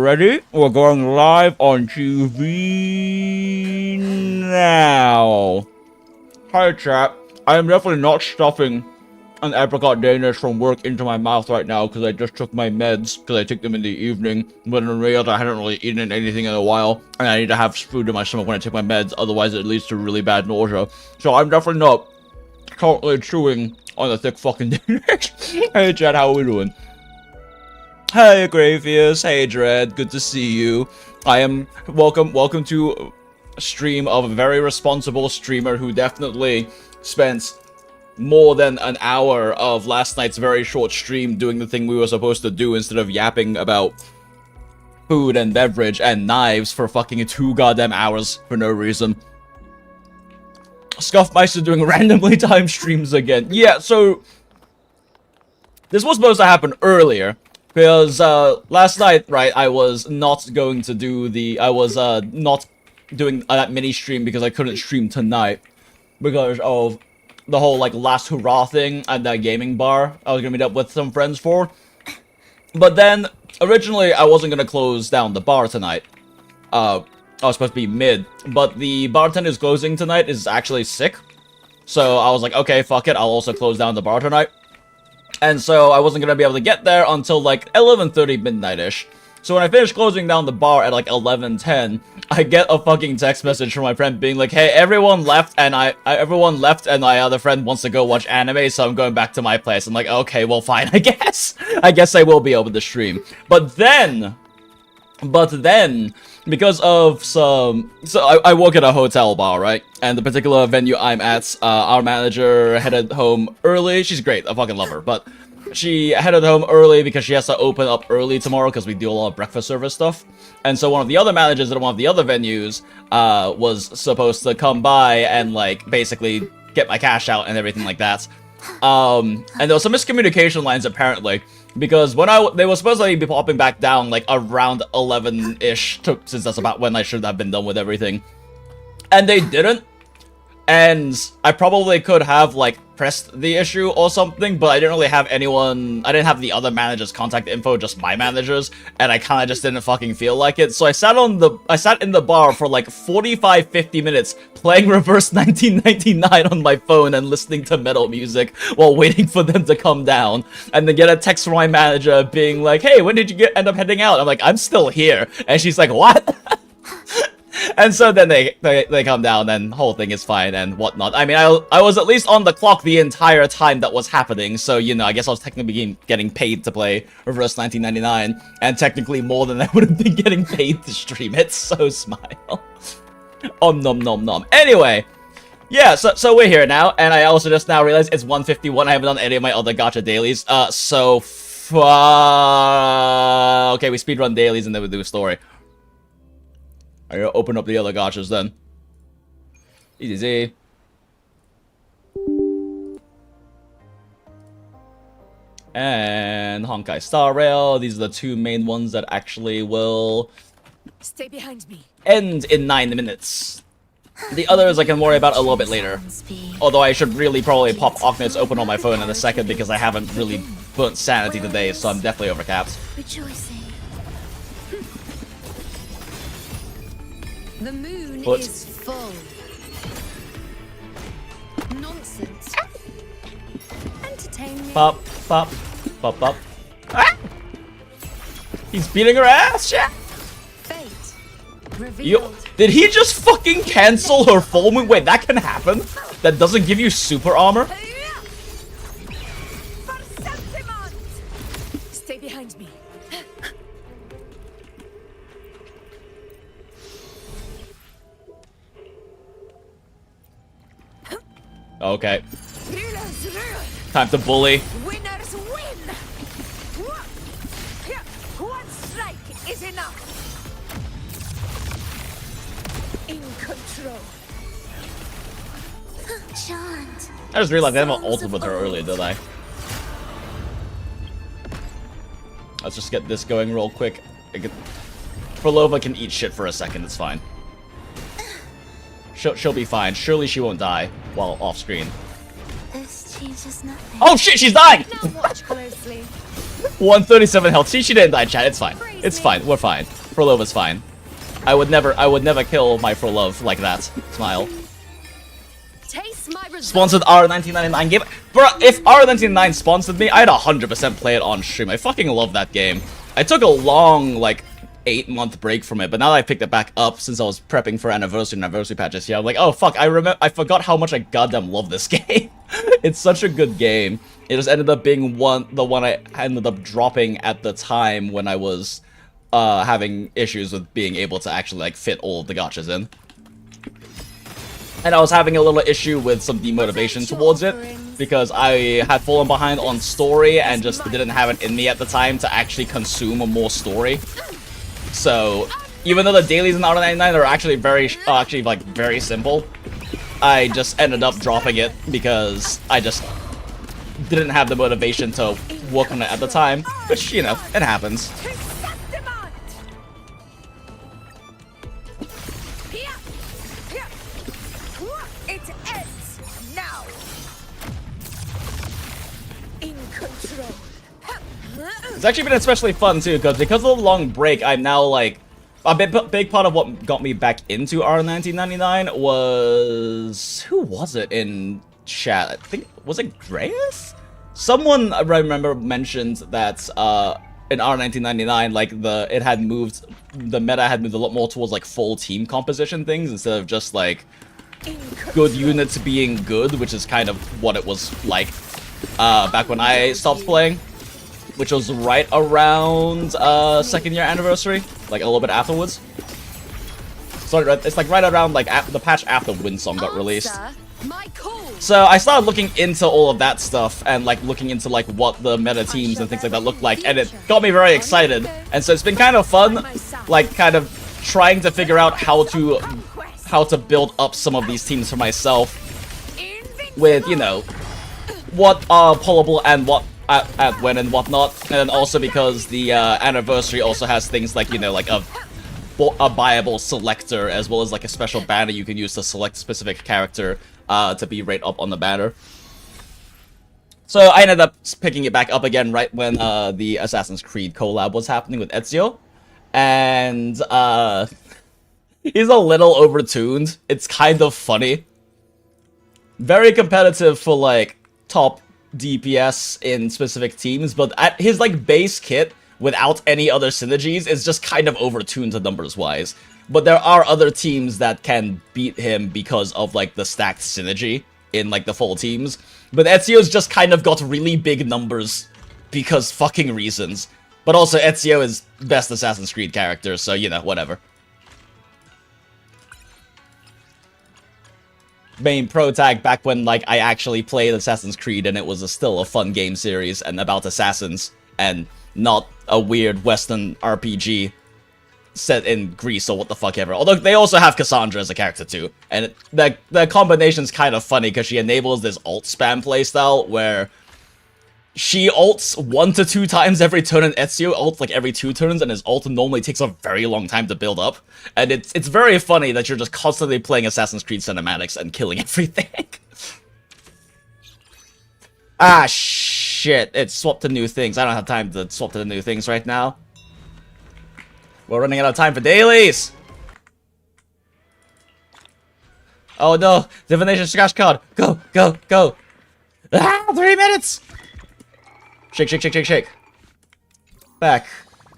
ready? We're going live on TV now. Hi chat. I am definitely not stuffing an apricot Danish from work into my mouth right now because I just took my meds because I took them in the evening, but in reality I hadn't really eaten anything in a while and I need to have food in my stomach when I take my meds, otherwise it leads to really bad nausea. So I'm definitely not currently chewing on a thick fucking Danish. Hey chat, how are we doing? Hey Gravius, hey Dread, good to see you. I am welcome to a stream of a very responsible streamer who definitely spent more than an hour of last night's very short stream doing the thing we were supposed to do instead of yapping about food and beverage and knives for fucking 2 goddamn hours for no reason. Scuffmeister doing randomly timed streams again. Yeah, so this was supposed to happen earlier because last night, right, I was not going to do not doing that mini stream because I couldn't stream tonight because of the whole, like, last hurrah thing at that gaming bar I was gonna meet up with some friends for. But then, originally, I wasn't gonna close down the bar tonight. I was supposed to be mid, but the bartender's closing tonight is actually sick. So I was like, okay, fuck it, I'll also close down the bar tonight. And so I wasn't gonna be able to get there until, like, 11:30 midnight-ish. So when I finished closing down the bar at like 11:10, I get a fucking text message from my friend being like, hey, everyone left and my other friend wants to go watch anime, so I'm going back to my place. I'm like, okay, well fine, I guess I will be able to stream. But then, because of I work at a hotel bar, right? And the particular venue I'm at, our manager headed home early. She's great, I fucking love her, but she headed home early because she has to open up early tomorrow because we do a lot of breakfast service stuff. And so one of the other managers at one of the other venues was supposed to come by and, like, basically get my cash out and everything like that. And there was some miscommunication lines apparently because when they were supposed to be popping back down like around 11-ish, since that's about when I should have been done with everything. And they didn't. And I probably could have, like, pressed the issue or something, but I didn't really have anyone, I didn't have the other manager's contact info, just my manager's, and I kinda just didn't fucking feel like it. So I sat in the bar for like 45-50 minutes playing Reverse 1999 on my phone and listening to metal music while waiting for them to come down, and then get a text from my manager being like, hey, when did you end up heading out? I'm like, I'm still here. And she's like, what? And so then they come down and the whole thing is fine and whatnot. I mean, I was at least on the clock the entire time that was happening, so, you know, I guess I was technically getting paid to play Reverse 1999, and technically more than I would have been getting paid to stream it, so smile. OMNOMNOM. Anyway, yeah, so we're here now, and I also just now realized it's 1:51, I haven't done any of my other gacha dailies, okay, we speedrun dailies and then we do a story. I gotta open up the other gachas then. Easy. And Honkai Star Rail. These are the 2 main ones that actually will stay behind me. End in 9 minutes. The others I can worry about a little bit later. Although I should really probably pop Ocnets open on my phone in a second because I haven't really burnt sanity today, so I'm definitely overcapped. Rejoicing. The moon is full. Nonsense. Entertain me. Pop. Ah! He's beating her ass, yeah. Fate revealed. Did he just fucking cancel her full move? Wait, that can happen? That doesn't give you super armor? For SEPTIMONT. Stay behind me. Okay. Time to bully. Winners win. One strike is enough. In control. Chant. I just realized I haven't ulted with her earlier, did I? Let's just get this going real quick. Prolova can eat shit for a second, it's fine. She'll be fine. Surely she won't die while off screen. She's just nothing. Oh shit, she's dying! Now watch closely. 137 health. She didn't die, chat. It's fine. It's fine. We're fine. Frolov is fine. I would never kill my Frolov like that. Smile. Taste my results. Sponsored R1999 game. Bro, if R1999 sponsored me, I'd 100% play it on stream. I fucking love that game. I took a long, like, 8-month break from it, but now that I picked it back up since I was prepping for anniversary patches here, I'm like, oh fuck, I forgot how much I goddamn love this game. It's such a good game. It just ended up being the one I ended up dropping at the time when I was having issues with being able to actually like fit all of the gachas in. And I was having a little issue with some demotivation towards it, because I had fallen behind on story and just didn't have it in me at the time to actually consume more story. So, even though the dailies in R99 are actually very simple, I just ended up dropping it because I just didn't have the motivation to work on it at the time, which, you know, it happens. SEPTIMONT. It ends now. In control. It's actually been especially fun too, because of the long break, I'm now like a big part of what got me back into R1999 was, who was it in chat? I think, was it Grace? Someone I remember mentioned that in R1999, like the meta had moved a lot more towards like full team composition things instead of just like good units being good, which is kind of what it was like back when I stopped playing, which was right around second year anniversary, like a little bit afterwards. Sorry, it's like right around like the patch after Windsong got released. So I started looking into all of that stuff and like looking into like what the meta teams and things like that looked like, and it got me very excited. And so it's been kind of fun, like kind of trying to figure out how to build up some of these teams for myself with, you know, what are pullable and what at when and whatnot. And then also because the anniversary also has things like, you know, like a buyable selector as well as like a special banner you can use to select a specific character to be right up on the banner. So I ended up picking it back up again right when the Assassin's Creed collab was happening with Ezio. And he's a little overtuned. It's kind of funny. Very competitive for like top DPS in specific teams, but at his like base kit without any other synergies is just kind of overtuned to numbers wise. But there are other teams that can beat him because of like the stacked synergy in like the full teams. But Ezio's just kind of got really big numbers because fucking reasons. But also Ezio is best Assassin's Creed character, so you know, whatever. Main pro tag back when like I actually played Assassin's Creed and it was still a fun game series and about assassins and not a weird Western RPG set in Greece or what the fuck ever. Although they also have Cassandra as a character too, and the combination's kind of funny because she enables this ult spam playstyle where she ults 1 to 2 times every turn and Ezio ults like every 2 turns, and his ult normally takes a very long time to build up. And it's very funny that you're just constantly playing Assassin's Creed cinematics and killing everything. Ah, shit. It swapped to new things. I don't have time to swap to the new things right now. We're running out of time for dailies! Oh no! Divination scratch card! Go, go, go! Ah! 3 minutes! Shake, shake, shake, shake, shake. Back.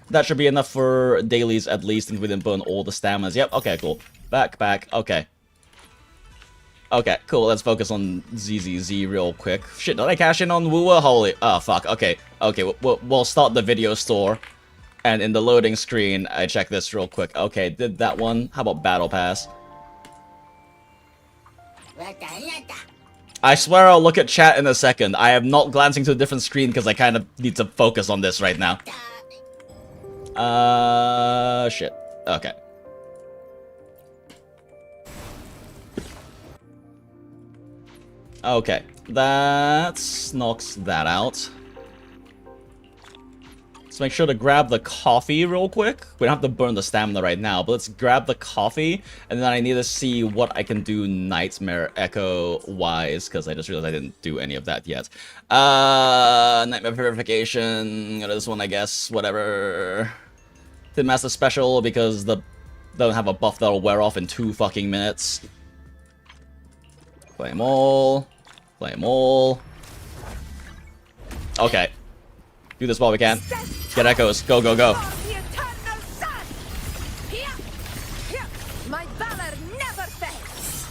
That should be enough for dailies at least, and we didn't burn all the staminas. Yep, okay, cool. Back, back, okay. Okay, cool, let's focus on ZZZ real quick. Shit, did I cash in on WUWA? Holy... Oh, fuck, okay. Okay, we'll start the video store. And in the loading screen, I check this real quick. Okay, did that one. How about Battle Pass? I swear I'll look at chat in a second. I am not glancing to a different screen because I kind of need to focus on this right now. Shit. Okay. Okay. That knocks that out. Let's make sure to grab the coffee real quick. We don't have to burn the stamina right now, but let's grab the coffee, and then I need to see what I can do Nightmare Echo-wise, because I just realized I didn't do any of that yet. Nightmare Purification, go to this one, I guess, whatever. Did Master Special, because the don't have a buff that'll wear off in 2 fucking minutes. Play them all. Play them all. Okay. Do this while we can. Get echoes. Go, go, go. My valor never fails.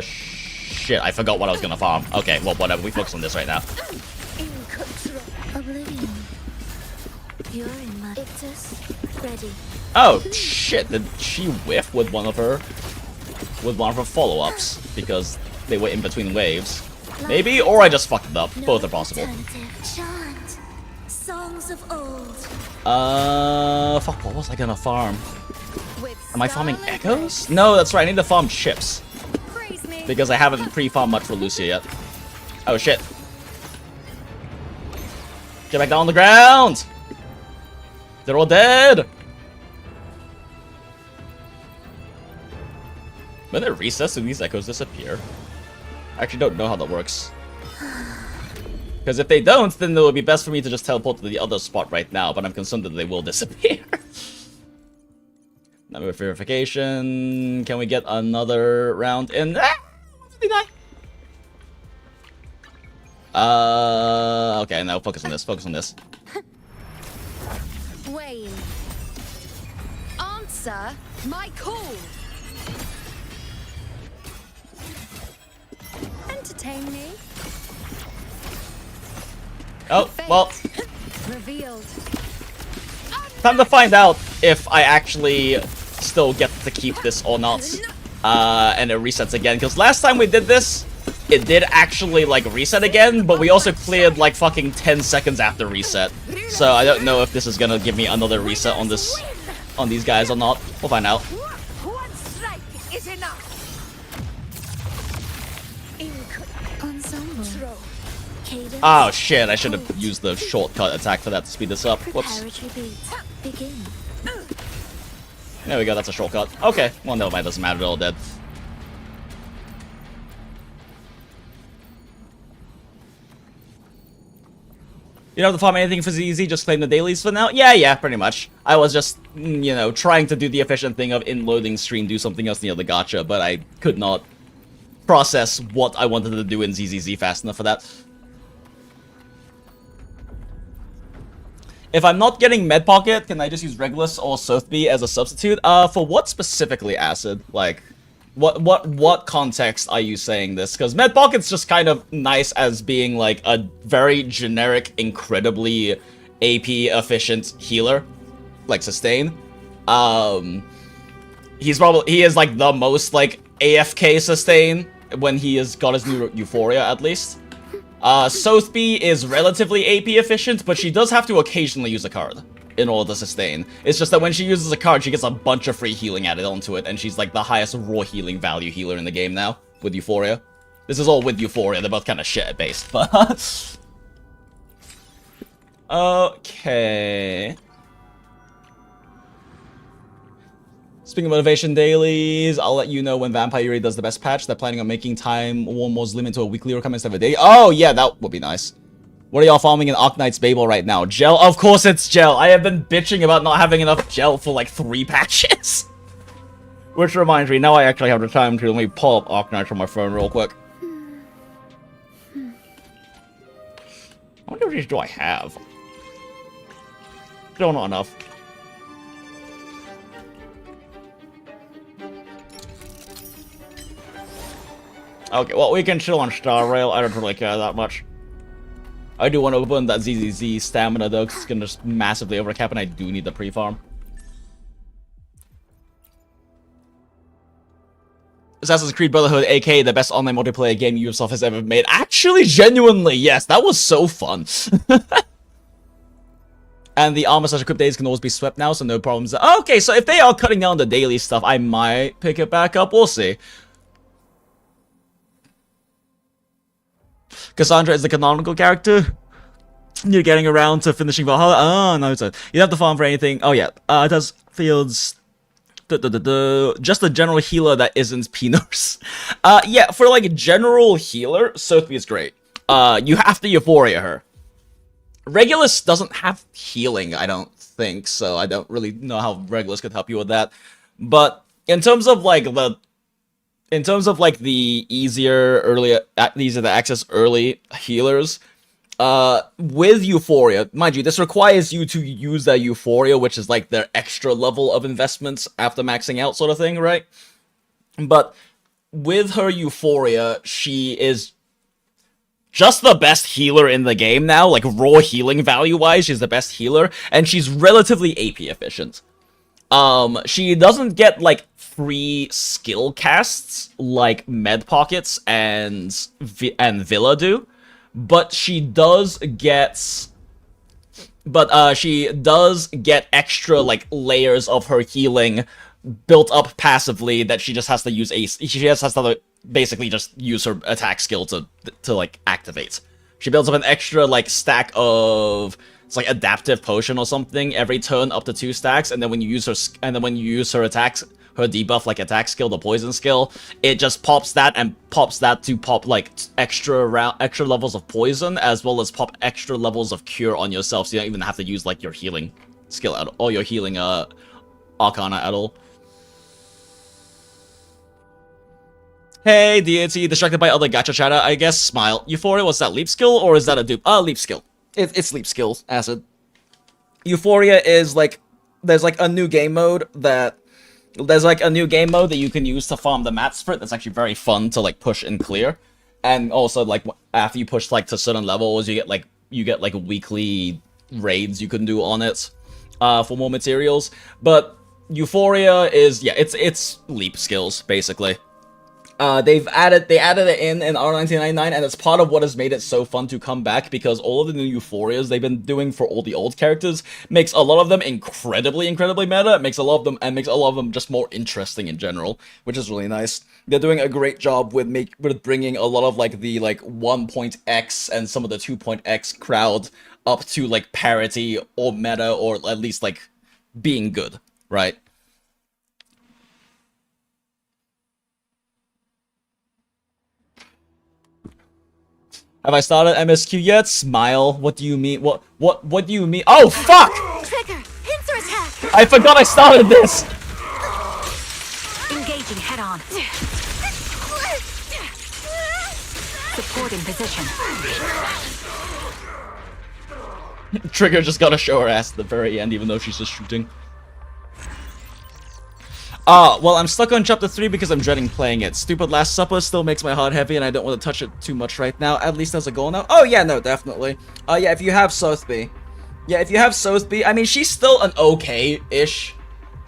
Shit, I forgot what I was gonna farm. Okay, well, whatever. We focus on this right now. In control. Oblivion. You're in my Ictus. Ready. Oh, shit. Did she whiff with one of her follow-ups? Because they were in between waves. Maybe, or I just fucked it up. Both are possible. Chant. Songs of old. Fuck, what was I gonna farm? Am I farming echoes? No, that's right, I need to farm chips. Because I haven't pre-farmed much for Lucia yet. Oh shit. Get back down on the ground! They're all dead! When it resets, do these echoes disappear? I actually don't know how that works. Because if they don't, then it would be best for me to just teleport to the other spot right now, but I'm concerned that they will disappear. Number verification. Can we get another round in? Okay, now focus on this, focus on this. Wayne. Answer my call. Entertain me. Oh, well. Revealed. Time to find out if I actually still get to keep this or not. And it resets again, because last time we did this, it did actually, like, reset again, but we also cleared, like, fucking 10 seconds after reset. So I don't know if this is gonna give me another reset on this, on these guys or not. We'll find out. One strike is enough. Ensemble. Cadence. Oh shit, I should have used the shortcut attack for that to speed this up. Whoops. Preparatory beats. Begin. There we go, that's a shortcut. Okay, well, never mind, doesn't matter, they're all dead. You don't have to farm anything for ZZ, just claim the dailies for now? Yeah, pretty much. I was just, you know, trying to do the efficient thing of in loading stream, do something else near the gacha, but I could not process what I wanted to do in ZZZ fast enough for that. If I'm not getting Med Pocket, can I just use Regulus or Sotheby as a substitute? For what specifically, Acid? Like, what context are you saying this? Because Med Pocket's just kind of nice as being like a very generic, incredibly AP efficient healer, like sustain. He is like the most like AFK sustain when he has got his new Euphoria at least. Sotheby is relatively AP efficient, but she does have to occasionally use a card in order to sustain. It's just that when she uses a card, she gets a bunch of free healing added onto it, and she's like the highest raw healing value healer in the game now, with Euphoria. This is all with Euphoria, they're both kind of shit-based, but... Okay... Speaking of motivation dailies, I'll let you know when Vampire Yuri does the best patch. They're planning on making Time War More's limit to a weekly or coming instead of a day. Oh, yeah, that would be nice. What are y'all farming in Arknight's Babel right now? Gel? Of course it's gel. I have been bitching about not having enough gel for like 3 patches. Which reminds me, now I actually have the time to let me pull up Arknight from my phone real quick. How many of these do I have? Still not enough. Okay, well, we can chill on Star Rail. I don't really care that much. I do want to open that ZZZ stamina, though, because it's going to just massively overcap, and I do need the pre-farm. Assassin's Creed Brotherhood, aka the best online multiplayer game Ubisoft has ever made. Actually, genuinely, yes, that was so fun. And the armor/equip days can always be swept now, so no problems. Okay, so if they are cutting down the daily stuff, I might pick it back up. We'll see. Cassandra is the canonical character. You're getting around to finishing Valhalla. Oh, no, it's a, you don't have to farm for anything. Oh, yeah. It does fields. Just a general healer that isn't P-Nurse. Yeah, for like a general healer, Sophie is great. You have to Euphoria her. Regulus doesn't have healing, I don't think, so I don't really know how Regulus could help you with that. But in terms of like the easier to access early healers, with Euphoria, mind you, this requires you to use that Euphoria, which is like their extra level of investments after maxing out sort of thing, right? But with her Euphoria, she is just the best healer in the game now, like raw healing value-wise, she's the best healer, and she's relatively AP efficient. She doesn't get, like, free skill casts like Med Pockets and Villa do, but she does get extra, like, layers of her healing built up passively that she just has to use she just has to basically just use her attack skill to like activate. She builds up an extra like stack of, it's like adaptive potion or something every turn, up to 2 stacks, and then when you use her attacks, her debuff like attack skill, the poison skill, it just pops that and pops that to pop like extra levels of poison as well as pop extra levels of cure on yourself, so you don't even have to use like your healing skill or your healing arcana at all. Hey, deity, distracted by other gacha chatter, I guess. Smile. Euphoria, what's that, leap skill, or is that a dupe? Leap skill. It's leap skill, acid. Euphoria is, like, there's, like, a new game mode that you can use to farm the mats for it. That's actually very fun to, like, push and clear. And also, like, after you push, like, to certain levels, you get, like, weekly raids you can do on it, for more materials. But Euphoria is, yeah, it's leap skills, basically. They added it in R1999, and it's part of what has made it so fun to come back, because all of the new Euphorias they've been doing for all the old characters makes a lot of them incredibly meta. It makes a lot of them just more interesting in general, which is really nice. They're doing a great job with bringing a lot of like the like 1.x and some of the 2.x crowd up to like parity or meta, or at least like being good, right? Have I started MSQ yet? Smile. What do you mean? What do you mean? Oh, fuck! Trigger! Pincer attack! I forgot I started this! Engaging head on. Support in position. Trigger just gotta show her ass at the very end, even though she's just shooting. Well, I'm stuck on chapter 3 because I'm dreading playing it. Stupid Last Supper still makes my heart heavy, and I don't want to touch it too much right now, at least as a goal now. Oh, yeah, no, definitely. Yeah, if you have Sotheby. I mean, she's still an okay-ish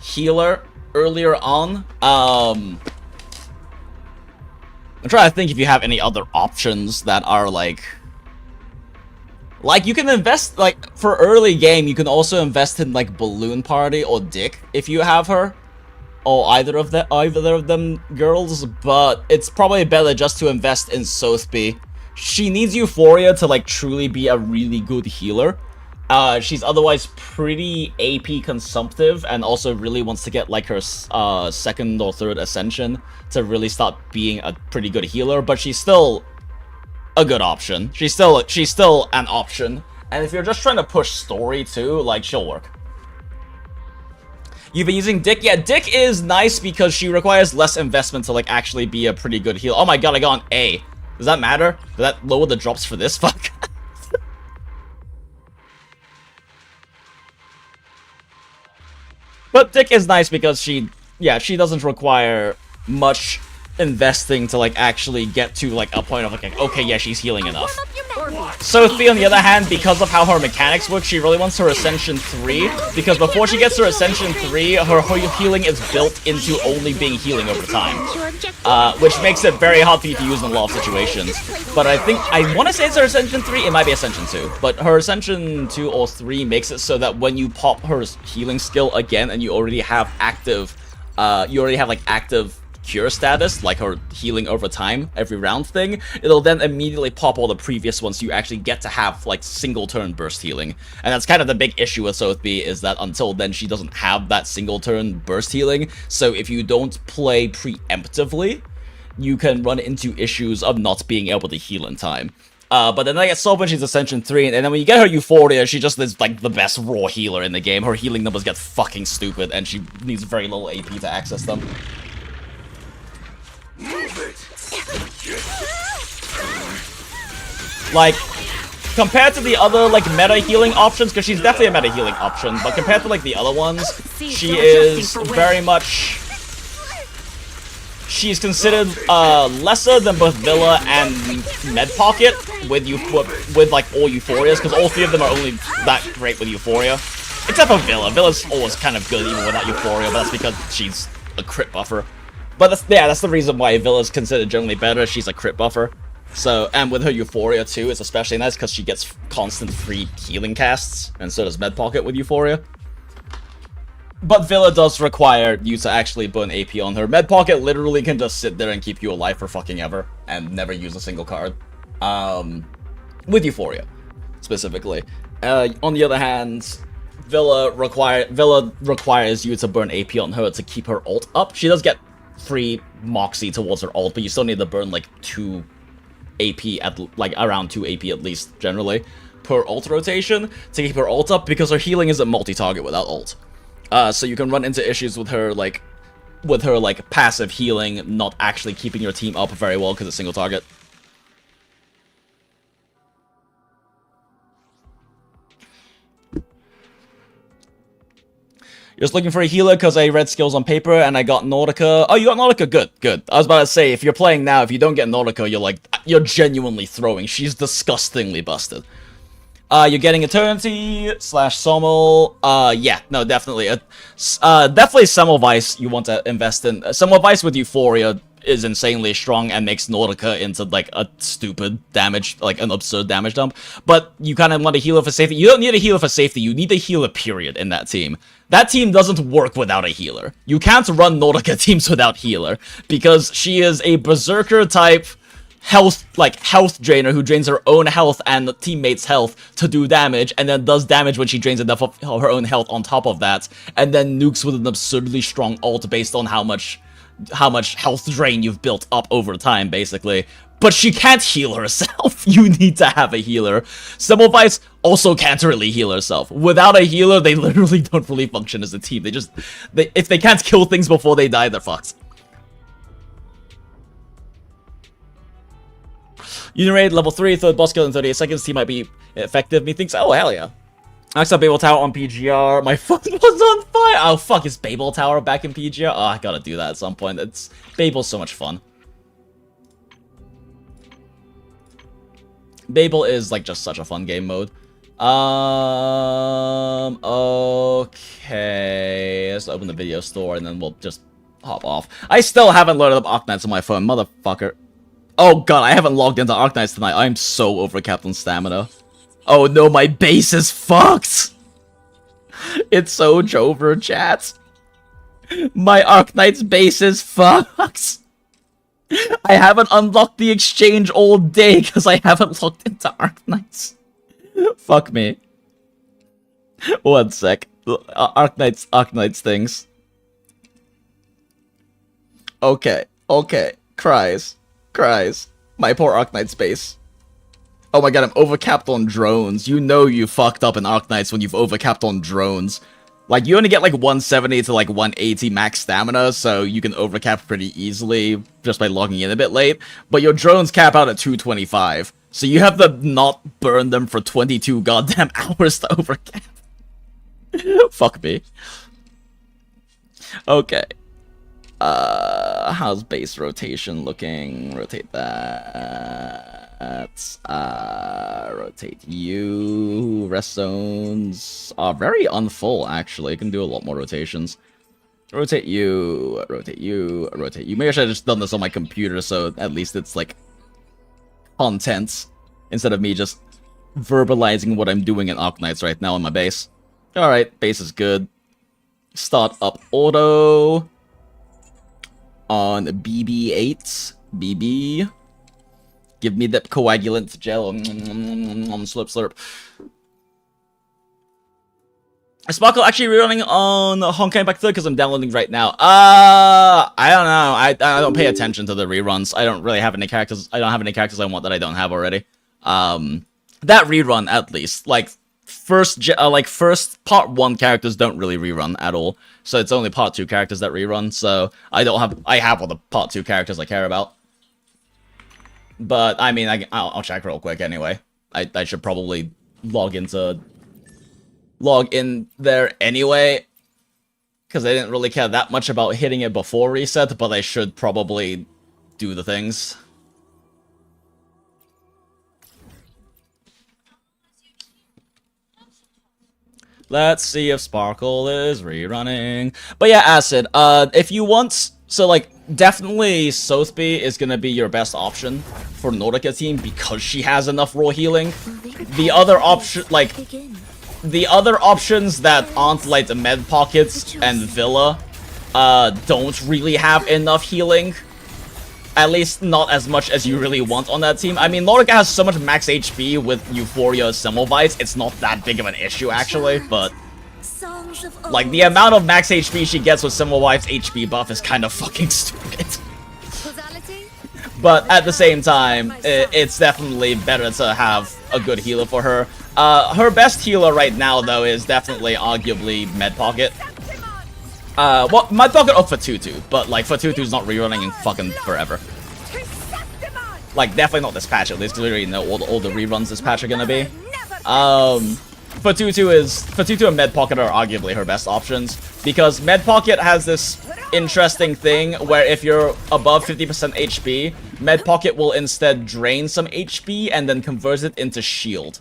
healer earlier on. I'm trying to think if you have any other options that are, like, you can invest, like, for early game, you can also invest in, like, Balloon Party or Dick if you have her. Or either of them girls, but it's probably better just to invest in Sotheby. She needs Euphoria to like truly be a really good healer. She's otherwise pretty AP consumptive, and also really wants to get like her second or third ascension to really start being a pretty good healer. But she's still a good option. She's still an option. And if you're just trying to push story too, like she'll work. You've been using Dick? Yeah, Dick is nice because she requires less investment to, like, actually be a pretty good healer. Oh my god, I got an A. Does that matter? Does that lower the drops for this? Fuck. But Dick is nice because she doesn't require much investing to, like, actually get to, like, a point of, like, okay, yeah, she's healing enough. Sophie, on the other hand, because of how her mechanics work, she really wants her Ascension 3, because before she gets her Ascension 3, her healing is built into only being healing over time, which makes it very hard for you to use in a lot of situations. But I want to say it's her Ascension 3, it might be Ascension 2, but her Ascension 2 or 3 makes it so that when you pop her healing skill again and you already have active cure status, like her healing over time every round thing, it'll then immediately pop all the previous ones, so you actually get to have like single turn burst healing. And that's kind of the big issue with Sotheby, is that until then she doesn't have that single turn burst healing. So if you don't play preemptively, you can run into issues of not being able to heal in time. But then I get solved when she's Ascension 3, and then when you get her Euphoria, she just is like the best raw healer in the game. Her healing numbers get fucking stupid, and she needs very little AP to access them. Like, compared to the other, like, meta healing options, because she's definitely a meta healing option, but compared to, like, the other ones, she is very much... She's considered lesser than both Villa and Med Pocket with like all Euphorias, because all three of them are only that great with Euphoria, except for Villa. Villa's always kind of good even without Euphoria, but that's because she's a crit buffer. But that's the reason why Villa's considered generally better. She's a crit buffer. So, and with her Euphoria too, it's especially nice because she gets constant free healing casts, and so does Med Pocket with Euphoria. But Villa does require you to actually burn AP on her. Med Pocket literally can just sit there and keep you alive for fucking ever, and never use a single card. With Euphoria, specifically. On the other hand, Villa requires you to burn AP on her to keep her ult up. She does get free Moxie towards her ult, but you still need to burn like 2 AP around 2 AP at least, generally, per ult rotation to keep her ult up, because her healing isn't multi-target without ult. So you can run into issues with her, passive healing not actually keeping your team up very well because it's single target. Just looking for a healer because I read skills on paper and I got Nautica. Oh, you got Nautica? Good, good. I was about to say, if you're playing now, if you don't get Nautica, you're genuinely throwing. She's disgustingly busted. You're getting Eternity / Sommel. Yeah, no, definitely. Definitely Semmelweis you want to invest in. Semmelweis with Euphoria is insanely strong and makes Nautica into, like, a stupid damage, like, an absurd damage dump. But you kind of want a healer for safety. You don't need a healer for safety. You need a healer, period, in that team. That team doesn't work without a healer. You can't run Nautica teams without healer, because she is a Berserker-type health drainer who drains her own health and the teammates' health to do damage, and then does damage when she drains enough of her own health on top of that, and then nukes with an absurdly strong ult based on how much health drain you've built up over time, basically. But she can't heal herself. You need to have a healer. Semmelweis also can't really heal herself. Without a healer, they literally don't really function as a team. If they can't kill things before they die, they're fucked. Unit raid level 3, third boss kill in 38 seconds. Team might be effective. Methinks. Oh, hell yeah. Next up, Babel Tower on PGR. My phone was on fire. Oh, fuck. Is Babel Tower back in PGR? Oh, I gotta do that at some point. Babel's so much fun. Babel is, like, just such a fun game mode. Okay. Let's open the video store and then we'll just hop off. I still haven't loaded up Arknights on my phone, motherfucker. Oh god, I haven't logged into Arknights tonight. I'm so overcapped on stamina. Oh no, my base is fucked! It's so over, chat. My Arknight's base is fucked! I haven't unlocked the exchange all day because I haven't logged into Arknights. Fuck me. One sec. Arknights things. Okay. CRIES. My poor Arknights base. Oh my god, I'm overcapped on drones. You know you fucked up in Arknights when you've overcapped on drones. Like, you only get like 170 to like 180 max stamina, so you can overcap pretty easily just by logging in a bit late. But your drones cap out at 225. So you have to not burn them for 22 goddamn hours to overcap. Fuck me. Okay. How's base rotation looking? Rotate that. Rotate you. Rest zones are very unfull, actually. I can do a lot more rotations. Rotate you. Rotate you. Rotate you. Maybe I should have just done this on my computer, so at least it's, like, content, instead of me just verbalizing what I'm doing in Arknights right now on my base. Alright, base is good. Start up auto. on BB8. BB. Give me that coagulant gel. Slurp, slurp. Sparkle actually rerunning on Honkai Impact 3 because I'm downloading right now. I don't know. I don't pay attention to the reruns. I don't really have any characters. I don't have any characters I want that I don't have already. That rerun at least, like first part 1 characters don't really rerun at all. So it's only part 2 characters that rerun. So I have all the part 2 characters I care about. But I mean, I'll check real quick anyway. I should probably log in there anyway, because I didn't really care that much about hitting it before reset, but I should probably do the things. Let's see if Sparkle is rerunning. But yeah, Acid, if you want, so like, definitely Sotheby is gonna be your best option for Nordica team because she has enough raw healing. The other option, like, the other options that aren't like the Med Pockets and Villa, don't really have enough healing. At least not as much as you really want on that team. I mean, Nordica has so much max HP with Euphoria Semmelweis, it's not that big of an issue actually, but like the amount of max HP she gets with Semmelweis' HP buff is kind of fucking stupid. But at the same time, it's definitely better to have a good healer for her. Her best healer right now, though, is definitely arguably Med Pocket. Well, Med Pocket or Fatutu, but like Fatutu's not rerunning in fucking forever. Like, definitely not this patch, at least, because we already know all the reruns this patch are gonna be. Fatutu and Med Pocket are arguably her best options, because Med Pocket has this interesting thing where if you're above 50% HP, Med Pocket will instead drain some HP and then convert it into shield.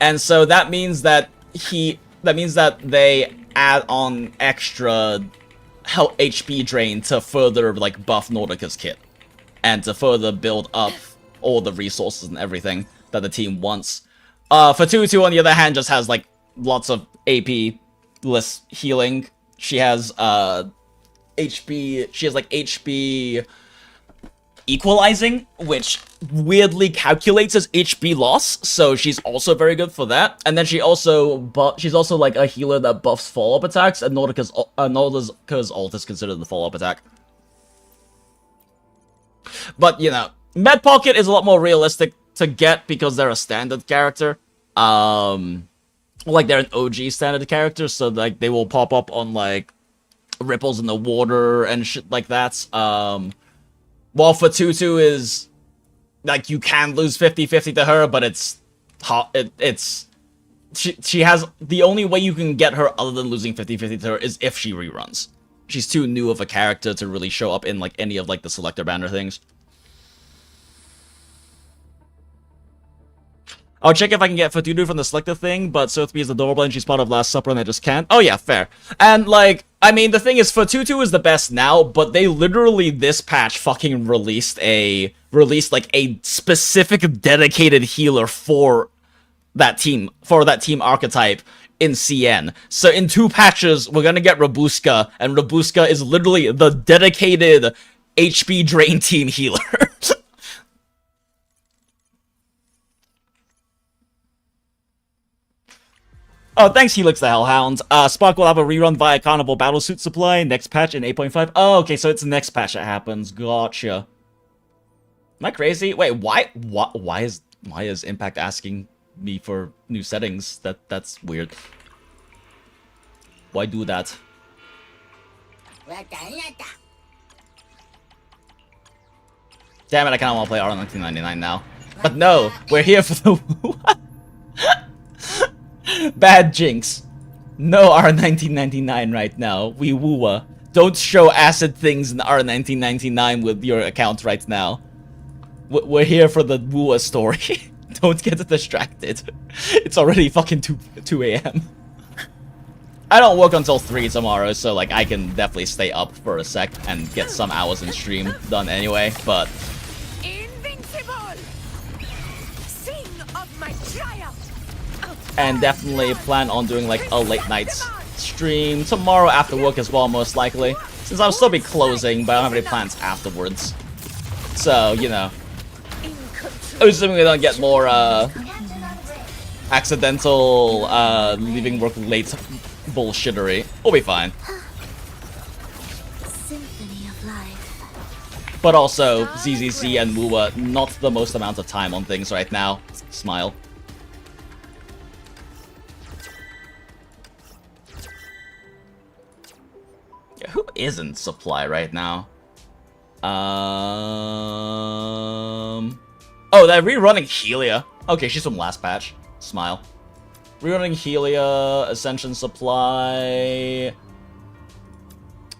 And so that means that they add on extra HP drain to further like buff Nordica's kit and to further build up all the resources and everything that the team wants. Fatutu, on the other hand, just has like lots of AP-less healing. She has HP. She has like HP equalizing, which weirdly calculates as HP loss, so she's also very good for that. And then she's also like a healer that buffs follow-up attacks, and Nordica's ult is considered the follow-up attack. But you know, Med Pocket is a lot more realistic to get because they're a standard character. Like they're an OG standard character, so like they will pop up on like ripples in the water and shit like that. While Fatutu is, like, you can lose 50-50 to her, but she has, the only way you can get her other than losing 50-50 to her is if she reruns. She's too new of a character to really show up in, like, any of, like, the selector banner things. I'll check if I can get Fatutu from the selector thing, but Sotheby is adorable and she's part of Last Supper and I just can't. Oh yeah, fair. And like, I mean, the thing is, Fatutu is the best now, but they literally, this patch, fucking released like a specific dedicated healer for that team archetype in CN. So in 2 patches, we're gonna get Robuska, and Robuska is literally the dedicated HP drain team healer. Oh, thanks, Helix the Hellhound. Spark will have a rerun via Carnival Battlesuit Supply next patch in 8.5. Oh, okay, so it's the next patch that happens. Gotcha. Am I crazy? Wait, why is Impact asking me for new settings? That's weird. Why do that? Damn it, I kinda wanna play R1999 now. But no, we're here for the WUWA. Bad Jinx. No R1999 right now. We WUWA. Don't show acid things in R1999 with your account right now. We're here for the WUWA story. Don't get distracted. It's already fucking 2 a.m. I don't work until 3 tomorrow, so like I can definitely stay up for a sec and get some hours in stream done anyway, but... Invincible! Sing of my triumph! And definitely plan on doing like a late night stream tomorrow after work as well, most likely. Since I'll still be closing, but I don't have any plans afterwards. So, you know. Assuming we don't get more, accidental, leaving work late bullshittery, we'll be fine. Symphony of life. But also, ZZC and WUWA, not the most amount of time on things right now. Smile. Yeah, who isn't supply right now? Oh, they're rerunning Helia. Okay, she's from last patch. Smile. Rerunning Helia, Ascension Supply.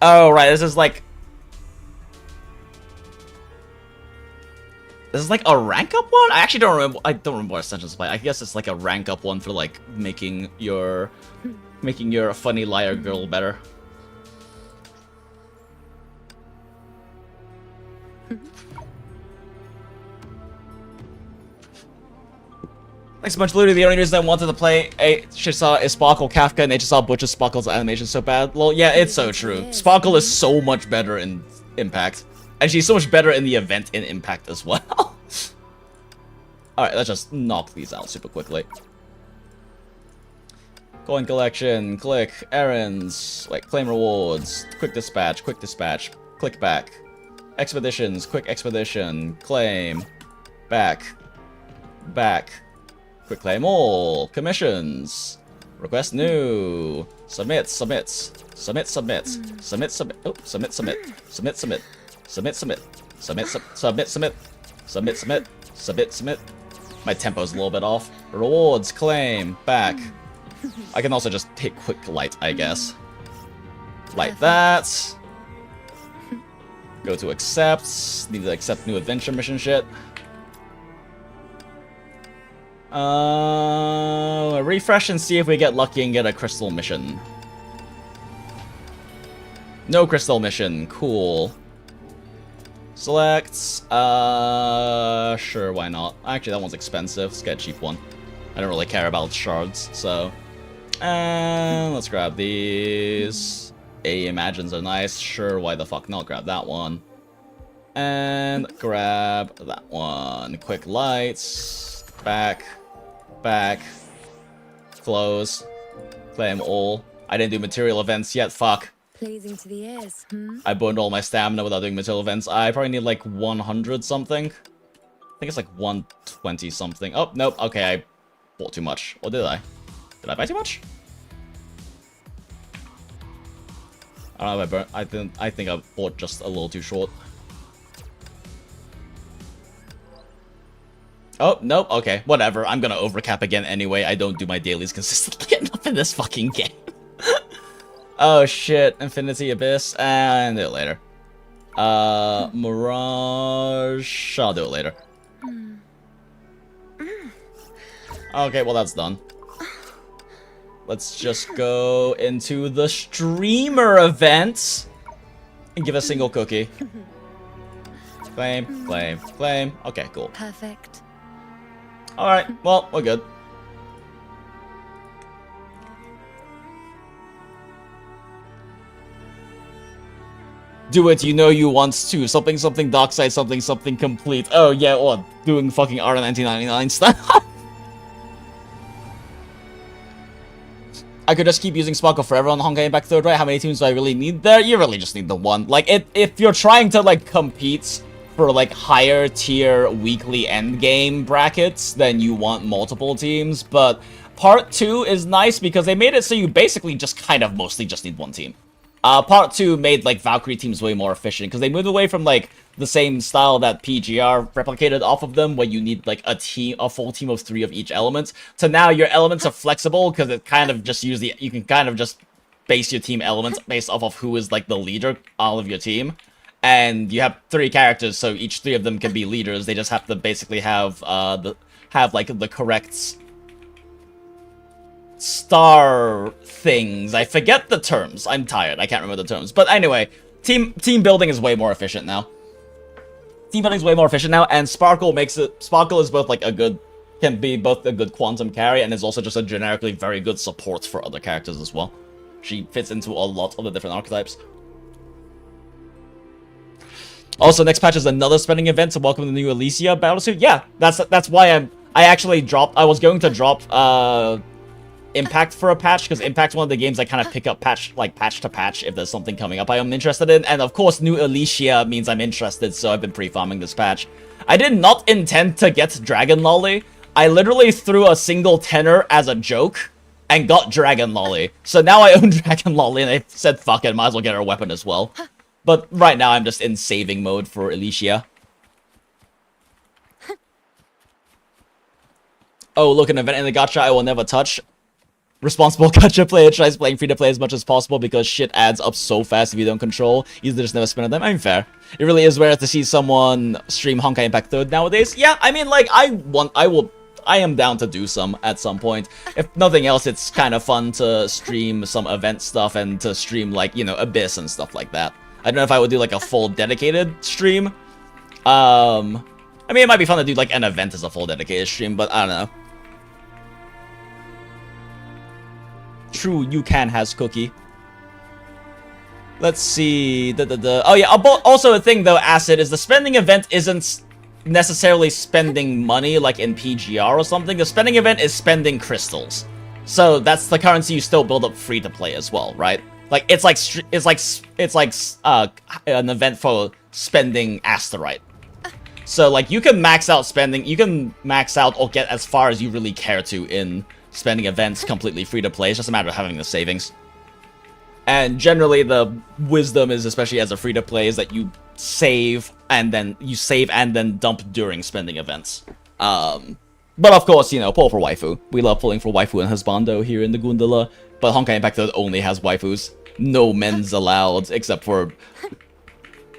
Oh, right, this is like a rank up one? I actually don't remember. I don't remember what Ascension Supply. I guess it's like a rank up one for like making your funny liar girl better. Thanks so much. Literally, the only reason I wanted to play HSR is Sparkle Kafka, and HSR butchers Sparkle's animation so bad. Well, yeah, it's so true. Sparkle is so much better in Impact. And she's so much better in the event in Impact as well. Alright, let's just knock these out super quickly. Coin collection, click, errands, like claim rewards, quick dispatch, click back. Expeditions, quick expedition, claim, back. Quick claim all, commissions, request new, submit, oh, submit. My tempo's a little bit off. Rewards, claim, back. I can also just hit quick light, I guess. Like that. Go to accept. Need to accept new adventure mission shit. Refresh and see if we get lucky and get a crystal mission. No crystal mission. Cool. Select. Sure, why not? Actually, that one's expensive. Let's get a cheap one. I don't really care about shards, so. And let's grab these. Imagines are nice. Sure, why the fuck not? Grab that one. And grab that one. Quick lights. Back. Close. Claim all. I didn't do material events yet, fuck. Pleasing to the ears, I burned all my stamina without doing material events. I probably need like 100 something. I think it's like 120 something. Oh, nope. Okay, I bought too much. Or did I? Did I buy too much? I don't know if I burned. I think I bought just a little too short. Oh, nope. Okay, whatever. I'm gonna overcap again anyway. I don't do my dailies consistently enough in this fucking game. Oh, shit. Infinity Abyss. And do it later. Mirage. I'll do it later. Okay, well, that's done. Let's just go into the streamer event and give a single cookie. Claim. Okay, cool. Perfect. Alright, well, we're good. Do it, you know you want to. Something dark side, something complete. Oh yeah, what? Doing fucking R1999 style? I could just keep using Sparkle forever on Honkai Impact 3rd, right? How many teams do I really need there? You really just need the one. Like, if you're trying to, like, compete for, like, higher tier weekly endgame brackets, then you want multiple teams. But Part 2 is nice because they made it so you basically just kind of mostly just need one team. Part 2 made, like, Valkyrie teams way more efficient, because they moved away from, like, the same style that PGR replicated off of them, where you need, like, a full team of 3 of each element, to now your elements are flexible, because it kind of just you can kind of just base your team elements based off of who is, like, the leader of your team. And you have 3 characters, so each 3 of them can be leaders. They just have to basically have, the correct star things. I forget the terms. I'm tired. I can't remember the terms. But anyway, team building is way more efficient now. Team building is way more efficient now, and Sparkle is both like can be both a good quantum carry, and is also just a generically very good support for other characters as well. She fits into a lot of the different archetypes. Also, next patch is another spending event to welcome the new Alicia battlesuit. Yeah, that's why I was going to drop Impact for a patch, because Impact's one of the games I kind of pick up patch to patch if there's something coming up I am interested in. And of course, new Alicia means I'm interested, so I've been pre-farming this patch. I did not intend to get Dragon Lolly. I literally threw a single tenor as a joke and got Dragon Lolly. So now I own Dragon Lolly, and I said, fuck it, might as well get her weapon as well. But right now, I'm just in saving mode for Alicia. Oh, look, an event in the gacha I will never touch. Responsible gacha player tries playing free-to-play as much as possible because shit adds up so fast if you don't control. You just never spend them. I mean, fair. It really is rare to see someone stream Honkai Impact 3rd nowadays. Yeah, I mean, like, I am down to do some at some point. If nothing else, it's kind of fun to stream some event stuff and to stream, like, you know, Abyss and stuff like that. I don't know if I would do, like, a full dedicated stream. I mean, it might be fun to do, like, an event as a full dedicated stream, but I don't know. True, you can has cookie. Let's see. Oh, yeah. Also, a thing, though, Acid, is the spending event isn't necessarily spending money, like in PGR or something. The spending event is spending crystals. So, that's the currency you still build up free to play as well, right? Like, it's like an event for spending Asterite. So, like, you can max out spending, you can max out or get as far as you really care to in spending events completely free to play. It's just a matter of having the savings. And generally, the wisdom is, especially as a free to play, is that you save and then dump during spending events. But of course, you know, pull for waifu. We love pulling for waifu and husbando here in the Goondola. But Honkai Impact only has waifus. No men's allowed, except for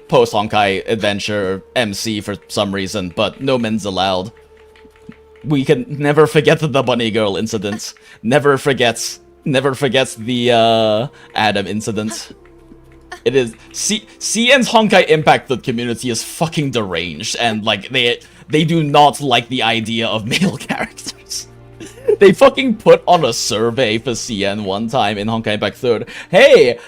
post-Honkai Adventure MC for some reason, but no men's allowed. We can never forget the bunny girl incident. Never forgets the Adam incident. It is CN's Honkai Impact community is fucking deranged, and like they do not like the idea of male characters. They fucking put on a survey for CN one time in Honkai Impact 3rd. Hey,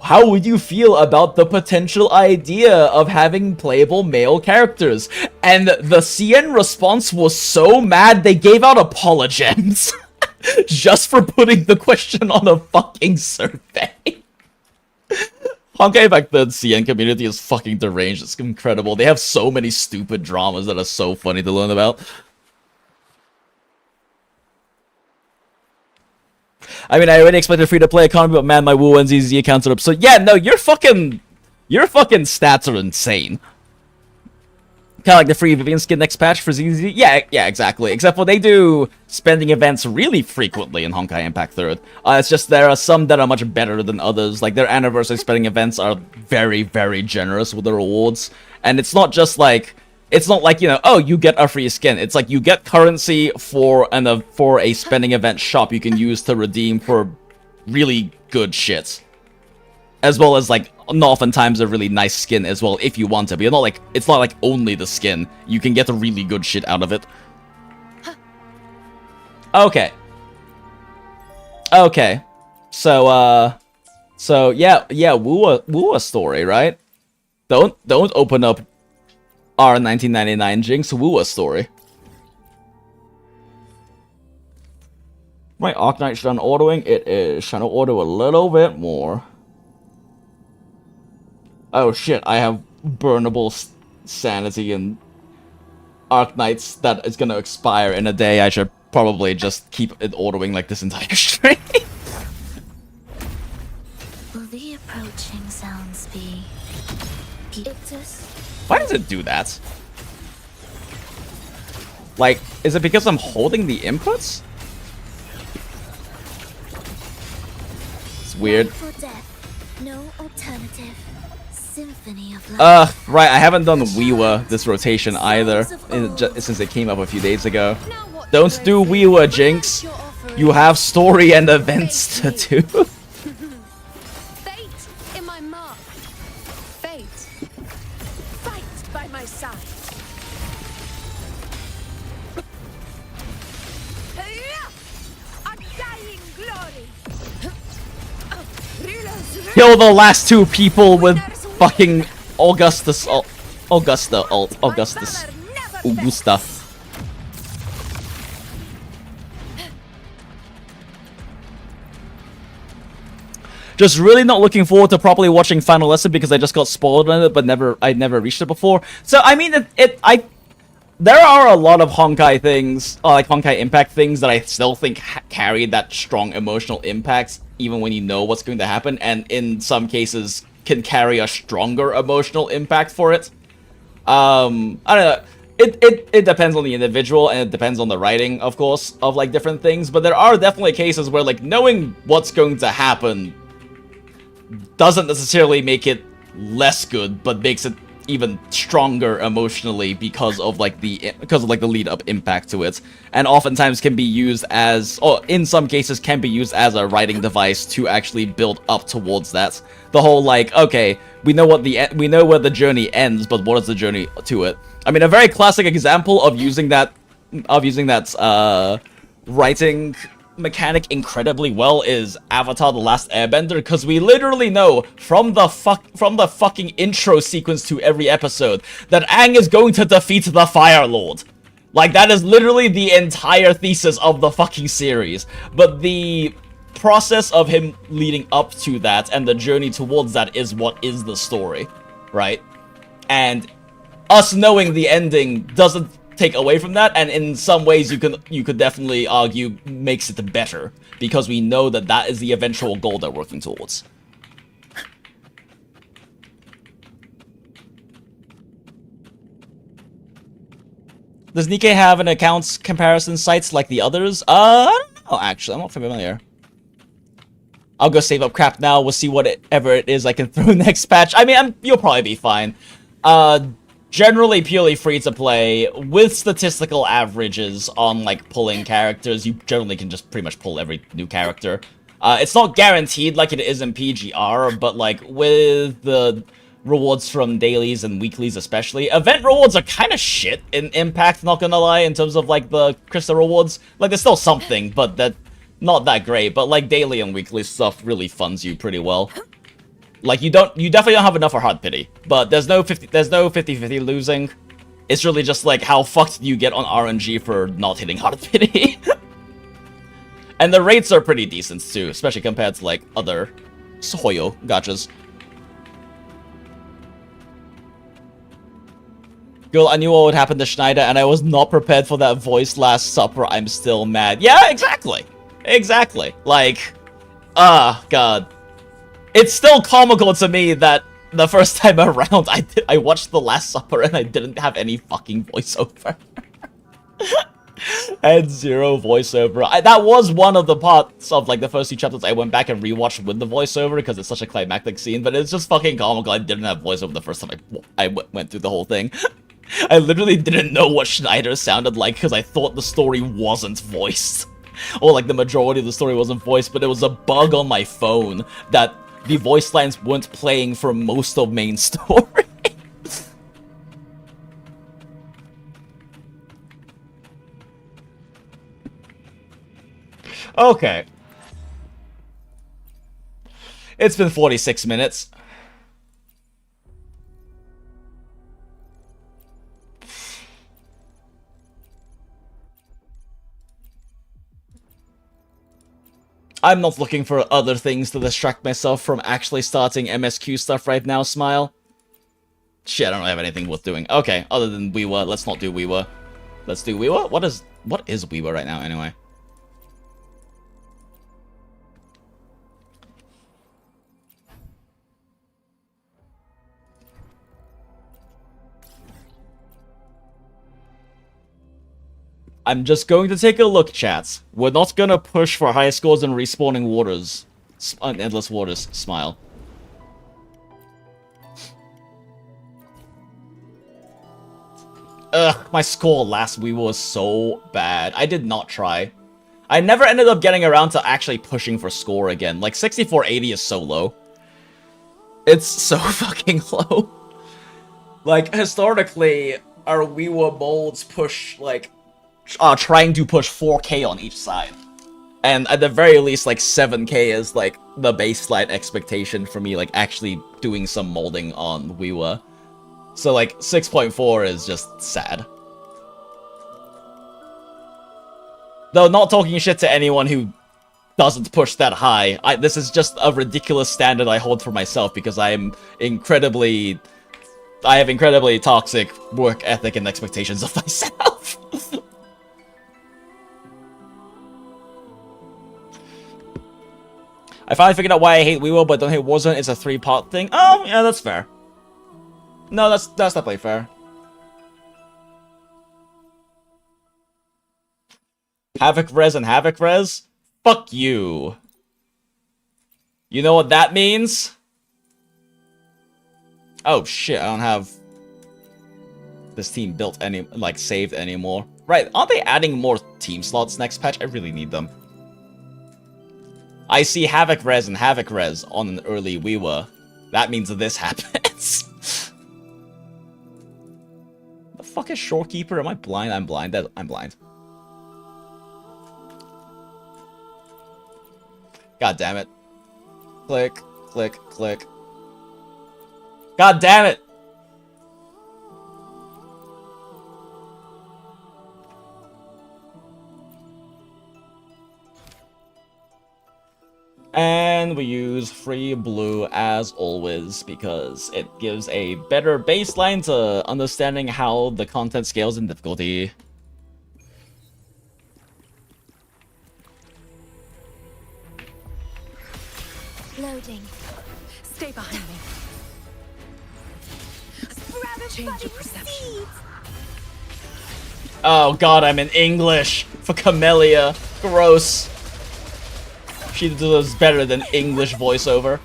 how would you feel about the potential idea of having playable male characters? And the CN response was so mad they gave out apologems just for putting the question on a fucking survey. Honkai Impact 3rd CN community is fucking deranged. It's incredible. They have so many stupid dramas that are so funny to learn about. I mean, I already expected free-to-play economy, but man, my WUWA and ZZ accounts are up. So yeah, no, your fucking stats are insane. Kind of like the free Vivian skin next patch for ZZ. Yeah, exactly. Except for they do spending events really frequently in Honkai Impact 3rd. It's just there are some that are much better than others. Like their anniversary spending events are very, very generous with the rewards, and it's not just like. It's not like, you know, oh, you get a free skin. It's like you get currency for a spending event shop you can use to redeem for really good shit. As well as, like, oftentimes a really nice skin as well if you want to. But it's not like only the skin. You can get the really good shit out of it. Okay. Okay. So yeah, WUWA story, right? Don't open up our 1999 JINX WUWA story. My Arknight should auto-ing? It is. Trying to auto a little bit more. Oh shit, I have burnable sanity and Arknights that is gonna expire in a day. I should probably just keep it autoing like this entire stream. Will the approaching sounds be Ictus? Why does it do that? Like, is it because I'm holding the inputs? It's weird. For death, no alternative. Symphony of life. Right, I haven't done WUWA this rotation either, since it came up a few days ago. Don't do WUWA, JINX. You have story and events to do. Fate in my mark. Fate. Fight by my side. Undying glory. Kill the last two people with fucking Augustus ult. Augustus. Augusta. Just really not looking forward to properly watching Final Lesson because I just got spoiled on it, but I'd never reached it before. So I mean, there are a lot of Honkai things, like Honkai Impact things, that I still think carry that strong emotional impact, even when you know what's going to happen, and in some cases can carry a stronger emotional impact for it. I don't know. It depends on the individual, and it depends on the writing, of course, of like different things. But there are definitely cases where like knowing what's going to happen doesn't necessarily make it less good, but makes it even stronger emotionally because of like the lead up impact to it, and oftentimes can be used as, or in some cases can be used as a writing device to actually build up towards that. The whole like, okay, we know where the journey ends, but what is the journey to it? I mean, a very classic example of using that writing mechanic incredibly well is Avatar: The Last Airbender, because we literally know from the fucking intro sequence to every episode that Aang is going to defeat the Fire Lord. Like, that is literally the entire thesis of the fucking series. But the process of him leading up to that and the journey towards that is what is the story, right? And us knowing the ending doesn't take away from that, and in some ways you could definitely argue makes it better, because we know that that is the eventual goal they're working towards. Does Nikkei have an accounts comparison sites like the others? I don't know, actually. I'm not familiar. I'll go save up crap now. We'll see whatever it is I can throw next patch. I mean, you'll probably be fine. Generally purely free-to-play, with statistical averages on, like, pulling characters. You generally can just pretty much pull every new character. It's not guaranteed like it is in PGR, but, like, with the rewards from dailies and weeklies especially, event rewards are kind of shit in Impact, not gonna lie, in terms of, like, the crystal rewards. Like, there's still something, but not that great. But, like, daily and weekly stuff really funds you pretty well. Like, you definitely don't have enough for hard pity, but there's no 50-50 losing. It's really just like how fucked do you get on RNG for not hitting hard pity. And the rates are pretty decent too, especially compared to like other Sohoyo gachas. Girl, I knew what would happen to Schneider, and I was not prepared for that voice last supper. I'm still mad. Yeah, exactly. Exactly. Like, God. It's still comical to me that the first time around I watched The Last Supper and I didn't have any fucking voiceover. I had zero voiceover. That was one of the parts of like the first two chapters I went back and rewatched with the voiceover because it's such a climactic scene, but it's just fucking comical. I didn't have voiceover the first time I went through the whole thing. I literally didn't know what Schneider sounded like because I thought the story wasn't voiced. Or like the majority of the story wasn't voiced, but it was a bug on my phone that the voice lines weren't playing for most of main story. Okay. It's been 46 minutes. I'm not looking for other things to distract myself from actually starting MSQ stuff right now, Smile. Shit, I don't have anything worth doing. Okay, other than WUWA, let's not do WUWA. Let's do WUWA? What is WUWA right now, anyway? I'm just going to take a look, chat. We're not gonna push for high scores in respawning waters. Endless waters, Smile. Ugh, my score last WUWA was so bad. I did not try. I never ended up getting around to actually pushing for score again. Like, 6480 is so low. It's so fucking low. Like, historically, our WUWA molds push, like, trying to push 4K on each side. And at the very least, like 7k is like the baseline expectation for me, like actually doing some molding on WUWA. So like 6.4 is just sad. Though not talking shit to anyone who doesn't push that high. This is just a ridiculous standard I hold for myself because I have incredibly toxic work ethic and expectations of myself. I finally figured out why I hate WUWA but don't hate Warzone. It's a 3-part thing. Oh, yeah, that's fair. No, that's definitely fair. Havoc Res and Havoc Res? Fuck you. You know what that means? Oh shit, I don't have this team built saved anymore. Right, aren't they adding more team slots next patch? I really need them. I see Havoc Res and Havoc Res on an early WUWA. That means this happens. The fuck is Shorekeeper? Am I blind? I'm blind. I'm blind. God damn it. Click, click, click. God damn it! And we use free blue as always because it gives a better baseline to understanding how the content scales in difficulty. Loading. Stay behind me. Change your perception. Oh god, I'm in English for Camellia. Gross. She does better than English voiceover.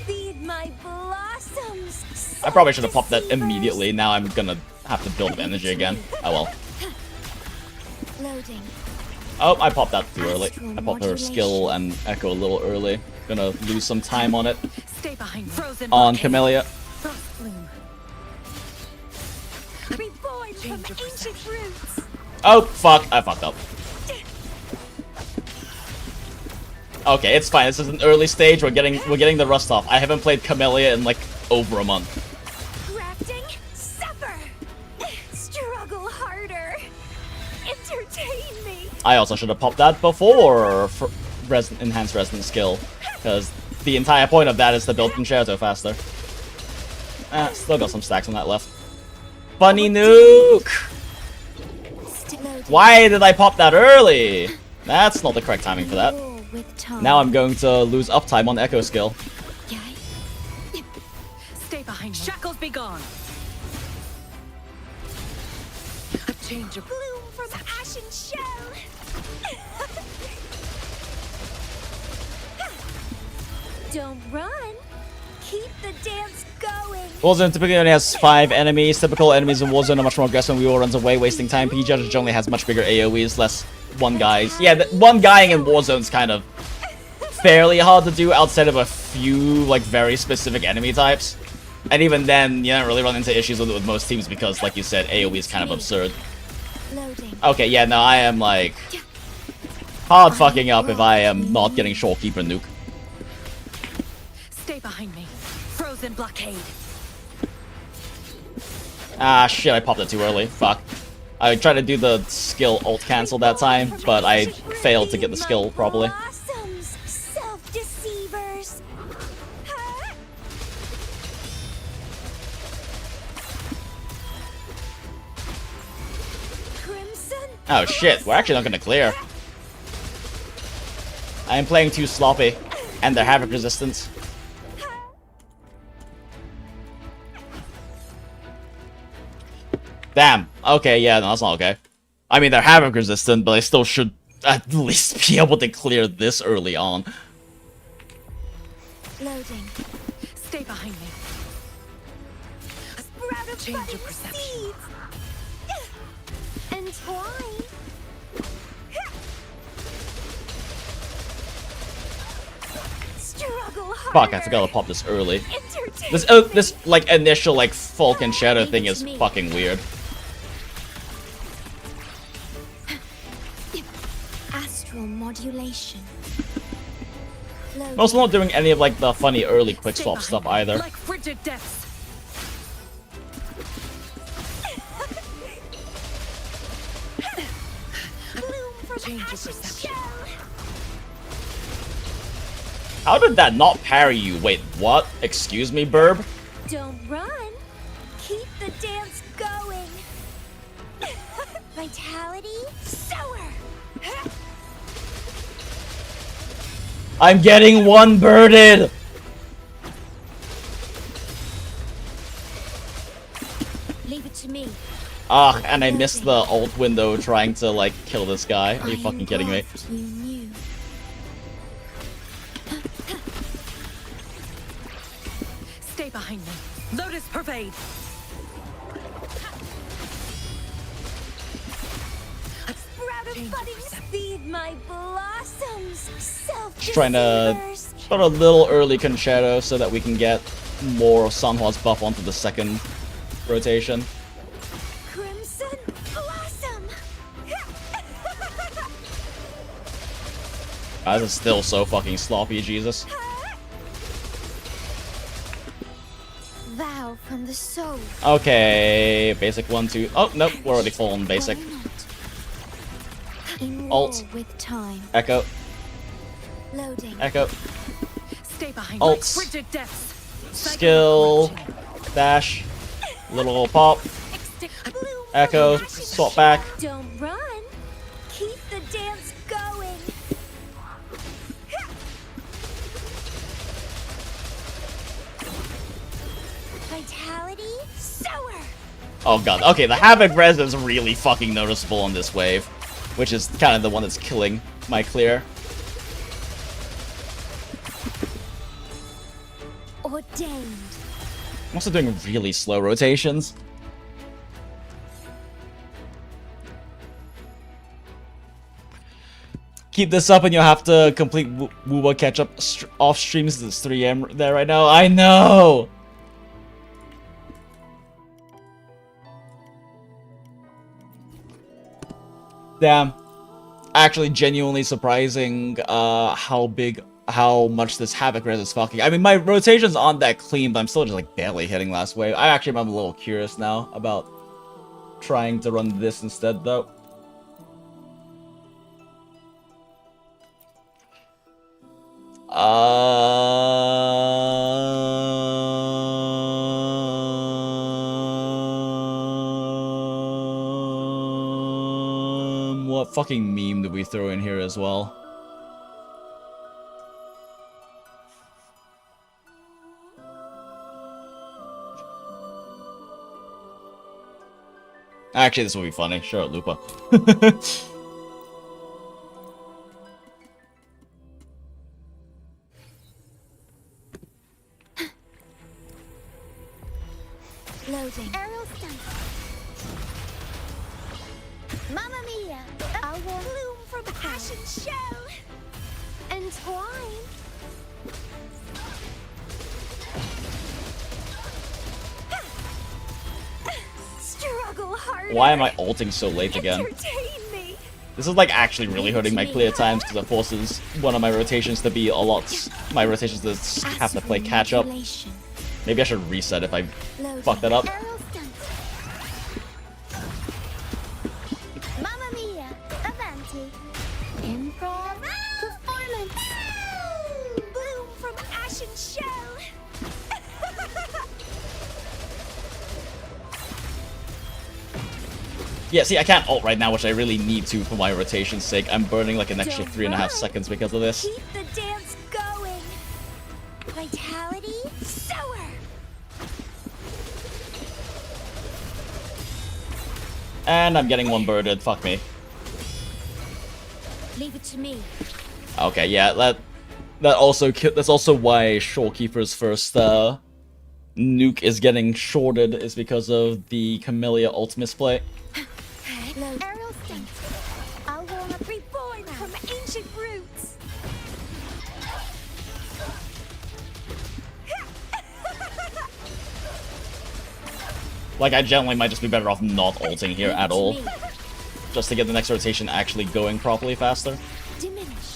Feed my blossoms. I probably should have popped that immediately. Now I'm gonna have to build up energy again. Oh well. Loading. Oh, I popped that too early. I popped her skill and echo a little early. Gonna lose some time on it. Stay behind frozen On Camellia. Frost bloom. Reborn from ancient roots. Oh, fuck. I fucked up. Okay, it's fine. This is an early stage. We're getting the rust off. I haven't played Camellia in like over a month. Crafting, suffer. Struggle harder. Entertain me. I also should have popped that before for enhanced resonance skill, because the entire point of that is to build Concerto faster. Still got some stacks on that left. Bunny nuke! Why did I pop that early? That's not the correct timing for that. Now I'm going to lose uptime on Echo skill. Stay behind. Shackles be gone. A change of Bloom from ashen shell. Don't run. Keep the dance going. Warzone typically only has 5 enemies. Typical enemies in Warzone are much more aggressive when WUWA runs away, wasting time. PG generally has much bigger AoEs, less one guys. Yeah, one guying in Warzone's kind of fairly hard to do outside of a few, like, very specific enemy types. And even then, you don't really run into issues with it with most teams because, like you said, AoE is kind of absurd. Okay, yeah, no, I am, like, hard fucking up if I am not getting Shorekeeper nuke. Stay behind me. Frozen blockade. Ah, shit, I popped it too early. Fuck. I tried to do the skill ult cancel that time, but I failed to get the skill properly. Blossoms, self-deceivers. Crimson. Oh shit, we're actually not gonna clear. I am playing too sloppy, and they're Havoc resistance. Damn. Okay, yeah, no, that's not okay. I mean, they're Havoc resistant, but I still should at least be able to clear this early on. Loading. Stay behind me. A sprout of Change your budding perception. seeds. Entwine. Struggle harder. Fuck, I forgot to pop this early. Entertain This like initial like Falcon Shadow thing is fucking weird. Astral modulation. I'm also not doing any of like the funny early quick Stay swap behind stuff me, either. Like frigid depths. Change your perception. How did that not parry you? Wait, what? Excuse me, Burb? Don't run. Keep the dance going. Vitality, sower. I'm getting one birded! Leave it to me. Ah, and I missed the ult window trying to, like, kill this guy. Are you fucking kidding me? You knew. Stay behind me. Lotus pervade. Sprout of Change budding perception. speed, my blossoms. Just trying to start a little early Concerto so that we can get more Sanhwa's buff onto the second rotation. Crimson blossom. This is still so fucking sloppy, Jesus. Vow from the soul. Okay, basic 1, 2. Oh, nope, we're already full on basic. Why not? In Ult. war with time. Echo, Loading. echo, Stay behind Ults. like frigid depths. skill, dash, little pop, Bloom echo, from ashes. swap back. Don't run. Keep the dance going. Vitality, sower. Oh god, okay, the Havoc res is really fucking noticeable on this wave, which is kind of the one that's killing my clear. Ordained. I'm also doing really slow rotations. Keep this up and you'll have to complete WUWA Ketchup off streams. It's 3 AM there right now. I know! Damn. Actually genuinely surprising how much this Havoc res is fucking. I mean, my rotations aren't that clean, but I'm still just like barely hitting last wave. I actually am a little curious now about trying to run this instead though. What fucking meme did we throw in here as well? Actually, this will be funny. Sure, Lupa. Loading. Aerial stunt. Mamma mia! A bloom from passion shell. Entwine. Struggle harder. Why am I ulting so late again? Entertain me. This is like actually really hurting my clear times because it forces one of my rotations to be a lot. My rotations to have to play catch up. Modulation. Maybe I should reset if I Loading. fuck that up. Aerial stunt. Mamma mia! Avanti. Improv. Performance. Bloom from ashen shell. Yeah, see, I can't ult right now, which I really need to for my rotation's sake. I'm burning like an extra Don't 3.5 run. seconds because of this. Keep the dance going. Vitality, sower. And I'm getting one birded. Fuck me. Leave it to me. Okay, yeah, that's also why Shorekeeper's first nuke is getting shorted is because of the Camellia ult misplay. Load. Aerial stunt. I wanna be born from ancient roots. Like, I generally might just be better off not ulting here Leave it at to all, me. just to get the next rotation actually going properly faster. Diminish.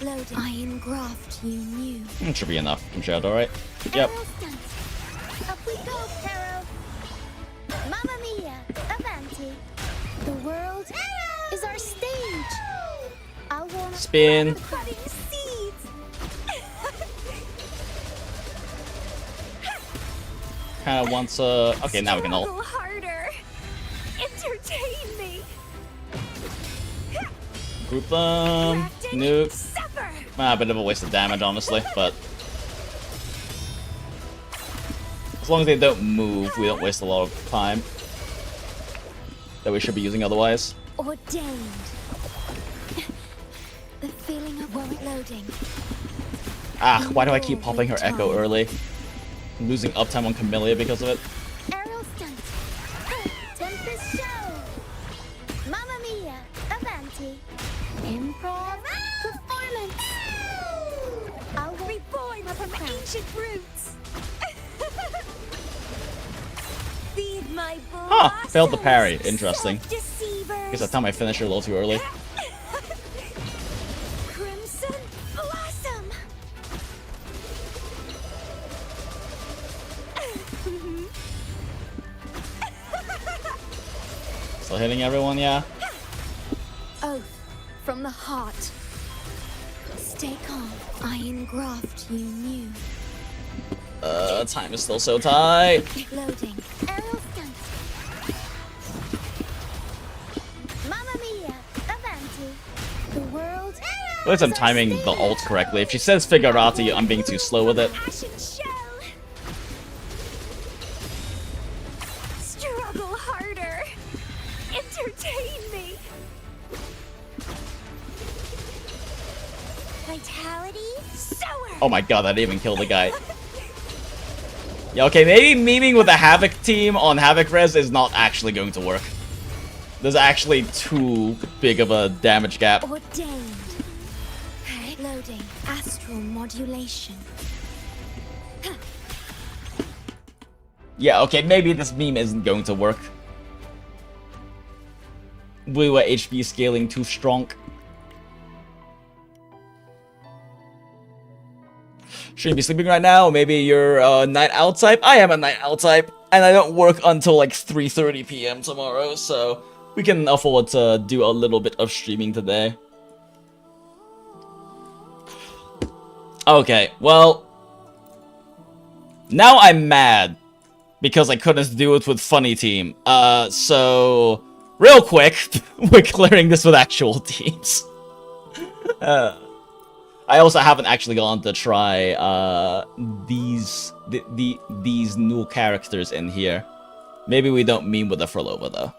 Loading. Iron graft you knew. It should be enough from Shadow, right? Yep. Aerial stunt. Up we go, Carol. Mamma mia, avanti. The world is our stage. I'll warm up. Spin. Budding seeds. Kind of wants a. Okay, now we can ult. Struggle harder. Entertain me. Group them. Nuke. Suffer. A bit of a waste of damage, honestly, but as long as they don't move, we don't waste a lot of time that we should be using otherwise. Ordained. The feeling of loading. Ah, why do I keep popping her Echo early? I'm losing uptime on Camellia because of it. Aerial stunt. Tempest show. Mamma mia, avanti. Improv performance. I'll reborn from ancient roots. Feed my Huh, failed the parry. blossoms, Interesting. self-deceivers. Guess that time I finished her a little too early. Crimson blossom. Still hitting everyone, yeah? Oath from the heart. Stay calm. Iron graft you knew. Time is still so tight. Loading. Aerial stunt. Mamma mia, avanti. The world. At least I'm timing the ult correctly. If she says Figurati, I'm being too slow with it. Ashen shell. Struggle harder. Entertain me. Vitality. Sour. Oh my god, that didn't even kill the guy. Yeah, okay, maybe memeing with a Havoc team on Havoc Res is not actually going to work. There's actually too big of a damage gap. Ordained. Loading. Astral modulation. Yeah, okay, maybe this meme isn't going to work. We were HP scaling too strong. Shouldn't be sleeping right now. Maybe you're a night owl type. I am a night owl type, and I don't work until like 3:30 p.m. tomorrow, so we can afford to do a little bit of streaming today. Okay, well, now I'm mad because I couldn't do it with Funny Team. So real quick, we're clearing this with actual teams. I also haven't actually gone to try these new characters in here. Maybe we don't meme with the Furlova though.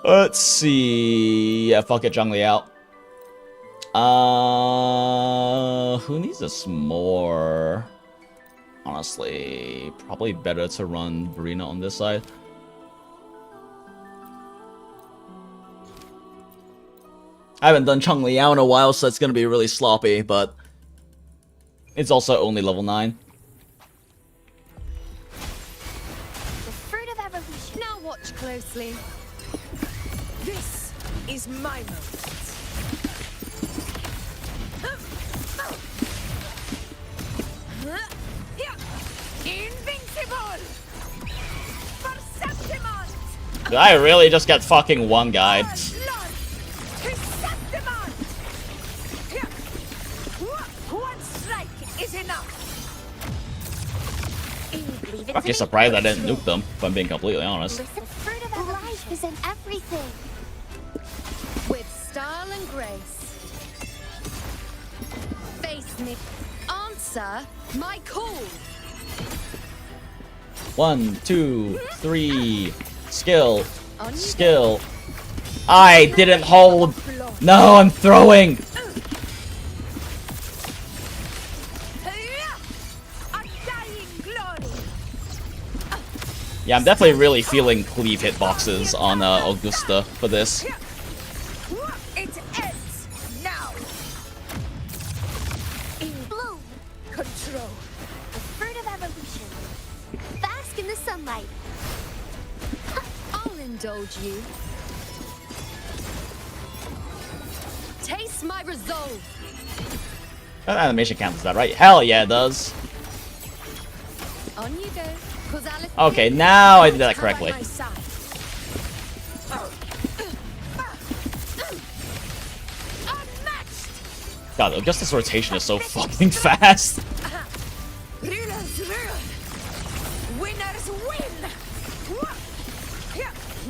Let's see. Yeah, fuck it, Zhang Li out. Who needs this more? Honestly, probably better to run Brina on this side. I haven't done Chung Liao in a while, so it's gonna be really sloppy, but it's also only level 9. The fruit of evolution. Now watch closely. This is my moment. Invincible! For Septimont! Did I really just get fucking one guy? One strike is enough. I'm actually surprised I didn't nuke them, if I'm being completely honest. The fruit of life is in everything. With style and grace. Face me. Answer my call. 1, 2, 3. Skill. Skill. I didn't hold. No, I'm throwing. Yeah, I'm definitely really feeling cleave hitboxes on Augusta for this. It ends now. In bloom. Control. The fruit of evolution. Bask in the sunlight. I'll indulge you. resolve. That animation cancels that, right? Hell yeah, it does. On you go. Causality. Okay, now I did that correctly. By my side. Unmatched. God, Augustus' rotation is so fucking fast. Winners win.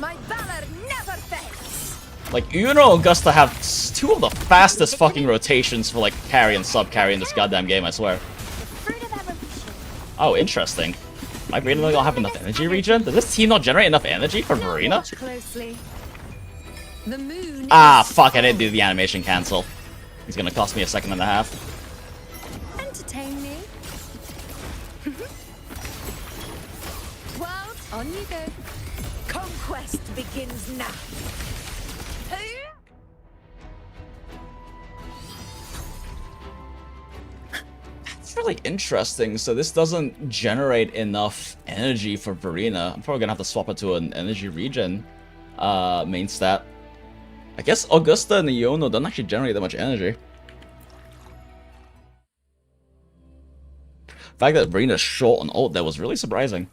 My valor never fails. Like, Uno and Augusta have two of the fastest fucking rotations for, like, carry and sub-carry in this goddamn game, I swear. Fruit of evolution. Oh, interesting. Am I really not have enough energy regen? Does this team not generate enough energy for Verena? Watch closely. The moon. Ah, is fuck, I didn't full. do the animation cancel. It's gonna cost me a second and a half. Entertain me. World, on you go. Conquest begins now. It's really interesting. So this doesn't generate enough energy for Verena. I'm probably gonna have to swap it to an energy regen main stat. I guess Augusta and Iono don't actually generate that much energy. The fact that Verena's short on ult there was really surprising.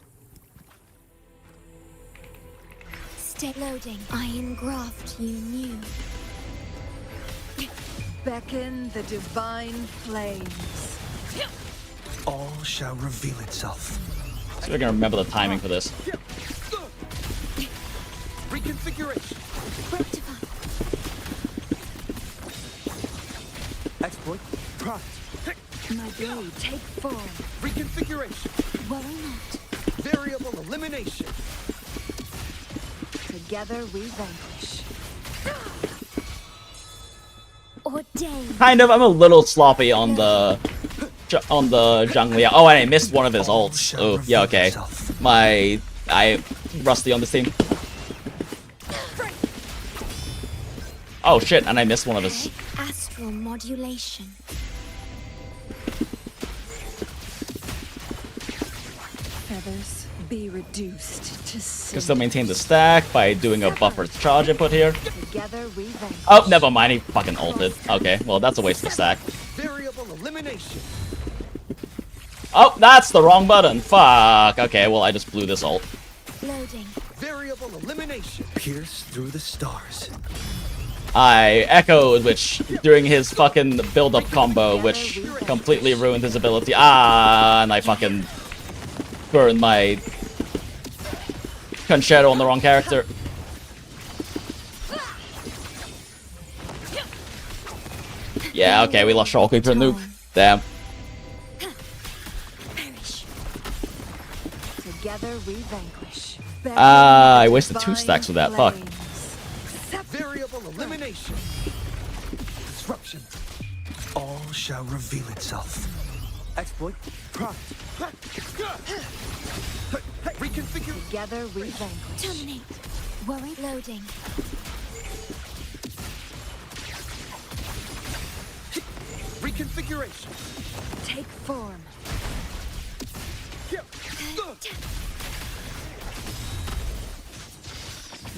Stay loading. I engraft you new. Beckon the divine flames. All shall reveal itself. So we're gonna remember the timing for this. Reconfiguration. Rectify. Exploit. Product. My blade, take form. Reconfiguration. Worry not. Variable elimination. Together we vanquish. Ordained. Kind of. I'm a little sloppy on the Zhanglia. Oh, and I missed one of his ults. Oh, yeah, okay. I rusty on this team. Oh shit, and I missed one of his. Astral modulation. Feathers be reduced to Can still maintain the stack by doing a buffered charge input here. Together we vanquish. Oh, never mind. He fucking ulted. Okay, well that's a waste of stack. Variable elimination. Oh, that's the wrong button. Fuck. Okay, well I just blew this ult. Loading. Variable elimination. Pierce through the stars. I echoed, which during his fucking build-up combo, which completely ruined his ability. Ah, and I fucking burned my Concerto on the wrong character. Yeah, okay, we lost Shawkeeper Nuke. Damn. Perish. Together we vanquish. I wasted 2 stacks with that. Fuck. Variable elimination. Disruption. All shall reveal itself. Exploit. Product. Reconfigure. Together we vanquish. Terminate. Worry. Loading. Reconfiguration. Take form.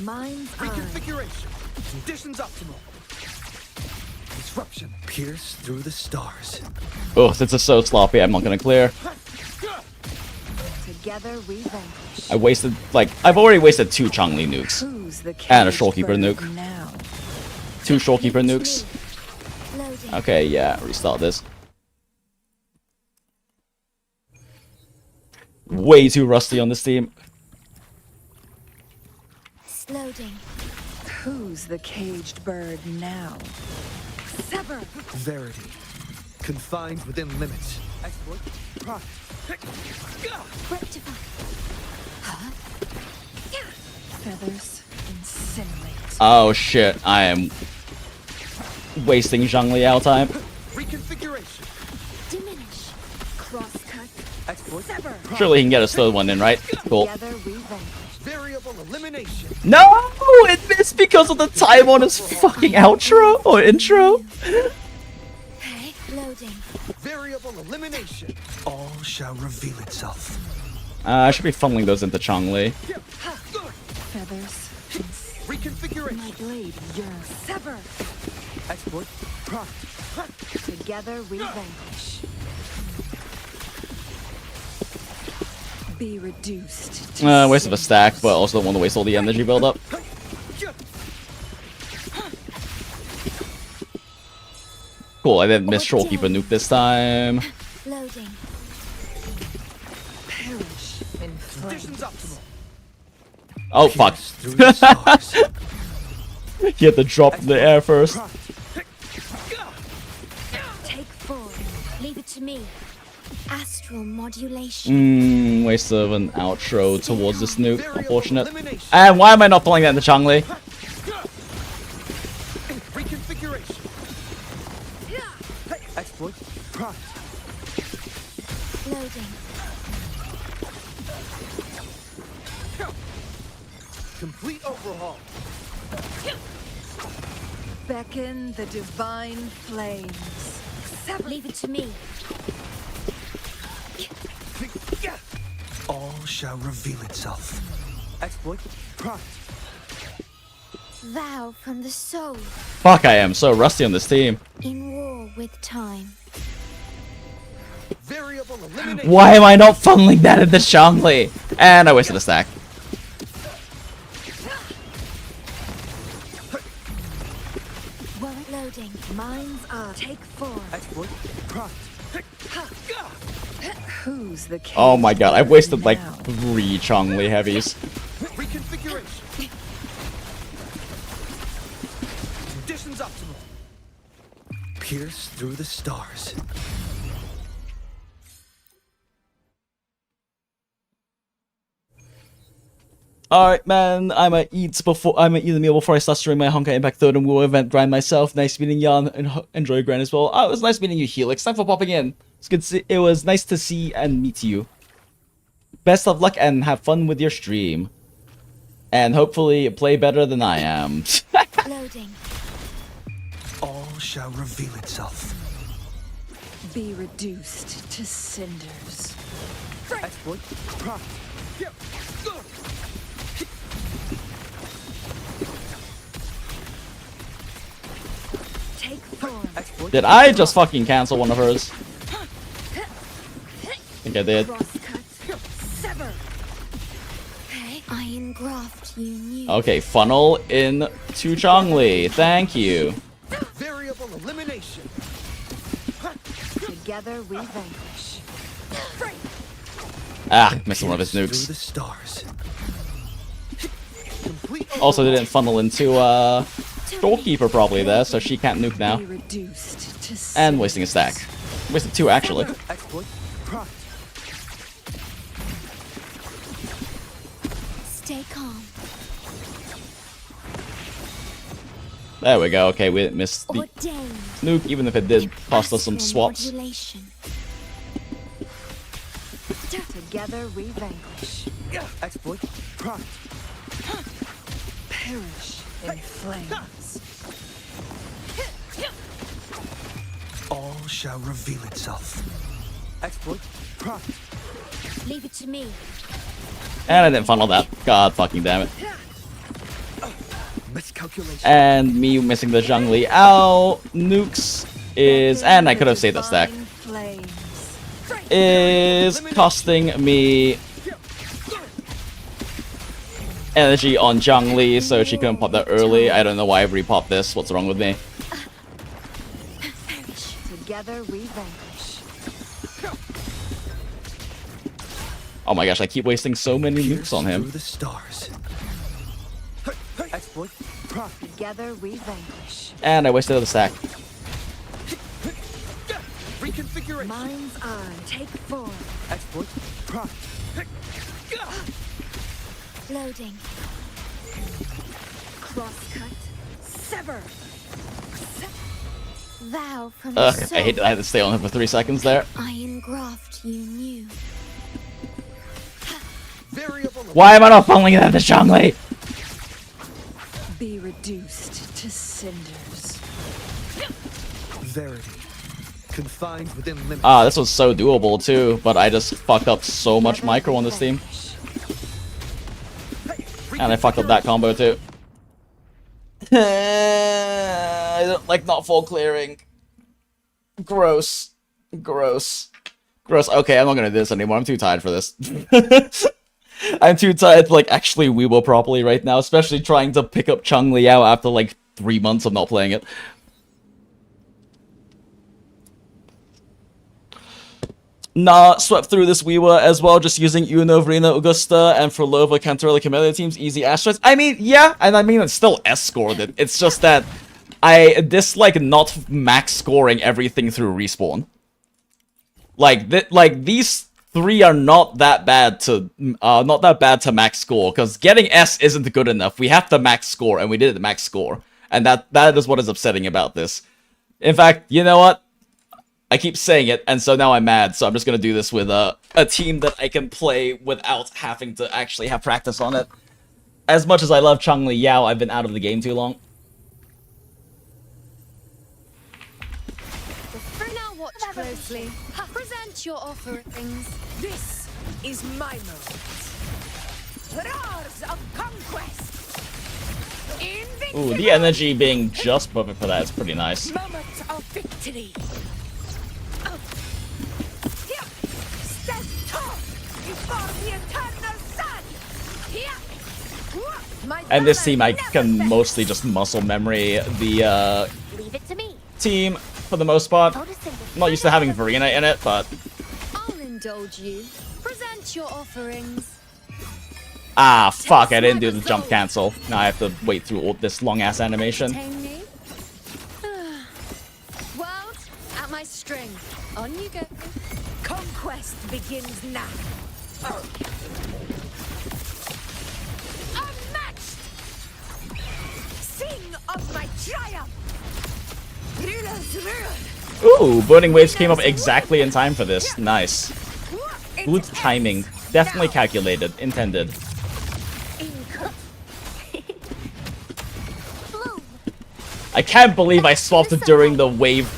Mind's eye. Reconfiguration. Conditions optimal. Disruption. Pierce through the stars. Oh, this is so sloppy, I'm not gonna clear. Together we vanquish. I wasted, like, I've already wasted 2 Changli nukes. Who's the And a caged Shoalkeeper bird nuke. now? 2 Shoalkeeper nukes. Loading. Okay, yeah, restart this. Way too rusty on this team. Loading. Who's the caged bird now? Sever. Verity. Confined within limits. Exploit. Product. Rectify. Feathers incinerate. Oh shit, I am wasting Zhangli time. Reconfiguration. Diminish. Crosscut. Exploit. Sever. Surely he can get a third one in, right? Cool. Together we vanquish. Variable elimination. No! It missed because of the time on his fucking outro or intro. Okay. Loading. Variable elimination. All shall reveal itself. I should be funneling those into Changli. Feathers. My Reconfiguration. blade yearns. Sever. Exploit. Prime. Together we vanquish. Be reduced to Waste of a stack, but also don't want to waste all the energy buildup. Cool, I didn't miss Trollkeeper nuke this time. Loading. perish in Conditions flames. optimal. Oh fuck. Through the stars. He had to drop in the air first. Take form. Leave it to me. Astral modulation. Waste of an outro towards this nuke. Variable Unfortunate. elimination. And why am I not pulling that into Changli? Reconfiguration. Exploit. Prime. Loading. Complete overhaul. Beckon the divine flames. Leave it to me. All shall reveal itself. Exploit. Prime. Vow from the soul. Fuck, I am so rusty on this team. In war with time. Variable elimination. Why am I not funneling that into Changli? And I wasted a stack. Warrant loading. Mind's eye. Take form. Exploit. Prime. Who's the king? Oh my god, I've wasted like now? 3 Changli heavies. Reconfiguration. Conditions optimal. Pierce through the stars. Alright, man, I'ma eat the meal before I start streaming my Honkai Impact 3rd and WUWA event grind myself. Nice meeting Jan and enjoy your grind as well. Oh, it was nice meeting you, Helix. Thanks for popping in. It's good to see, it was nice to see and meet you. Best of luck and have fun with your stream. And hopefully play better than I am. Loading. All shall reveal itself. Be reduced to cinders. Exploit. Prime. Take form. Exploit. Did I just fucking cancel one of hers? I think I did. Crosscut. Sever. I engraft you new. Okay, funnel in to Changli. Thank you. Variable elimination. Together we vanquish. Ah, missed one of his Through nukes. the stars. Complete Also didn't funnel into Doorkeeper probably there, so she can't nuke now. Be reduced to And wasting a stack. Wasted 2 actually. Exploit. Prime. Stay calm. There we go. Okay, we didn't miss the Ordained. nuke, even if it did cost us some Astral swaps. modulation. Together we vanquish. Exploit. Prime. Perish in flames. All shall reveal itself. Exploit. Prime. Leave it to me. And I didn't funnel that. God fucking damn it. Miscalculation. And me missing the Zhongli Ao nukes is, and I could have saved that stack, Divine flames. is costing me energy on Zhongli, so she couldn't pop that early. I don't know why I re-popped this. What's wrong with me? Perish. Together we vanquish. Oh my gosh, I keep wasting so many nukes on Through him. the stars. Exploit. Prime. Together we vanquish. And I wasted the stack. Reconfiguration. Mind's eye. Take form. Exploit. Prime. Loading. Crosscut. Sever. Vow from the Ugh, soul. I hate that I had to stay on him for 3 seconds there. I engraft you new. Variable. Why am I not funneling that into Zhongli? Be reduced to cinders. Verity. Confined within limits. Ah, this was so doable too, but I just fucked up so much micro on this team. And I fucked up that combo too. I I don't like not full clearing. Gross. Gross. Gross. Okay, I'm not gonna do this anymore. I'm too tired for this. I'm too tired to like actually WUWA properly right now, especially trying to pick up Chung Liao after like 3 months of not playing it. Nah, swept through this WUWA as well, just using Uno, Verena, Augusta, and for Lova, Cantorella, Camellia teams, easy asteroids. I mean, yeah, and I mean, it's still S-scored it. It's just that I dislike not max scoring everything through respawn. Like, these 3 are not that bad to max score, because getting S isn't good enough. We have to max score, and we did it max score. And that is what is upsetting about this. In fact, you know what? I keep saying it, and so now I'm mad, so I'm just gonna do this with a team that I can play without having to actually have practice on it. As much as I love Chung Liao, I've been out of the game too long. For now, watch closely. Present your offerings. This is my moment. Roars of conquest. Ooh, the energy being just perfect for that is pretty nice. Moment of victory. Here, stand tall before the eternal sun. Here. And this team, I can mostly just muscle memory the Leave it to me. team for the most part. I'm not used to having Verena in it, but I'll indulge you. Present your offerings. ah, fuck! I didn't do the jump cancel. Now I have to wait through all this long ass animation. Entertain me? World, at my string. On you go. Conquest begins now. Unmatched. Sing of my triumph. Ooh, Burning Waves came up exactly in time for this. Nice. Good timing. Definitely calculated. Intended. I can't believe I swapped it during the wave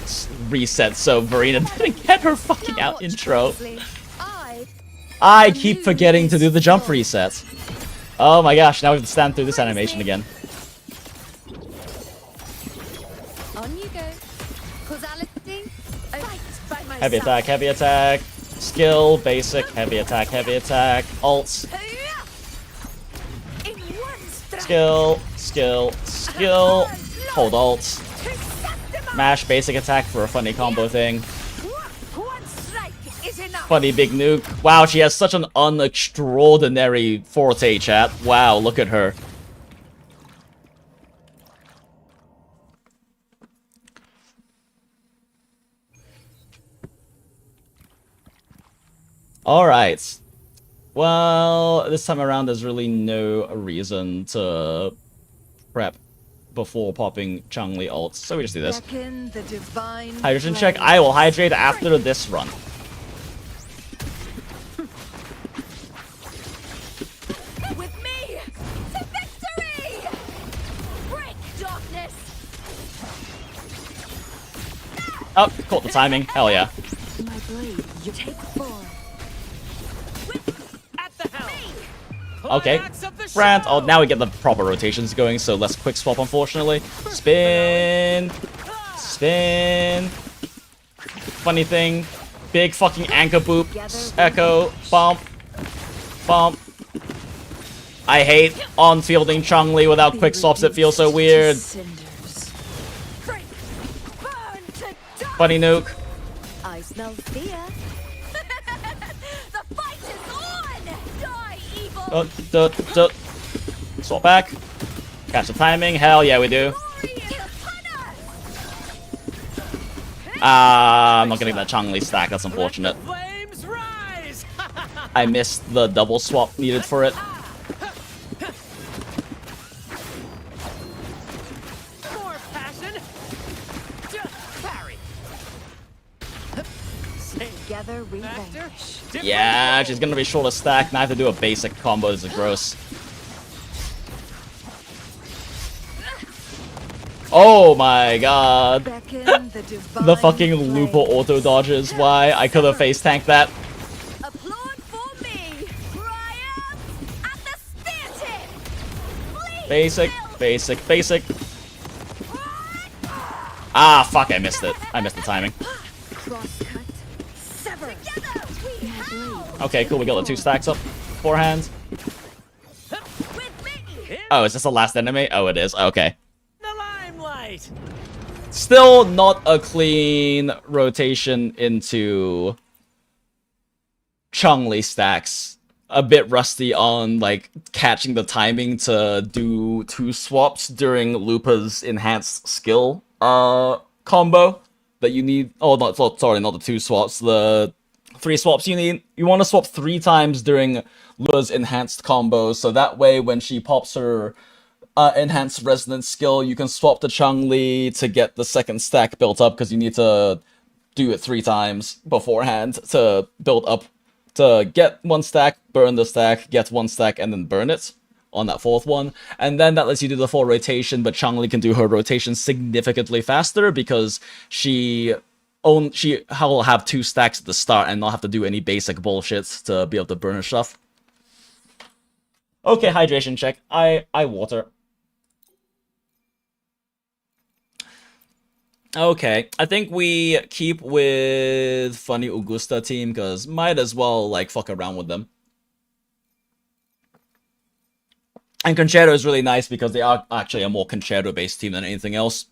reset, so Verena didn't get her fucking out intro. I keep forgetting to do the jump reset. Oh my gosh, now we have to stand through this animation again. On you go. Causality. Heavy attack, skill, basic, heavy attack, alt, skill, hold alt, mash basic attack for a funny combo thing. Funny big nuke. Wow, she has such an unextraordinary forte, chat. Wow, look at her. Alright. Well, this time around there's really no reason to prep before popping Chun-Li ult, so we just do this. Hydration check. I will hydrate after this run. With me to victory! Break darkness! Oh, caught the timing. Hell yeah. My blade, you take 4. At the helm. Okay. Brand. Oh, now we get the proper rotations going, so less quick swap, unfortunately. Spin. Spin. Funny thing. Big fucking anchor boop. Echo. Bump. Bump. I hate on-fielding Chun-Li without quick swaps. It feels so weird. Funny nuke. I smell fear. The fight is on! Die, evil! Swap back. Catch the timing. Hell yeah, we do. I'm not getting that Chun-Li stack. That's unfortunate. I missed the double swap needed for it. More passion! Just carry! Together we vanquish. Yeah, she's gonna be short of stack. Now I have to do a basic combo. This is gross. Oh my god. The fucking Looper auto dodges. Why? I could have face tanked that. Applaud for me! Triumph at the spear tip! Please Basic, help! basic, basic. Ah, fuck, I missed it. I missed the timing. Crosscut. Sever. Together we howl. Okay, cool, we got the 2 stacks up beforehand. With me. Oh, is this the last enemy? Oh, it is. Okay. The limelight. Still not a clean rotation into Chun-Li stacks. A bit rusty on, like, catching the timing to do 2 swaps during Lupa's enhanced skill combo that you need. Oh, sorry, not the 2 swaps. The 3 swaps you need. You want to swap 3 times during Lupa's enhanced combo, so that way when she pops her enhanced resonance skill, you can swap to Chun-Li to get the 2nd stack built up, because you need to do it 3 times beforehand to build up, to get 1 stack, burn the stack, get 1 stack, and then burn it on that 4th one. And then that lets you do the full rotation, but Chun-Li can do her rotation significantly faster because she'll have 2 stacks at the start and not have to do any basic bullshit to be able to burn her stuff. Okay, hydration check. I water. Okay, I think we keep with Funny Augusta team, because might as well, like, fuck around with them. And Concerto is really nice because they are actually a more Concerto-based team than anything else.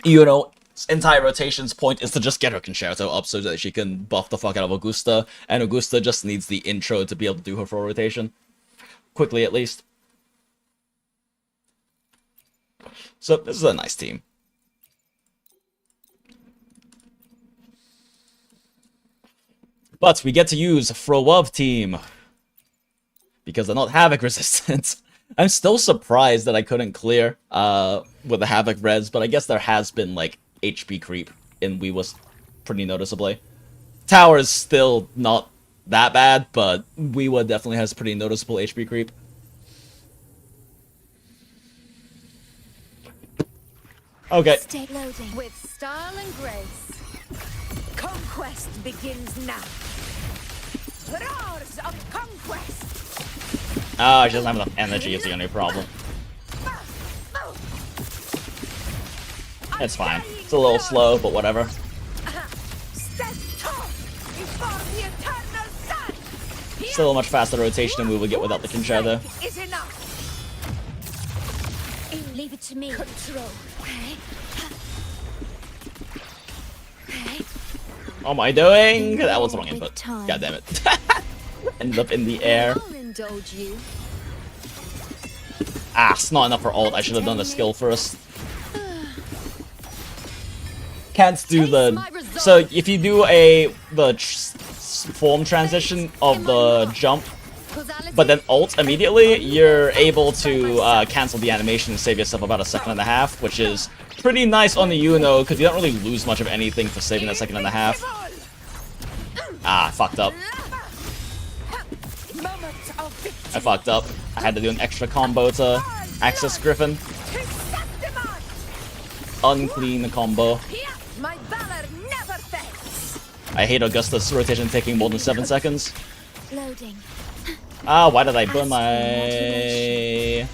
You know, entire rotation's point is to just get her Concerto up so that she can buff the fuck out of Augusta, and Augusta just needs the intro to be able to do her full rotation. Quickly, at least. So, this is a nice team. But we get to use FroWuv team, because they're not Havoc resistant. I'm still surprised that I couldn't clear with the Havoc Reds, but I guess there has been, like, HP creep in WUWA pretty noticeably. Tower is still not that bad, but WUWA definitely has pretty noticeable HP creep. Okay. Stay loading. With style and grace. Conquest begins now. Roars of conquest. Ah, she doesn't have enough energy is the only problem. It's fine. It's a little slow, but whatever. Stand tall before the eternal sun. Still a much faster rotation than we would get without the Concerto. Is enough. Leave it to me. Control. What am I doing? That was the wrong input. Time. God damn it. Ended up in the air. I'll indulge you. Ah, it's not enough for ult. I should have done the skill first. Can't do the... So, if you do the form transition of the jump, but then ult immediately, you're able to cancel the animation and save yourself about 1.5 seconds, which is pretty nice on the Uno, because you don't really lose much of anything for saving that 1.5 seconds. Ah, I fucked up. I fucked up. I had to do an extra combo to access Griffin. Unclean combo. My valor never fails. I hate Augusta's rotation taking more than 7 seconds. Loading. Ah, why did I burn my...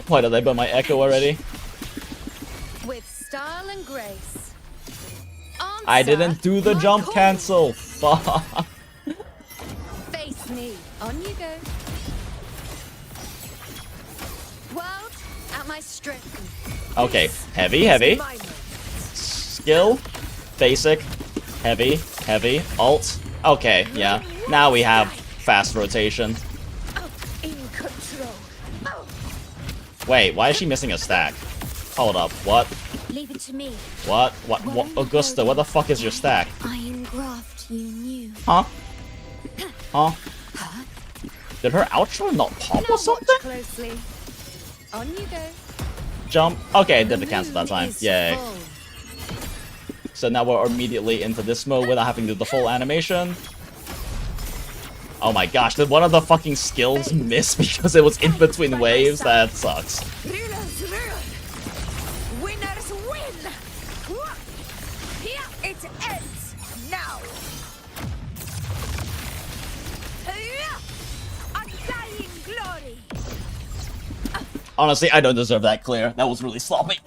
Why did I burn my echo already? With style and grace. I didn't do the jump cancel. Fuck. Face me. On you go. World at my strength. Okay, heavy, heavy. Skill, basic, heavy, heavy, alt. Okay, yeah. Now we have fast rotation. In control. Wait, why is she missing a stack? Hold up, what? Leave it to me. What? What? Augusta, what the fuck is your stack? Iron graft you knew. Huh? Huh? Did her outro not pop or something? Closely. On you go. Jump. Okay, did the cancel that time. Yay. Full. So now we're immediately into this mode without having to do the full animation. Oh my gosh, did one of the fucking skills miss because it was in between waves? That sucks. Rulers rule. Winners win. Here it ends now. Undying glory. Honestly, I don't deserve that clear. That was really sloppy.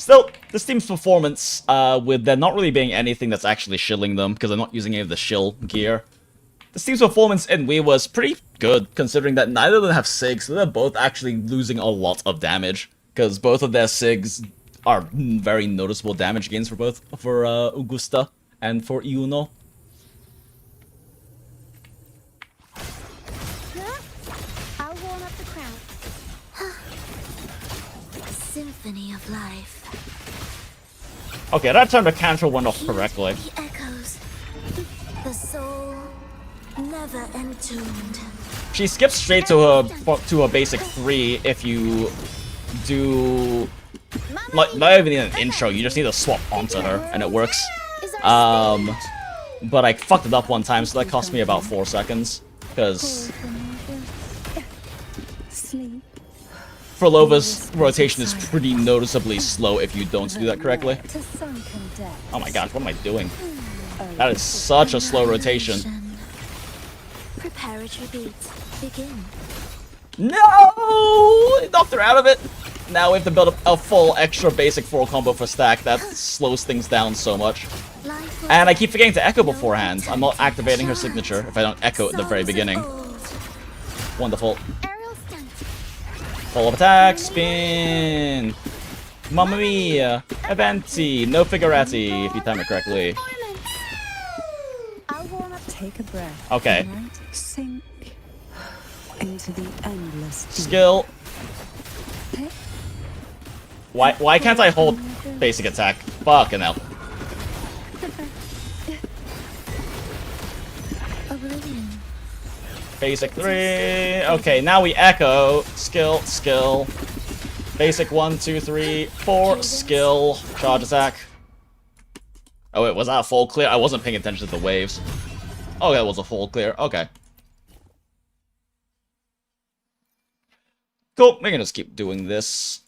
Still, this team's performance, with there not really being anything that's actually shilling them, because I'm not using any of the shill gear. This team's performance in WUWA was pretty good, considering that neither of them have SIGs, so they're both actually losing a lot of damage, because both of their SIGs are very noticeable damage gains for both, for Augusta and for Iuno. I'll warm up the crowd. Symphony of life. Okay, that time the cancel went off correctly. The echoes. The soul never entombed. She skips straight to her basic 3 if you do not even in an intro, you just need to swap onto her and it works. But I fucked it up one time, so that cost me about 4 seconds. Because Frolova's rotation is pretty noticeably slow if you don't do that correctly. Oh my gosh, what am I doing? That is such a slow rotation. Preparatory beats begin. No! It knocked her out of it! Now we have to build up a full extra basic 4 combo for stack. That slows things down so much. And I keep forgetting to echo beforehand. I'm not activating her signature if I don't echo at the very beginning. Wonderful. Follow-up attack, spin! Mamma mia! Avanti! No figuretti, if you time it correctly. Take a breath. Okay. Sink into the endless deep. Skill. Why can't I hold basic attack? Fucking hell. Basic 3. Okay, now we echo. Skill, skill. Basic 1, 2, 3, 4. Skill. Charge attack. Oh wait, was that a full clear? I wasn't paying attention to the waves. Oh, that was a full clear. Okay. Cool. We can just keep doing this.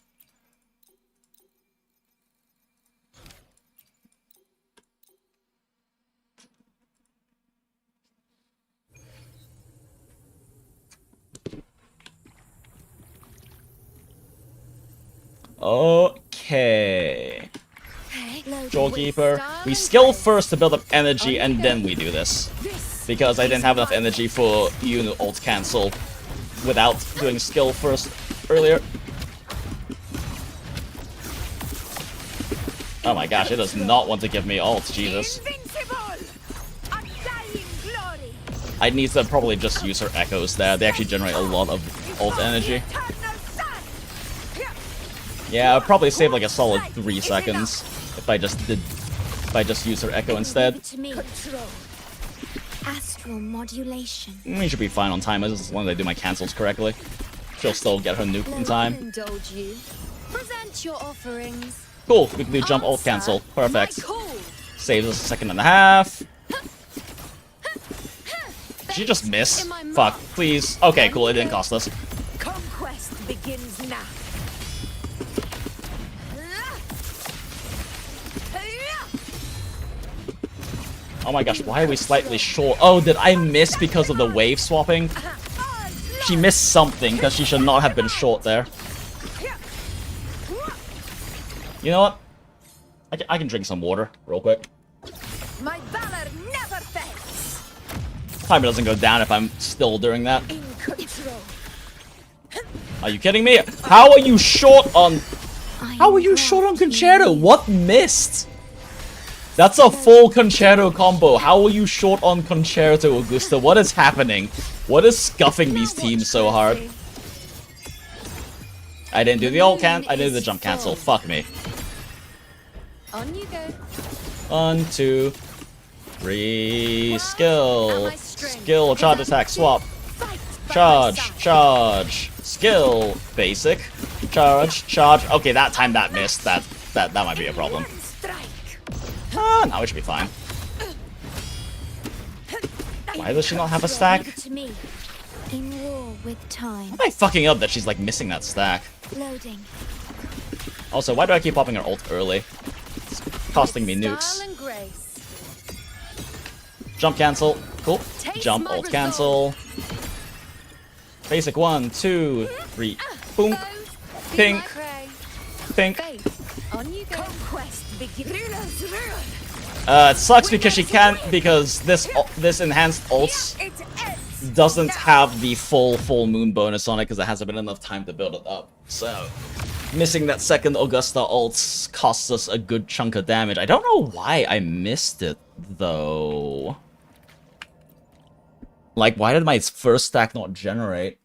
Okay. Jawkeeper. We skill first to build up energy, and then we do this. Because I didn't have enough energy for you to ult cancel without doing skill first earlier. Oh my gosh, it does not want to give me ult, Jesus. I need to probably just use her echoes there. They actually generate a lot of ult energy. Yeah, I'll probably save like a solid 3 seconds if I just use her echo instead. Astral modulation. We should be fine on time as long as I do my cancels correctly. She'll still get her nuke in time. Indulge you. Present your offerings. Cool, we can do jump ult cancel. Perfect. Saves us a second and a half. Did she just miss? Fuck, please. Okay, cool, it didn't cost us. Conquest begins now. Oh my gosh, why are we slightly short? Oh, did I miss because of the wave swapping? She missed something, because she should not have been short there. You know what? I can drink some water real quick. My valor never fails. Timer doesn't go down if I'm still doing that. In control. Are you kidding me? How are you short on... How are you short on Concerto? What missed? That's a full Concerto combo. How are you short on Concerto, Augusta? What is happening? What is scuffing these teams so hard? I didn't do the ult I did the jump cancel. Fuck me. On you go. 1, 2, 3. Skill. Skill. Charge attack. Swap. Charge. Charge. Skill. Basic. Charge. Charge. Okay, that time that missed. That might be a problem. Now we should be fine. Why does she not have a stack? In war with time. Am I fucking up that she's like missing that stack? Loading. Also, why do I keep popping her ult early? It's costing me nukes. Jump cancel. Cool. Jump ult cancel. Basic 1, 2, 3. Boom. Pink. Pink. On you go. Conquest begins. It sucks because she can't, because this enhanced ults It ends. doesn't have the full moon bonus on it because it hasn't been enough time to build it up. So missing that second Augusta ult costs us a good chunk of damage. I don't know why I missed it though. Like, why did my first stack not generate?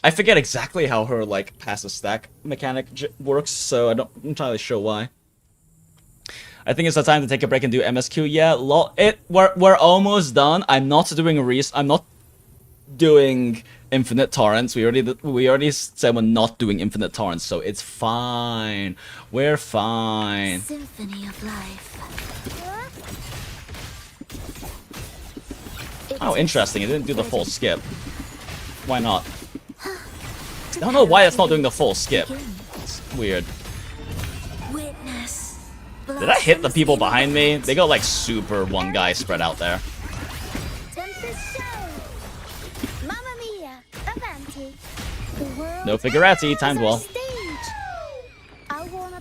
I forget exactly how her, like, passive stack mechanic works, so I'm not entirely sure why. I think it's the time to take a break and do MSQ. Yeah, we're almost done. I'm not doing infinite torrents. We already said we're not doing infinite torrents, so it's fine. We're fine. Symphony of life. Oh, interesting. It didn't do the full skip. Why not? I don't know why it's not doing the full skip. It's weird. Witness. Did I hit the people behind me? They got like super one guy spread out there. Tempest show. Mamma mia, avanti. The world No figurati, timed is our well. stage. I wanna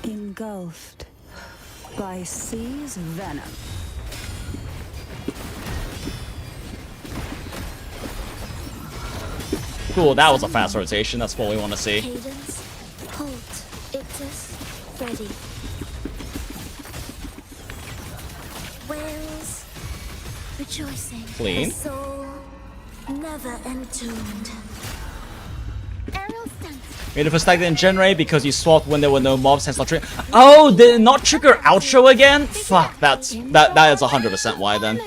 Engulfed by C's venom. Cool, that was a fast rotation. That's what we want to see. cadence. Halt. Ictus. Ready. Whales. Rejoicing. Clean. A soul never entombed. Aerial stunt. Made it for stack didn't generate because you swapped when there were no mobs, hence not trigger. Oh, did it not trigger outro again? Fuck, that is 100% why then.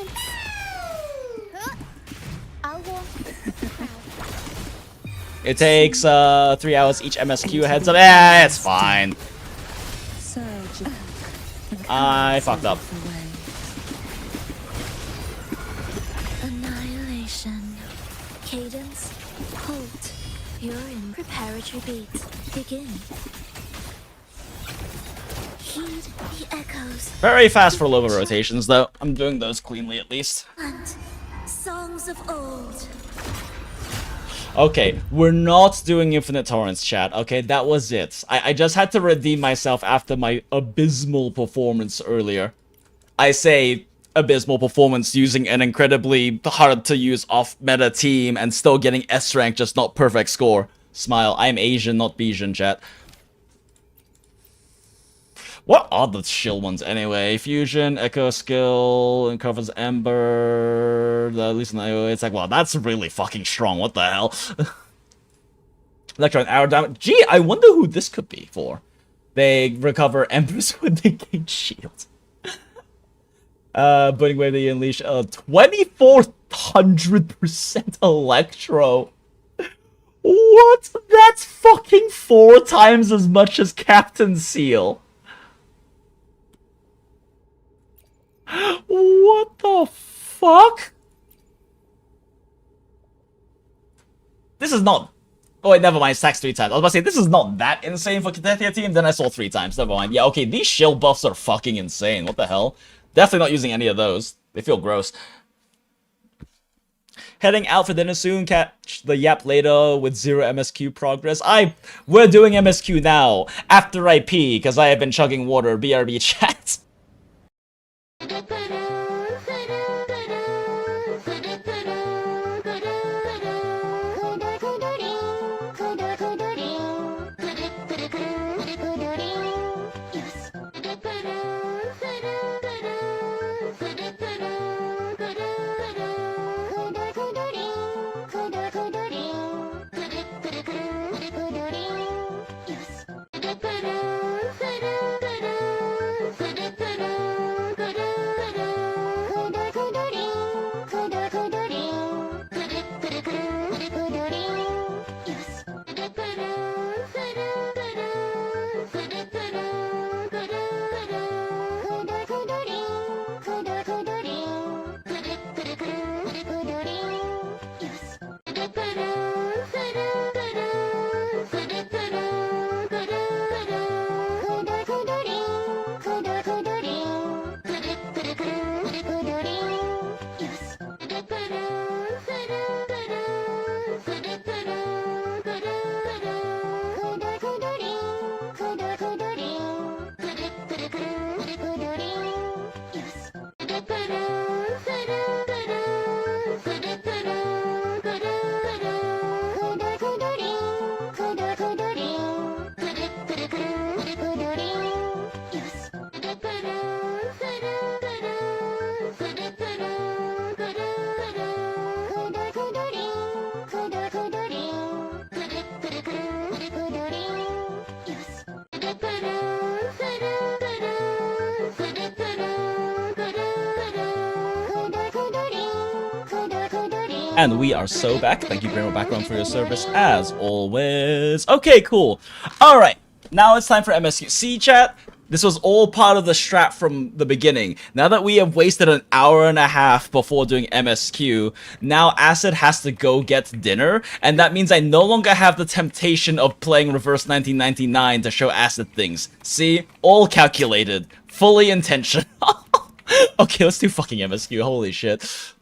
I want It takes 3 hours each MSQ heads up. Eh, it's fine. Surge. I fucked up. annihilation. Cadence. Halt. You're in preparatory beat. Begin. Heed the echoes. Very fast for lower rotations though. I'm doing those cleanly at least. And songs of old. Okay, we're not doing infinite torrents, chat. Okay, that was it. I just had to redeem myself after my abysmal performance earlier. I say abysmal performance using an incredibly hard to use off-meta team and still getting S rank, just not perfect score. Smile, I'm Asian, not Bijan, chat. What are the shield ones anyway? Fusion, Echo Skill, and covers Ember, at least in IO, it's like, wow, that's really fucking strong, what the hell? Electron Arrow Damage. Gee, I wonder who this could be for. They recover Embers when they gain shield. Burning Wave, they unleash 2400% Electro. What? That's fucking 4 times as much as Captain Seal. What the fuck? This is not... Oh wait, never mind, stacks 3 times. I was about to say, this is not that insane for Katethia team, then I saw 3 times, never mind. Yeah, okay, these shield buffs are fucking insane, what the hell? Definitely not using any of those. They feel gross. Heading out for dinner soon, catch the yap later with 0 MSQ progress. We're doing MSQ now, after I pee, because I have been chugging water, BRB chat. And we are so back. Thank you, Grammar Background, for your service, as always. Okay, cool. Alright, now it's time for MSQ. See, chat? This was all part of the strat from the beginning. Now that we have wasted an hour and a half before doing MSQ, now Acid has to go get dinner, and that means I no longer have the temptation of playing Reverse 1999 to show Acid things. See? All calculated. Fully intentional. Okay, let's do fucking MSQ. Holy shit.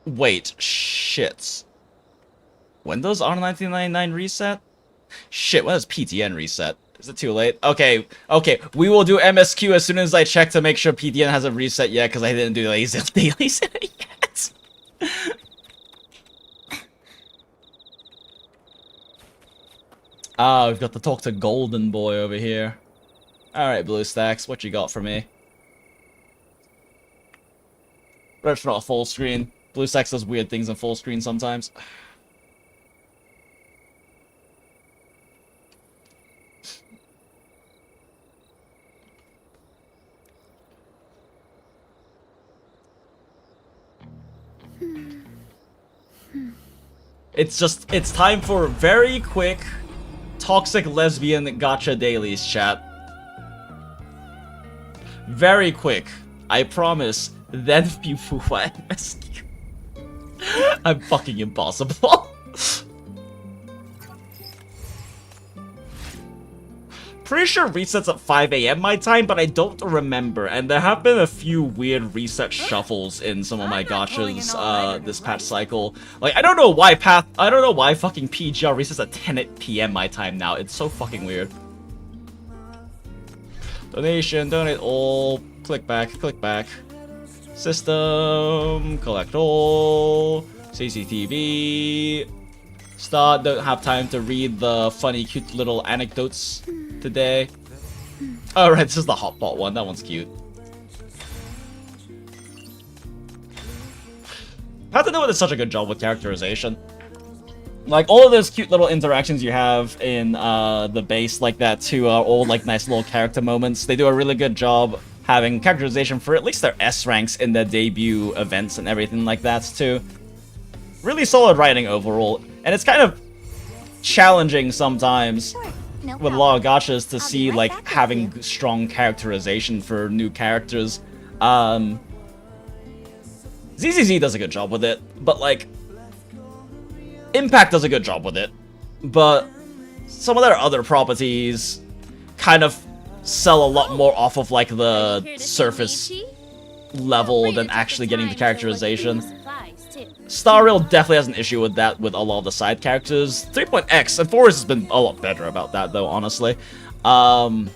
Wait, shit. When does R1999 reset? Shit, when does PTN reset? Is it too late? Okay, we will do MSQ as soon as I check to make sure PTN hasn't reset yet, because I didn't do lazy dailies yet. Ah, we've got to talk to Golden Boy over here. Alright, BlueStacks, what you got for me? That's not full screen. BlueStacks does weird things in full screen sometimes. It's time for very quick toxic lesbian gacha dailies, chat. Very quick. I promise. Then WUWA MSQ. I'm fucking impossible. Pretty sure resets at 5 AM my time, but I don't remember. And there have been a few weird reset shuffles in some of my gachas this patch cycle. Like, I don't know why fucking PGR resets at 10 PM my time now. It's so fucking weird. Donation, donate all, click back, click back. System, collect all, CCTV, start, don't have time to read the funny cute little anecdotes today. Alright, this is the hotpot one, that one's cute. Have to know did such a good job with characterization. Like, all of those cute little interactions you have in the base like that too are all like nice little character moments. They do a really good job having characterization for at least their S ranks in their debut events and everything like that too. Really solid writing overall, and it's kind of challenging sometimes with a lot of gachas to see like having strong characterization for new characters. ZZZ does a good job with it, but like Impact does a good job with it, but some of their other properties kind of sell a lot more off of like the surface level than actually getting the characterization. Star Rail definitely has an issue with that with a lot of the side characters. 3.x and Forest has been a lot better about that though, honestly. And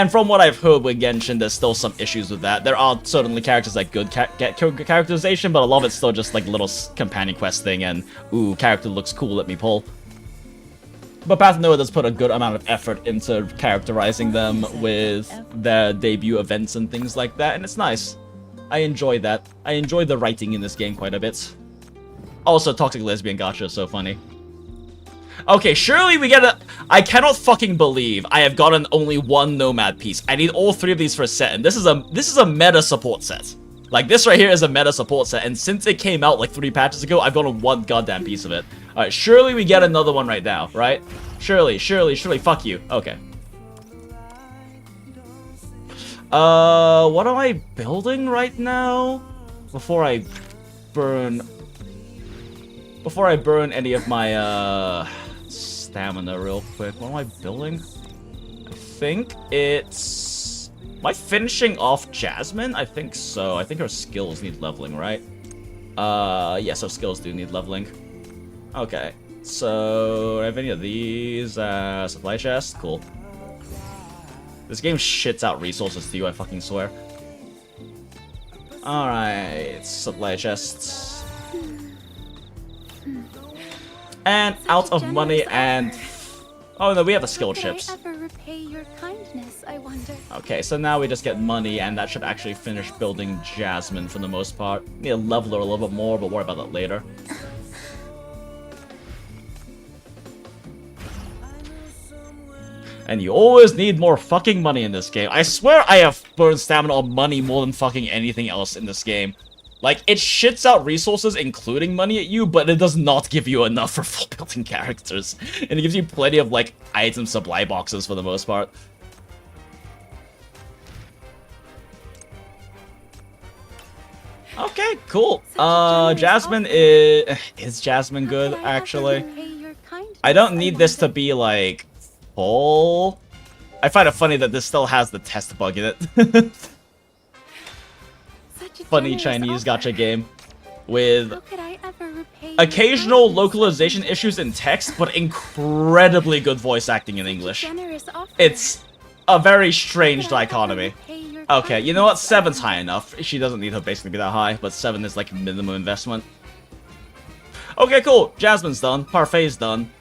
from what I've heard with Genshin, there's still some issues with that. There are certainly characters that get characterization, but a lot of it's still just like little companion quest thing and, ooh, character looks cool, let me pull. But Path of Noah does put a good amount of effort into characterizing them with their debut events and things like that, and it's nice. I enjoy that. I enjoy the writing in this game quite a bit. Also, Toxic Lesbian Gacha is so funny. Okay, surely we get a... I cannot fucking believe I have gotten only one Nomad piece. I need all three of these for a set, and this is a meta support set. Like, this right here is a meta support set, and since it came out like 3 patches ago, I've gotten one goddamn piece of it. Alright, surely we get another one right now, right? Surely, fuck you. Okay. What am I building right now? Before I burn any of my, stamina real quick. What am I building? I think it's... Am I finishing off Jasmine? I think so. I think her skills need leveling, right? Yes, her skills do need leveling. Okay. So, do I have any of these? Supply chest? Cool. This game shits out resources to you, I fucking swear. Alright, supply chests. And out of money and... Oh no, we have the skill chips. Will I ever repay your kindness, I wonder? Okay, so now we just get money, and that should actually finish building Jasmine for the most part. Need to level her a little bit more, but worry about that later. And you always need more fucking money in this game. I swear I have burned stamina on money more than fucking anything else in this game. Like, it shits out resources, including money at you, but it does not give you enough for full building characters. And it gives you plenty of, like, item supply boxes for the most part. Okay, cool. Jasmine is Jasmine good, actually? I don't need this to be, like, full. I find it funny that this still has the test bug in it. Funny Chinese gacha game with occasional localization issues in text, but incredibly good voice acting in English. It's a very strange dichotomy. Okay, you know what? 7's high enough. She doesn't need her basically be that high, but 7 is like minimum investment. Okay, cool. Jasmine's done. Parfait's done.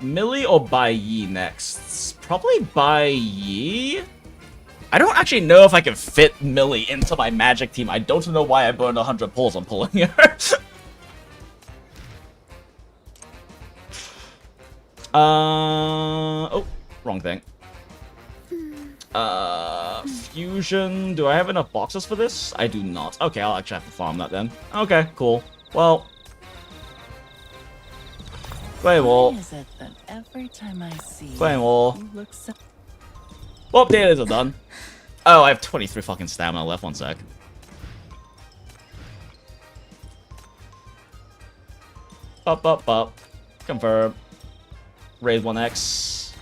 Millie or Bai Yi next? Probably Bai Yi? I don't actually know if I can fit Millie into my magic team. I don't know why I burned 100 pulls on pulling her. Oh, wrong thing. Fusion. Do I have enough boxes for this? I do not. Okay, I'll actually have to farm that then. Okay, cool. Well. Flame Wall. Flame Wall. Well, dailies are done. Oh, I have 23 fucking stamina left. 1 sec. Up. Confirm. Raise 1x.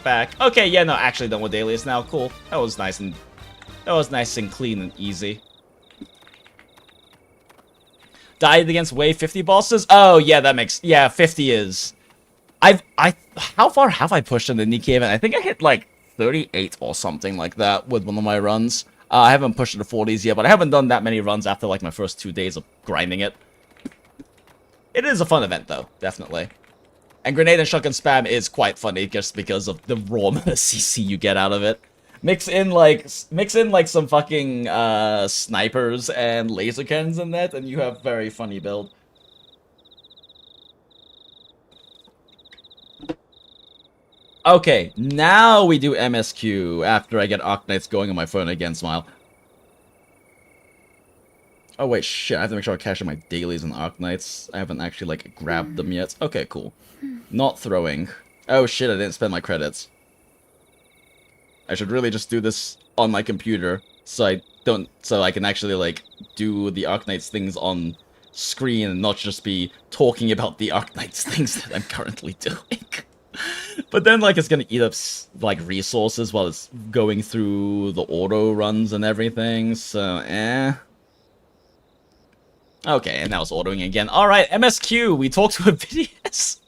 Back. Okay, yeah, no, actually done with dailies now. Cool. That was nice and clean and easy. Died against wave 50 bosses? Oh, yeah, that makes... Yeah, 50 is... How far have I pushed in the Nikkei event? I think I hit, like, 38 or something like that with one of my runs. I haven't pushed to the 40s yet, but I haven't done that many runs after, like, my first 2 days of grinding it. It is a fun event, though, definitely. And grenade and shotgun spam is quite funny just because of the raw CC you get out of it. Mix in like some fucking snipers and laser cannons in that, and you have very funny build. Okay, now we do MSQ after I get Arknights going on my phone again, Smile. Oh wait, shit, I have to make sure I cash in my dailies and Arknights. I haven't actually, like, grabbed them yet. Okay, cool. Not throwing. Oh shit, I didn't spend my credits. I should really just do this on my computer, so I can actually, like, do the Arknights things on screen and not just be talking about the Arknights things that I'm currently doing. But then, like, it's gonna eat up, like, resources while it's going through the auto runs and everything, so, Okay, and now it's ordering again. Alright, MSQ, we talked to a BDS.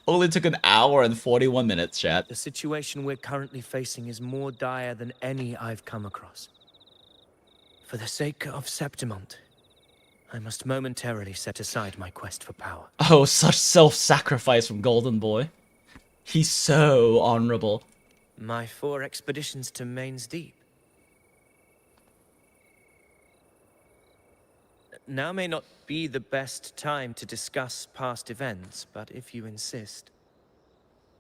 Only took an hour and 41 minutes, chat. The situation we're currently facing is more dire than any I've come across. For the sake of Septimont, I must momentarily set aside my quest for power. Oh, such self-sacrifice from Golden Boy. He's so honorable. My 4 expeditions to Main's Deep. Now may not be the best time to discuss past events, but if you insist.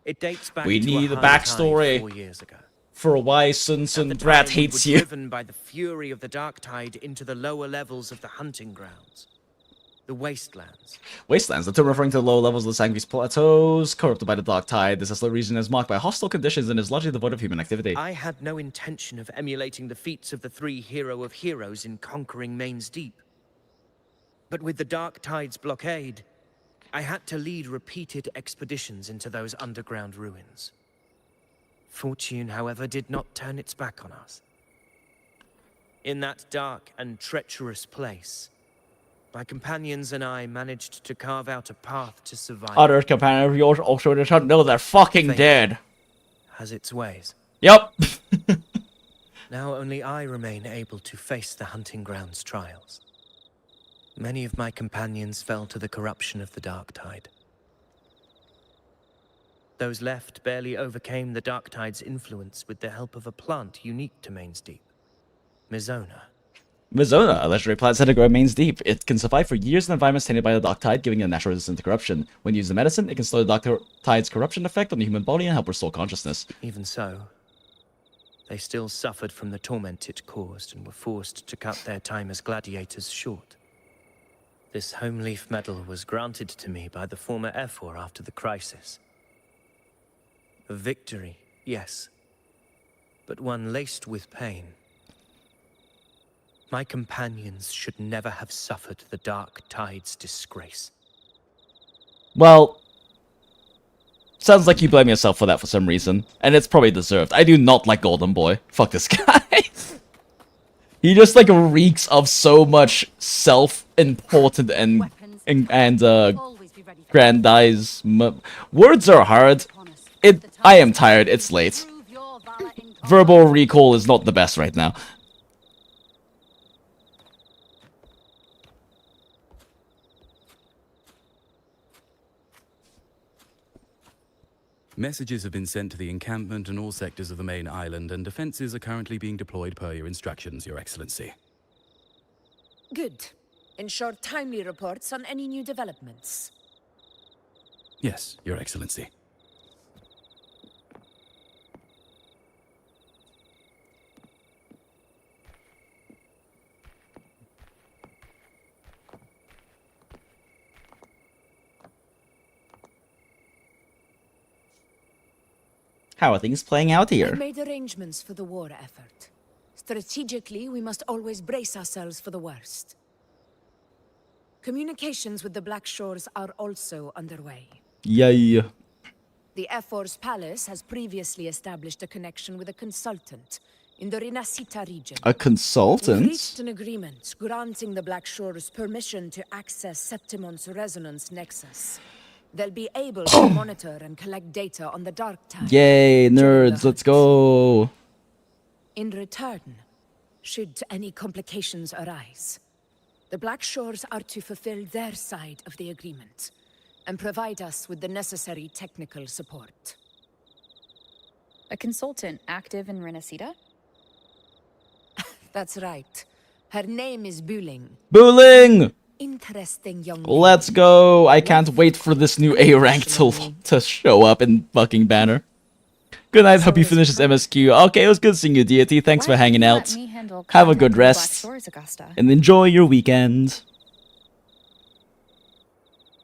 It dates back We to need a a high backstory tide 4 years ago. for why Sun At Sun the Brat time, we hates were you. driven by the fury of the Dark Tide into the lower levels of the hunting grounds. The wastelands. Wastelands, the term referring to the low levels of the Sangvis Plateaus, corrupted by the Dark Tide. This desolate region is marked by hostile conditions and is largely devoid of human activity. I had no intention of emulating the feats of the 3 hero of heroes in conquering Main's Deep. But with the Dark Tide's blockade, I had to lead repeated expeditions into those underground ruins. Fortune, however, did not turn its back on us. In that dark and treacherous place, my companions and I managed to carve out a path to survival. Other companion of yours also does not know they're fucking Fate dead. has its ways. Yep. Now only I remain able to face the hunting grounds trials. Many of my companions fell to the corruption of the Dark Tide. Those left barely overcame the Dark Tide's influence with the help of a plant unique to Main's Deep, Mizona. Mizona, a legendary plant said to grow mains deep. It can survive for years in environments tainted by the dark tide, giving it a natural resistance to corruption. When used in medicine, it can slow the dark tide's corruption effect on the human body and help restore consciousness. Even so, they still suffered from the torment it caused and were forced to cut their time as gladiators short. This home leaf medal was granted to me by the former F4 after the crisis. A victory, yes, but one laced with pain. My companions should never have suffered the dark tide's disgrace. Well, sounds like you blame yourself for that for some reason, and it's probably deserved. I do not like Golden Boy. Fuck this guy. He just like reeks of so much self-important and grandize. Words are hard. I am tired. It's late. Verbal recall is not the best right now. Messages have been sent to the encampment and all sectors of the main island, and defenses are currently being deployed per your instructions, Your Excellency. Good. Ensure timely reports on any new developments. Yes, Your Excellency. How are things playing out I here? made arrangements for the war effort. Strategically, we must always brace ourselves for the worst. Communications with the Black Shores are also underway. Yay. The F4's palace has previously established a connection with a consultant in the Rinascita region. A We've consultant? reached an agreement granting the Black Shores permission to access Septimont's resonance nexus. They'll be able to monitor and collect data on the dark tide. Yay, during the nerds, let's hunt. go. In return, should any complications arise, the Black Shores are to fulfill their side of the agreement and provide us with the necessary technical support. A consultant active in Renacita? That's right. Her name is Buling. Booling! Interesting young Let's lady. go. I can't wait for this new A rank to show up in fucking banner. Good night, hope you finish this MSQ. Okay, it was good seeing you, Deity. Thanks for hanging out. Have a good rest. And enjoy your weekend.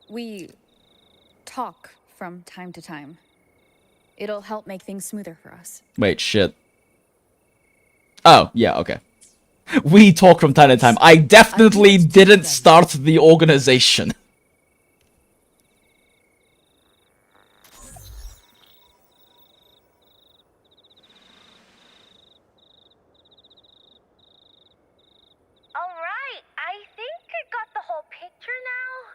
We talk from time to time. It'll help make things smoother for us. Wait, shit. Oh, yeah, okay. We talk from time to time. I definitely didn't start the organization. Alright, I think I got the whole picture now.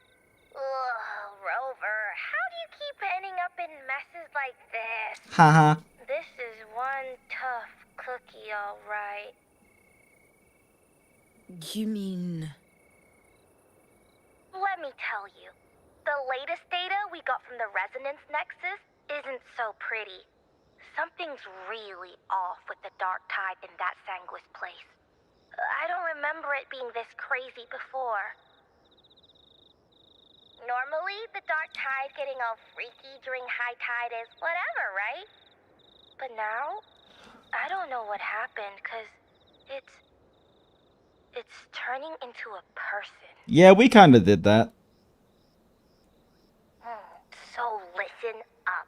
Ugh, Rover, how do you keep ending up in messes like this? Haha. This is one tough cookie, alright. You mean... Let me tell you, the latest data we got from the resonance nexus isn't so pretty. Something's really off with the dark tide in that Sanguis place. I don't remember it being this crazy before. Normally, the dark tide getting all freaky during high tide is whatever, right? But now, I don't know what happened, 'cause it's turning into a person. Yeah, we kinda did that. So listen up.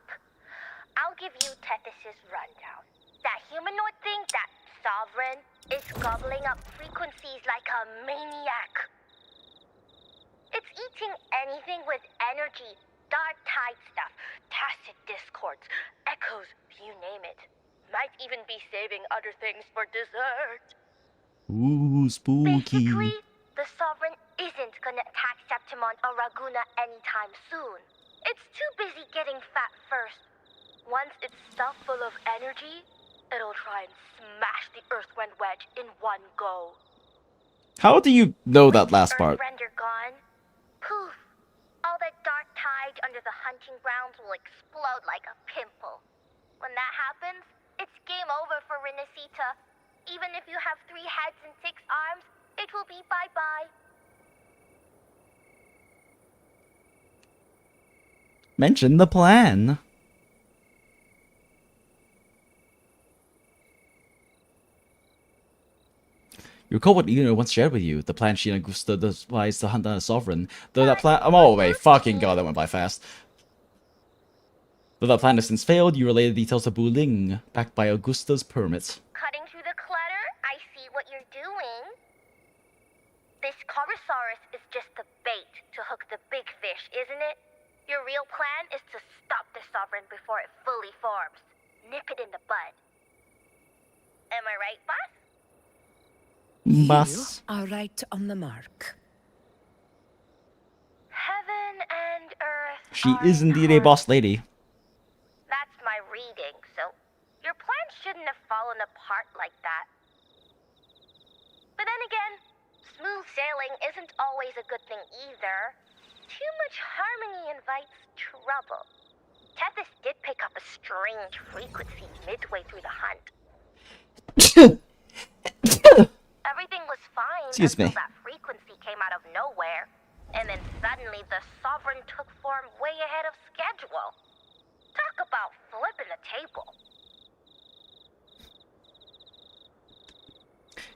I'll give you Tethys' rundown. That humanoid thing, that sovereign, is gobbling up frequencies like a maniac. It's eating anything with energy, dark tide stuff, tacit discords, echoes, you name it. Might even be saving other things for dessert. Ooh, spooky. Basically, the Sovereign isn't gonna attack Septimont or Raguna anytime soon. It's too busy getting fat first. Once it's stuffed full of energy, it'll try and smash the Earthwind Wedge in one go. How do you know that last part? Earthrender gone, poof. All that dark tide under the hunting grounds will explode like a pimple. When that happens, it's game over for Rinascita. Even if you have 3 heads and 6 arms, It will be bye-bye. Mention the plan. You recall what Eno once shared with you, the plan she and Augusta devised to hunt down a sovereign. Though that plan— oh wait, fucking god, that went by fast. Though that plan has since failed, you relayed the details of Buling, backed by Augusta's permit. Cutting through the clutter, I see what you're doing. This Corosaurus is just the bait to hook the big fish, isn't it? Your real plan is to stop the sovereign before it fully forms. Nip it in the bud. Am I right, boss? Boss. You are right on the mark. Heaven and earth. She are is in indeed a harmony. boss lady. That's my reading, so your plan shouldn't have fallen apart like that. But then again, smooth sailing isn't always a good thing either. Too much harmony invites trouble. Tethys did pick up a strange frequency midway through the hunt. Everything was fine Excuse until me. that frequency came out of nowhere. And then suddenly the Sovereign took form way ahead of schedule. Talk about flipping the table.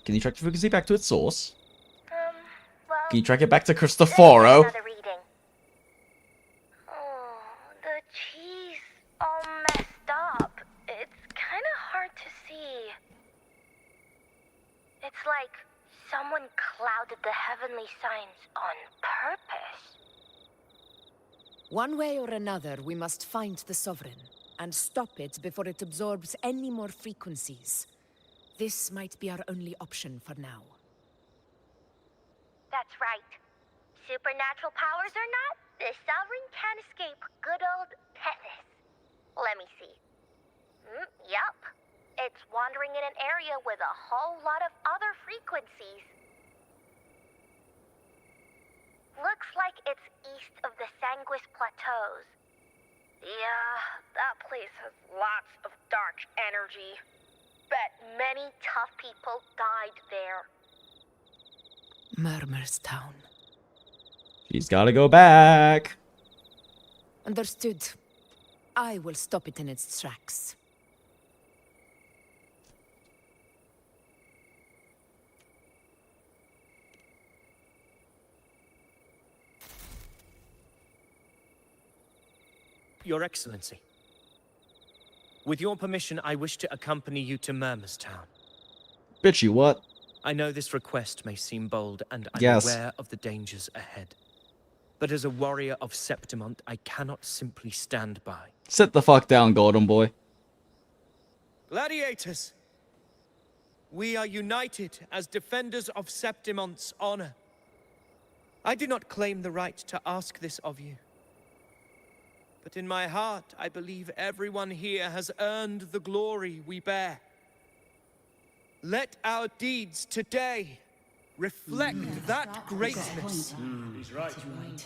Can you track the frequency back to its source? Well... Can you track it back to let's get Cristoforo? another reading. Oh, the cheese all messed up. It's kind of hard to see. It's like someone clouded the heavenly signs on purpose. One way or another, we must find the Sovereign and stop it before it absorbs any more frequencies. This might be our only option for now. That's right. Supernatural powers or not, the Sovereign can't escape good old Tethys. Let me see. Yup. It's wandering in an area with a whole lot of other frequencies. Looks like it's east of the Sanguis Plateaus. Yeah, that place has lots of dark energy. Bet many tough people died there. Murmur's Town. She's gotta go back. Understood. I will stop it in its tracks. Your Excellency. With your permission, I wish to accompany you to Murmur's Town. Bitch, you what? I know this request may seem bold, and I'm Yes. aware of the dangers ahead. But as a warrior of Septimont, I cannot simply stand by. Sit the fuck down, Golden Boy. Gladiators! We are united as defenders of Septimont's honor. I do not claim the right to ask this of you. But in my heart, I believe everyone here has earned the glory we bear. Let our deeds today reflect that greatness. He's right.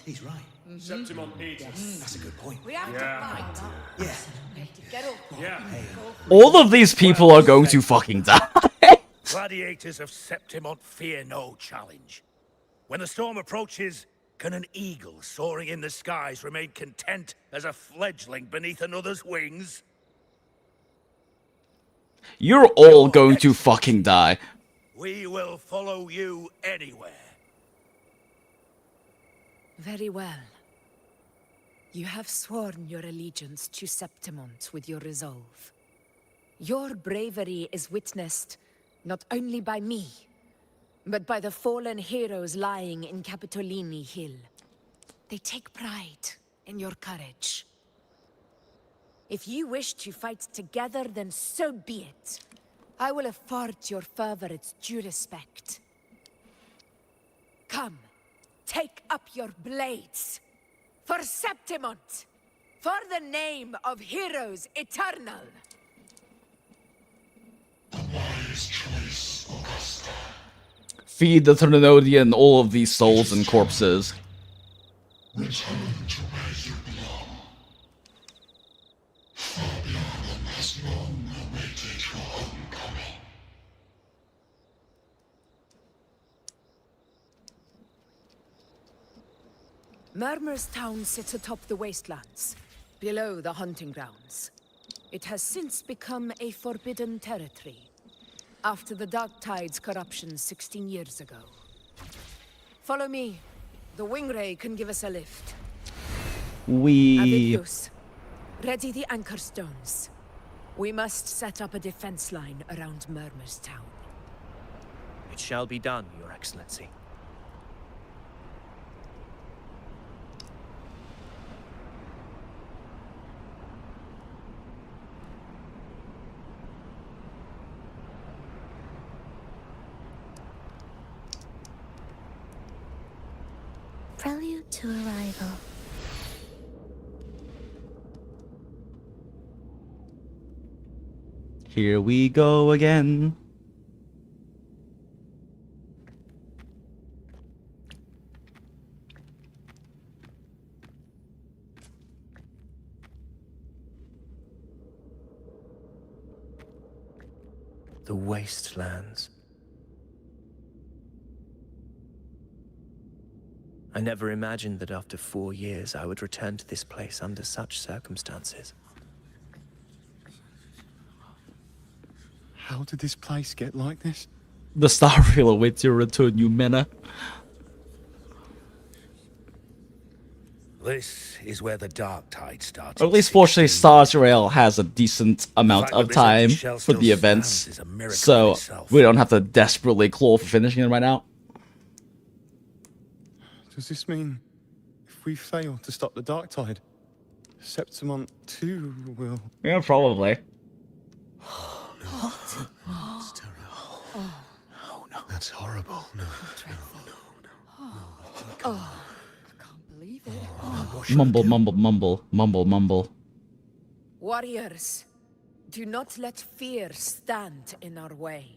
He's right. Septimont needs us. That's a good point. We have to fight. Yeah. Get up. Yeah. All of these people are going to fucking die. Gladiators of Septimont fear no challenge. When the storm approaches, can an eagle soaring in the skies remain content as a fledgling beneath another's wings? You're all going to fucking die. We will follow you anywhere. Very well. You have sworn your allegiance to Septimont with your resolve. Your bravery is witnessed not only by me, but by the fallen heroes lying in Capitolini Hill. They take pride in your courage. If you wish to fight together, then so be it. I will afford your fervor its due respect. Come, take up your blades. For Septimont! For the name of heroes eternal! Feed the Trinodian all of these souls and corpses. Murmur's town sits atop the wastelands, below the hunting grounds. It has since become a forbidden territory, after the Dark Tide's corruption 16 years ago. Follow me. The Wingray can give us a lift. Avidius, ready the anchor stones. We must set up a defense line around Murmur's town. It shall be done, Your Excellency. Prelude to arrival. Here we go again. The wastelands. I never imagined that after 4 years I would return to this place under such circumstances. How did this place get like this? The Starfield awaits your return, you mena. This is where the Dark Tide starts. Or at least fortunately Stars Rail has a decent amount of time for the events, so we don't have to desperately claw for finishing it right now. Does this mean if we fail to stop the Dark Tide, Septimont too will... Yeah, probably. That's terrible. Oh no. That's horrible. No. Oh, I can't believe it. Mumble, mumble, mumble, mumble, mumble. Warriors, do not let fear stand in our way.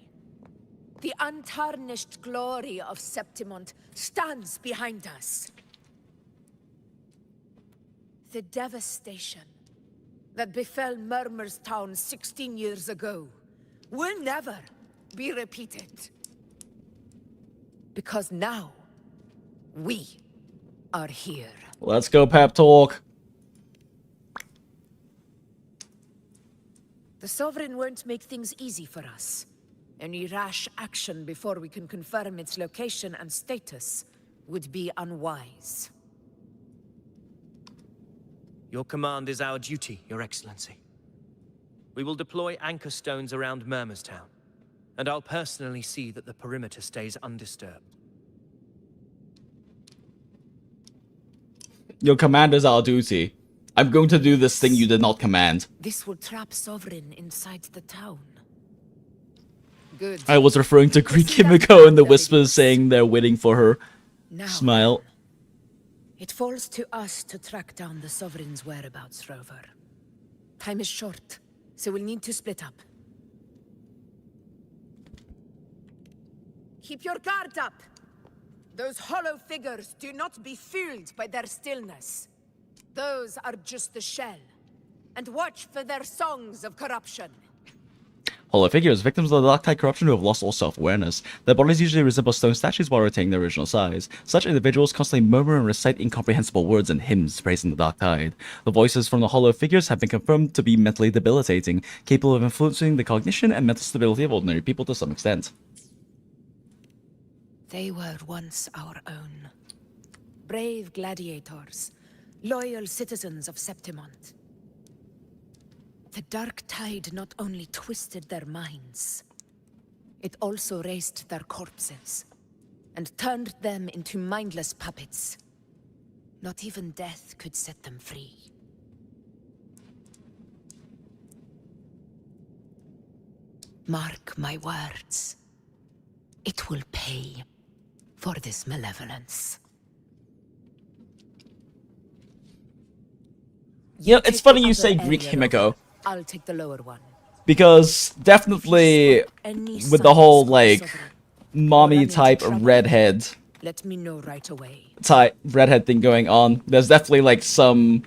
The untarnished glory of Septimont stands behind us. The devastation that befell Murmur's town 16 years ago will never be repeated. Because now, we are here. Let's go pep talk. The Sovereign won't make things easy for us. Any rash action before we can confirm its location and status would be unwise. Your command is our duty, Your Excellency. We will deploy anchor stones around Murmur's town, and I'll personally see that the perimeter stays undisturbed. Your command is our duty. I'm going to do this thing you did not command. This will trap Sovereign inside the town. Good. I was referring to Greek Himiko and the whispers saying they're waiting for her. Now, Smile. it falls to us to track down the Sovereign's whereabouts, Rover. Time is short, so we'll need to split up. Keep your guard up! Those hollow figures do not be fooled by their stillness. Those are just the shell. And watch for their songs of corruption. Hollow figures, victims of the Dark Tide corruption who have lost all self-awareness. Their bodies usually resemble stone statues while retaining their original size. Such individuals constantly murmur and recite incomprehensible words and hymns praising the Dark Tide. The voices from the hollow figures have been confirmed to be mentally debilitating, capable of influencing the cognition and mental stability of ordinary people to some extent. They were once our own. Brave gladiators, loyal citizens of Septimont. The Dark Tide not only twisted their minds, it also raised their corpses and turned them into mindless puppets. Not even death could set them free. Mark my words. It will pay for this malevolence. Yeah, it's funny you say Greek Himiko. I'll take the lower one. Because definitely with the whole like mommy type redhead Let me know right away. type redhead thing going on, there's definitely like some,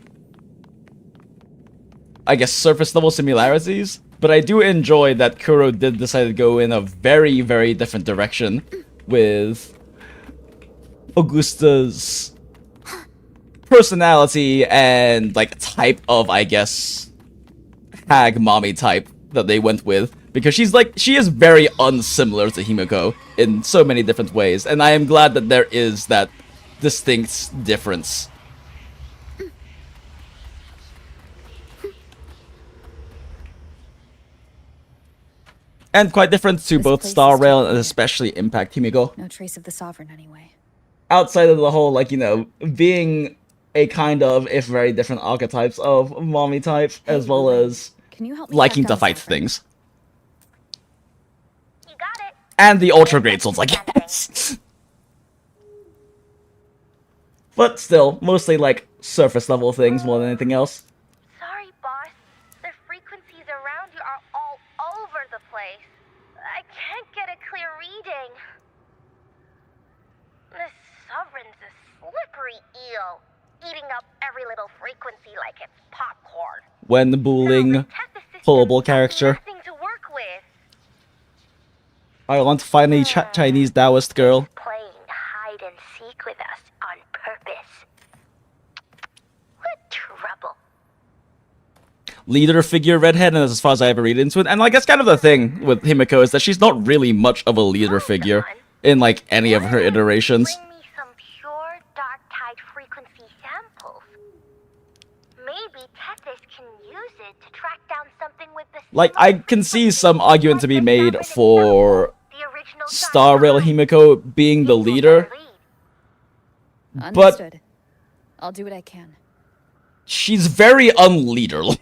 I guess, surface level similarities. But I do enjoy that Kuro did decide to go in a very, very different direction with Augusta's personality and like type of, I guess, hag mommy type that they went with, because she is very unsimilar to Himiko in so many different ways, and I am glad that there is that distinct difference. And quite different to both Star Rail and especially Impact Himiko. No trace of the Sovereign anyway. Outside of the whole, like, you know, being a kind of, if very different archetypes of mommy type, as well as Can you help me liking track to down fight Sovereign? things. You got it. And the Ultra Great Swords, I guess. But still, mostly like surface level things more than anything else. Sorry, boss. The frequencies around you are all over the place. I can't get a clear reading. This Sovereign's a slippery eel, eating up every little frequency like it's popcorn. When bullying pullable character. Nothing to work with. I want to find a Chinese Taoist girl. Playing hide and seek with us on purpose. What trouble. Leader figure redhead, and that's as far as I ever read into it. And I guess kind of the thing with Himiko is that she's not really much of a leader figure in like any of her iterations. Bring me some pure dark tide frequency samples. Maybe Tethys can use it to track down something with the Like, I can see some argument to be made for Star Rail Himiko being the leader, but Understood. I'll do what I can. she's very unleaderly.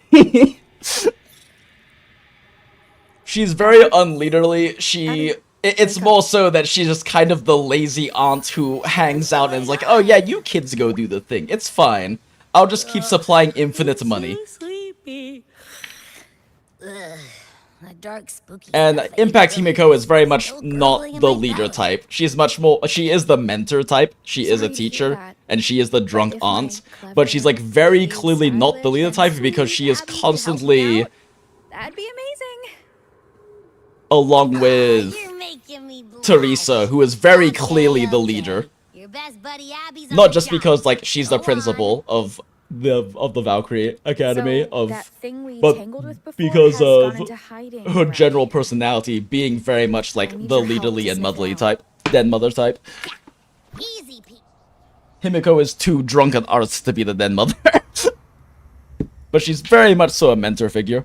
She's very unleaderly. It's more so that she's just kind of the lazy aunt who hangs out and is like, oh yeah, you kids go do the thing. It's fine. I'll just keep supplying infinite money. Sleepy. That dark, spooky And stuff that Impact you really Himiko is very much feel not crawling in the my leader belly. type. She's much more, she is the mentor type. She is a Sorry to hear teacher, that, and she is the drunk if my aunt. clever, But she's like very sweet, clearly not the stylish, leader and type because sweet she is Abby could help me constantly out, that'd be amazing. along with You're making me blush. Teresa, who is very Okay, clearly the okay. leader. Your best buddy Abby's on Not the just job. because like she's the Go principal of the Valkyrie Academy, So, that of thing we but tangled with before because has gone of into hiding her around general here. personality being very much like I need the your help leaderly to and sniff motherly it out. type, den mother type. Easy, Pete. Himiko is too drunk at arts to be the den mother. But she's very much so a mentor figure.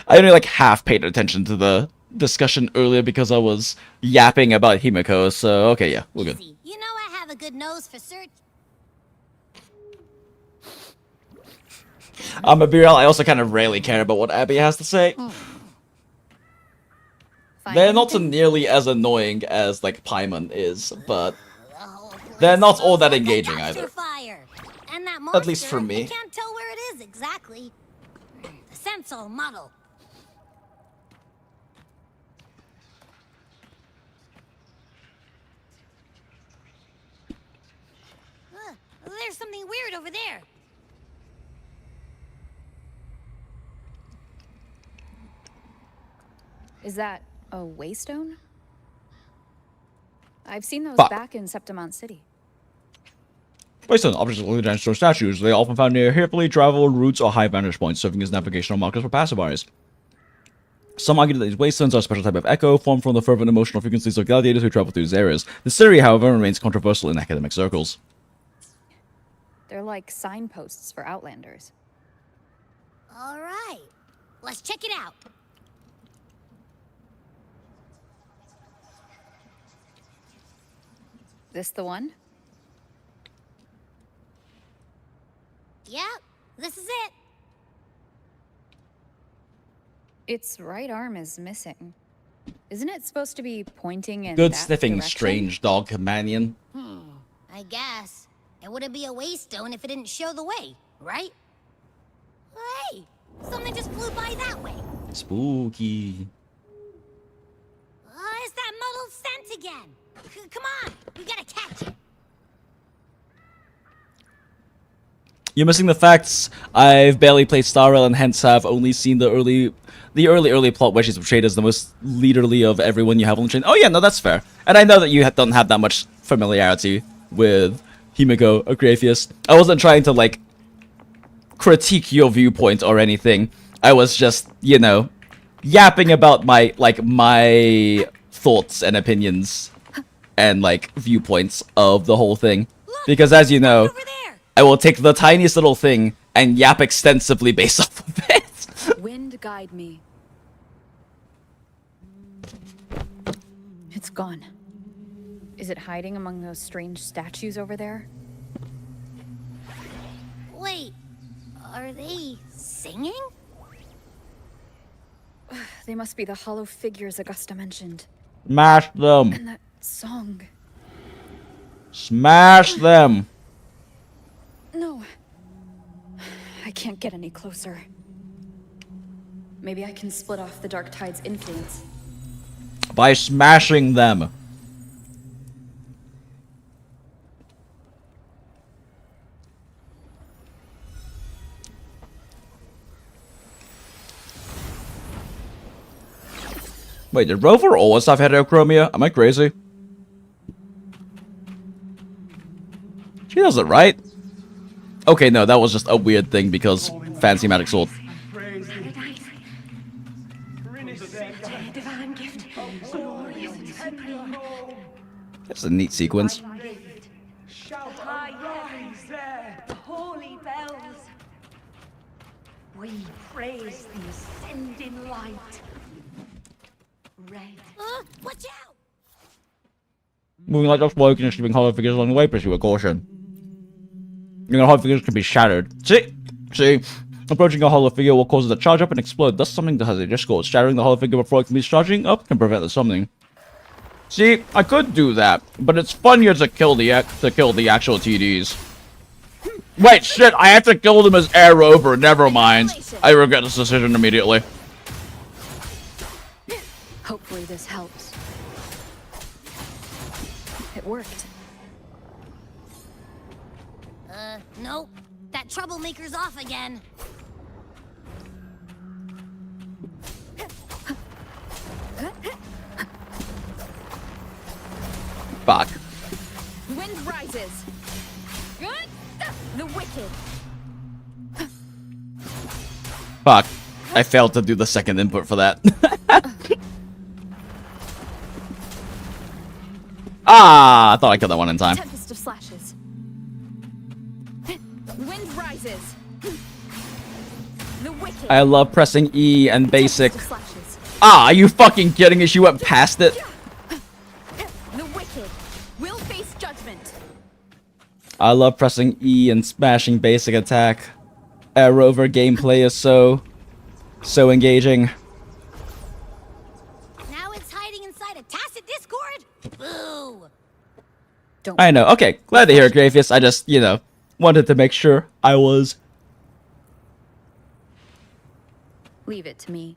I only like half paid attention to the discussion earlier because I was yapping about Himiko, so okay, yeah, we're good. Easy. You know I have a good nose for search. I'm a BRL, I also kind of rarely care about what Abby has to say. Find They're not anything? nearly as annoying as, like, Paimon is, but The whole place they're not all that smells like engaging dumpster either. Fire. And that At least monster, for me. I can't tell where it is exactly. The scent's all muddled. There's something weird over there. Is that a waystone? I've seen those Fuck. back in Septimont City. Based on objects like dinosaur statues, they are often found near heavily traveled routes or high vantage points, serving as navigational markers for passerbys. Some argue that these waystones are a special type of echo, formed from the fervent emotional frequencies of gladiators who travel through these areas. This theory, however, remains controversial in academic circles. They're like signposts for Outlanders. All right, let's check it out. This the one? Yep, this is it. Its right arm is missing. Isn't it supposed to be pointing in Good that sniffing, direction? strange dog companion. I guess. It wouldn't be a waystone if it didn't show the way, right? Hey, something just flew by that way. Spooky. It's that muddled scent again. Come on, we gotta catch it. You're missing the facts. I've barely played Star Rail and hence have only seen the early plot where she's portrayed as the most leaderly of everyone you have on the train. Oh yeah, no, that's fair. And I know that you don't have that much familiarity with Himiko or Graphius. I wasn't trying to, like, critique your viewpoint or anything. I was just, you know, yapping about my thoughts and opinions and, like, viewpoints of the whole thing. Because as you know, I will take the tiniest little thing and yap extensively based off of it. Wind guide me. It's gone. Is it hiding among those strange statues over there? Wait, are they singing? They must be the hollow figures Augusta mentioned. Smash them. And that song. Smash them. No. I can't get any closer. Maybe I can split off the Dark Tide's influence. By smashing them. Wait, did Rover always have heterochromia? Am I crazy? She does it, right? Okay, no, that was just a weird thing because fancy magic sword. That's a neat sequence. Holy bells. We praise the ascending light. Red. Watch out! Moving like just woken and sleeping hollow figures along the way, pursue with caution. You know, hollow figures can be shattered. See? Approaching a hollow figure will cause it to charge up and explode. Thus, something that has a discord. Shattering the hollow figure before it can be charging up can prevent the summoning. See, I could do that, but it's funnier to kill the actual TDs. Wait, shit! I have to kill them as air rover. Never mind. I regret this decision immediately. Hopefully this helps. It worked. Nope. That troublemaker's off again. Fuck. Wind rises. The wicked. Fuck. I failed to do the second input for that. Ah, I thought I got that one in time. Tempest of slashes. Wind rises. The wicked. I love pressing E and basic. Ah, are you fucking kidding me? She went past it. The wicked will face judgment. I love pressing E and smashing basic attack. Air rover gameplay is so engaging. Now it's hiding inside a tacit discord? Boo! I know. Okay, glad to hear it, Graphius. I just, you know, wanted to make sure I was Leave it to me.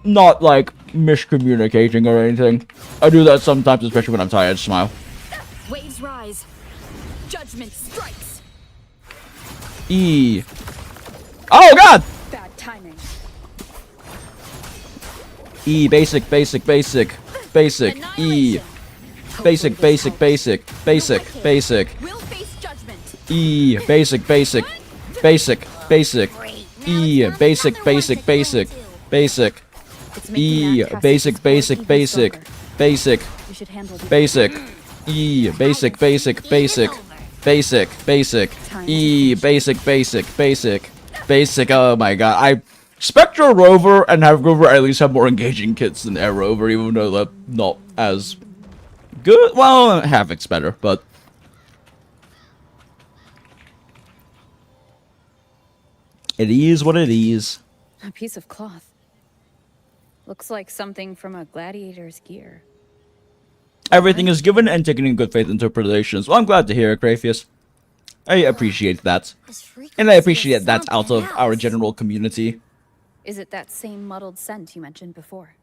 not, like, miscommunicating or anything. I do that sometimes, especially when I'm tired. Smile. Waves rise. Judgment strikes. E. Oh, God! Bad timing. E. Basic. E. Basic. Will face judgment. E. Basic. E. Basic. E. Basic. You should handle the Basic. E. Basic. E. Basic. Oh my god. Spectral Rover and Have Rover at least have more engaging kits than Air Rover, even though they're not as good. Well, Havoc's better, but it is what it is. A piece of cloth. Looks like something from a gladiator's gear. Everything is given and taken in good faith interpretations. Well, I'm glad to hear it, Graphius. I appreciate that. And I appreciate that out of our general community. Is it that same muddled scent you mentioned before?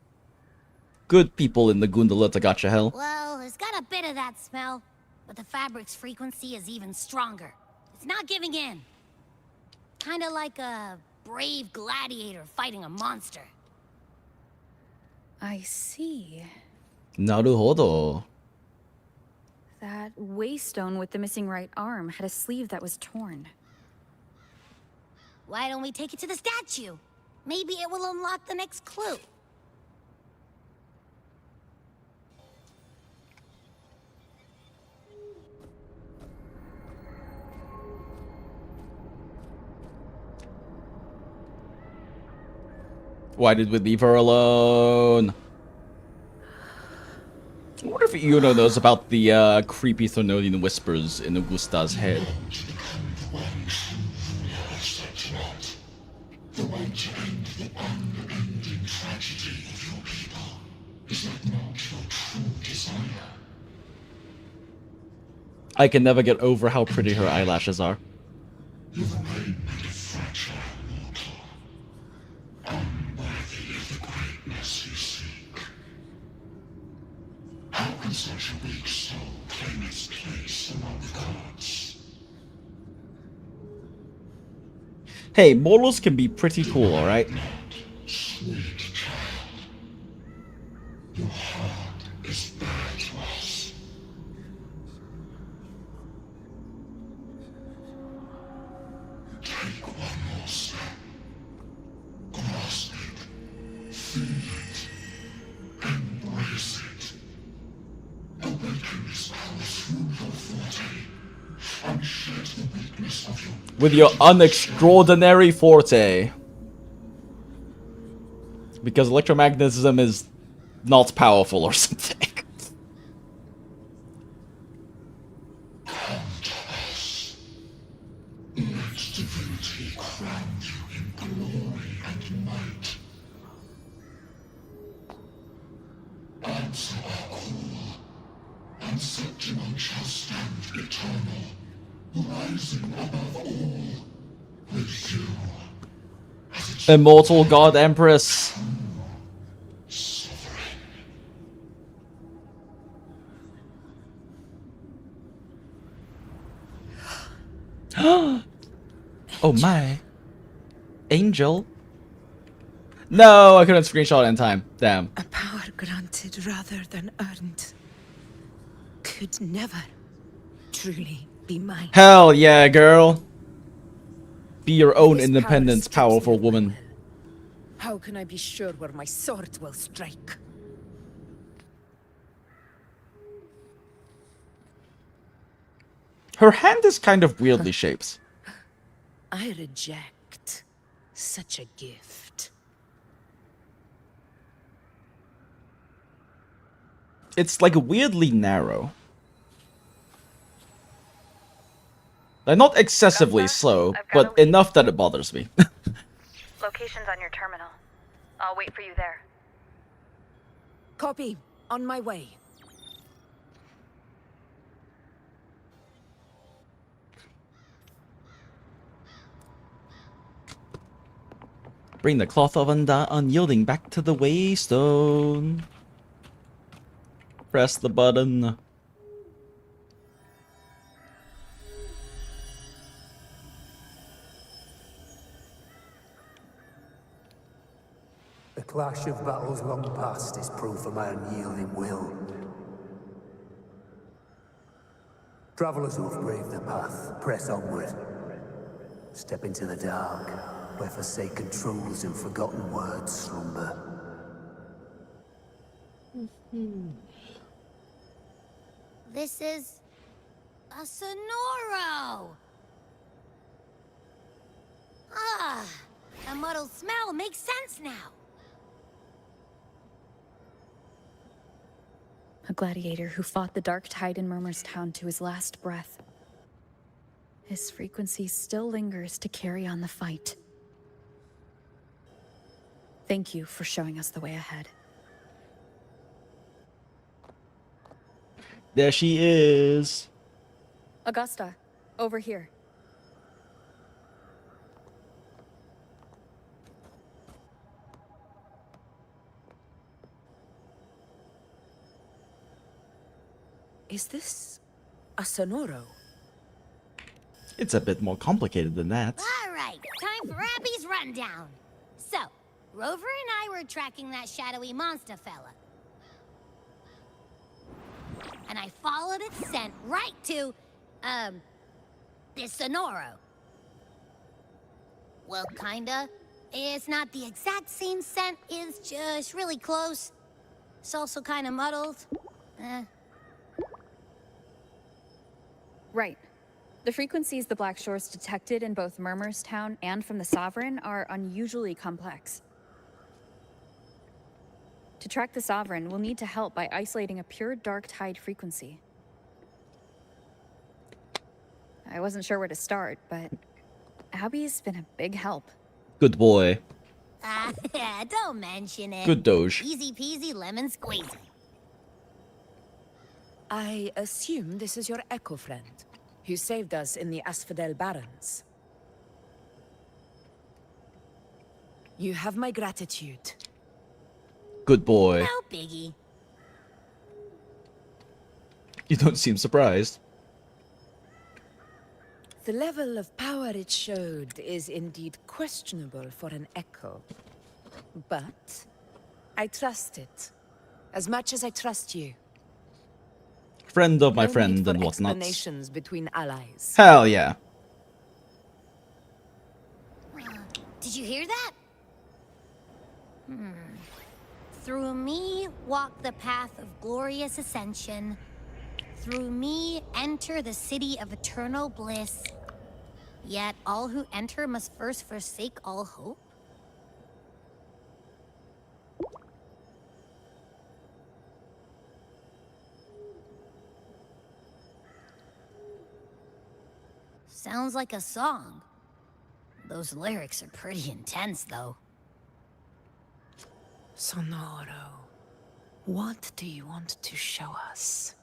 Good people in the Goondola To Gacha Hell. Well, it's got a bit of that smell, but the fabric's frequency is even stronger. It's not giving in. Kinda like a brave gladiator fighting a monster. I see. なるほど. That waystone with the missing right arm had a sleeve that was torn. Why don't we take it to the statue? Maybe it will unlock the next clue. Why did we leave her alone? I wonder if Yuno knows about the creepy Thornonian whispers in Augusta's head. The way to end the unending tragedy of your people. Is that not your true desire? I can never get over how pretty her eyelashes are. You remain but a fragile mortal, unworthy of the greatness you seek. How can such a weak soul claim its place among the gods? Hey, mortals can be pretty cool, alright? Sweet child, your heart is bare to us. Take one more step. Grasp it. Feel it. Embrace it. Awaken this power through your forte. And shed the weakness of your... With your unextraordinary forte. Because electromagnetism is not powerful or something. Come to us. Let divinity crown you in glory and might. Answer our call, and Septimont shall stand eternal, rising above all, with you as its Immortal God Empress. sovereign. Oh my. Angel. No, I couldn't screenshot it in time. Damn. A power granted rather than earned could never truly be mine. Hell yeah, girl. Be your own This independent, power stops powerful me at my woman. will. How can I be sure where my sword will strike? Her hand is kind of weirdly shaped. I reject such a gift. It's like weirdly narrow. Like not excessively slow, but enough that it bothers me. Location's on your terminal. I'll wait for you there. Copy. On my way. Bring the cloth of unyielding back to the waystone. Press the button. The clash of battles long past is proof of my unyielding will. Travelers who have braved the path, press onward. Step into the dark, where forsaken truths and forgotten words slumber. This is a Sonoro. Ah, a muddled smell makes sense now. A gladiator who fought the dark tide in Murmur's town to his last breath. His frequency still lingers to carry on the fight. Thank you for showing us the way ahead. There she is. Augusta, over here. Is this a Sonoro? It's a bit more complicated than that. All right, time for Abby's rundown. So, Rover and I were tracking that shadowy monster fella. And I followed its scent right to, this Sonoro. Well, kinda. It's not the exact same scent, it's just really close. It's also kinda muddled. Right. The frequencies the Black Shores detected in both Murmurstown and from the Sovereign are unusually complex. To track the Sovereign, we'll need to help by isolating a pure dark tide frequency. I wasn't sure where to start, but Abby's been a big help. Good boy. Don't mention it. Good Doge. Easy peasy lemon squeezy. I assume this is your Echo friend, who saved us in the Asphodel Barrens. You have my gratitude. Good boy. No biggie. You don't seem surprised. The level of power it showed is indeed questionable for an Echo. But I trust it, as much as I trust you. Friend of my No friend need for and whatnot. explanations between allies. Hell yeah. Did you hear that? Through me walk the path of glorious ascension. Through me enter the city of eternal bliss. Yet all who enter must first forsake all hope. Sounds like a song. Those lyrics are pretty intense, though. Sonoro, what do you want to show us?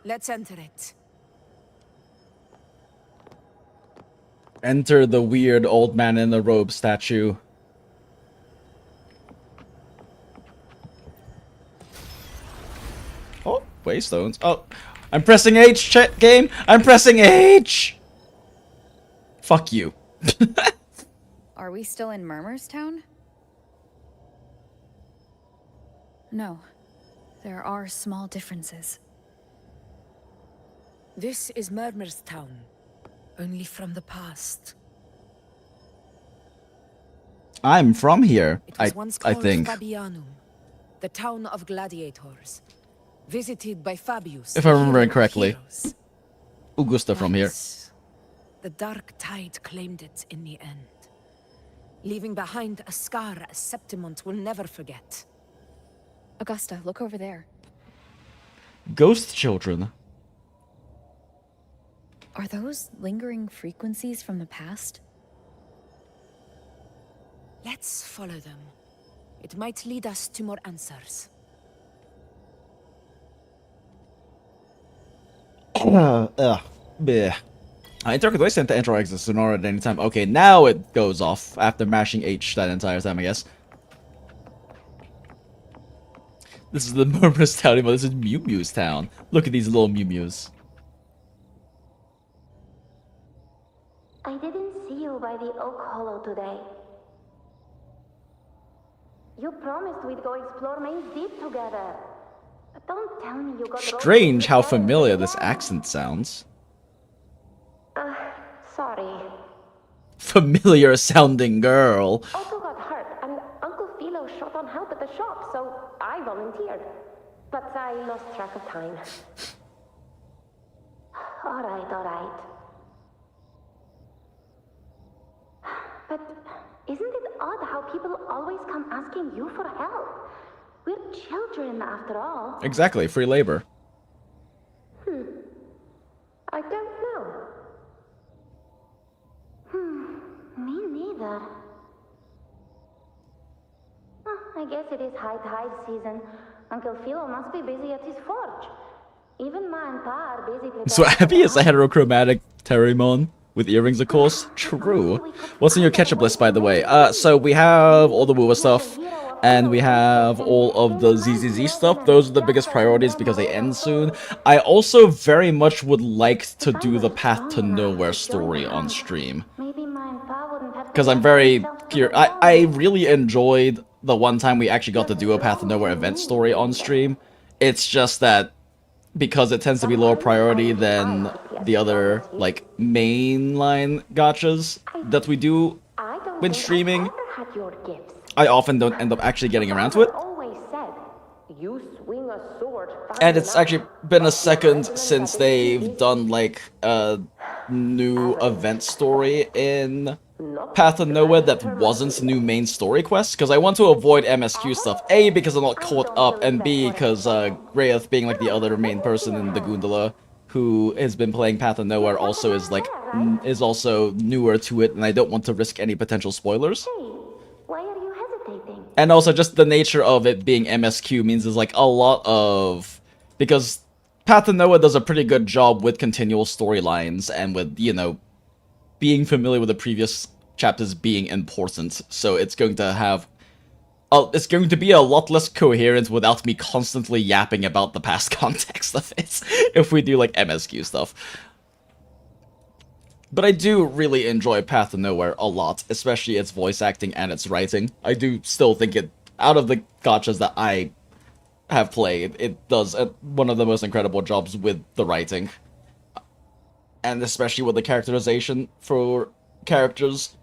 Let's enter it. Enter the weird old man in the robe statue. Oh, waystones. Oh, I'm pressing H, chat game. I'm pressing H. Fuck you. Are we still in Murmurstown? No. There are small differences. This is Murmurstown, only from the past. I'm from here, It was once I called think. Fabianum, the town of gladiators, visited by Fabius. If the I remember hero of correctly. heroes. Augusta from here. But the dark tide claimed it in the end, leaving behind a scar Septimont will never forget. Augusta, look over there. Ghost children. Are those lingering frequencies from the past? Let's follow them. It might lead us to more answers. Bleh. Interrupt the sent to enter or exit Sonora at any time. Okay, now it goes off after mashing H that entire time, I guess. This is the Murmurous town, but this is Mew Mew's town. Look at these little Mew Mews. I didn't see you by the Oak Hollow today. You promised we'd go explore Main Deep together. But don't tell me you got Strange how familiar this accent sounds. Sorry. Familiar sounding girl. Otto got hurt, and Uncle Philo shot on help at the shop, so I volunteered. But I lost track of time. Alright. But isn't it odd how people always come asking you for help? We're children, after all. Exactly, free labor. I don't know. Me neither. I guess it is high tide season. Uncle Philo must be busy at his forge. Even Ma and Pa are busy preparing. So Abby is a heterochromatic Terrymon with earrings, of course. True. What's in your ketchup list, by the way? So we have all the WUWA stuff, and we have all of the ZZZ stuff. Those are the biggest priorities because they end soon. I also very much would like to do the Path to Nowhere story on stream. Maybe Ma and because I'm very curious. I really enjoyed the one time we actually got to do a Path to Nowhere event story on stream. It's just that because it tends to be lower priority than the other, like, mainline gachas that we do when streaming, I often don't end up actually getting around to it. And it's actually been a second since they've done, like, a new event story in Path of Nowhere that wasn't new main story quests, because I want to avoid MSQ stuff. A, because I'm not caught up, and B, because Grayeth, being like the other main person in the Goondola who has been playing Path of Nowhere, also is like is also newer to it, and I don't want to risk any potential spoilers. And also just the nature of it being MSQ means there's like a lot of, because Path of Nowhere does a pretty good job with continual storylines and with, you know, being familiar with the previous chapters being important, so it's going to have it's going to be a lot less coherent without me constantly yapping about the past context of it if we do like MSQ stuff. But I do really enjoy Path to Nowhere a lot, especially its voice acting and its writing. I do still think it, out of the gachas that I have played, it does one of the most incredible jobs with the writing. And especially with the characterization for characters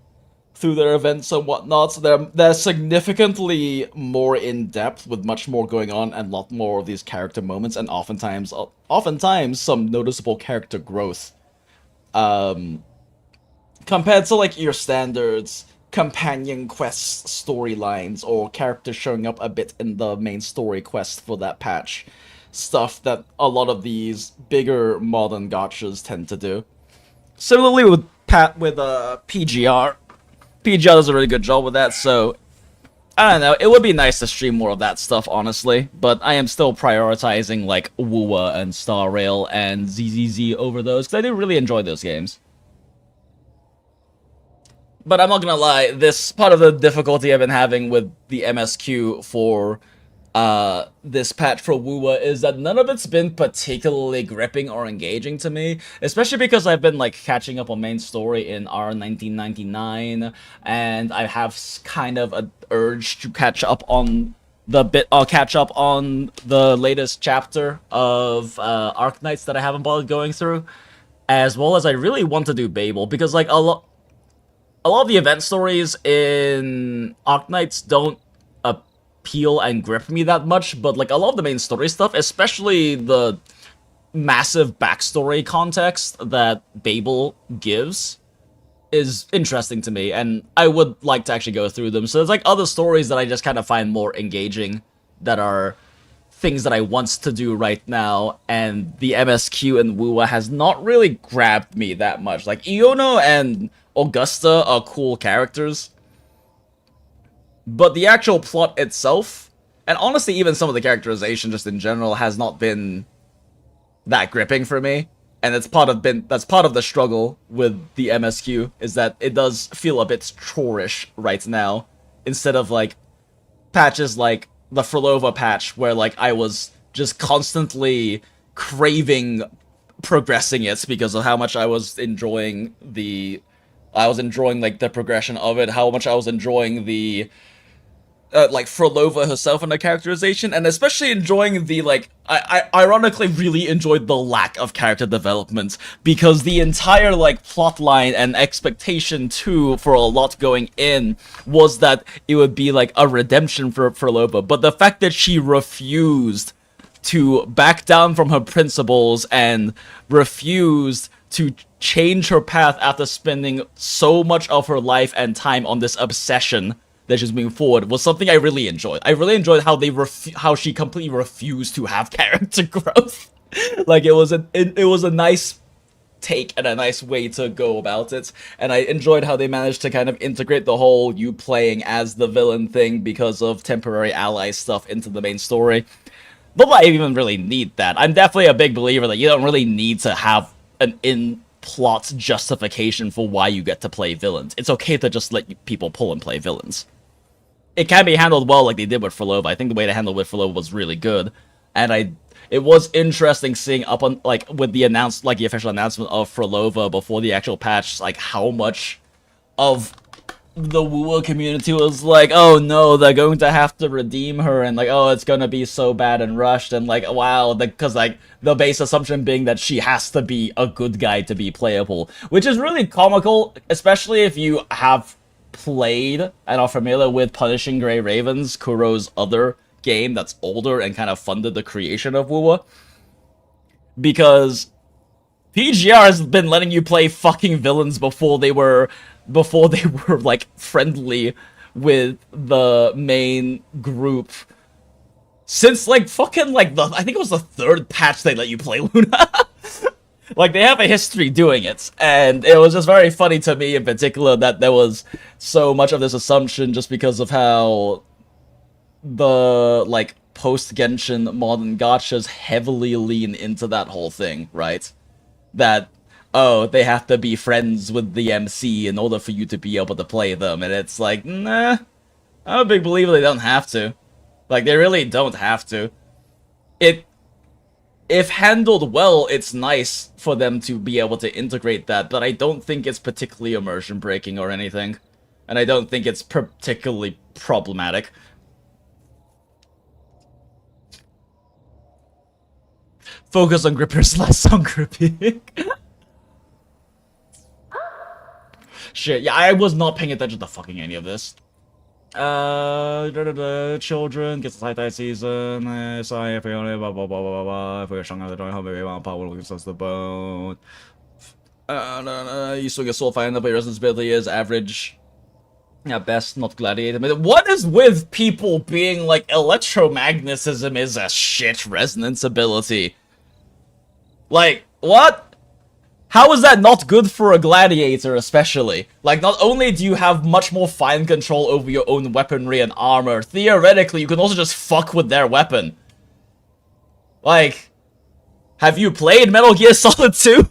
through their events and whatnot. They're significantly more in-depth with much more going on and a lot more of these character moments, and oftentimes some noticeable character growth. Compared to like your standards companion quest storylines or characters showing up a bit in the main story quest for that patch. Stuff that a lot of these bigger modern gachas tend to do. Similarly with PGR. PGR does a really good job with that, so I don't know, it would be nice to stream more of that stuff, honestly, but I am still prioritizing like WUWA and Star Rail and ZZZ over those, because I do really enjoy those games. But I'm not gonna lie, this part of the difficulty I've been having with the MSQ for this patch for WUWA is that none of it's been particularly gripping or engaging to me, especially because I've been like catching up on main story in R1999, and I have kind of an urge to catch up on the latest chapter of Arknights that I haven't bothered going through, as well as I really want to do Babel, because like a lot of the event stories in Arknights don't appeal and grip me that much, but like a lot of the main story stuff, especially the massive backstory context that Babel gives, is interesting to me, and I would like to actually go through them. So there's like other stories that I just kind of find more engaging that are things that I want to do right now, and the MSQ and WUWA has not really grabbed me that much. Like Iono and Augusta are cool characters, but the actual plot itself, and honestly even some of the characterization just in general, has not been that gripping for me. And that's part of the struggle with the MSQ, is that it does feel a bit chorish right now, instead of like patches like the Frolova patch, where like I was just constantly craving progressing it because of how much I was enjoying like the progression of it, how much I was enjoying the like Frolova herself and the characterization, and especially enjoying the like I ironically really enjoyed the lack of character development, because the entire like plot line and expectation too for a lot going in was that it would be like a redemption for Frolova, but the fact that she refused to back down from her principles and refused to change her path after spending so much of her life and time on this obsession that she's moving forward was something I really enjoyed. I really enjoyed how she completely refused to have character growth. Like it was a nice take and a nice way to go about it, and I enjoyed how they managed to kind of integrate the whole you playing as the villain thing because of temporary ally stuff into the main story. But I even really need that. I'm definitely a big believer that you don't really need to have an in-plot justification for why you get to play villains. It's okay to just let people pull and play villains. It can be handled well like they did with Frolova. I think the way to handle it with Frolova was really good. And it was interesting seeing up on, like, with the official announcement of Frolova before the actual patch, like, how much of the WUWA community was like, oh no, they're going to have to redeem her, and like, oh, it's gonna be so bad and rushed, and like, wow, because like the base assumption being that she has to be a good guy to be playable, which is really comical, especially if you have played and are familiar with Punishing Grey Ravens, Kuro's other game that's older and kind of funded the creation of WUWA, because PGR has been letting you play fucking villains before they were like friendly with the main group since like fucking like I think it was the 3rd patch they let you play Luna. Like they have a history doing it, and it was just very funny to me in particular that there was so much of this assumption just because of how the like post Genshin modern gachas heavily lean into that whole thing, right? That, oh, they have to be friends with the MC in order for you to be able to play them, and it's like, nah, I'm a big believer they don't have to. Like, they really don't have to. If handled well, it's nice for them to be able to integrate that, but I don't think it's particularly immersion breaking or anything. And I don't think it's particularly problematic. Focus on grippers, less on gripping. Shit, yeah, I was not paying attention to fucking any of this. Children, gets the tie-dye season. Sorry if we only blah blah blah blah blah. If we're strong out the joint, maybe one part will gives us the bone. You still get soul fighting, but your responsibility is average. At best, not gladiator. What is with people being like electromagnetism is a shit resonance ability? Like, what? How is that not good for a gladiator, especially? Like, not only do you have much more fine control over your own weaponry and armor, theoretically, you can also just fuck with their weapon. Like, have you played Metal Gear Solid 2?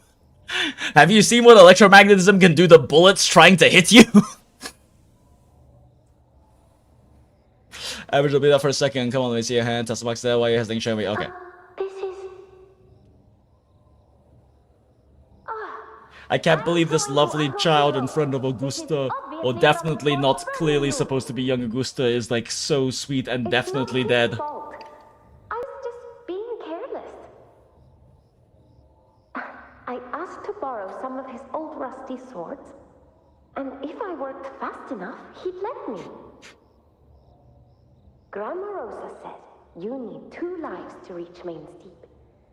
Have you seen what electromagnetism can do to bullets trying to hit you? Average will be there for a second. Come on, let me see your hand. Test the box there while you're hesitating. Show me. Okay. I can't believe this lovely child in front of Augusta, or definitely not clearly supposed to be young Augusta, is like so sweet and definitely dead. I was just being careless. I asked to borrow some of his old rusty swords, and if I worked fast enough, he'd let me. Grandma Rosa said you need 2 lives to reach Main's Deep.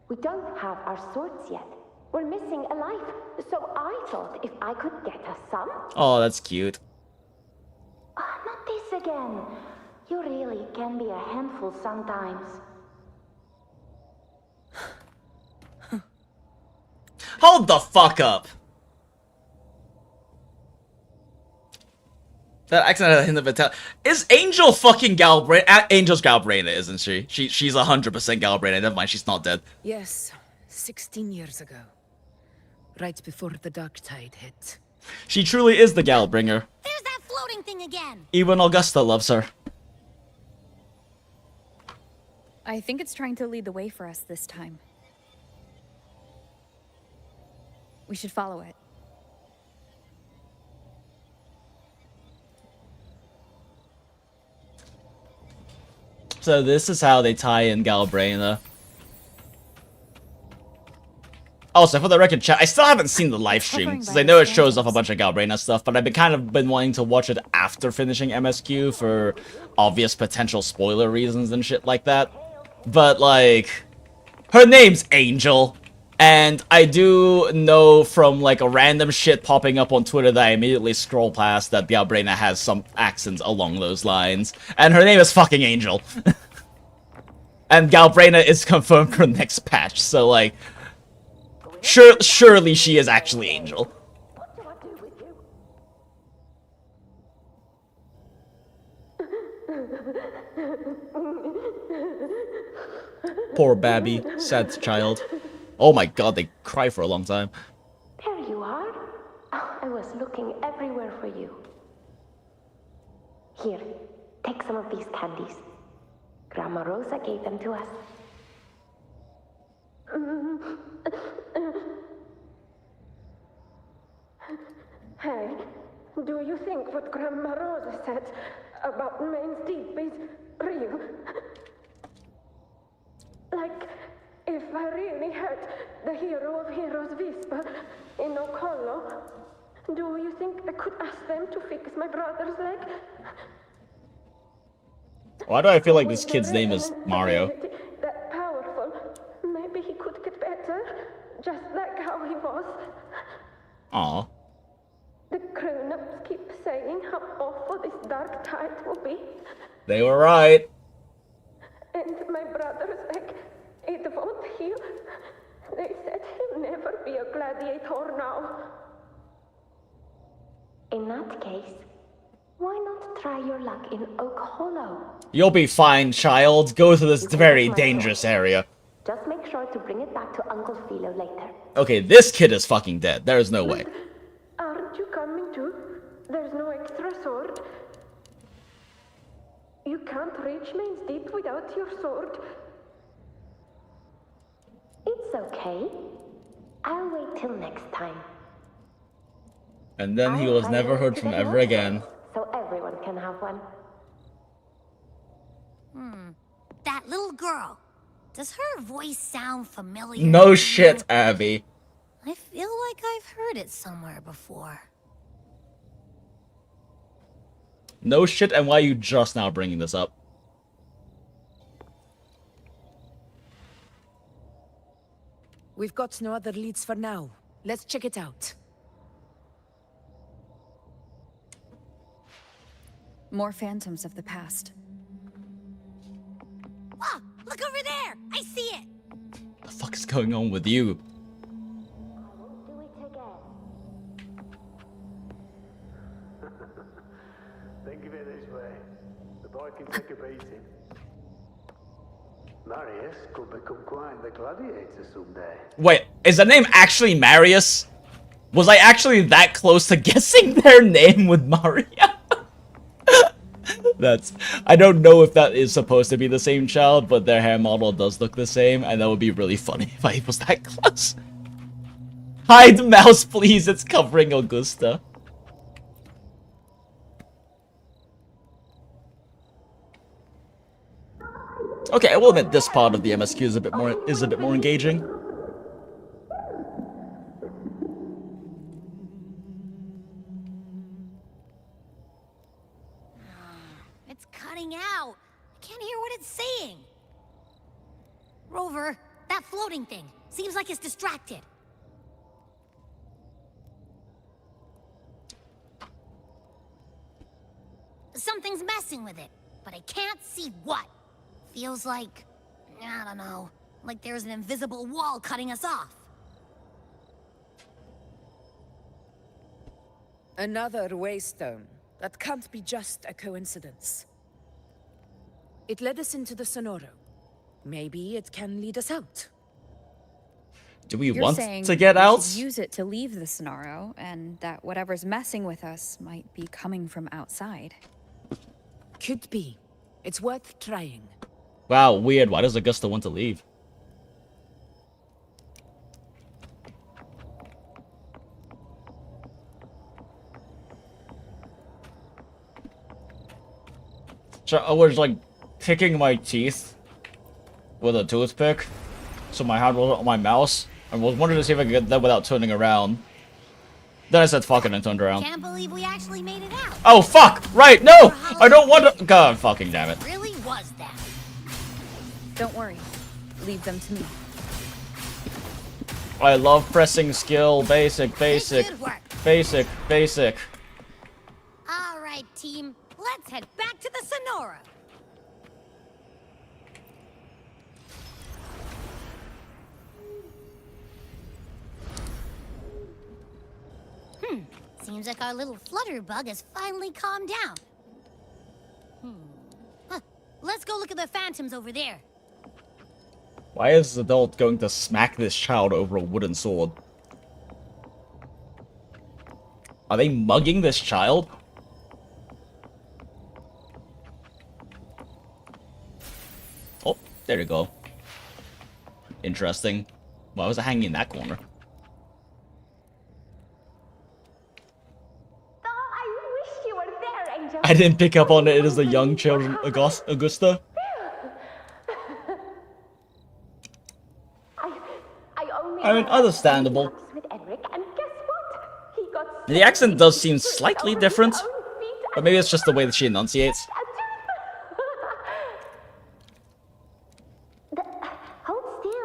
We don't have our swords yet. We're missing a life, so I thought if I could get us some... Oh, that's cute. Not this again. You really can be a handful sometimes. Hold the fuck up! That accent had a hint of Italian. Is Angel fucking Galbraina? Angel's Galbraina, isn't she? She's 100% Galbraina. Never mind, she's not dead. Yes, 16 years ago. Right before the dark tide hit. She truly is the Galbringer. There's that floating thing again! Even Augusta loves her. I think it's trying to lead the way for us this time. We should follow it. So this is how they tie in Galbraina. Also, for the record, chat, I still haven't seen the live stream, because I know it shows off a bunch of Galbraina stuff, but I've been wanting to watch it after finishing MSQ for obvious potential spoiler reasons and shit like that. But, like, her name's Angel, and I do know from, like, a random shit popping up on Twitter that I immediately scroll past that Galbraina has some accents along those lines, and her name is fucking Angel. And Galbraina is confirmed for next patch, so, like... Surely she is actually Angel. Poor Babby, sad child. Oh my god, they cry for a long time. There you are. I was looking everywhere for you. Here, take some of these candies. Grandma Rosa gave them to us. Hey, Do you think what Grandma Rosa said about Main's Deep is real? Like, if I really had the hero of heroes whisper in Okolo, do you think I could ask them to fix my brother's leg? Why do I feel like this kid's name is Mario? That powerful. Maybe he could get better, just like how he was. Aw. The grown-ups keep saying how awful this dark tide will be. They were right. And my brother's leg, it won't heal. They said he'll never be a gladiator now. In that case, why not try your luck in Oak Hollow? You'll be fine, child. Go to this very dangerous area. Just make sure to bring it back to Uncle Philo later. Okay, this kid is fucking dead. There is no way. Aren't you coming too? There's no extra sword. You can't reach Main's Deep without your sword. It's okay. I'll wait till next time. And then he was never heard from ever again. So everyone can have one. That little girl. Does her voice sound familiar? No shit, Abby. I feel like I've heard it somewhere before. No shit, and why are you just now bringing this up? We've got no other leads for now. Let's check it out. More phantoms of the past. Ah, look over there! I see it! What the fuck is going on with you? Think of it this way. The boy can take a beating. Marius could become quite the gladiator someday. Wait, is the name actually Marius? Was I actually that close to guessing their name with Mario? I don't know if that is supposed to be the same child, but their hair model does look the same, and that would be really funny if I was that close. Hide mouse, please, it's covering Augusta. Okay, I will admit this part of the MSQ is a bit more engaging. It's cutting out. I can't hear what it's saying. Rover, that floating thing. Seems like it's distracted. Something's messing with it, but I can't see what. Feels like, I don't know, like there's an invisible wall cutting us off. Another waystone. That can't be just a coincidence. It led us into the Sonoro. Maybe it can lead us out. Do we You're want saying to get we out? should use it to leave the Sonoro, and that whatever's messing with us might be coming from outside. Could be. It's worth trying. Wow, weird. Why does Augusta want to leave? So I was like picking my teeth with a toothpick, so my hand wasn't on my mouse, and was wondering to see if I could get that without turning around. Then I said fuck it and turned around. Can't believe we actually made it out. Oh fuck! Right, no! I don't want to. God fucking damn it. Really was that. Don't worry. Leave them to me. I love pressing skill, basic. This should work. Basic. All right, team. Let's head back to the Sonora. Seems like our little flutterbug has finally calmed down. Let's go look at the phantoms over there. Why is this adult going to smack this child over a wooden sword? Are they mugging this child? Oh, there you go. Interesting. Why was it hanging in that corner? I I didn't pick up on it. It is the young children Augusta. I mean, understandable. The accent does seem slightly different, but maybe it's just the way that she enunciates.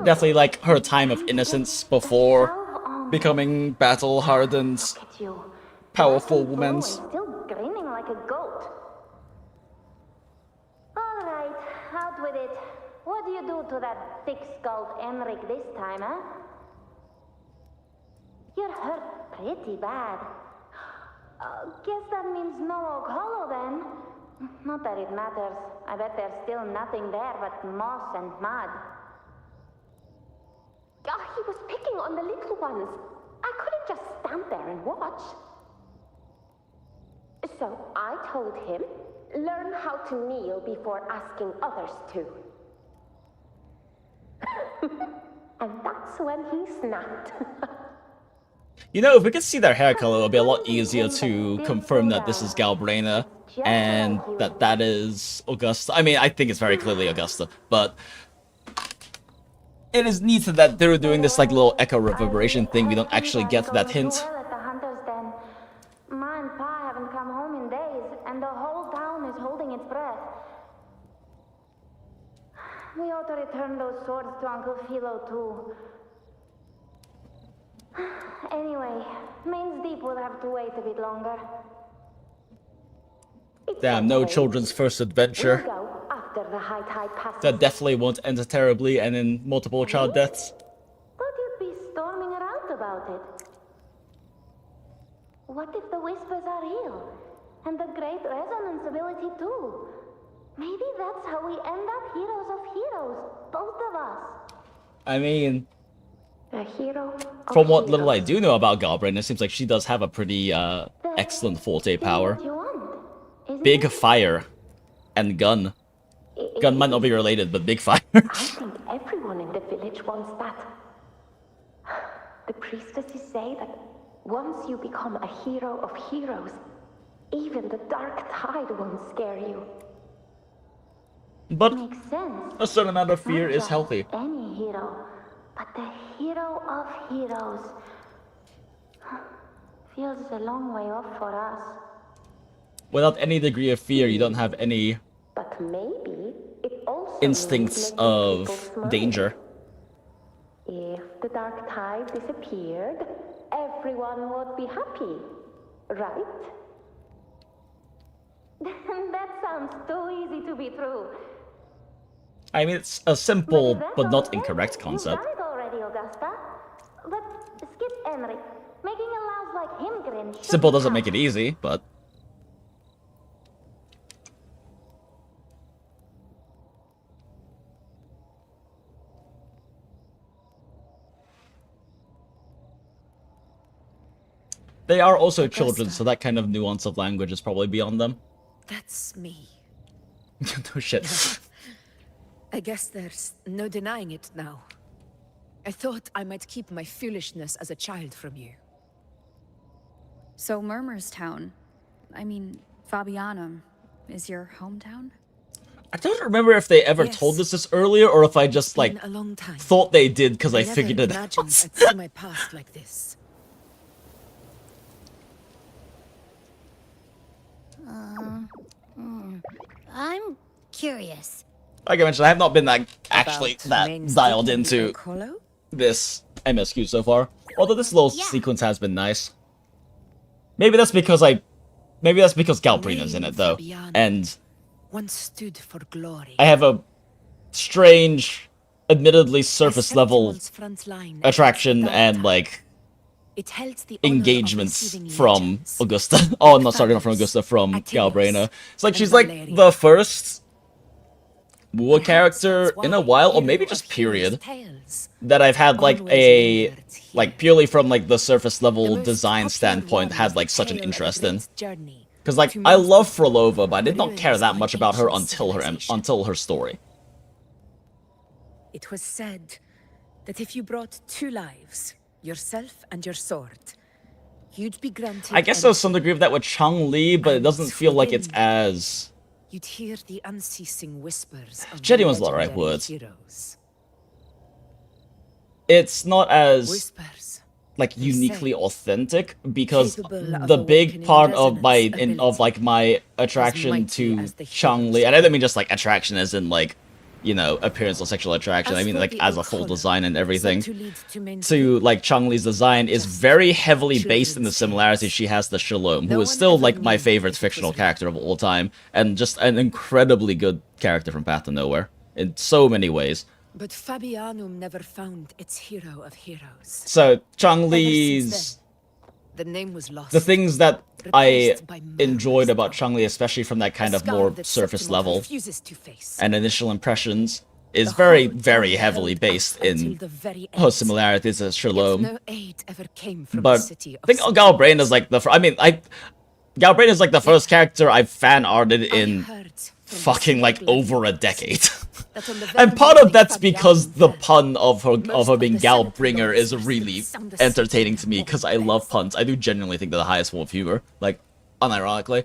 Definitely like her time of innocence before becoming battle-hardened, powerful woman. Still grinning like a goat. Alright, out with it. What do you do to that thick-skulled Enric this time, huh? You're hurt pretty bad. Guess that means no Oak Hollow then. Not that it matters. I bet there's still nothing there but moss and mud. He was picking on the little ones. I couldn't just stand there and watch. So I told him, learn how to kneel before asking others to. And that's when he snapped. You know, if we could see their hair color, it would be a lot easier to confirm that this is Galbraina and that is Augusta. I mean, I think it's very clearly Augusta, but it is neat that they're doing this like little echo reverberation thing. We don't actually get that hint. Ma and Pa haven't come home in days, and the whole town is holding its breath. We ought to return those swords to Uncle Philo too. Anyway, Main's Deep will have to wait a bit longer. Damn, no children's first adventure. We'll go after the high tide passes. That definitely won't end terribly and in multiple child deaths. Thought you'd be storming around about it. What if the whispers are real? And the great resonance ability too? Maybe that's how we end up heroes of heroes, both of us. I mean, A hero from what little I do know about Galbrain, it seems like she does have a pretty excellent forte power. Big fire and gun. Gun might not be related, but big fire. I think everyone in the village wants that. The priestesses say that once you become a hero of heroes, even the dark tide won't scare you. But Makes sense. a certain amount of fear Not is just healthy. Any hero, but the hero of heroes. Feels a long way off for us. Without any degree of fear, you don't have any But maybe it also instincts means making of people smile. danger. If the dark tide disappeared, everyone would be happy, right? That sounds too easy to be true. I mean, it's a simple but not incorrect concept. You got it already, Augusta. But skip Enric. Making a louse like him grin. Simple doesn't make it easy, but they are also children, so that kind of nuance of language is probably beyond them. That's me. No shit. I guess there's no denying it now. I thought I might keep my foolishness as a child from you. So Murmurstown, I mean, Fabianum, is your hometown? I don't remember if they ever told us this earlier, or if I just, like, Been a long time. thought they did because I never figured it imagined out. I'd see my past like this. I'm curious. Like I mentioned, I have not been that actually About that Main's dialed Deep into Oak Hollow? this MSQ so far. Although this little sequence has been nice. Maybe that's because Galbrina's in it though, and Once stood for glory. I have a strange, admittedly surface level Septimon's front line attraction against and Dark like It held the honor of engagements receiving from legions. Augusta. Oh, not sorry, not from Augusta, from Galbraina. It's like she's like the first WUWA character in a while, or maybe just period, that I've had like a purely from like the surface level design standpoint had like such an interest in. Because like I love Frolova, but I did not care that much about her until her story. It was said that if you brought two lives, yourself and your sword, You'd be granted. I guess there's some degree of that with Chang-Li, but it doesn't feel like it's as... You'd hear the unceasing whispers of Genuine's the not the right legendary word. heroes. It's not as... Whispers. like uniquely authentic, because Capable of the big awakening part of my resonance my attraction mighty to as the Chang-Li, and I don't mean just like attraction as in like, you know, appearance or sexual attraction. I As mean for like the as a old full color, design and everything. said to lead to main To like Chang-Li's design is very heavily based in the children's similarities she has to Shalom, No who is one still ever like my knew favorite if it fictional was character of all time, and just an incredibly good character from Path to Nowhere in so many ways. But Fabianum never found its hero of heroes. So Chang-Li's The name was lost. the things that I replaced by enjoyed murderous about Chang-Li, especially from that kind A of scar more that surface Septimont level refuses to face. and initial impressions, is The very, whole very town heavily held based up until in the very her end. similarities to Yet Shalom. no aid ever came from But the city I think Galbrain is like the Galbrain is like the first character I've fan arted in fucking like over a decade. And part of that's because the pun of her being Galbringer is really entertaining to me, because I love puns. I do genuinely think they're the highest form of humor, like unironically.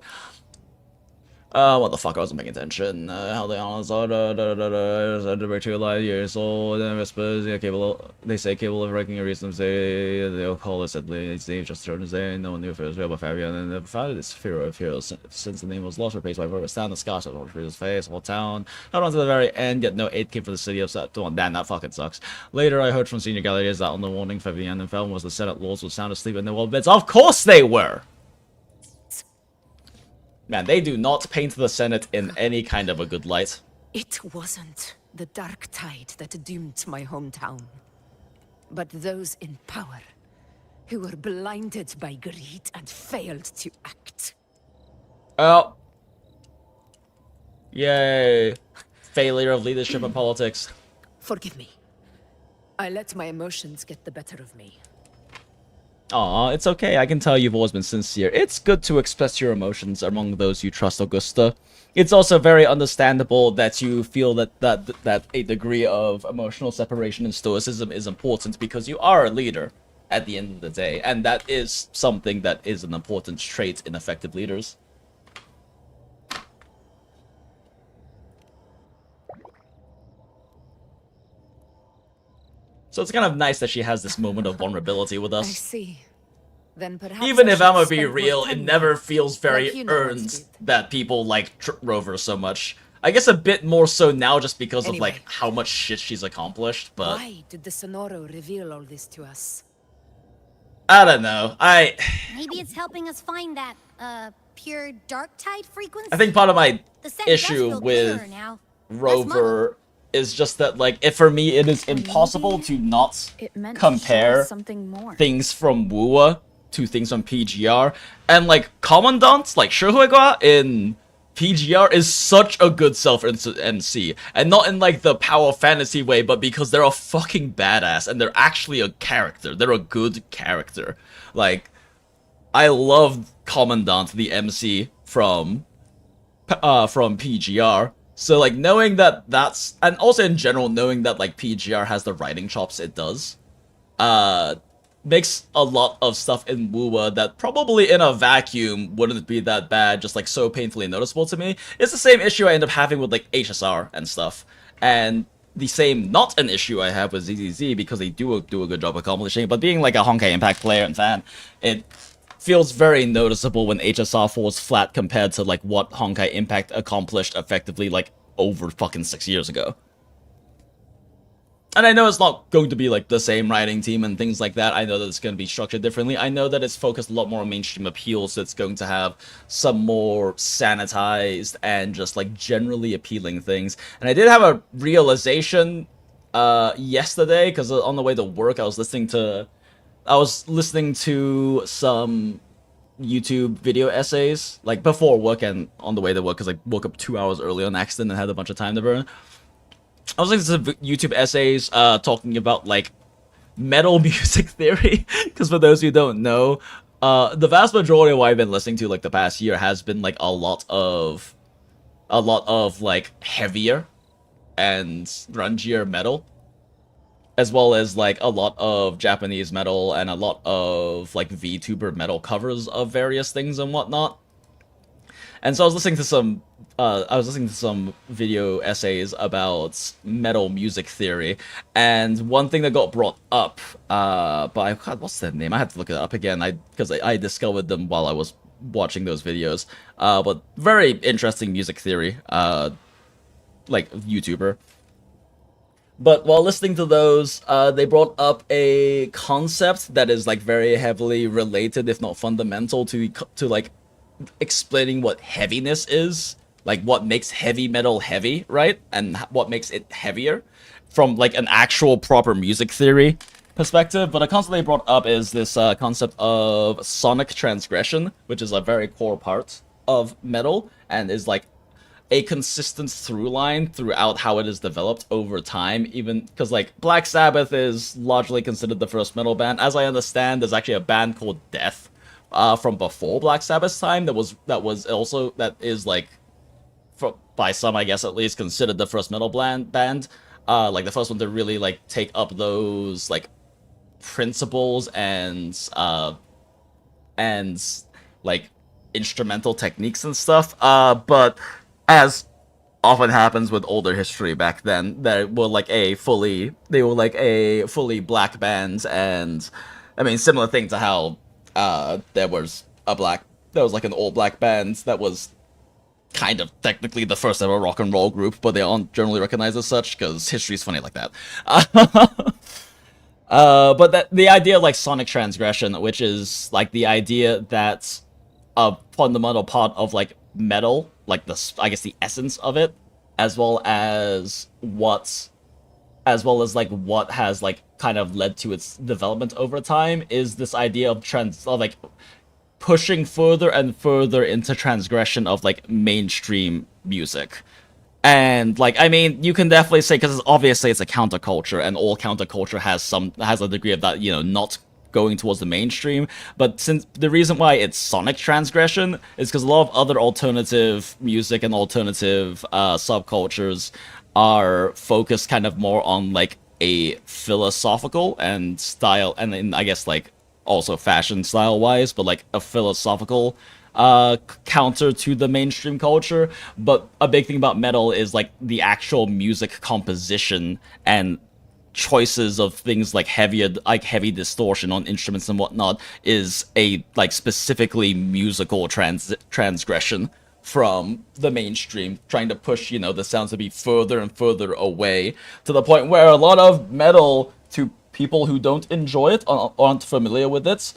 What the fuck? I wasn't paying attention. How they honest are the 2 light years old and whispers, yeah, they say capable of wrecking a reason, say they'll call us at least they just turned to say no one knew if it was real, but Fabian and never found this hero of heroes since the name was lost, replaced by Verve stand the Scotch on his face, whole town. Not on to the very end, yet no aid came from the city of Septimont. Damn, that fucking sucks. Later I heard from senior galleries that on the warning Fabian and Felm was the Senate lords were sound asleep in their well beds. Of course they were! Man, they do not paint the Senate in any kind of a good light. It wasn't the dark tide that doomed my hometown, but those in power who were blinded by greed and failed to act. Oh. Yay. Failure of leadership and politics. Forgive me. I let my emotions get the better of me. Aw, it's okay. I can tell you've always been sincere. It's good to express your emotions among those you trust, Augusta. It's also very understandable that you feel that a degree of emotional separation and stoicism is important, because you are a leader at the end of the day, and that is something that is an important trait in effective leaders. So it's kind of nice that she has this moment of vulnerability with I us. see. Then perhaps Even I if should I'm gonna be spend more real, it time never there, feels very like you know what's earned good. that people like Rover so much. I guess a bit more so now just because of Anyway. like how much shit she's accomplished, but Why did the Sonoro reveal all this to us? I don't know. Maybe it's helping us find that, pure dark tide frequency? I think part of my The scent does issue feel with clearer now. Rover is just that like if for me it is impossible to not It meant compare something more. things from WUWA to things from PGR, and like Commandant, like Shihuegua in PGR is such a good self-MC, and not in like the power fantasy way, but because they're a fucking badass and they're actually a character. They're a good character. Like, I love Commandant, the MC from PGR. So like knowing that that's, and also in general knowing that like PGR has the writing chops it does, makes a lot of stuff in WUWA that probably in a vacuum wouldn't be that bad, just like so painfully noticeable to me. It's the same issue I end up having with like HSR and stuff, and the same not an issue I have with ZZZ, because they do a good job accomplishing it, but being like a Honkai Impact player and fan, it feels very noticeable when HSR falls flat compared to like what Honkai Impact accomplished effectively like over fucking 6 years ago. And I know it's not going to be like the same writing team and things like that. I know that it's going to be structured differently. I know that it's focused a lot more on mainstream appeal, so it's going to have some more sanitized and just like generally appealing things. And I did have a realization yesterday, because on the way to work I was listening to some YouTube video essays, like before work and on the way to work, because I woke up 2 hours early on accident and had a bunch of time to burn. I was listening to YouTube essays talking about like metal music theory, because for those who don't know, the vast majority of what I've been listening to like the past year has been like a lot of like heavier and grungier metal. as well as like a lot of Japanese metal and a lot of like VTuber metal covers of various things and whatnot. And so I was listening to some video essays about metal music theory, and one thing that got brought up by, God, what's their name? I had to look it up again, because I discovered them while I was watching those videos. But very interesting music theory, like YouTuber. But while listening to those, they brought up a concept that is like very heavily related, if not fundamental, to like explaining what heaviness is, like what makes heavy metal heavy, right? And what makes it heavier from like an actual proper music theory perspective. But a concept they brought up is this concept of sonic transgression, which is a very core part of metal and is like a consistent through line throughout how it is developed over time, even because like Black Sabbath is largely considered the first metal band. As I understand, there's actually a band called Death from before Black Sabbath's time that is like, by some I guess at least, considered the first metal band, like the first one to really like take up those like principles and like instrumental techniques and stuff. But as often happens with older history back then, they were like a fully black band, and I mean similar thing to how there was like an all-black band that was kind of technically the first ever rock and roll group, but they aren't generally recognized as such because history's funny like that. But the idea of like sonic transgression, which is like the idea that a fundamental part of like metal, like I guess the essence of it, as well as what has like kind of led to its development over time, is this idea of like pushing further and further into transgression of like mainstream music. And like, I mean, you can definitely say, because obviously it's a counterculture, and all counterculture has a degree of that, you know, not going towards the mainstream. But since the reason why it's sonic transgression is because a lot of other alternative music and alternative subcultures are focused kind of more on like a philosophical and style, and then I guess like also fashion style wise, but like a philosophical counter to the mainstream culture. But a big thing about metal is like the actual music composition and choices of things like heavy distortion on instruments and whatnot is a like specifically musical transgression from the mainstream, trying to push, you know, the sounds to be further and further away, to the point where a lot of metal, to people who don't enjoy it, aren't familiar with it,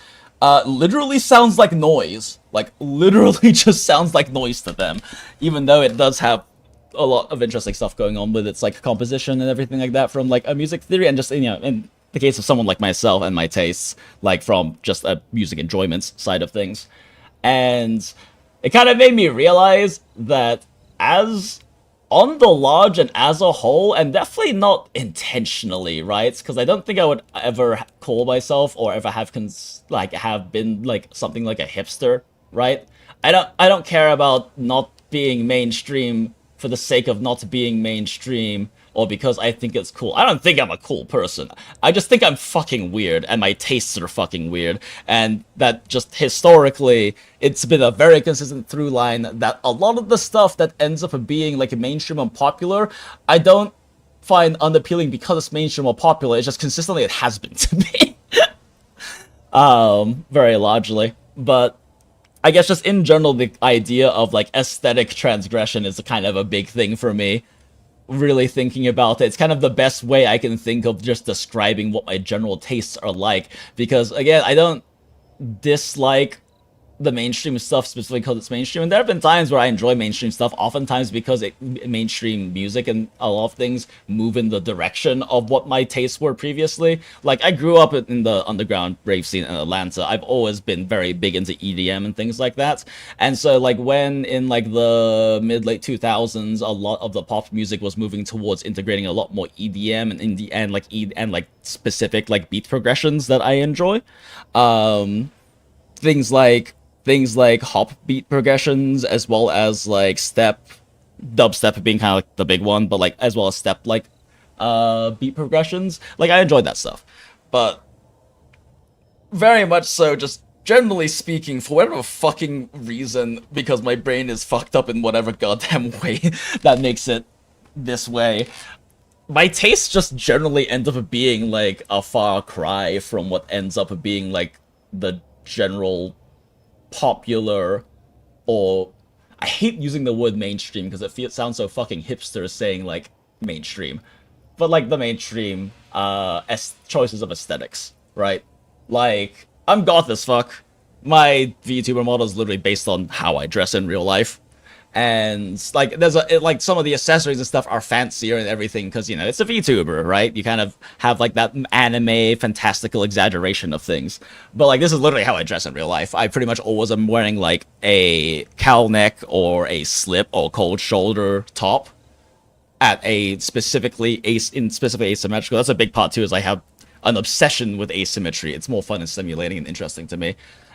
literally sounds like noise. Like, literally just sounds like noise to them, even though it does have a lot of interesting stuff going on with its like composition and everything like that from like a music theory, and just, you know, in the case of someone like myself and my tastes, like from just a music enjoyment side of things. And it kind of made me realize that as on the large and as a whole, and definitely not intentionally, right? Because I don't think I would ever call myself or ever have been like something like a hipster, right? I don't care about not being mainstream for the sake of not being mainstream, or because I think it's cool. I don't think I'm a cool person. I just think I'm fucking weird, and my tastes are fucking weird. And that just historically, it's been a very consistent through line that a lot of the stuff that ends up being like mainstream and popular, I don't find unappealing because it's mainstream or popular. It's just consistently it has been to me. Very largely. But I guess just in general, the idea of like aesthetic transgression is kind of a big thing for me. Really thinking about it, it's kind of the best way I can think of just describing what my general tastes are like. Because again, I don't dislike the mainstream stuff specifically because it's mainstream, and there have been times where I enjoy mainstream stuff, oftentimes because mainstream music and a lot of things move in the direction of what my tastes were previously. Like, I grew up in the underground rave scene in Atlanta. I've always been very big into EDM and things like that, and so like when in like the mid-late 2000s, a lot of the pop music was moving towards integrating a lot more EDM and indie and like specific like beat progressions that I enjoy. Things like hop beat progressions, as well as like dubstep being kind of like the big one, but like as well as step like beat progressions. Like, I enjoyed that stuff. But very much so, just generally speaking, for whatever fucking reason, because my brain is fucked up in whatever goddamn way that makes it this way, my tastes just generally end up being like a far cry from what ends up being like the general popular, or I hate using the word mainstream because it sounds so fucking hipster saying like mainstream, but like the mainstream choices of aesthetics, right? Like, I'm goth as fuck. My VTuber model is literally based on how I dress in real life. And, like, like, some of the accessories and stuff are fancier and everything, because, you know, it's a VTuber, right? You kind of have, like, that anime, fantastical exaggeration of things. But, like, this is literally how I dress in real life. I pretty much always am wearing, like, a cowl neck or a slip or cold shoulder top at a specifically asymmetrical. That's a big part, too, is I have an obsession with asymmetry. It's more fun and stimulating and interesting to me.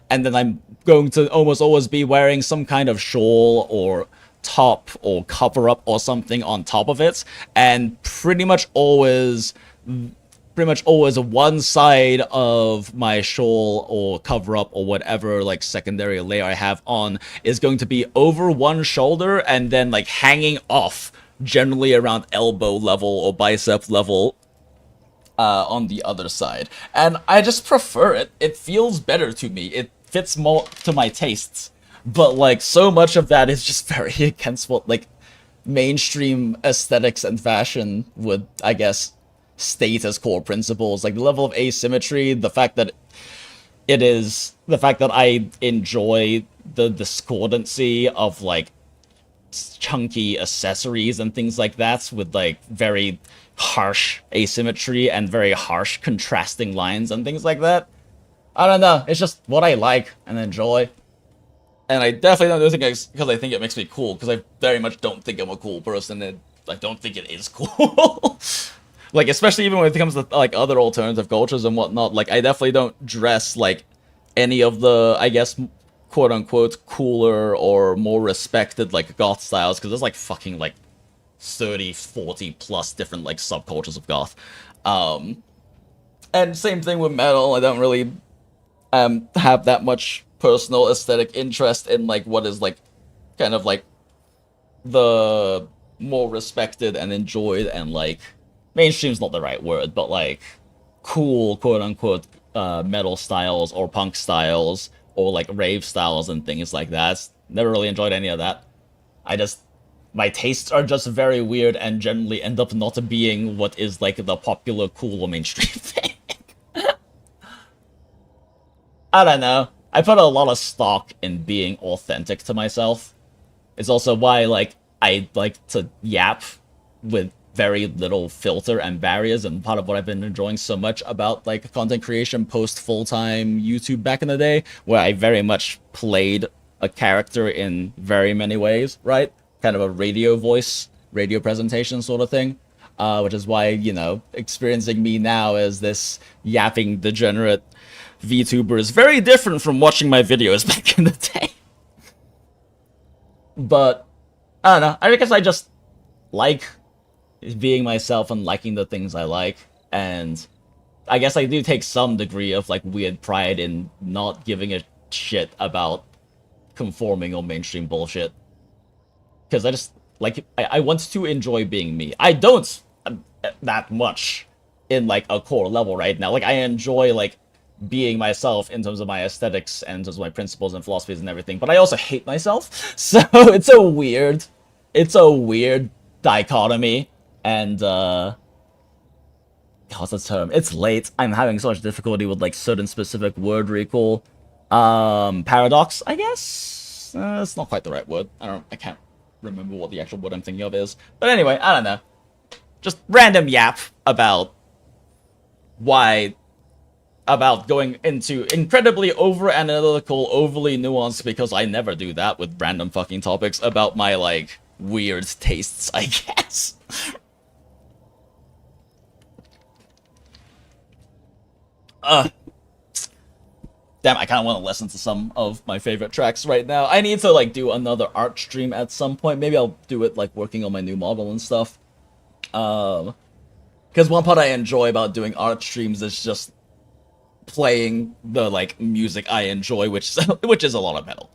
And then I'm going to almost always be wearing some kind of shawl or top or cover-up or something on top of it. And pretty much always one side of my shawl or cover-up or whatever, like, secondary layer I have on is going to be over one shoulder and then, like, hanging off, generally around elbow level or bicep level, on the other side. And I just prefer it. It feels better to me. It fits more to my tastes. But, like, so much of that is just very against what, like, mainstream aesthetics and fashion would, I guess, state as core principles. Like, the level of asymmetry, the fact that I enjoy the discordancy of, like, chunky accessories and things like that with, like, very harsh asymmetry and very harsh contrasting lines and things like that. I don't know, it's just what I like and enjoy. And I definitely don't do it because I think it makes me cool, because I very much don't think I'm a cool person, and I don't think it is cool. Like, especially even when it comes to, like, other alternative cultures and whatnot, like, I definitely don't dress like any of the, I guess, quote-unquote cooler or more respected, like, goth styles, because there's, like, fucking, like, 30, 40 plus different, like, subcultures of goth. And same thing with metal. I don't really have that much personal aesthetic interest in, like, what is, like, kind of, like, the more respected and enjoyed and, like, mainstream's not the right word, but, like, cool, quote-unquote, metal styles or punk styles or, like, rave styles and things like that. Never really enjoyed any of that. My tastes are just very weird and generally end up not being what is, like, the popular, cool, or mainstream thing. I don't know. I put a lot of stock in being authentic to myself. It's also why, like, I like to yap with very little filter and barriers, and part of what I've been enjoying so much about, like, content creation post full-time YouTube back in the day, where I very much played a character in very many ways, right? Kind of a radio voice, radio presentation sort of thing, which is why, you know, experiencing me now as this yapping degenerate VTuber is very different from watching my videos back in the day. But, I don't know, I guess I just like being myself and liking the things I like, and I guess I do take some degree of, like, weird pride in not giving a shit about conforming or mainstream bullshit. Because I just, like, I want to enjoy being me. I don't that much in, like, a core level right now. Like, I enjoy, like, being myself in terms of my aesthetics and in terms of my principles and philosophies and everything, but I also hate myself. So it's a weird dichotomy. And, what's the term? It's late. I'm having so much difficulty with, like, certain specific word recall. Paradox, I guess? It's not quite the right word. I can't remember what the actual word I'm thinking of is. But anyway, I don't know. Just random yap about going into incredibly over-analytical, overly nuanced, because I never do that with random fucking topics, about my, like, weird tastes, I guess. Damn, I kind of want to listen to some of my favorite tracks right now. I need to, like, do another art stream at some point. Maybe I'll do it, like, working on my new model and stuff. Because one part I enjoy about doing art streams is just playing the like music I enjoy, which is a lot of metal.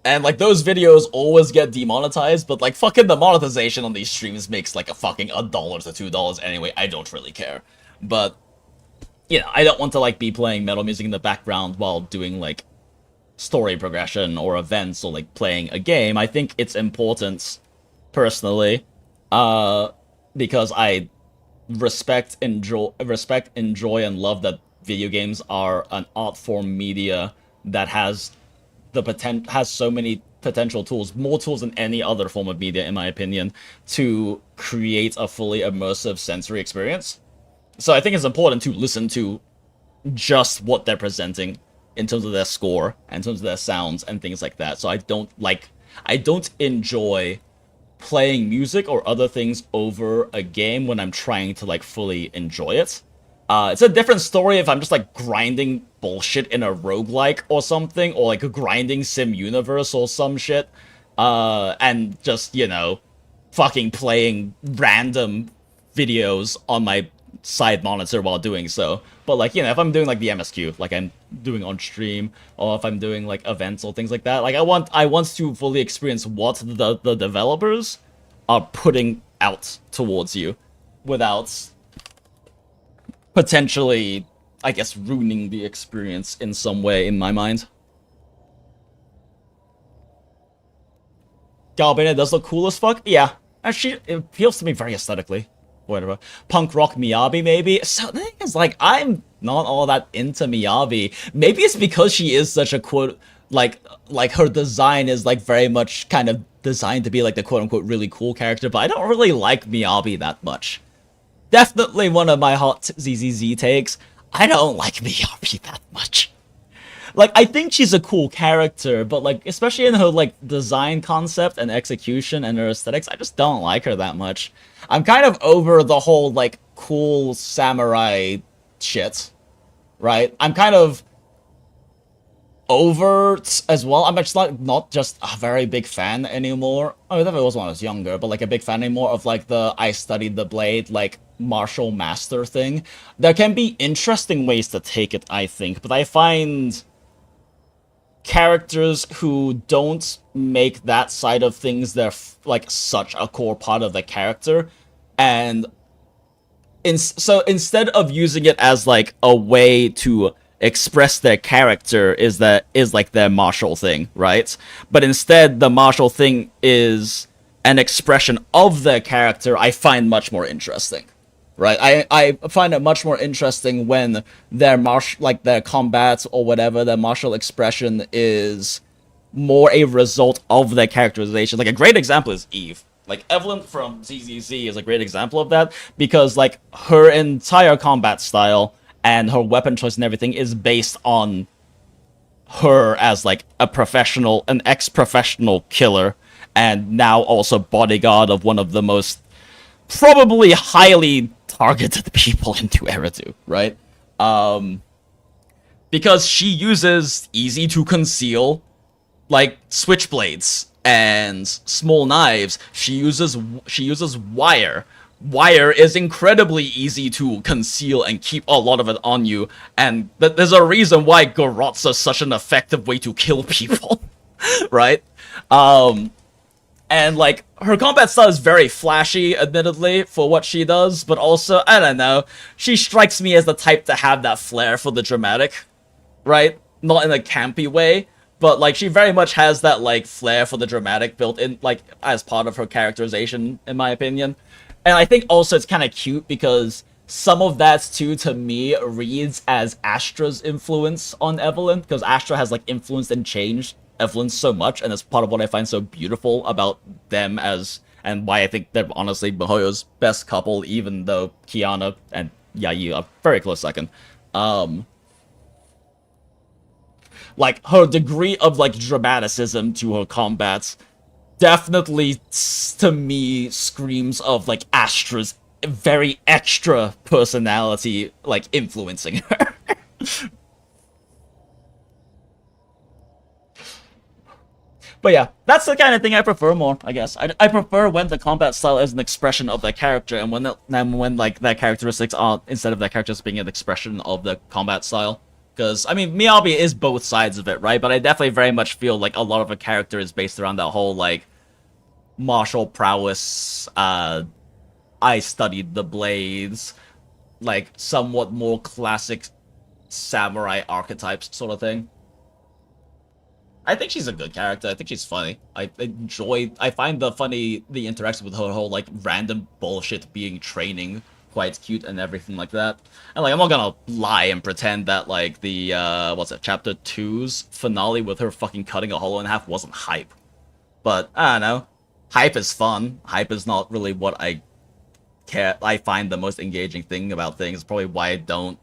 And like those videos always get demonetized, but like fucking the monetization on these streams makes like a fucking $1 to $2 anyway. I don't really care. But you know, I don't want to like be playing metal music in the background while doing like story progression or events or like playing a game. I think it's important personally, because I respect, enjoy, and love that video games are an art form media that has so many potential tools, more tools than any other form of media, in my opinion, to create a fully immersive sensory experience. So I think it's important to listen to just what they're presenting in terms of their score, in terms of their sounds, and things like that. So I don't enjoy playing music or other things over a game when I'm trying to like fully enjoy it. It's a different story if I'm just like grinding bullshit in a roguelike or something, or like a grinding sim universe or some shit, and just, you know, fucking playing random videos on my side monitor while doing so. But like, you know, if I'm doing like the MSQ, like I'm doing on stream, or if I'm doing like events or things like that, like I want to fully experience what the developers are putting out towards you without potentially, I guess, ruining the experience in some way, in my mind. Galbina does look cool as fuck? Yeah. Actually, it feels to me very aesthetically. Whatever. Punk rock Miyabi, maybe? So the thing is, like, I'm not all that into Miyabi. Maybe it's because she is such a quote, like her design is, like, very much kind of designed to be, like, the quote-unquote really cool character, but I don't really like Miyabi that much. Definitely one of my hot ZZZ takes. I don't like Miyabi that much. Like, I think she's a cool character, but, like, especially in her, like, design concept and execution and her aesthetics, I just don't like her that much. I'm kind of over the whole, like, cool samurai shit, right? I'm kind of over as well. I'm just, like, not just a very big fan anymore. I mean, definitely was when I was younger, but, like, a big fan anymore of, like, the I studied the blade, like, martial master thing. There can be interesting ways to take it, I think, but I find characters who don't make that side of things their like such a core part of the character, and so instead of using it as like a way to express their character is like their martial thing, right? But instead the martial thing is an expression of their character, I find much more interesting. Right, I find it much more interesting when their their combat or whatever, their martial expression is more a result of their characterization. Like a great example is Eve. Like Evelyn from ZZZ is a great example of that, because like her entire combat style and her weapon choice and everything is based on her as like an ex-professional killer, and now also bodyguard of one of the most probably highly targeted people into Eridu, right? Because she uses easy to conceal, like switchblades and small knives. She uses wire. Wire is incredibly easy to conceal and keep a lot of it on you, and there's a reason why garrots are such an effective way to kill people, right? And, like, her combat style is very flashy, admittedly, for what she does, but also, I don't know, she strikes me as the type to have that flair for the dramatic, right? Not in a campy way, but, like, she very much has that, like, flair for the dramatic built in, like, as part of her characterization, in my opinion. And I think also it's kind of cute because some of that, too, to me, reads as Astra's influence on Evelyn, because Astra has, like, influenced and changed Evelyn so much, and that's part of what I find so beautiful about them and why I think they're honestly Mihoyo's best couple, even though Kiana and Yayu are very close second. Like, her degree of, like, dramaticism to her combats definitely, to me, screams of, like, Astra's very extra personality, like, influencing her. But yeah, that's the kind of thing I prefer more, I guess. I prefer when the combat style is an expression of that character, and when like that characteristics are, instead of that character just being an expression of the combat style. Because, I mean, Miyabi is both sides of it, right? But I definitely very much feel like a lot of a character is based around that whole, like, martial prowess, I studied the blades, like, somewhat more classic samurai archetypes sort of thing. I think she's a good character. I think she's funny. I find the interaction with her whole, like, random bullshit being training quite cute and everything like that. And, like, I'm not gonna lie and pretend that, like, the, what's it, Chapter 2's finale with her fucking cutting a holo in half wasn't hype. But, I don't know. Hype is fun. Hype is not really what I find the most engaging thing about things. Probably why I don't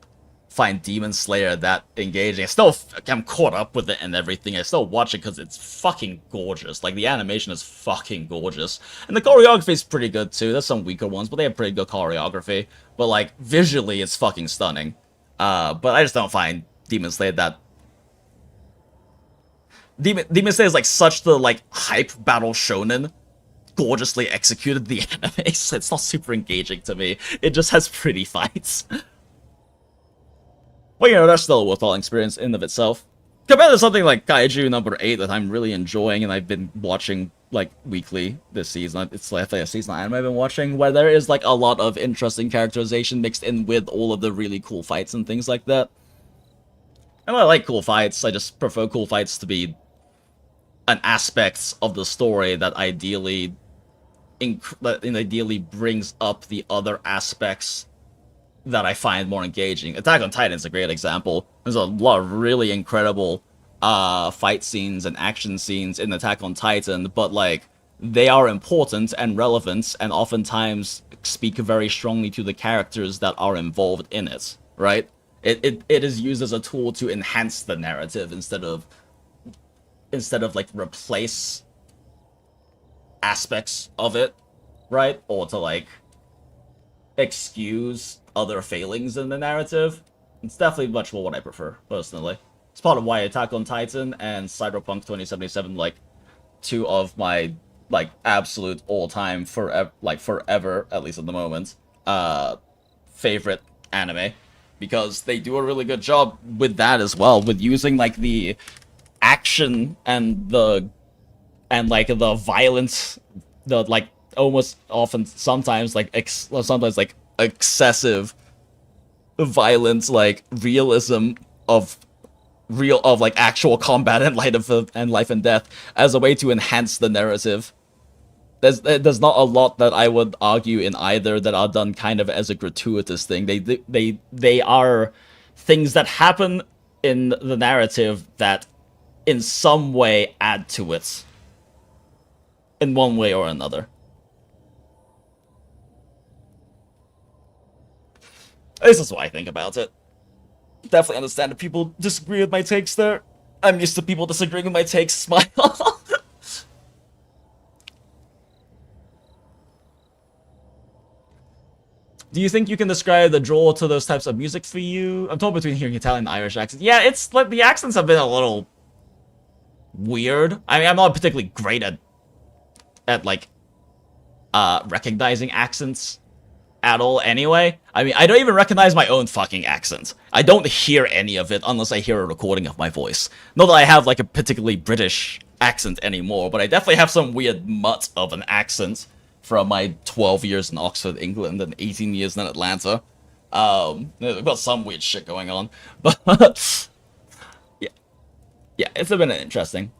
find Demon Slayer that engaging. I still am caught up with it and everything. I still watch it because it's fucking gorgeous. Like, the animation is fucking gorgeous. And the choreography is pretty good, too. There's some weaker ones, but they have pretty good choreography. But, like, visually, it's fucking stunning. But I just don't find Demon Slayer that... Demon Slayer is, like, such the, like, hype battle shonen. Gorgeously executed the anime, so it's not super engaging to me. It just has pretty fights. But, you know, that's still a worthwhile experience in of itself. Compared to something like Kaiju number 8 that I'm really enjoying and I've been watching, like, weekly this season. It's like a seasonal anime I've been watching, where there is, like, a lot of interesting characterization mixed in with all of the really cool fights and things like that. And I like cool fights, I just prefer cool fights to be an aspect of the story that ideally brings up the other aspects that I find more engaging. Attack on Titan is a great example. There's a lot of really incredible fight scenes and action scenes in Attack on Titan, but, like, they are important and relevant and oftentimes speak very strongly to the characters that are involved in it, right? It is used as a tool to enhance the narrative instead of like replace aspects of it, right? Or to, like, excuse other failings in the narrative. It's definitely much more what I prefer, personally. It's part of why Attack on Titan and Cyberpunk 2077, like, two of my, like, absolute all-time forever, at least at the moment, favorite anime. Because they do a really good job with that as well, with using, like, the action and the violence, the, like, almost often sometimes like excessive violence, like realism of like actual combat and life and death as a way to enhance the narrative. There's not a lot that I would argue in either that are done kind of as a gratuitous thing. They are things that happen in the narrative that in some way add to it in one way or another. This is what I think about it. Definitely understand if people disagree with my takes there. I'm used to people disagreeing with my takes. Smile. Do you think you can describe the draw to those types of music for you? I'm torn between hearing Italian and Irish accents. Yeah, it's like the accents have been a little weird. I mean, I'm not particularly great at like recognizing accents at all anyway. I mean, I don't even recognize my own fucking accent. I don't hear any of it unless I hear a recording of my voice. Not that I have like a particularly British accent anymore, but I definitely have some weird mutt of an accent from my 12 years in Oxford, England, and 18 years in Atlanta. We've got some weird shit going on, but yeah, it's been interesting.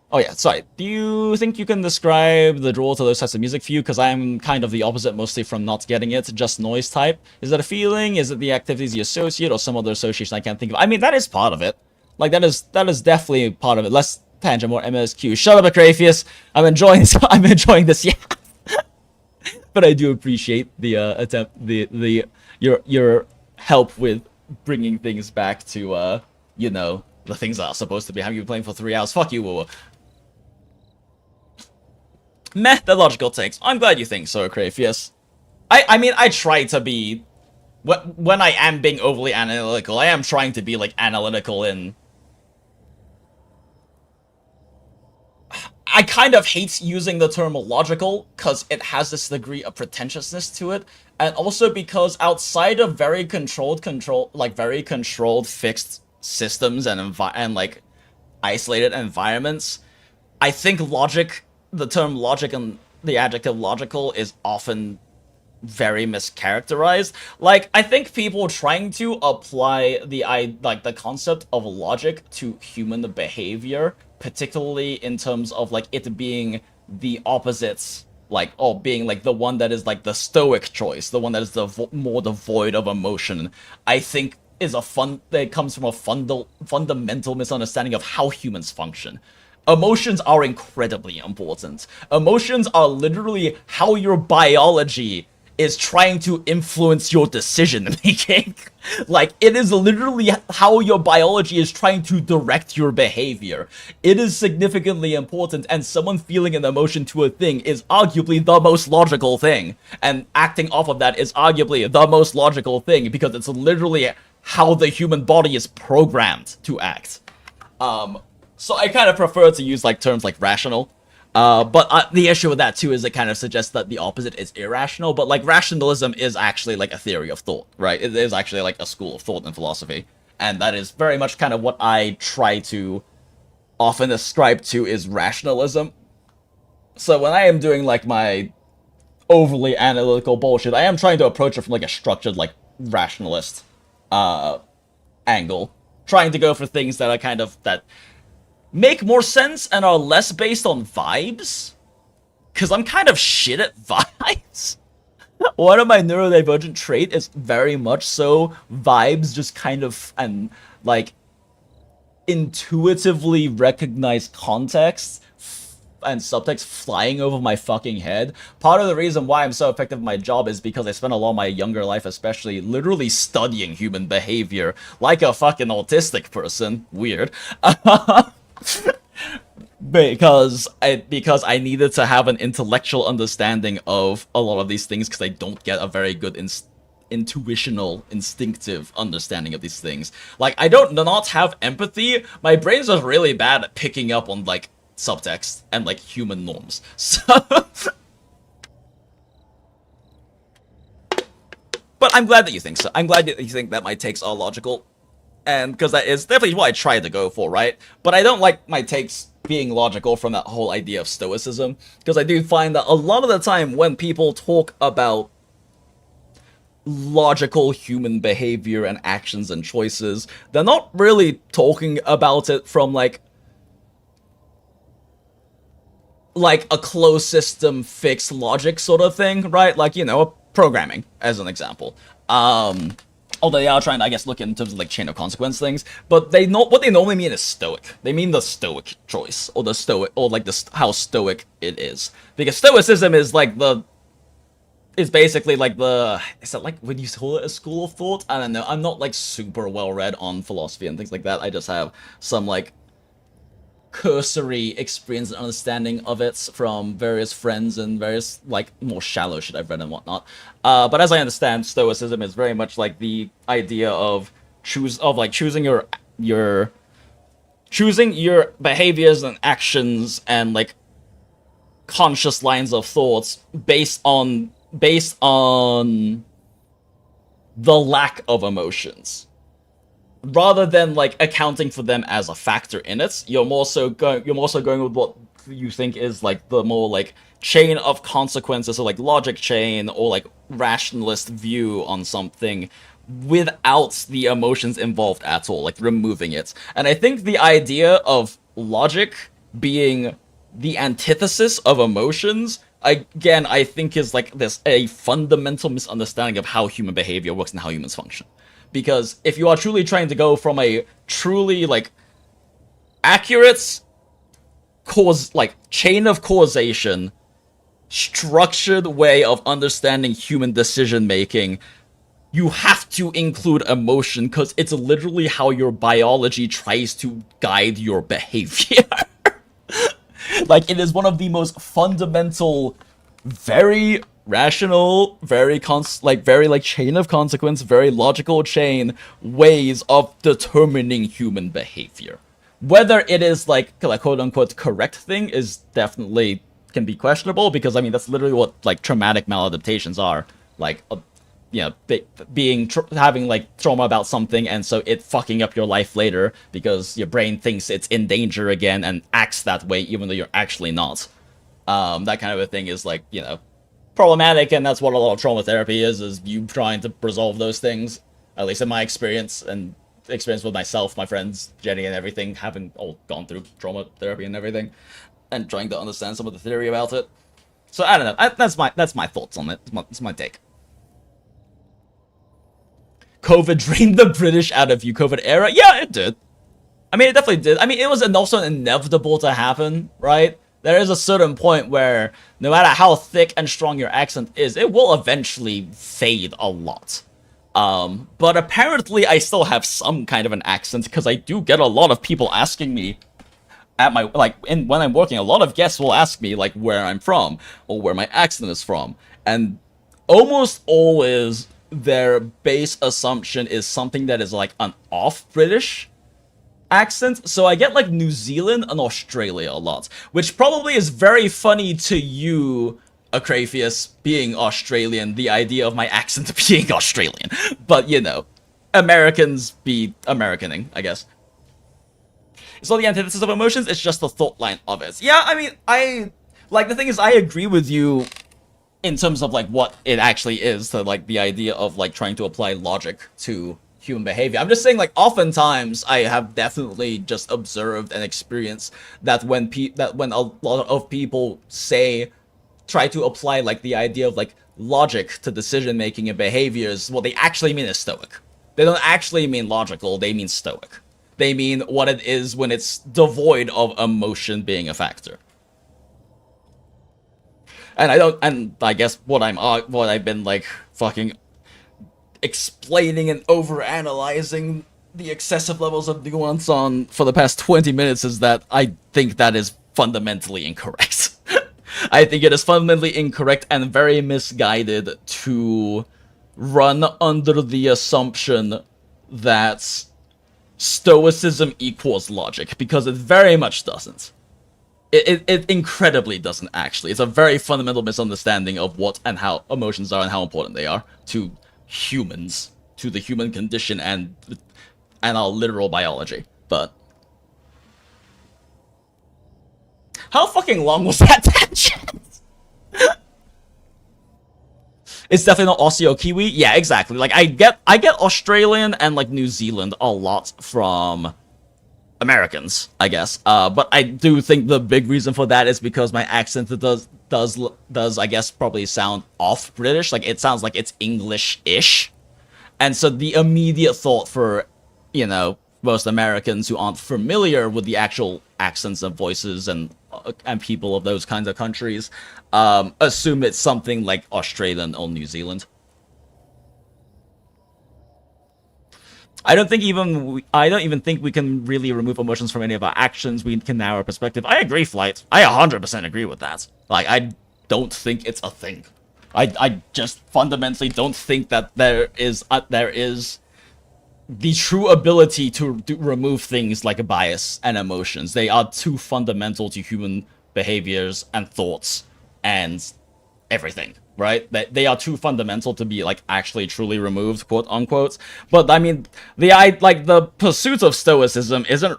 Oh yeah, sorry. Do you think you can describe the draw to those types of music for you? Because I'm kind of the opposite, mostly from not getting it, just noise type. Is that a feeling? Is it the activities you associate, or some other association I can't think of? I mean, that is part of it. Like, that is definitely part of it. Less tangent, more MSQ. Shut up, Acrafius. I'm enjoying this. I'm enjoying this. Yeah. But I do appreciate the attempt, your help with bringing things back to you know, the things that are supposed to be. Have you been playing for 3 hours? Fuck you, WUWA. Meh, they're logical takes. I'm glad you think so, Acrafius. I mean, I try to be... When I am being overly analytical, I am trying to be, like, analytical in I kind of hate using the term logical because it has this degree of pretentiousness to it, and also because outside of very controlled fixed systems and like isolated environments, I think the term logic and the adjective logical is often very mischaracterized. Like, I think people trying to apply the concept of logic to human behavior, particularly in terms of like it being the opposites, like, or being like the one that is like the stoic choice, the one that is the more devoid of emotion, I think is that comes from a fundamental misunderstanding of how humans function. Emotions are incredibly important. Emotions are literally how your biology is trying to influence your decision making. Like, it is literally how your biology is trying to direct your behavior. It is significantly important, and someone feeling an emotion to a thing is arguably the most logical thing. And acting off of that is arguably the most logical thing, because it's literally how the human body is programmed to act. So I kind of prefer to use like terms like rational. But the issue with that too is it kind of suggests that the opposite is irrational, but like rationalism is actually like a theory of thought, right? It is actually like a school of thought in philosophy, and that is very much kind of what I try to often ascribe to is rationalism. So when I am doing like my overly analytical bullshit, I am trying to approach it from like a structured like rationalist angle, trying to go for things that are kind of that make more sense and are less based on vibes, because I'm kind of shit at vibes. One of my neurodivergent trait is very much so vibes, just kind of, and like intuitively recognize context and subtext flying over my fucking head. Part of the reason why I'm so effective at my job is because I spent a lot of my younger life especially literally studying human behavior like a fucking autistic person. Weird. because I needed to have an intellectual understanding of a lot of these things, because I don't get a very good instinctive understanding of these things. Like, I don't not have empathy. My brain's just really bad at picking up on like subtext and like human norms. So but I'm glad that you think so. I'm glad that you think that my takes are logical. And because that is definitely what I try to go for, right? But I don't like my takes being logical from that whole idea of stoicism, because I do find that a lot of the time when people talk about logical human behavior and actions and choices, they're not really talking about it from like a closed system fixed logic sort of thing, right? Like, you know, programming as an example. Although they are trying to, I guess, look in terms of like chain of consequence things, but what they normally mean is stoic. They mean the stoic choice, or the stoic, or like how stoic it is. Because stoicism is like is basically like is that like, would you call it a school of thought? I don't know. I'm not like super well read on philosophy and things like that. I just have some like cursory experience and understanding of it from various friends and various like more shallow shit I've read and whatnot. But as I understand, stoicism is very much like the idea of choosing your behaviors and actions and like conscious lines of thoughts based on the lack of emotions, rather than like accounting for them as a factor in it. You're more so going with what you think is like the more like chain of consequences, or like logic chain, or like rationalist view on something without the emotions involved at all, like removing it. And I think the idea of logic being the antithesis of emotions, again, I think is like a fundamental misunderstanding of how human behavior works and how humans function. Because if you are truly trying to go from a truly like accurate chain of causation, structured way of understanding human decision making, you have to include emotion, because it's literally how your biology tries to guide your behavior. Like, it is one of the most fundamental, very rational, very chain of consequence, very logical chain ways of determining human behavior. Whether it is like quote unquote correct thing is definitely can be questionable, because I mean that's literally what like traumatic maladaptations are, like you know, having like trauma about something, and so it fucking up your life later because your brain thinks it's in danger again and acts that way even though you're actually not. That kind of a thing is like, you know, problematic, and that's what a lot of trauma therapy is you trying to resolve those things, at least in my experience and experience with myself, my friends, Jenny, and everything, having all gone through trauma therapy and everything, and trying to understand some of the theory about it. So I don't know. That's my thoughts on it. It's my take. COVID drained the British out of you, COVID era? Yeah, it did. I mean, it definitely did. I mean, it was also inevitable to happen, right? There is a certain point where no matter how thick and strong your accent is, it will eventually fade a lot. But apparently I still have some kind of an accent, because I do get a lot of people asking me at my, when I'm working, a lot of guests will ask me, like, where I'm from, or where my accent is from. And almost always their base assumption is something that is like an off-British accent. So I get like New Zealand and Australia a lot, which probably is very funny to you, Acrafius, being Australian, the idea of my accent being Australian. But, you know, Americans be Americaning, I guess. It's not the antithesis of emotions, it's just the thought line of it. Yeah, I mean, the thing is, I agree with you in terms of, like, what it actually is, to, like, the idea of, like, trying to apply logic to human behavior. I'm just saying, like, oftentimes I have definitely just observed and experienced that when a lot of people try to apply, like, the idea of, like, logic to decision-making and behaviors, what they actually mean is stoic. They don't actually mean logical, they mean stoic. They mean what it is when it's devoid of emotion being a factor. And I guess what I've been, like, fucking explaining and over-analyzing the excessive levels of nuance on for the past 20 minutes is that I think that is fundamentally incorrect. I think it is fundamentally incorrect and very misguided to run under the assumption that stoicism equals logic, because it very much doesn't. It incredibly doesn't, actually. It's a very fundamental misunderstanding of what and how emotions are and how important they are to humans, to the human condition and our literal biology. But how fucking long was that tangent? It's definitely not Aussie or Kiwi. Yeah, exactly. Like, I get Australian and, like, New Zealand a lot from Americans, I guess. But I do think the big reason for that is because my accent does I guess probably sound off British. Like, it sounds like it's English-ish. And so the immediate thought for, you know, most Americans who aren't familiar with the actual accents and voices and people of those kinds of countries, assume it's something like Australian or New Zealand. I don't even think we can really remove emotions from any of our actions. We can narrow our perspective. I agree, Flight. I 100% agree with that. Like, I don't think it's a thing. I just fundamentally don't think that there is the true ability to remove things like a bias and emotions. They are too fundamental to human behaviors and thoughts and everything, right? They are too fundamental to be, like, actually truly removed, quote unquote. But I mean, the pursuit of stoicism isn't,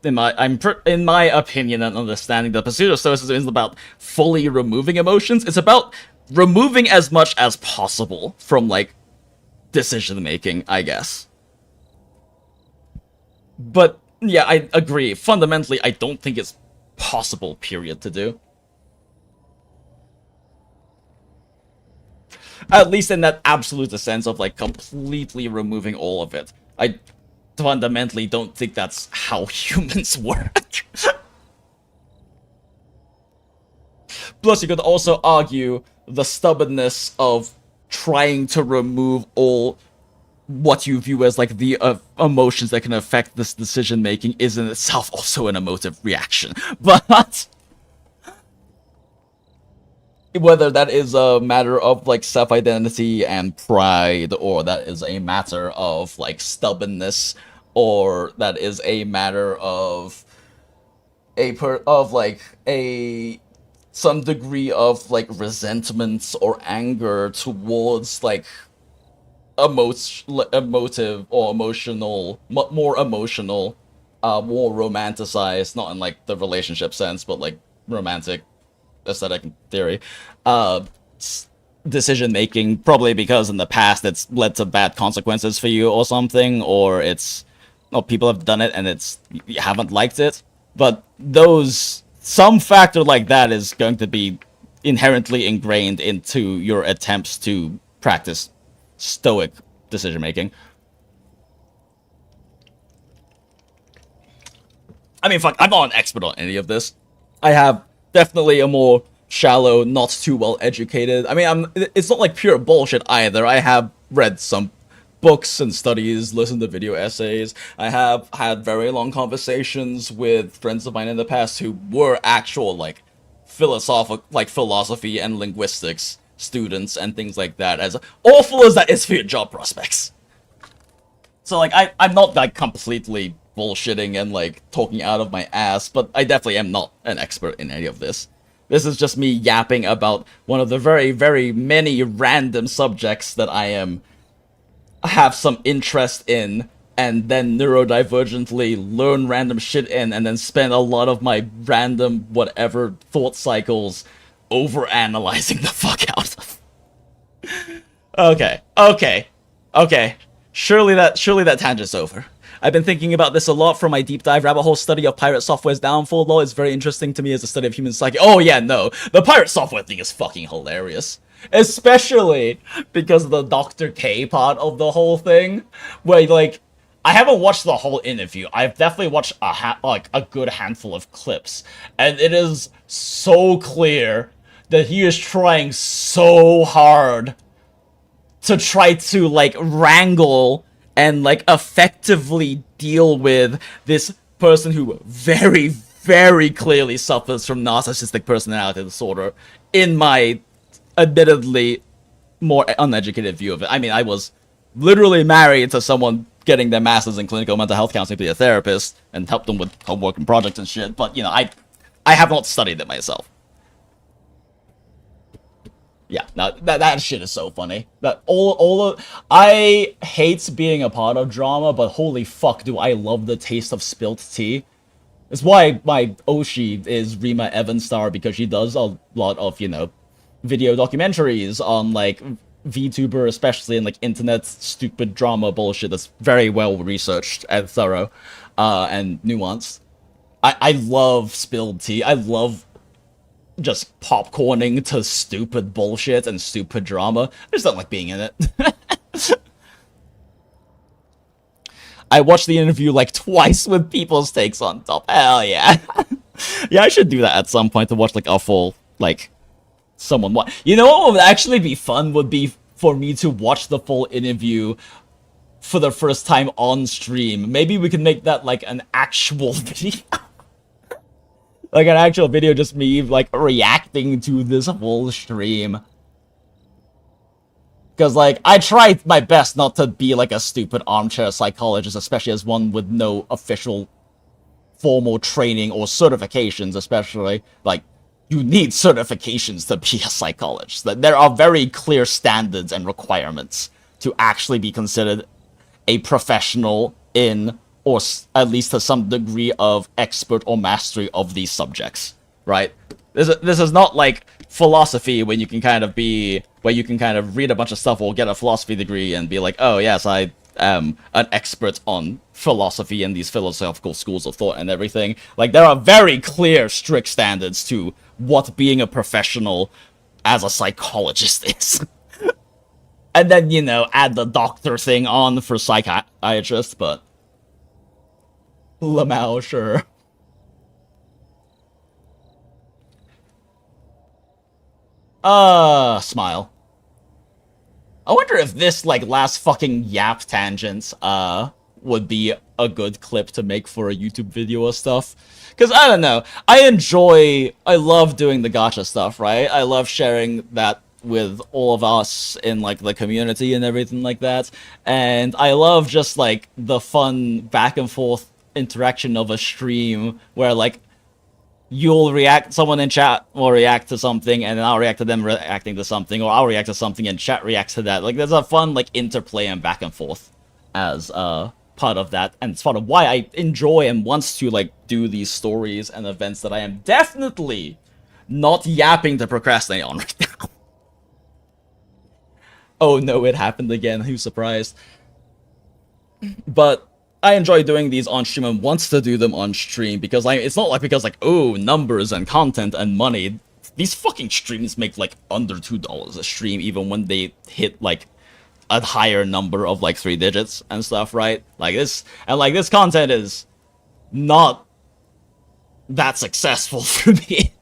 in my opinion and understanding, the pursuit of stoicism isn't about fully removing emotions. It's about removing as much as possible from, like, decision making, I guess. But yeah, I agree. Fundamentally, I don't think it's possible, period, to do. At least in that absolute sense of, like, completely removing all of it. I fundamentally don't think that's how humans work. Plus, you could also argue the stubbornness of trying to remove all what you view as, like, the emotions that can affect this decision-making is in itself also an emotive reaction. But whether that is a matter of, like, self-identity and pride, or that is a matter of, like, stubbornness or that is a matter of some degree of like resentment or anger towards like emotive or emotional, more emotional, more romanticized, not in like the relationship sense, but like romantic aesthetic theory, decision making, probably because in the past it's led to bad consequences for you or something, or it's, no, people have done it and you haven't liked it. But some factor like that is going to be inherently ingrained into your attempts to practice stoic decision making. I mean, fuck, I'm not an expert on any of this. I have definitely a more shallow, not too well educated. I mean, it's not like pure bullshit either. I have read some books and studies, listened to video essays. I have had very long conversations with friends of mine in the past who were actual like philosophy and linguistics students and things like that, as awful as that is for your job prospects. So like I'm not like completely bullshitting and like talking out of my ass, but I definitely am not an expert in any of this. This is just me yapping about one of the very, very many random subjects that I have some interest in, and then neurodivergently learn random shit in, and then spend a lot of my random whatever thought cycles over-analyzing the fuck out of. Okay. Surely that tangent's over. I've been thinking about this a lot from my deep dive rabbit hole study of pirate software's downfall, though. It's very interesting to me as a study of human psyche. Oh yeah, no. The pirate software thing is fucking hilarious. Especially because of the Dr. K part of the whole thing, where, like, I haven't watched the whole interview. I've definitely watched a good handful of clips, and it is so clear that he is trying so hard to try to, like, wrangle and, like, effectively deal with this person who very, very clearly suffers from narcissistic personality disorder, in my admittedly more uneducated view of it. I mean, I was literally married to someone getting their master's in clinical mental health counseling to be a therapist and help them with homework and projects and shit, but, you know, I have not studied it myself. Yeah, no, that shit is so funny. That I hate being a part of drama, but holy fuck do I love the taste of spilt tea. It's why my Oshi is Rima Evanstar, because she does a lot of, you know, video documentaries on, like, VTuber, especially, and, like, internet stupid drama bullshit that's very well researched and thorough, and nuanced. I love spilled tea. I love just popcorning to stupid bullshit and stupid drama. I just don't like being in it. I watched the interview, like, twice with people's takes on top. Hell yeah. Yeah, I should do that at some point, to watch, like, a full, like, someone watch. You know what would actually be fun would be for me to watch the full interview for the first time on stream. Maybe we can make that like an actual video. Like an actual video, just me like reacting to this whole stream. Because like I tried my best not to be like a stupid armchair psychologist, especially as one with no official formal training or certifications, especially like you need certifications to be a psychologist. There are very clear standards and requirements to actually be considered a professional in, or at least to some degree of expert or mastery of these subjects, right? This is not like philosophy when you can kind of be, where you can kind of read a bunch of stuff or get a philosophy degree and be like, oh yes, I am an expert on philosophy and these philosophical schools of thought and everything. Like there are very clear, strict standards to what being a professional as a psychologist is. And then, you know, add the doctor thing on for psychiatrists, but Lamau, sure. Smile. I wonder if this, like, last fucking yap tangent, would be a good clip to make for a YouTube video or stuff. Because, I don't know, I love doing the gacha stuff, right? I love sharing that with all of us in like the community and everything like that. And I love just like the fun back and forth interaction of a stream where like you'll react, someone in chat will react to something, and then I'll react to them reacting to something, or I'll react to something and chat reacts to that. Like, there's a fun, like, interplay and back and forth as part of that, and it's part of why I enjoy and wants to, like, do these stories and events that I am definitely not yapping to procrastinate on right now. Oh no, it happened again, who's surprised? But I enjoy doing these on stream and wants to do them on stream because it's not like because like, oh, numbers and content and money. These fucking streams make like under $2 a stream even when they hit like a higher number of like 3 digits and stuff, right? Like this, and like this content is not that successful for me.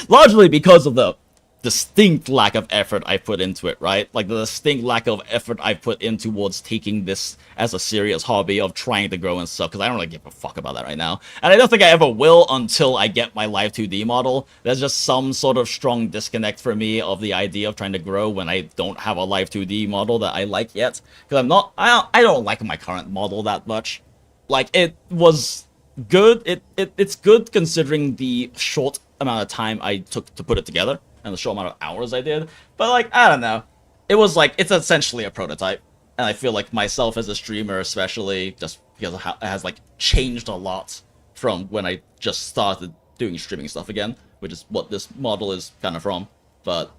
Largely because of the distinct lack of effort I put into it, right? Like the distinct lack of effort I put in towards taking this as a serious hobby of trying to grow and stuff, because I don't really give a fuck about that right now. And I don't think I ever will until I get my live 2D model. There's just some sort of strong disconnect for me of the idea of trying to grow when I don't have a live 2D model that I like yet. Because I don't like my current model that much. Like, it was good. It's good considering the short amount of time I took to put it together and the short amount of hours I did, but like, I don't know. It was like, it's essentially a prototype, and I feel like myself as a streamer especially, just because it has like changed a lot from when I just started doing streaming stuff again, which is what this model is kind of from. But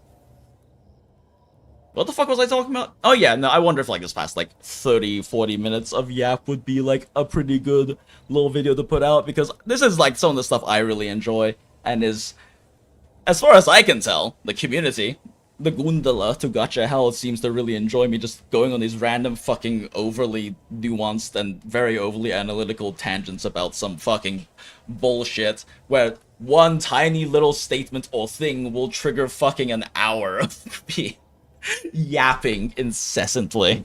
what the fuck was I talking about? Oh yeah, no, I wonder if like this past like 30-40 minutes of yap would be like a pretty good little video to put out, because this is like some of the stuff I really enjoy, and is, as far as I can tell, the community, the Goondola To Gacha Hell, seems to really enjoy me just going on these random fucking overly nuanced and very overly analytical tangents about some fucking bullshit, where one tiny little statement or thing will trigger fucking an hour of me yapping incessantly.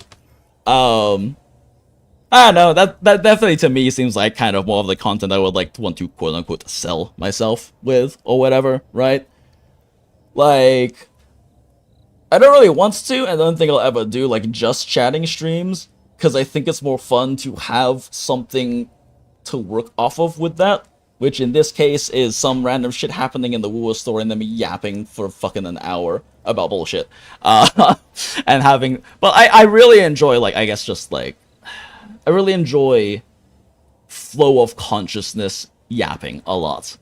I don't know, that definitely to me seems like kind of more of the content I would like to want to quote-unquote sell myself with, or whatever, right? Like, I don't really want to, and I don't think I'll ever do, like, just chatting streams, because I think it's more fun to have something to work off of with that, which in this case is some random shit happening in the WUWA store and then me yapping for fucking an hour about bullshit. And having, but I really enjoy, like, I guess just, like, I really enjoy flow of consciousness yapping a lot,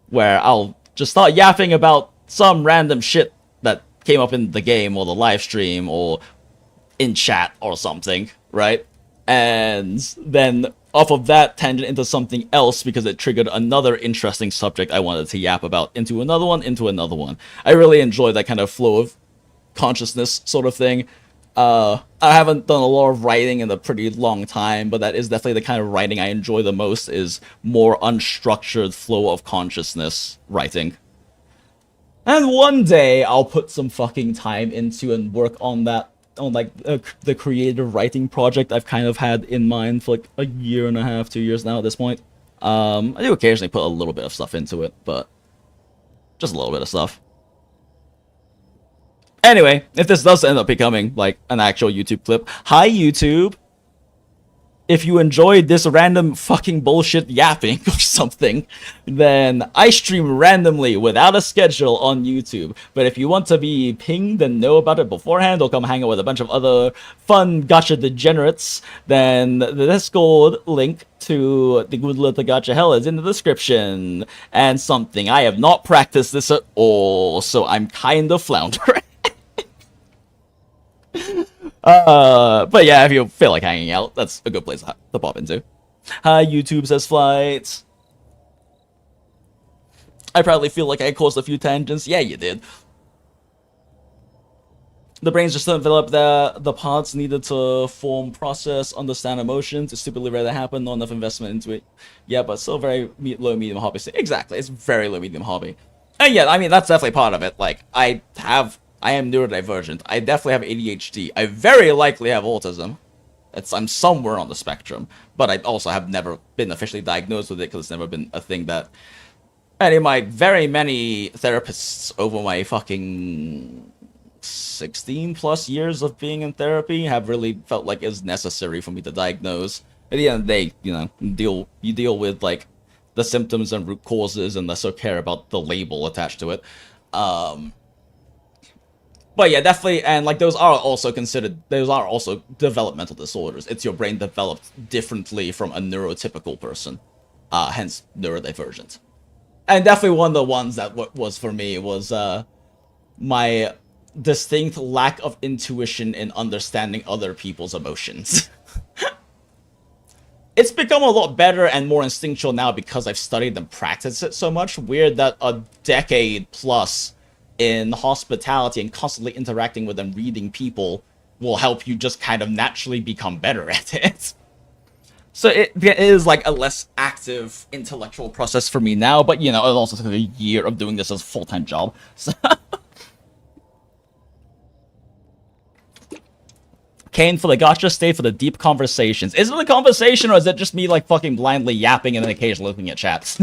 where I'll just start yapping about some random shit that came up in the game or the live stream or in chat or something, right? And then off of that tangent into something else because it triggered another interesting subject I wanted to yap about into another one, into another one. I really enjoy that kind of flow of consciousness sort of thing. I haven't done a lot of writing in a pretty long time, but that is definitely the kind of writing I enjoy the most, is more unstructured flow of consciousness writing. And one day I'll put some fucking time into and work on that, on like the creative writing project I've kind of had in mind for like a year and a half, 2 years now at this point. I do occasionally put a little bit of stuff into it, but just a little bit of stuff. Anyway, if this does end up becoming, like, an actual YouTube clip, hi YouTube! If you enjoyed this random fucking bullshit yapping or something, then I stream randomly without a schedule on YouTube. But if you want to be pinged and know about it beforehand, or come hang out with a bunch of other fun gacha degenerates, then the Discord link to the Goondola To Gacha Hell is in the description. And something, I have not practiced this at all, so I'm kind of floundering. But yeah, if you feel like hanging out, that's a good place to pop into. Hi, YouTube, says Flight. I probably feel like I caused a few tangents. Yeah, you did. The brains just don't develop the parts needed to form, process, understand emotions. It's stupidly rare to happen, not enough investment into it. Yeah, but still very low, medium hobby. Exactly, it's very low, medium hobby. And yeah, I mean, that's definitely part of it. Like, I am neurodivergent. I definitely have ADHD. I very likely have autism. I'm somewhere on the spectrum. But I also have never been officially diagnosed with it because it's never been a thing that any of my very many therapists over my fucking 16 plus years of being in therapy have really felt like it's necessary for me to diagnose. At the end of the day, you know, you deal with like the symptoms and root causes and less so care about the label attached to it. But yeah, definitely, and like those are also developmental disorders. It's your brain developed differently from a neurotypical person, hence neurodivergent. And definitely one of the ones that was for me was my distinct lack of intuition in understanding other people's emotions. It's become a lot better and more instinctual now because I've studied and practiced it so much. Weird that a decade plus in hospitality and constantly interacting with and reading people will help you just kind of naturally become better at it. So it is like a less active intellectual process for me now, but you know, it also took a year of doing this as a full-time job. So Kane for the gacha, stay for the deep conversations. Is it a conversation or is it just me like fucking blindly yapping and then occasionally looking at chats?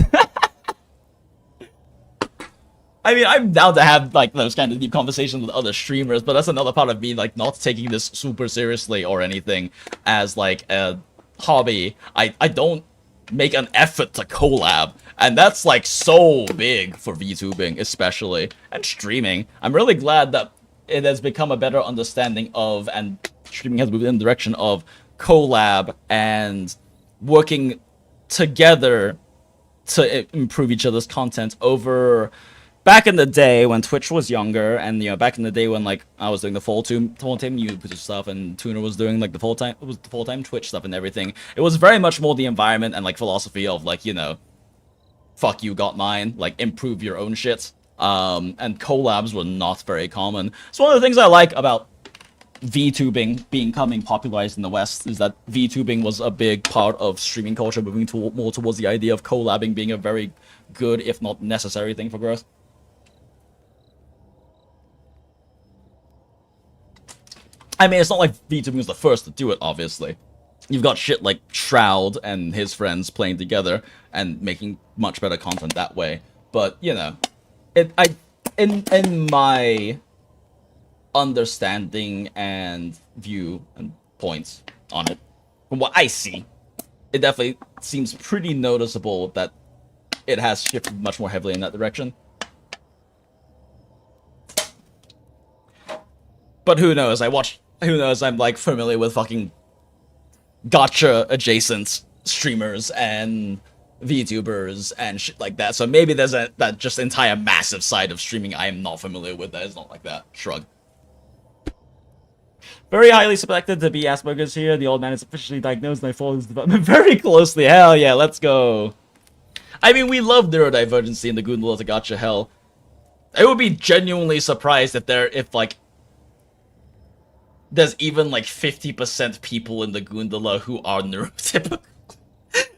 I mean, I'm down to have like those kind of deep conversations with other streamers, but that's another part of me like not taking this super seriously or anything as like a hobby. I don't make an effort to collab, and that's like so big for VTubing especially, and streaming. I'm really glad that it has become a better understanding of, and streaming has moved in the direction of collab and working together to improve each other's content over back in the day when Twitch was younger, and you know, back in the day when like I was doing the full-time YouTube stuff and Tuna was doing like the full-time Twitch stuff and everything. It was very much more the environment and like philosophy of like, you know, fuck you got mine, like improve your own shit. And collabs were not very common. So one of the things I like about VTubing becoming popularized in the West is that VTubing was a big part of streaming culture, moving more towards the idea of collabing being a very good, if not necessary, thing for growth. I mean, it's not like VTubing was the first to do it, obviously. You've got shit like Shroud and his friends playing together and making much better content that way. But, you know, in my understanding and view and points on it, from what I see, it definitely seems pretty noticeable that it has shifted much more heavily in that direction. But who knows? Who knows? I'm like familiar with fucking gacha adjacent streamers and VTubers and shit like that. So maybe there's that just entire massive side of streaming I am not familiar with. That is not like that. Shrug. Very highly suspected to be Asperger's here. The old man is officially diagnosed and I follow his development very closely. Hell yeah, let's go. I mean, we love neurodivergency in the Goondola To Gacha Hell. I would be genuinely surprised if like there's even like 50% people in the Goondola who are neurotypical.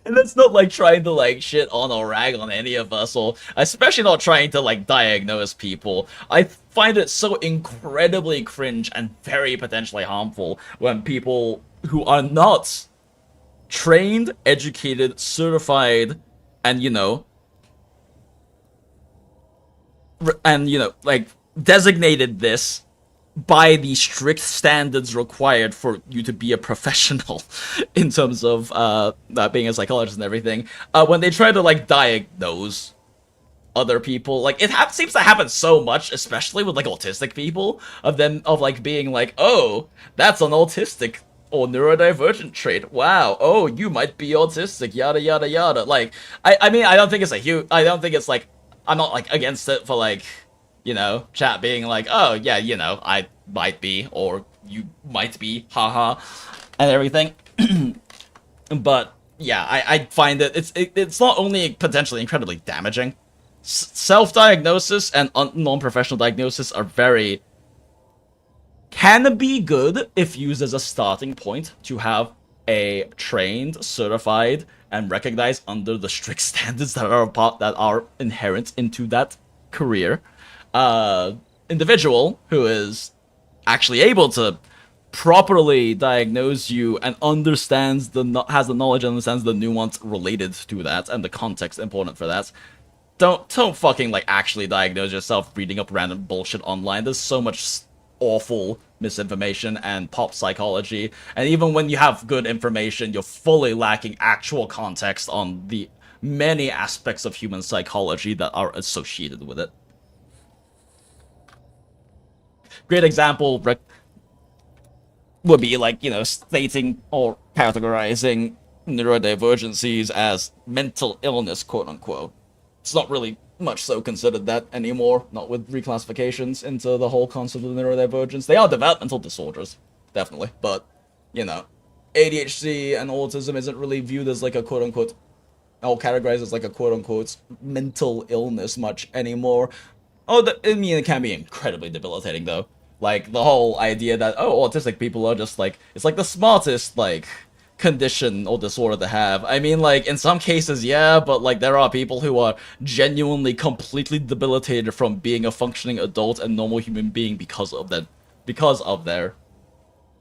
And that's not like trying to like shit on or rag on any of us, or especially not trying to like diagnose people. I find it so incredibly cringe and very potentially harmful when people who are not trained, educated, certified, and you know, like designated this by the strict standards required for you to be a professional in terms of being a psychologist and everything, when they try to like diagnose other people, like it seems to happen so much, especially with like autistic people, of like being like, oh, that's an autistic or neurodivergent trait, wow, oh, you might be autistic, yada yada yada. Like I mean, I don't think it's like, I'm not like against it for like, you know, chat being like, oh, yeah, you know, I might be, or you might be, haha, and everything. But, yeah, I find that it's not only potentially incredibly damaging. Self-diagnosis and non-professional diagnosis are can be good if used as a starting point to have a trained, certified, and recognized under the strict standards that are inherent into that career individual who is actually able to properly diagnose you and has the knowledge and understands the nuance related to that and the context important for that. Don't fucking like actually diagnose yourself reading up random bullshit online. There's so much awful misinformation and pop psychology. And even when you have good information, you're fully lacking actual context on the many aspects of human psychology that are associated with it. Great example would be like, you know, stating or categorizing neurodivergencies as mental illness, quote unquote. It's not really much so considered that anymore, not with reclassifications into the whole concept of neurodivergence. They are developmental disorders, definitely, but, you know, ADHD and autism isn't really viewed as like a quote unquote, or categorized as like a quote unquote mental illness much anymore. Oh, I mean, it can be incredibly debilitating though. Like, the whole idea that, oh, autistic people are just like, it's like the smartest, like, condition or disorder to have. I mean, like, in some cases, yeah, but, like, there are people who are genuinely completely debilitated from being a functioning adult and normal human being because of their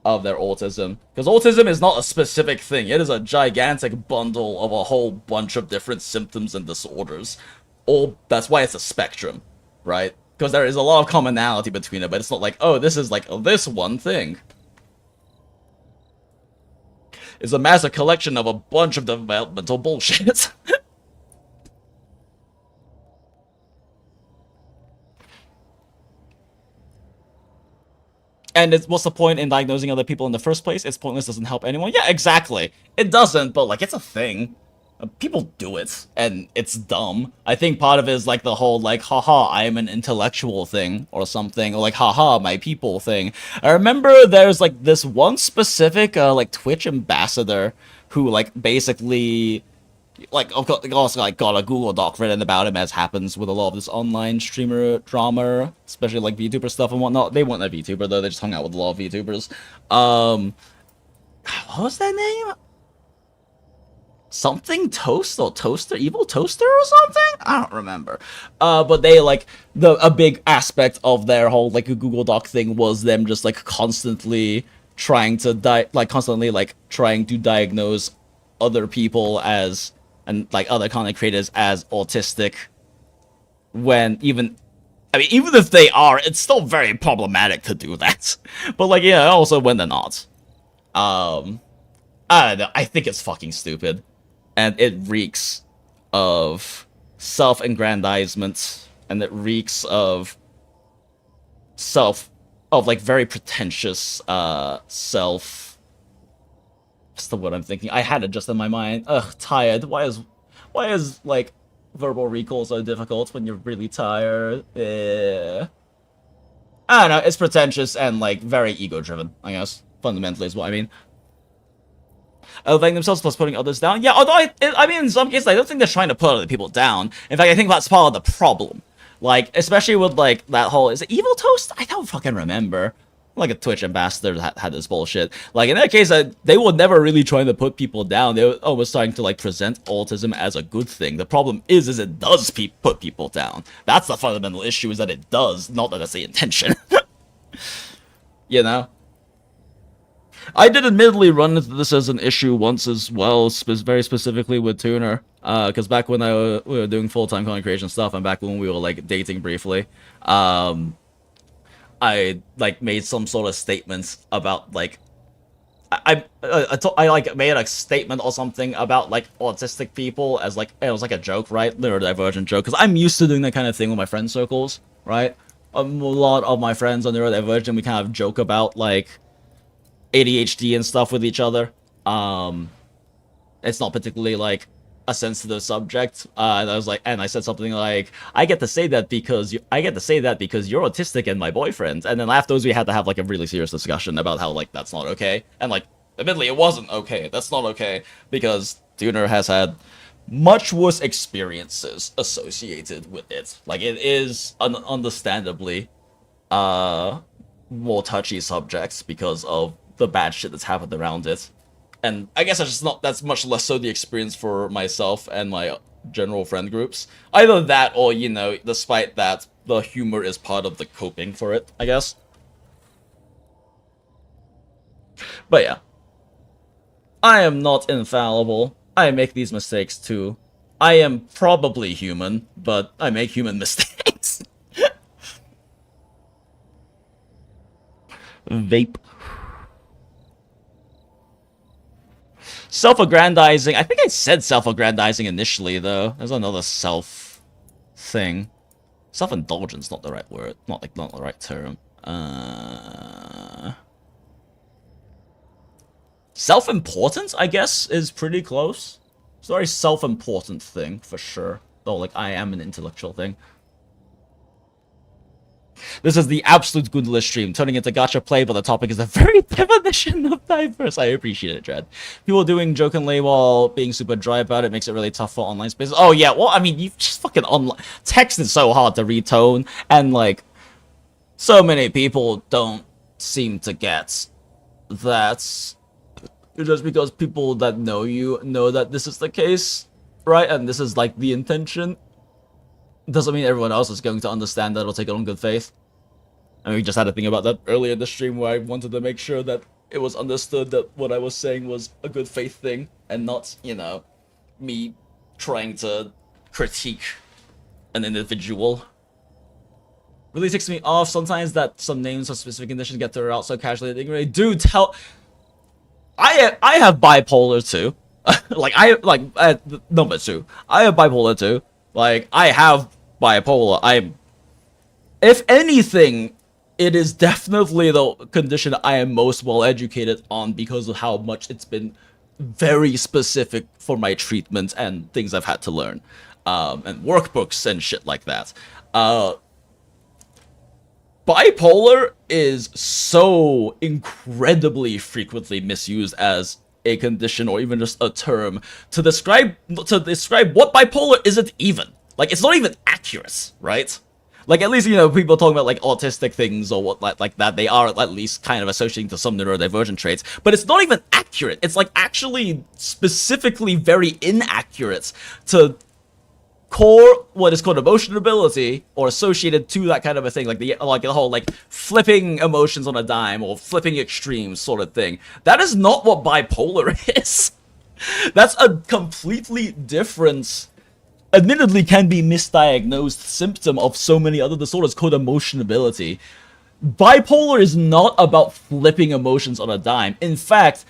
autism. Because autism is not a specific thing. It is a gigantic bundle of a whole bunch of different symptoms and disorders. That's why it's a spectrum, right? Because there is a lot of commonality between it, but it's not like, oh, this is like this one thing. It's a massive collection of a bunch of developmental bullshit. And what's the point in diagnosing other people in the first place? It's pointless, doesn't help anyone. Yeah, exactly. It doesn't, but like, it's a thing. People do it, and it's dumb. I think part of it is like the whole like, haha, I am an intellectual thing, or something, or like, haha, my people thing. I remember there's like this one specific like Twitch ambassador who like basically like also like got a Google Doc written about him, as happens with a lot of this online streamer drama, especially like VTuber stuff and whatnot. They weren't a VTuber though, they just hung out with a lot of VTubers. What was their name? Something Toast or Toaster, Evil Toaster or something? I don't remember. But they like a big aspect of their whole like Google Doc thing was them just like constantly trying to trying to diagnose other people as, and like other content creators as autistic, when even if they are, it's still very problematic to do that. But like, yeah, also when they're not. I don't know, I think it's fucking stupid. And it reeks of self-aggrandizement, and it reeks of like very pretentious self. What's the word I'm thinking? I had it just in my mind. Ugh, tired. Why is like verbal recall so difficult when you're really tired? I don't know. It's pretentious and like very ego-driven, I guess. Fundamentally is what I mean. Elevating themselves plus putting others down. Yeah, although I mean, in some cases, I don't think they're trying to put other people down. In fact, I think that's part of the problem. Like, especially with, like, that whole, is it Evil Toast? I don't fucking remember. Like, a Twitch ambassador had this bullshit. Like, in that case, they were never really trying to put people down. They were always trying to, like, present autism as a good thing. The problem is it does put people down. That's the fundamental issue, is that it does, not that that's the intention. You know? I did admittedly run into this as an issue once as well, very specifically with Tuner, because back when we were doing full-time content creation stuff, and back when we were like dating briefly, I like made some sort of statements about like I like made a statement or something about like autistic people as like, it was like a joke, right? Neurodivergent joke, because I'm used to doing that kind of thing with my friend circles, right? A lot of my friends are neurodivergent. We kind of joke about like ADHD and stuff with each other. It's not particularly like a sensitive subject. And I was like, and I said something like, I get to say that because you're autistic and my boyfriend. And then afterwards we had to have like a really serious discussion about how like that's not okay. And like, admittedly, it wasn't okay. That's not okay, because Tuner has had much worse experiences associated with it. Like, it is understandably more touchy subjects because of the bad shit that's happened around it. And I guess that's much less so the experience for myself and my general friend groups. Either that, or, you know, despite that, the humor is part of the coping for it, I guess. But yeah. I am not infallible. I make these mistakes too. I am probably human, but I make human mistakes. Vape. Self-aggrandizing. I think I said self-aggrandizing initially, though. There's another self thing. Self-indulgence, not the right word. Not the right term. Self-importance, I guess, is pretty close. It's a very self-important thing, for sure. Though, like, I am an intellectual thing. This is the absolute Goondola stream, turning into gacha play, but the topic is the very definition of diverse. I appreciate it, Dread. People doing jokingly while being super dry about it makes it really tough for online spaces. Oh yeah, well, I mean, you just fucking online... Text is so hard to retone, and, like, so many people don't seem to get that just because people that know you know that this is the case, right? And this is, like, the intention. Doesn't mean everyone else is going to understand that or take it on good faith. And we just had a thing about that earlier in the stream where I wanted to make sure that it was understood that what I was saying was a good faith thing and not, you know, me trying to critique an individual. Really ticks me off sometimes that some names of specific conditions get thrown out so casually that they really do tell. I have bipolar too. Number 2. I have bipolar too. Like, I have bipolar. If anything, it is definitely the condition I am most well educated on because of how much it's been very specific for my treatment and things I've had to learn. And workbooks and shit like that. Bipolar is so incredibly frequently misused as a condition or even just a term to describe what bipolar isn't even. Like, it's not even accurate, right? Like, at least, you know, people talking about, like, autistic things or what like that, they are at least kind of associating to some neurodivergent traits, but it's not even accurate. It's, like, actually specifically very inaccurate to core what is called emotional ability or associated to that kind of a thing, like the whole, like, flipping emotions on a dime or flipping extremes sort of thing. That is not what bipolar is. That's a completely different, admittedly can be misdiagnosed symptom of so many other disorders called emotionability. Bipolar is not about flipping emotions on a dime. In fact,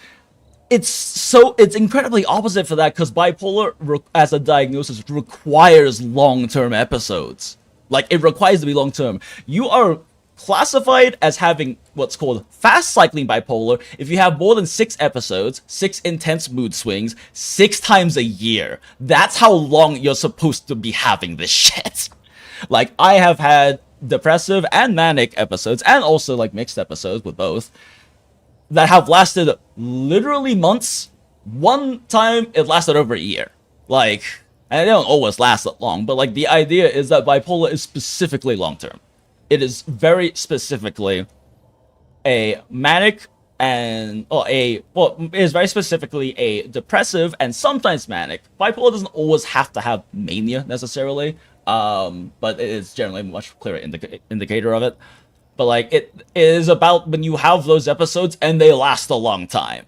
it's incredibly opposite for that because bipolar, as a diagnosis, requires long-term episodes. Like, it requires to be long-term. You are classified as having what's called fast-cycling bipolar if you have more than 6 episodes, 6 intense mood swings, 6 times a year. That's how long you're supposed to be having this shit. Like, I have had depressive and manic episodes, and also, like, mixed episodes with both, that have lasted literally months. One time, it lasted over a year. Like, and they don't always last that long, but, like, the idea is that bipolar is specifically long-term. It is very specifically a manic and, it is very specifically a depressive and sometimes manic. Bipolar doesn't always have to have mania, necessarily, but it is generally a much clearer indicator of it. But, like, it is about when you have those episodes and they last a long time.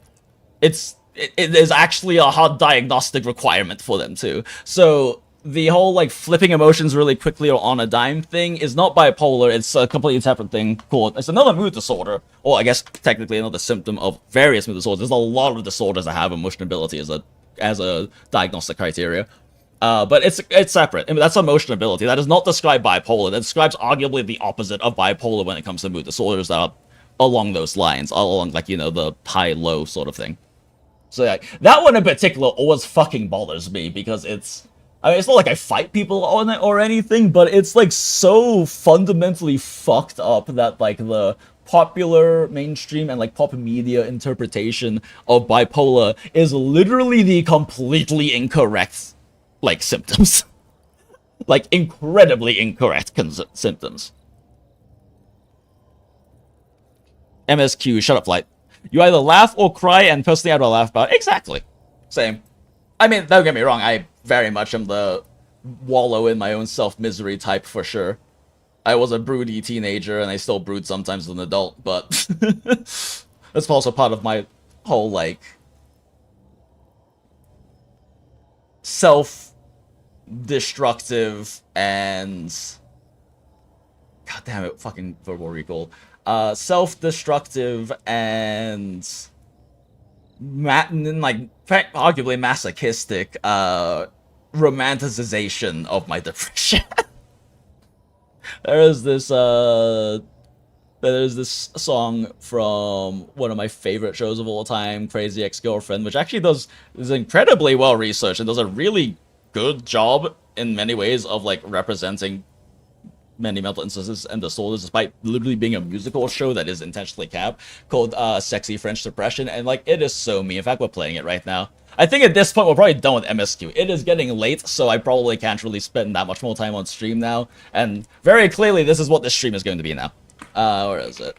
It is actually a hard diagnostic requirement for them, too. So, the whole, like, flipping emotions really quickly or on a dime thing is not bipolar. It's a completely separate thing called... It's another mood disorder. Or, I guess, technically another symptom of various mood disorders. There's a lot of disorders that have emotionability as a diagnostic criteria. But it's separate. I mean, that's emotional ability. That does not describe bipolar. That describes arguably the opposite of bipolar when it comes to mood disorders that are along those lines. Along, like, you know, the high-low sort of thing. So, yeah, that one in particular always fucking bothers me because it's... I mean, it's not like I fight people on it or anything, but it's, like, so fundamentally fucked up that, like, the popular mainstream and, like, pop media interpretation of bipolar is literally the completely incorrect, like, symptoms. Like, incredibly incorrect symptoms. MSQ, shut up, Flight. You either laugh or cry, and personally I'd rather laugh about it. Exactly. Same. I mean, don't get me wrong, I very much am the wallow in my own self-misery type for sure. I was a broody teenager, and I still brood sometimes as an adult, but that's also part of my whole, like, self-destructive and... God damn it, fucking verbal recall. self-destructive and arguably masochistic romanticization of my depression. There's this song from one of my favorite shows of all time, Crazy Ex-Girlfriend, which actually is incredibly well researched and does a really good job in many ways of like representing many mental instances and disorders, despite literally being a musical show that is intentionally capped, called Sexy French Depression, and like it is so me. In fact, we're playing it right now. I think at this point we're probably done with MSQ. It is getting late, so I probably can't really spend that much more time on stream now, and very clearly this is what this stream is going to be now. Where is it?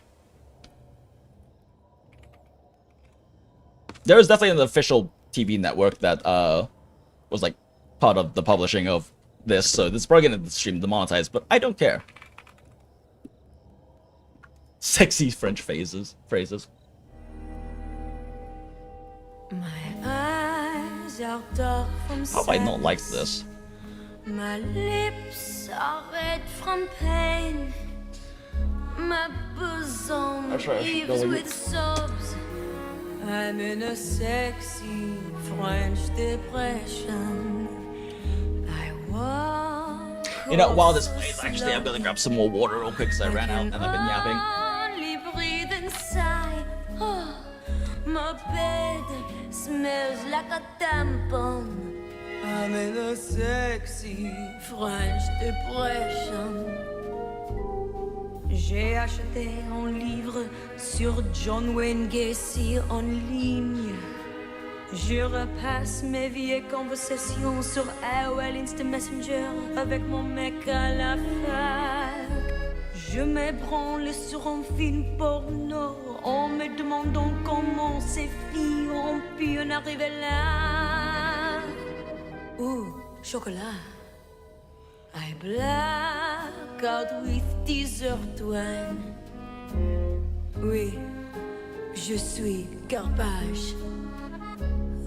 There is definitely an official TV network that was like part of the publishing of this, so this is probably gonna stream demonetized, but I don't care. Sexy French phrases. My eyes are dark from How have I not liked this? My lips are red from pain. My bosom heaves with sobs. I'm in a sexy French depression. You know, while this plays, actually, I'm gonna grab some more water real quick because I ran out and I've been yapping. Only breathe and sigh. Oh, my bed smells like a tampon. I'm in a sexy French depression. J'ai acheté un livre sur John Wayne Gacy en ligne. Je repasse mes vieilles conversations sur AOL Instant Messenger avec mon mec à la fac. Je m'ébranle sur un film porno en me demandant comment ces filles ont pu en arriver là. Ouh, chocolat. I black out with teaser twine. Oui, je suis garbage.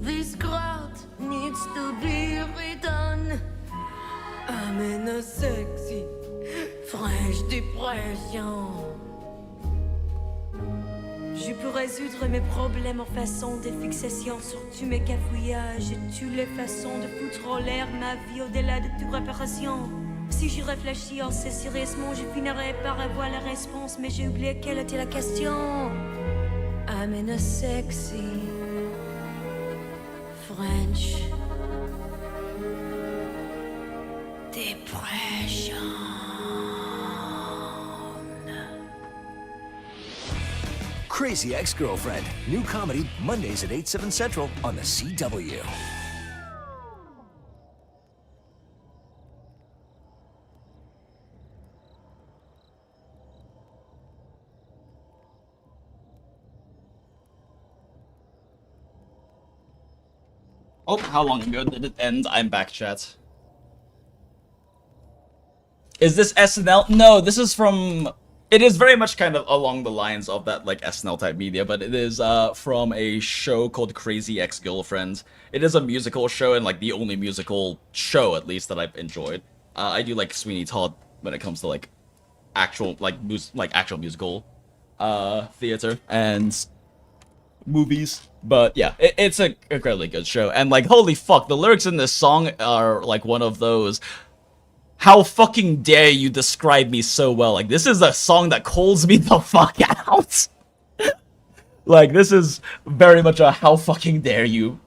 This grout needs to be redone. I'm in a sexy French depression. Je peux résoudre mes problèmes en façon de fixation sur tous mes cafouillages et toutes les façons de foutre en l'air ma vie au-delà de toute réparation. Si j'y réfléchis assez sérieusement, je finirai par avoir la réponse, mais j'ai oublié quelle était la question. I'm in a sexy French depression. Crazy Ex-Girlfriend. New comedy, Mondays at 8, 7 Central on the CW. Oh, how long ago did it end? I'm back, chat. Is this SNL? No, this is from... It is very much kind of along the lines of that, like, SNL type media, but it is from a show called Crazy Ex-Girlfriend. It is a musical show, and, like, the only musical show, at least, that I've enjoyed. I do like Sweeney Todd when it comes to, like, actual, actual musical theater and movies. But yeah, it's an incredibly good show. And like, holy fuck, the lyrics in this song are like one of those, how fucking dare you describe me so well. Like, this is a song that calls me the fuck out. Like, this is very much a how fucking dare you.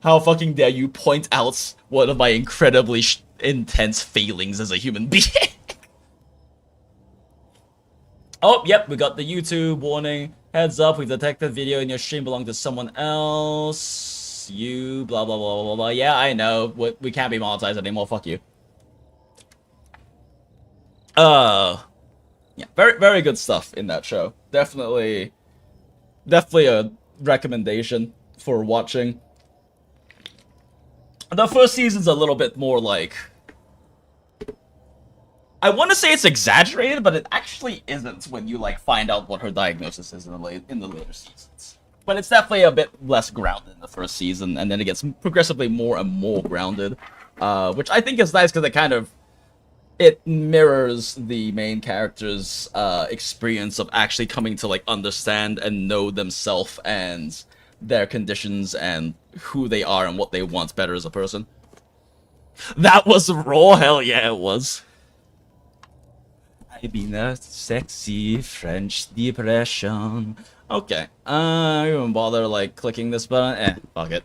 How fucking dare you point out one of my incredibly intense failings as a human being. Oh, yep, we got the YouTube warning. Heads up, we've detected video in your stream belonged to someone else. You, blah, blah, blah, blah, blah. Yeah, I know. We can't be monetized anymore. Fuck you. Yeah, very, very good stuff in that show. Definitely a recommendation for watching. The first season's a little bit more like... I want to say it's exaggerated, but it actually isn't when you like find out what her diagnosis is in the later seasons. But it's definitely a bit less grounded in the first season, and then it gets progressively more and more grounded, which I think is nice because it kind of it mirrors the main character's experience of actually coming to like understand and know themselves and their conditions and who they are and what they want better as a person. That was raw, hell yeah it was. I been a sexy French depression. Okay, I don't even bother like clicking this button. Fuck it.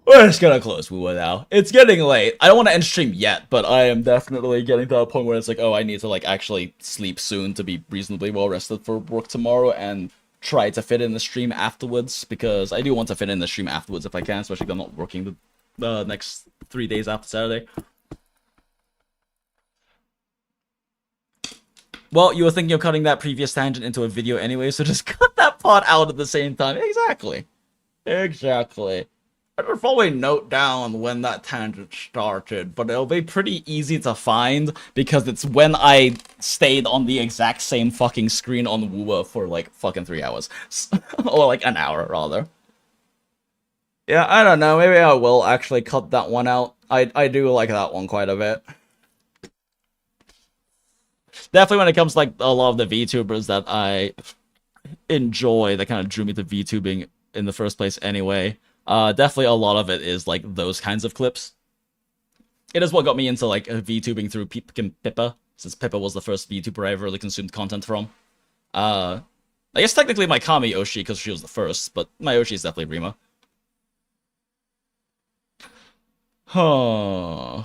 We're just gonna close WUWA now. It's getting late. I don't want to end stream yet, but I am definitely getting to a point where it's like, oh, I need to like actually sleep soon to be reasonably well rested for work tomorrow and try to fit in the stream afterwards, because I do want to fit in the stream afterwards if I can, especially if I'm not working the next 3 days after Saturday. Well, you were thinking of cutting that previous tangent into a video anyway, so just cut that part out at the same time. Exactly. Exactly. I could probably note down when that tangent started, but it'll be pretty easy to find because it's when I stayed on the exact same fucking screen on WUWA for like fucking 3 hours. Or like an hour, rather. Yeah, I don't know, maybe I will actually cut that one out. I do like that one quite a bit. Definitely when it comes to like a lot of the VTubers that I enjoy, that kind of drew me to VTubing in the first place anyway. Definitely a lot of it is like those kinds of clips. It is what got me into like VTubing through Pippa, since Pippa was the first VTuber I ever really consumed content from. I guess technically my Kami Oshi because she was the first, but my Oshi is definitely Rima. Huh.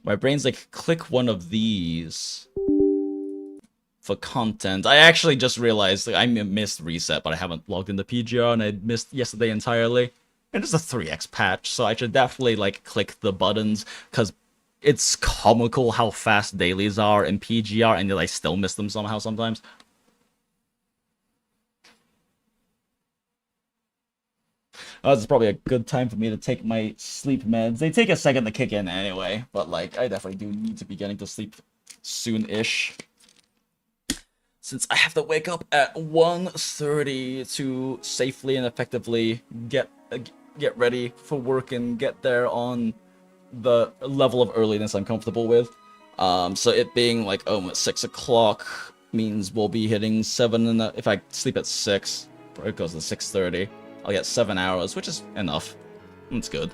My brain's like, click one of these for content. I actually just realized like, I missed reset, but I haven't logged into PGR and I missed yesterday entirely. And it's a 3x patch, so I should definitely like click the buttons because it's comical how fast dailies are in PGR and yet I still miss them somehow sometimes. This is probably a good time for me to take my sleep meds. They take a second to kick in anyway, but like I definitely do need to be getting to sleep soon-ish. Since I have to wake up at 1:30 to safely and effectively get ready for work and get there on the level of earliness I'm comfortable with. So it being like almost 6 o'clock means we'll be hitting 7 and if I sleep at 6, or it goes to 6:30. I'll get 7 hours, which is enough. That's good.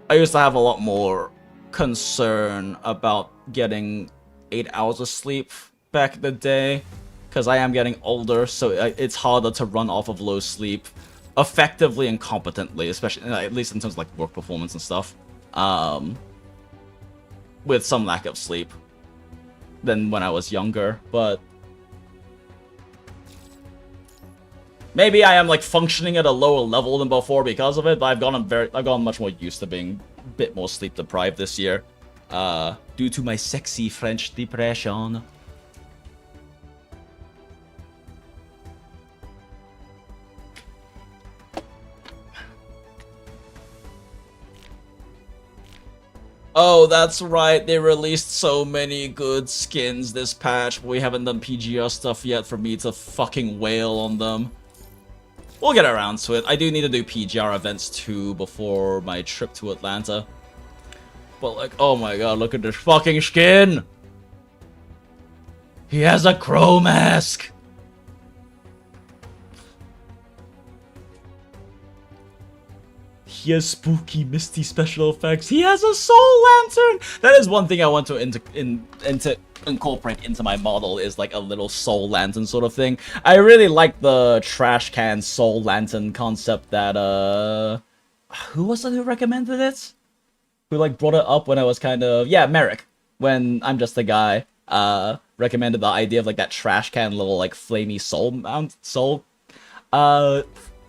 I used to have a lot more concern about getting 8 hours of sleep back in the day, because I am getting older, so it's harder to run off of low sleep effectively and competently, especially at least in terms of like work performance and stuff, with some lack of sleep than when I was younger. But maybe I am like functioning at a lower level than before because of it, but I've gotten much more used to being a bit more sleep deprived this year, due to my sexy French depression. Oh, that's right, they released so many good skins this patch, but we haven't done PGR stuff yet for me to fucking wail on them. We'll get around to it. I do need to do PGR events too before my trip to Atlanta. But like, oh my god, look at this fucking skin! He has a crow mask! He has spooky, misty special effects. He has a soul lantern! That is one thing I want to incorporate into my model, is like a little soul lantern sort of thing. I really like the trash can soul lantern concept that, who was it who recommended it? Who like brought it up when I was kind of, yeah, Merrick, when I'm just a guy, recommended the idea of like that trash can little like flamey soul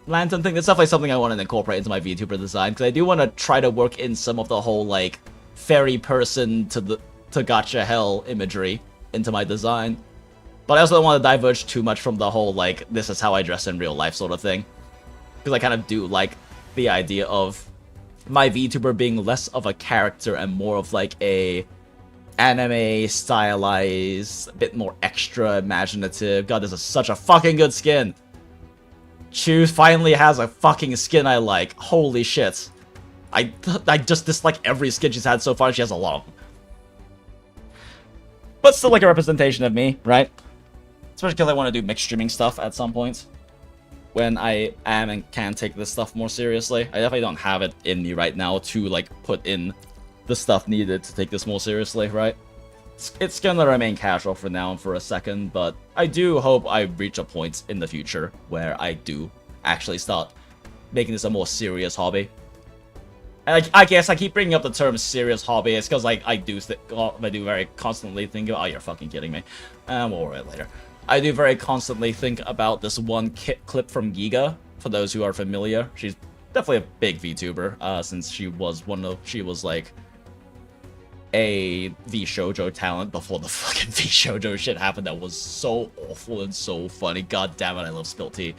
lantern thing. That's definitely something I want to incorporate into my VTuber design, because I do want to try to work in some of the whole like fairy person to gacha hell imagery into my design. But I also don't want to diverge too much from the whole like this is how I dress in real life sort of thing, because I kind of do like the idea of my VTuber being less of a character and more of like a anime stylized, a bit more extra imaginative. God, this is such a fucking good skin. Chew finally has a fucking skin I like. Holy shit. I just dislike every skin she's had so far. She has a lot of them. But still like a representation of me, right? Especially because I want to do mixed streaming stuff at some point. When I am and can take this stuff more seriously. I definitely don't have it in me right now to like put in the stuff needed to take this more seriously, right? It's gonna remain casual for now and for a second, but I do hope I reach a point in the future where I do actually start making this a more serious hobby. And I guess I keep bringing up the term serious hobby. It's because I do very constantly think about, oh, you're fucking kidding me. We'll worry about it later. I do very constantly think about this one clip from Giga. For those who are familiar, she's definitely a big VTuber. Since she was like a V-Shoujo talent before the fucking V-Shoujo shit happened. That was so awful and so funny. God damn it, I love Spilt Tea.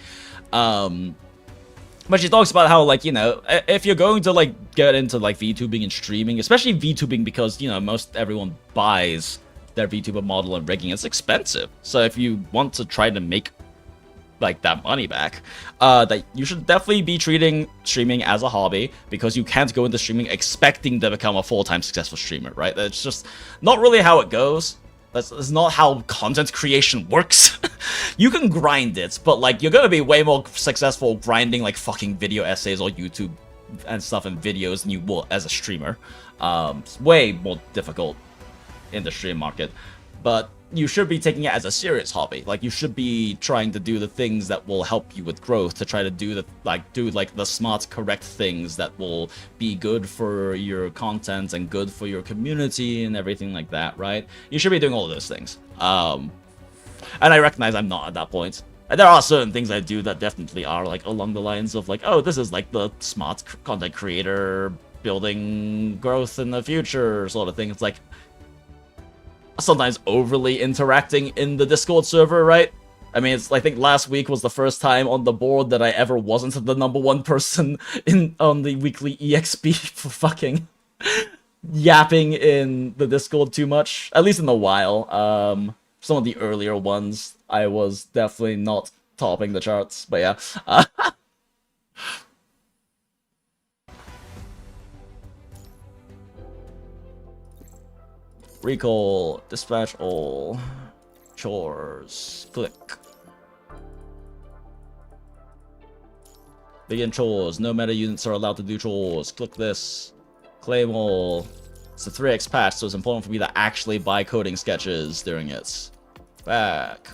But she talks about how, like, you know, if you're going to, like, get into, like, VTubing and streaming, especially VTubing because, you know, everyone buys their VTuber model and rigging, it's expensive. So if you want to try to make, like, that money back, that you should definitely be treating streaming as a hobby, because you can't go into streaming expecting to become a full-time successful streamer, right? That's just not really how it goes. That's not how content creation works. You can grind it, but like you're gonna be way more successful grinding like fucking video essays or YouTube and stuff and videos than you will as a streamer. It's way more difficult in the stream market, but you should be taking it as a serious hobby. Like you should be trying to do the things that will help you with growth, to try to do the smart, correct things that will be good for your content and good for your community and everything like that, right? You should be doing all of those things. And I recognize I'm not at that point. And there are certain things I do that definitely are like along the lines of like, oh, this is like the smart content creator building growth in the future sort of thing. It's like sometimes overly interacting in the Discord server, right? I mean, I think last week was the first time on the board that I ever wasn't the #1 person on the weekly EXP for fucking yapping in the Discord too much. At least in a while. Some of the earlier ones, I was definitely not topping the charts, but yeah. Recall, dispatch all, chores, click. Begin chores, no meta units are allowed to do chores, click this. Claim all. It's a 3x patch, so it's important for me to actually buy coding sketches during it. Back.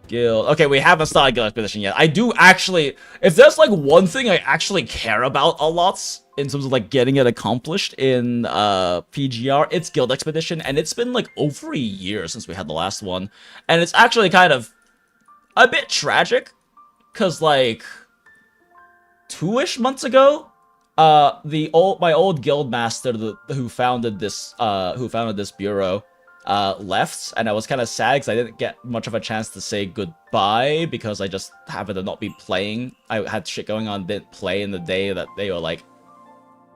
Guild. Okay, we haven't started Guild Expedition yet. I do actually, if there's like one thing I actually care about a lot in terms of like getting it accomplished in PGR, it's Guild Expedition, and it's been like over a year since we had the last one, and it's actually kind of a bit tragic, cause like 2-ish months ago, my old guild master who founded this bureau left, and I was kind of sad because I didn't get much of a chance to say goodbye because I just happened to not be playing. I had shit going on, didn't play in the day that they were like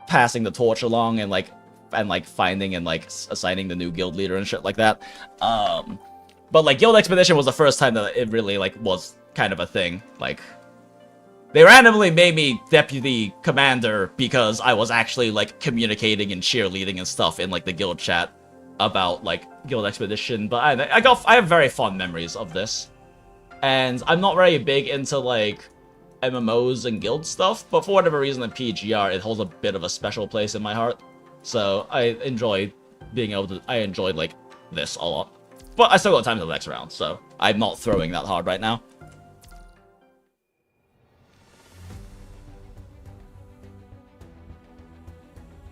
passing the torch along and finding and like assigning the new guild leader and shit like that. But like Guild Expedition was the first time that it really like was kind of a thing. Like they randomly made me deputy commander because I was actually like communicating and cheerleading and stuff in like the guild chat about like Guild Expedition, but I have very fond memories of this. And I'm not very big into like MMOs and guild stuff, but for whatever reason in PGR it holds a bit of a special place in my heart. So I enjoyed like this a lot. But I still got time to the next round, so I'm not throwing that hard right now.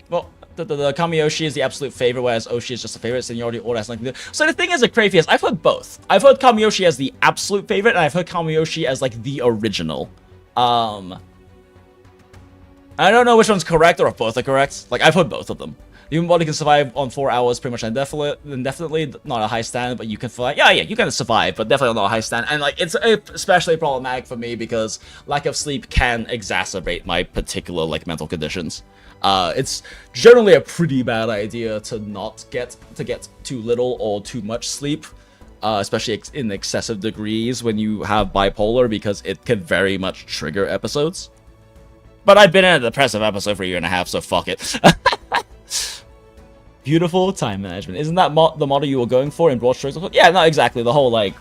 Well, the Kamiyoshi is the absolute favorite, whereas Oshi is just a favorite. Seniority order has nothing to do. So the thing is, Crayfius, I've heard both. I've heard Kamiyoshi as the absolute favorite, and I've heard Kamiyoshi as like the original. I don't know which one's correct or if both are correct. Like I've heard both of them. The human body can survive on 4 hours pretty much indefinitely. Not a high standard, but you can fly. Yeah, you can survive, but definitely not a high standard. And like it's especially problematic for me because lack of sleep can exacerbate my particular like mental conditions. It's generally a pretty bad idea to not get too little or too much sleep. especially in excessive degrees when you have bipolar, because it can very much trigger episodes. But I've been in a depressive episode for a year and a half, so fuck it. Beautiful time management. Isn't that the model you were going for in broad strokes? Yeah, not exactly. The whole, like...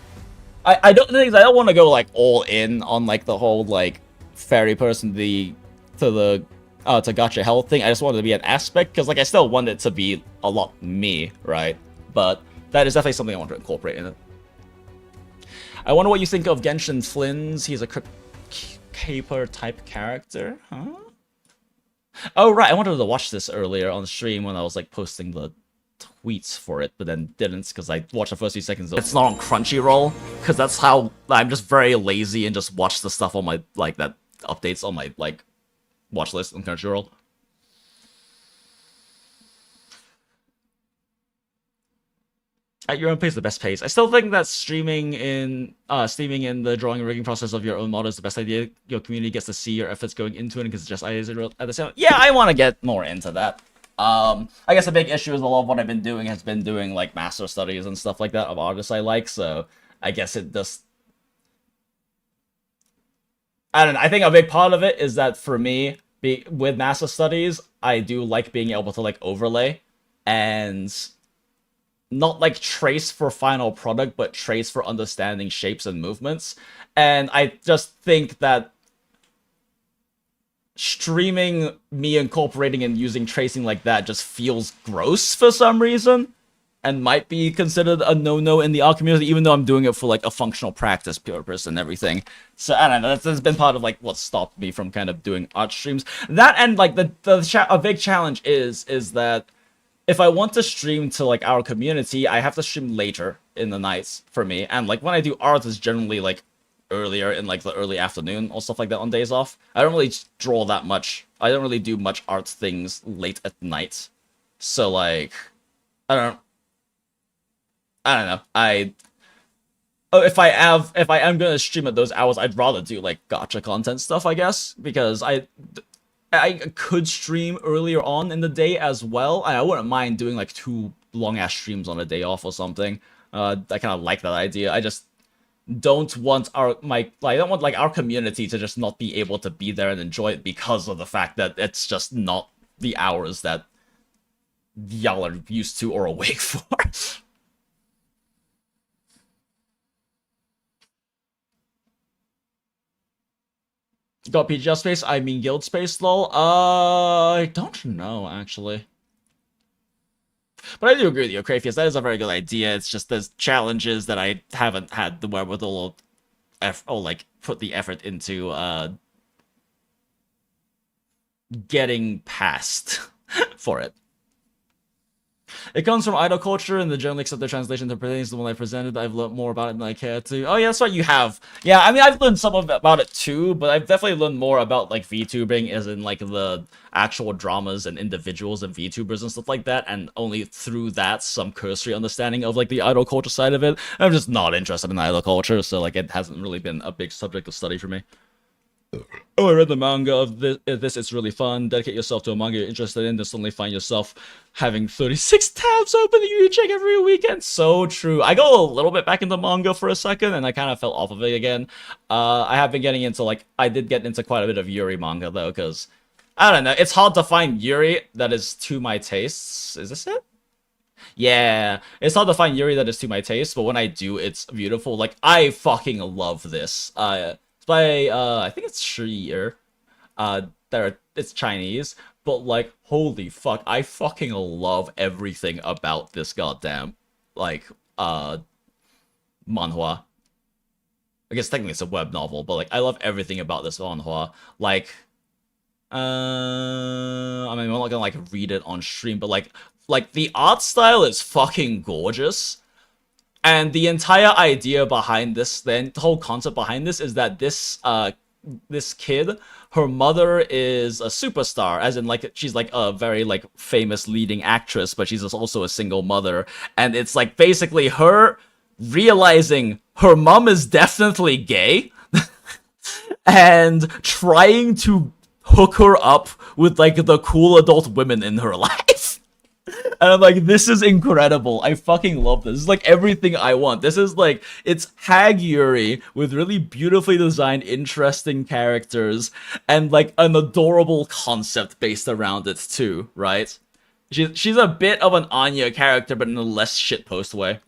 I don't want to go, like, all in on, like, the whole, like, fairy person to Gacha Hell thing. I just wanted to be an aspect, because, like, I still want it to be a lot me, right? But that is definitely something I want to incorporate in it. I wonder what you think of Genshin Flynn's. He's a caper type character, huh? Oh, right, I wanted to watch this earlier on stream when I was, like, posting the tweets for it, but then didn't, because I watched the first few seconds. It's not on Crunchyroll, because that's how I'm just very lazy and just watch the stuff on my, like, that updates on my, like, watch list on Crunchyroll. At your own pace, the best pace. I still think that streaming in the drawing and rigging process of your own model is the best idea. Your community gets to see your efforts going into it, because it's just ideas at the same time. Yeah, I want to get more into that. I guess a big issue is a lot of what I've been doing has been doing, like, master studies and stuff like that of artists I like, so I guess it just... I don't know, I think a big part of it is that for me, with master studies, I do like being able to, like, overlay and not, like, trace for final product, but trace for understanding shapes and movements. And I just think that streaming me incorporating and using tracing like that just feels gross for some reason, and might be considered a no-no in the art community, even though I'm doing it for, like, a functional practice purpose and everything. So, I don't know, that's been part of, like, what stopped me from kind of doing art streams. That, and, like, a big challenge is that if I want to stream to, like, our community, I have to stream later in the nights for me. And, like, when I do art, it's generally, like, earlier in, like, the early afternoon or stuff like that on days off. I don't really draw that much. I don't really do much art things late at night. So, like, I don't know. If I am gonna stream at those hours, I'd rather do, like, gacha content stuff, I guess, because I could stream earlier on in the day as well. I wouldn't mind doing, like, 2 long-ass streams on a day off or something. I kind of like that idea. I just don't want our community to just not be able to be there and enjoy it because of the fact that it's just not the hours that y'all are used to or awake for. Got PGL space? I mean guild space, lol. I don't know, actually. But I do agree with you, Crayfius. That is a very good idea. It's just there's challenges that I haven't had the wherewithal or like put the effort into getting past for it. It comes from idol culture, and the generally accepted translation interpretation is the one I presented. I've learned more about it than I care to. Oh yeah, that's right, you have. Yeah, I mean, I've learned some about it too, but I've definitely learned more about, like, VTubing, as in, like, the actual dramas and individuals and VTubers and stuff like that, and only through that, some cursory understanding of, like, the idol culture side of it. I'm just not interested in idol culture, so, like, it hasn't really been a big subject of study for me. Oh, I read the manga of this. It's really fun. Dedicate yourself to a manga you're interested in, then suddenly find yourself having 36 tabs open that you check every weekend. So true. I go a little bit back into manga for a second, and I kind of fell off of it again. I have been getting into, like, I did get into quite a bit of Yuri manga, though, because, I don't know, it's hard to find Yuri that is to my tastes. Is this it? Yeah, it's hard to find Yuri that is to my taste, but when I do, it's beautiful. Like, I fucking love this. By I think it's Shir. It's Chinese, but, like, holy fuck, I fucking love everything about this goddamn, like, manhwa. I guess technically it's a web novel, but, like, I love everything about this manhwa. Like, I mean, I'm not gonna, like, read it on stream, but, like the art style is fucking gorgeous. And the entire idea behind this, the whole concept behind this, is that this kid, her mother is a superstar, as in, like, she's, like, a very, like, famous leading actress, but she's also a single mother. And it's, like, basically her realizing her mom is definitely gay and trying to hook her up with, like, the cool adult women in her life. And I'm like, this is incredible. I fucking love this. This is like everything I want. This is like, it's Hag Yuri with really beautifully designed, interesting characters and like an adorable concept based around it too, right? She's a bit of an Anya character, but in a less shitpost way.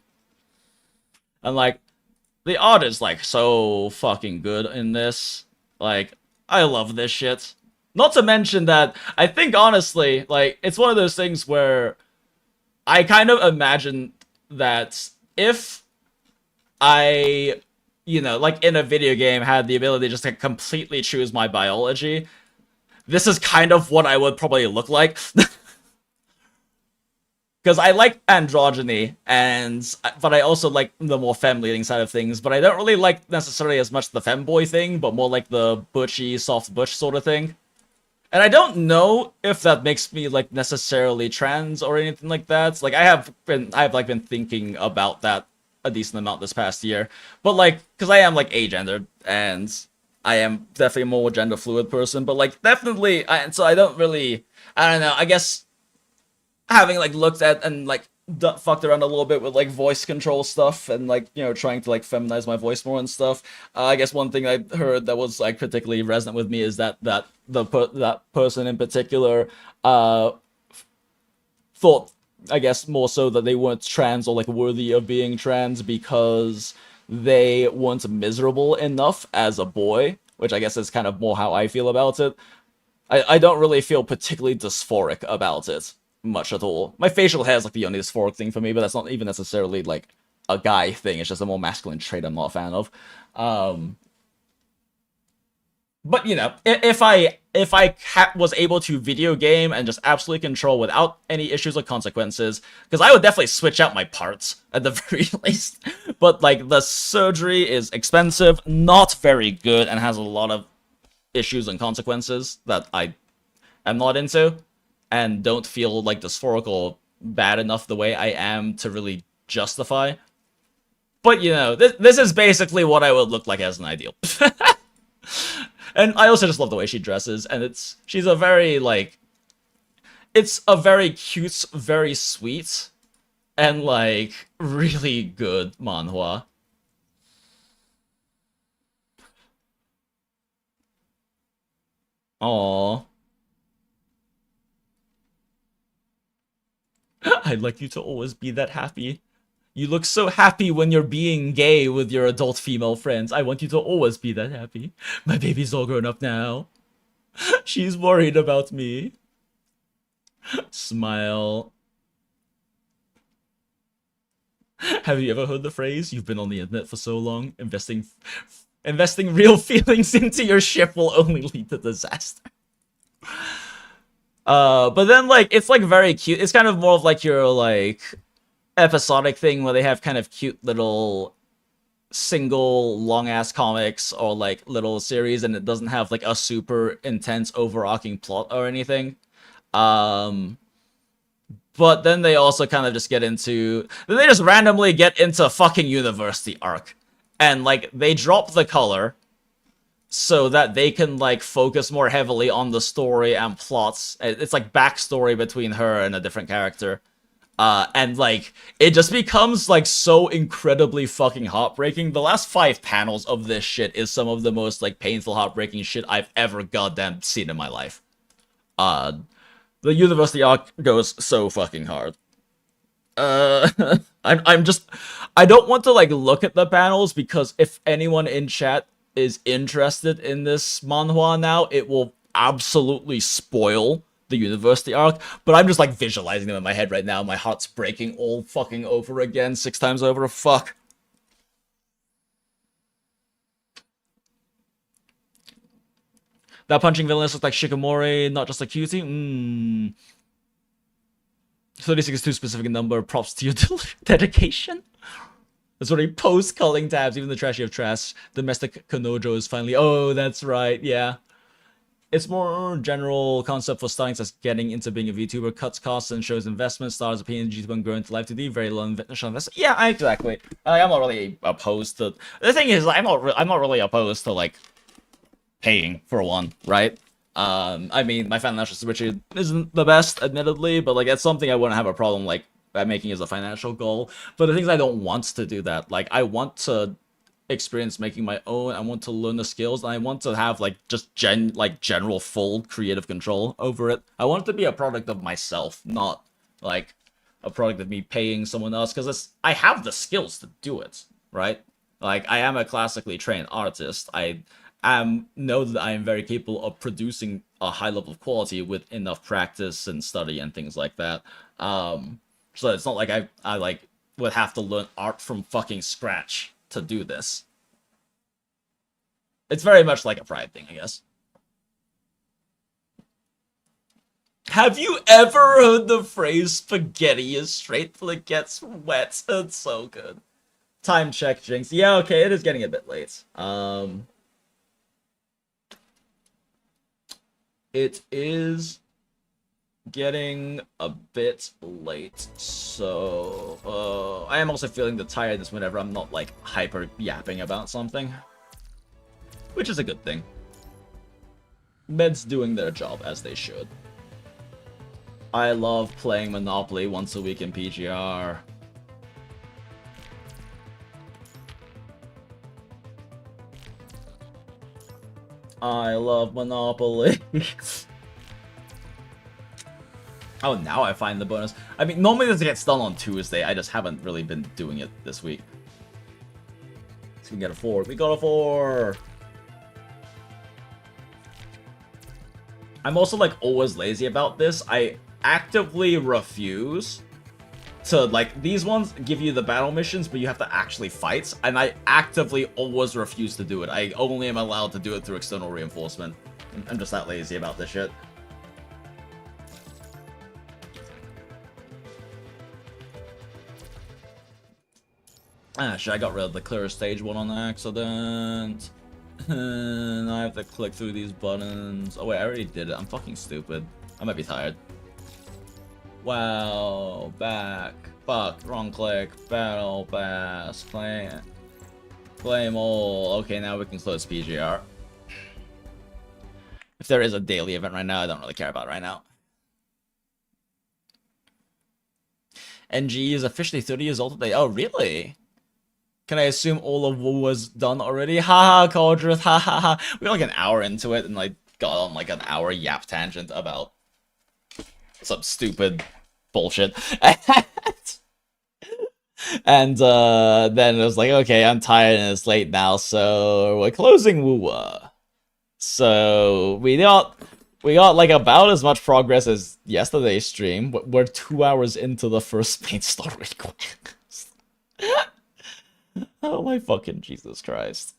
And like, the art is like so fucking good in this. Like, I love this shit. Not to mention that, I think honestly, like, it's one of those things where I kind of imagine that if I, you know, like in a video game, had the ability just to completely choose my biology, this is kind of what I would probably look like. Because I like androgyny, but I also like the more femme-leading side of things, but I don't really like necessarily as much the femboy thing, but more like the butchy, soft butch sort of thing. And I don't know if that makes me like necessarily trans or anything like that. Like I've been thinking about that a decent amount this past year. But like, because I am like agendered and I am definitely a more gender fluid person, but like definitely, so I don't really, I don't know, I guess having like looked at and like fucked around a little bit with like voice control stuff and like, you know, trying to like feminize my voice more and stuff. I guess one thing I heard that was like particularly resonant with me is that that person in particular thought, I guess, more so that they weren't trans or like worthy of being trans because they weren't miserable enough as a boy, which I guess is kind of more how I feel about it. I don't really feel particularly dysphoric about it much at all. My facial hair is like the only dysphoric thing for me, but that's not even necessarily like a guy thing. It's just a more masculine trait I'm not a fan of. But you know, if I was able to video game and just absolutely control without any issues or consequences, because I would definitely switch out my parts at the very least. But like the surgery is expensive, not very good, and has a lot of issues and consequences that I am not into, and don't feel like dysphorical bad enough the way I am to really justify. But you know, this is basically what I would look like as an ideal. And I also just love the way she dresses, and she's a very, like, it's a very cute, very sweet, and, like, really good manhwa. Aww. I'd like you to always be that happy. You look so happy when you're being gay with your adult female friends. I want you to always be that happy. My baby's all grown up now. She's worried about me. Smile. Have you ever heard the phrase, "You've been on the internet for so long, investing real feelings into your ship will only lead to disaster"? But then, like, it's, like, very cute. It's kind of more of, like, your, like, episodic thing where they have kind of cute little single long-ass comics or, like, little series, and it doesn't have, like, a super intense overarching plot or anything. But then they also kind of just get into... They just randomly get into fucking university arc. And, like, they drop the color so that they can, like, focus more heavily on the story and plots. It's, like, backstory between her and a different character. And, like, it just becomes, like, so incredibly fucking heartbreaking. The last 5 panels of this shit is some of the most, like, painful, heartbreaking shit I've ever goddamn seen in my life. The university arc goes so fucking hard. I'm just... I don't want to, like, look at the panels, because if anyone in chat is interested in this manhwa now, it will absolutely spoil the university arc, but I'm just like visualizing them in my head right now. My heart's breaking all fucking over again, 6 times over. Fuck. That punching villainess looks like Shikamori, not just a cutie. 36 is too specific a number. Props to your dedication. That's what he posts calling tabs, even the trashy of trash. Domestic Kanojo is finally... Oh, that's right, yeah. It's more general concept for starting as getting into being a VTuber. Cuts costs and shows investment. Stars opinion G1 growing to live 2D. Very low initial investment. Yeah, exactly. I'm not really opposed to... The thing is, I'm not really opposed to, like, paying for one, right? I mean, my financial situation isn't the best, admittedly, but like it's something I wouldn't have a problem like making as a financial goal. But the things I don't want to do that. Like I want to experience making my own. I want to learn the skills, and I want to have like just general full creative control over it. I want it to be a product of myself, not like a product of me paying someone else, because I have the skills to do it, right? Like I am a classically trained artist. I know that I am very capable of producing a high level of quality with enough practice and study and things like that. So it's not like I like would have to learn art from fucking scratch to do this. It's very much like a pride thing, I guess. Have you ever heard the phrase spaghetti is straight till it gets wet? It's so good. Time check, Jinx. Yeah, okay, it is getting a bit late. It is getting a bit late, so I am also feeling the tiredness whenever I'm not like hyper yapping about something, which is a good thing. Meds doing their job as they should. I love playing Monopoly once a week in PGR. I love Monopoly. Oh, now I find the bonus. I mean, normally this gets done on Tuesday. I just haven't really been doing it this week. So we get a 4. We got a 4. I'm also like always lazy about this. I actively refuse to like these ones give you the battle missions, but you have to actually fight, and I actively always refuse to do it. I only am allowed to do it through external reinforcement. I'm just that lazy about this shit. Ah, shit, I got rid of the clear stage one on accident. And I have to click through these buttons. Oh wait, I already did it. I'm fucking stupid. I might be tired. Wow, back. Fuck, wrong click. Battle pass. Claim all. Okay, now we can close PGR. If there is a daily event right now, I don't really care about it right now. NG is officially 30 years old today. Oh, really? Can I assume all of WUWA was done already? Haha, Cauldrith, haha. We got like an hour into it and like got on like an hour yap tangent about some stupid bullshit. And then it was like, okay, I'm tired and it's late now, so we're closing WUWA. So we got like about as much progress as yesterday's stream, but we're 2 hours into the first main story quest. Oh my fucking Jesus Christ.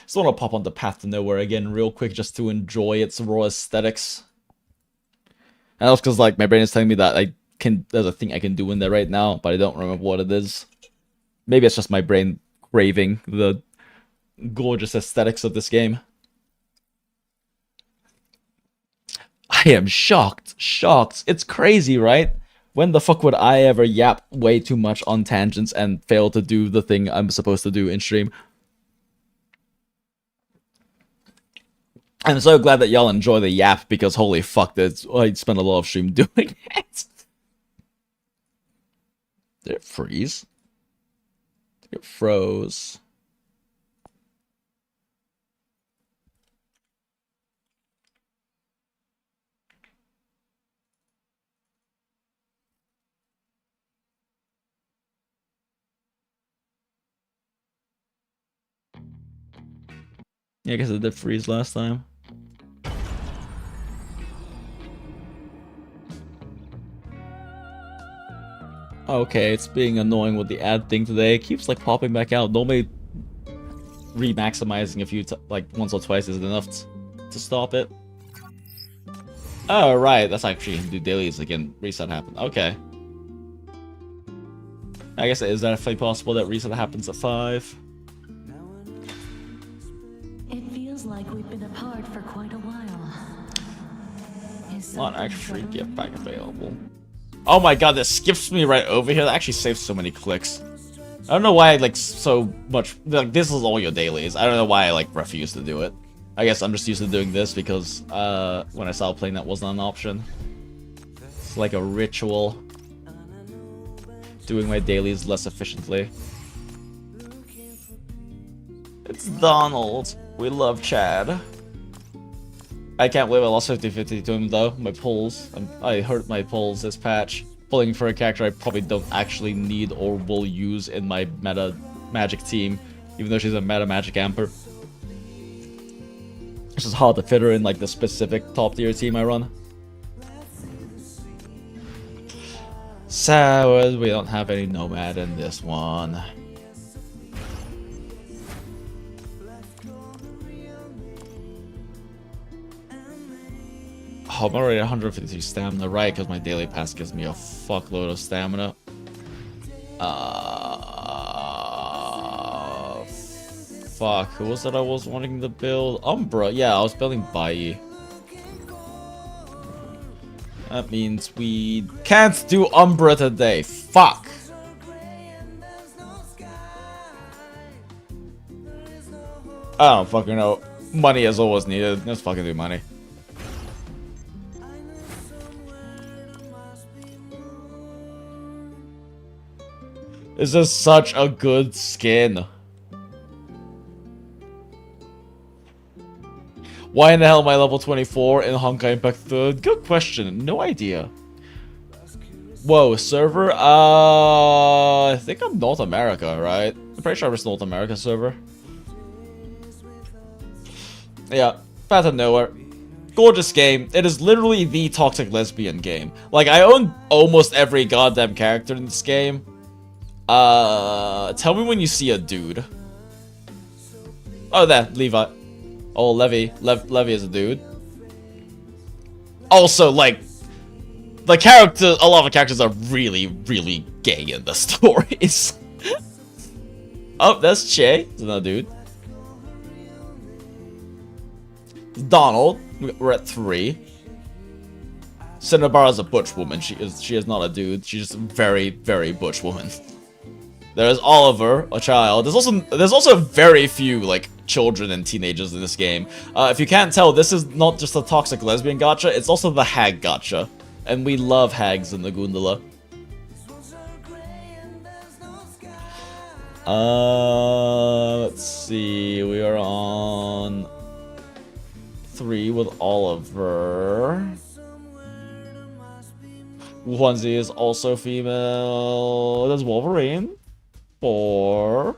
Just want to pop on the Path to Nowhere again real quick just to enjoy its raw aesthetics. And also because like my brain is telling me that there's a thing I can do in there right now, but I don't remember what it is. Maybe it's just my brain craving the gorgeous aesthetics of this game. I am shocked. It's crazy, right? When the fuck would I ever yap way too much on tangents and fail to do the thing I'm supposed to do in stream? I'm so glad that y'all enjoy the yap, because holy fuck, I spent a lot of stream doing it. Did it freeze? It froze. Yeah, I guess it did freeze last time. Okay, it's being annoying with the ad thing today. It keeps like popping back out. Normally, re-maximizing a few like once or twice is enough to stop it. Oh right, that's actually do dailies again. Reset happened. Okay. I guess it is definitely possible that reset happens at 5. It feels like we've been apart for quite a while. Not actually gift pack available. Oh my god, that skips me right over here. That actually saves so many clicks. I don't know why I like so much, like this is all your dailies. I don't know why I like refuse to do it. I guess I'm just used to doing this because when I started playing that wasn't an option. It's like a ritual. Doing my dailies less efficiently. It's Donald. We love Chad. I can't believe I lost 50-50 to him though. My pulls. I hurt my pulls this patch. Pulling for a character I probably don't actually need or will use in my meta magic team. Even though she's a meta magic amper. It's just hard to fit her in like the specific top tier team I run. So we don't have any nomad in this one. Oh, I'm already 153 stamina, right? Because my daily pass gives me a fuckload of stamina. Fuck, who was that I was wanting to build? Umbra, yeah, I was building Bai. That means we can't do Umbra today. Fuck. I don't fucking know. Money is always needed. Let's fucking do money. This is such a good skin. Why in the hell am I level 24 in Honkai Impact 3rd? Good question. No idea. Whoa, server? I think I'm North America, right? I'm pretty sure I'm just North America server. Yeah, out of nowhere. Gorgeous game. It is literally the toxic lesbian game. Like, I own almost every goddamn character in this game. Tell me when you see a dude. Oh, there, Levi. Oh, Levi. Levi is a dude. Also, like, the character, a lot of the characters are really, really gay in the stories. Oh, that's Che. It's another dude. Donald. We're at 3. Cinnabara is a butch woman. She is not a dude. She's just a very, very butch woman. There's Oliver, a child. There's also very few like children and teenagers in this game. If you can't tell, this is not just a toxic lesbian gacha, it's also the hag gacha. And we love hags in the Goondola. Let's see, we are on 3 with Oliver. Wuhanzi is also female. There's Wolverine. 4.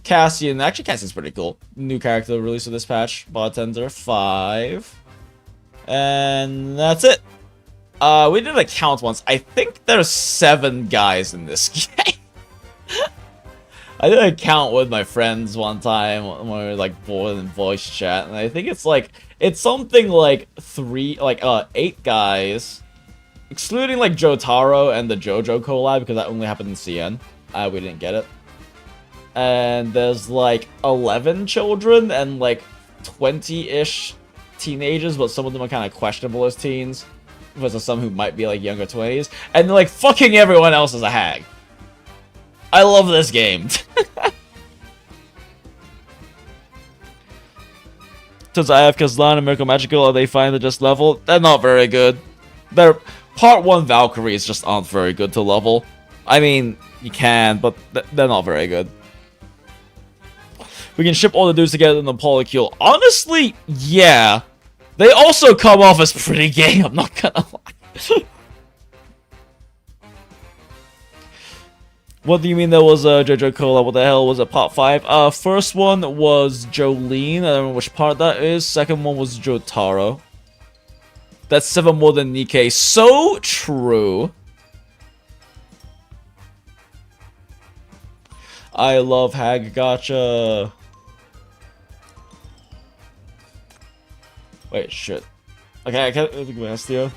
Cassian. Actually, Cassian's pretty cool. New character released with this patch. Bartender. 5. And that's it. We did a count once. I think there's 7 guys in this game. I did a count with my friends one time when we were like bored in voice chat, and I think it's something like 8 guys, excluding like Jotaro and the JoJo collab because that only happened in CN. We didn't get it. And there's like 11 children and like 20-ish teenagers, but some of them are kind of questionable as teens versus some who might be like younger 20s. And like fucking everyone else is a hag. I love this game. Since I have Kazlan and Miracle Magical, are they fine to just level? They're not very good. They're Part 1 Valkyries just aren't very good to level. I mean, you can, but they're not very good. We can ship all the dudes together in the polycule. Honestly, yeah. They also come off as pretty gay, I'm not gonna lie. What do you mean there was a JoJo collab? What the hell was it? Part 5? First one was Jolene. I don't know which part that is. Second one was Jotaro. That's 7 more than Nikkei. So true. I love Hag Gacha. Wait, shit. Okay, I can't think of Astio.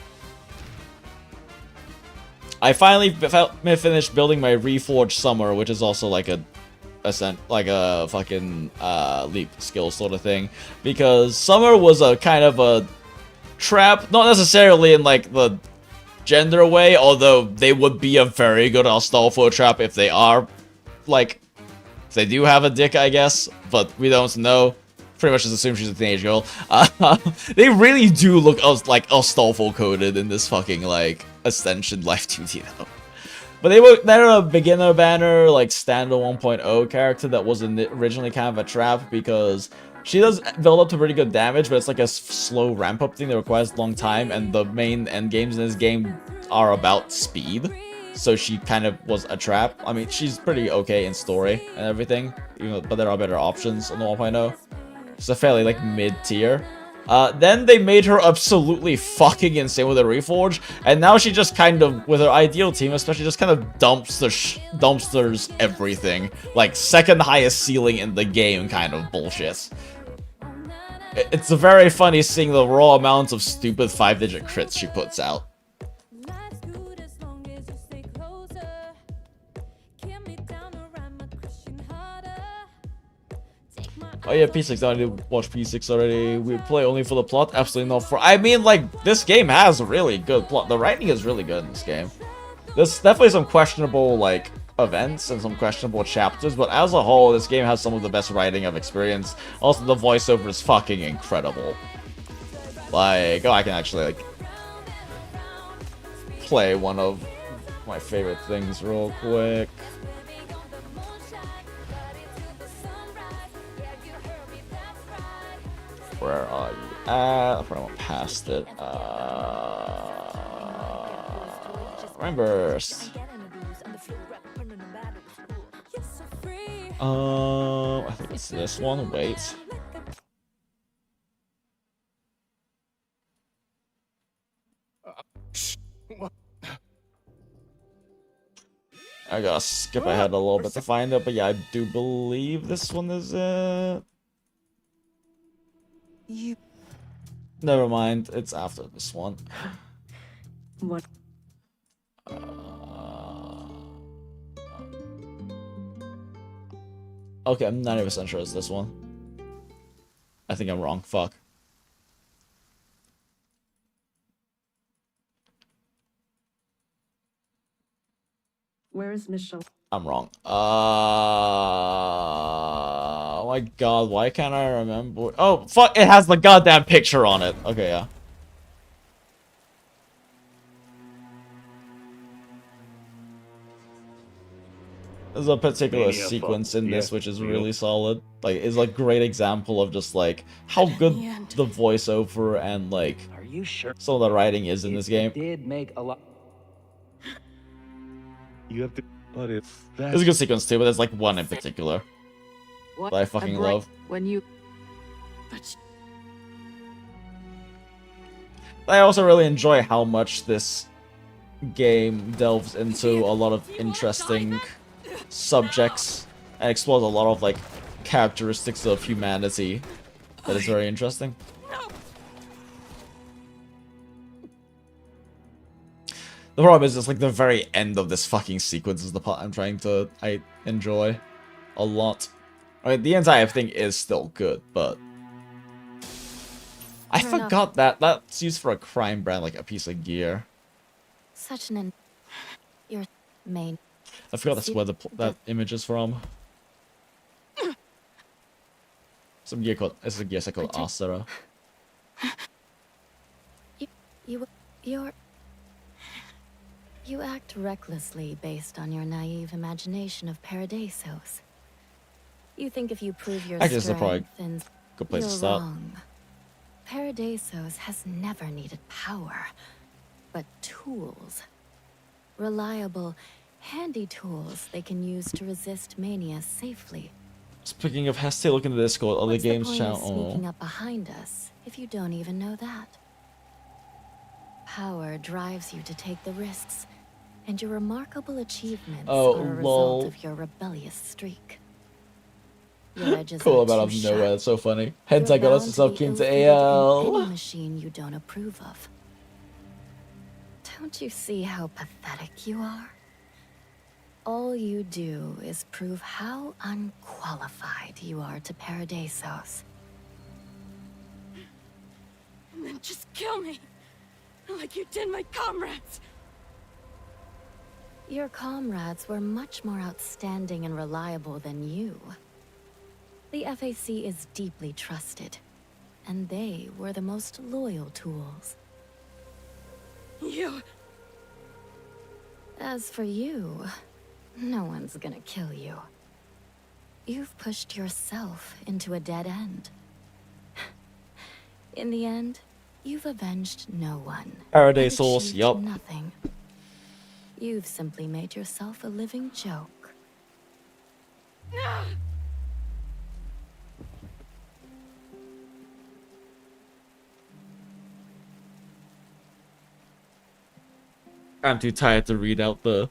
I finally finished building my Reforged Summer, which is also like a fucking leap skill sort of thing, because Summer was a kind of a trap, not necessarily in like the gender way, although they would be a very good Astolfo trap if they are, like, if they do have a dick, I guess, but we don't know. Pretty much just assume she's a teenage girl. They really do look like Astolfo coded in this fucking, like, Ascension Life 2D though. But they're a beginner banner, like, standard 1.0 character that was originally kind of a trap because she does build up to pretty good damage, but it's like a slow ramp-up thing that requires a long time, and the main end games in this game are about speed. So she kind of was a trap. I mean, she's pretty okay in story and everything, but there are better options on the 1.0. It's a fairly, like, mid-tier. Then they made her absolutely fucking insane with the Reforge, and now she just kind of, with her ideal team especially, just kind of dumpsters everything. Like, second highest ceiling in the game kind of bullshit. It's very funny seeing the raw amounts of stupid 5-digit crits she puts out. Oh yeah, P6, I need to watch P6 already. We play only for the plot? Absolutely not for... I mean, like, this game has a really good plot. The writing is really good in this game. There's definitely some questionable, like, events and some questionable chapters, but as a whole, this game has some of the best writing I've experienced. Also, the voiceover is fucking incredible. Like, oh, I can actually, like, play one of my favorite things real quick. Where are you at? I probably went past it. Reimbursed. I think it's this one. Wait. I gotta skip ahead a little bit to find it, but yeah, I do believe this one is it. Never mind, it's after this one. What? Okay, I'm 90% sure it's this one. I think I'm wrong. Fuck. Where is Michelle? I'm wrong. Oh my god, why can't I remember? Oh, fuck, it has the goddamn picture on it. Okay, yeah. There's a particular sequence in this which is really solid. Like, it's a great example of just, like, how good the voiceover and, like, some of the writing is in this game. Did make a lot. You have to... But it's that... There's a good sequence too, but there's, like, one in particular that I fucking love. When you... I also really enjoy how much this game delves into a lot of interesting subjects and explores a lot of, like, characteristics of humanity that is very interesting. The problem is, it's like the very end of this fucking sequence is the part I enjoy a lot. I mean, the entire thing is still good, but I forgot that that's used for a crime brand, like a piece of gear. Such an your main. I forgot that's where that image is from. Some gear called, it's a gear set called Asura. You act recklessly based on your naive imagination of Paradisos. You think if you prove your strength, then good place you're to start. wrong. Paradisos has never needed power, but tools. Reliable, handy tools they can use to resist mania safely. Speaking of Heste, look into Discord, other What's games the point of channel. sneaking up behind us if you don't even know that? Power drives you to take the risks, and your remarkable achievements are a result of your rebellious streak. Your edges Cool are about out too of nowhere, sharp. that's so funny. Hence I You're got us bound sub be king to ill-fated in AL. any machine you don't approve of. Don't you see how pathetic you are? All you do is prove how unqualified you are to Paradisos. And then just kill me, like you did my comrades. Your comrades were much more outstanding and reliable than you. The FAC is deeply trusted, and they were the most loyal tools. You... As for you, no one's gonna kill you. You've pushed yourself into a dead end. In the end, you've avenged no one. Paradise and Souls, achieved yup. Nothing. You've simply made yourself a living joke. I'm too tired to read out the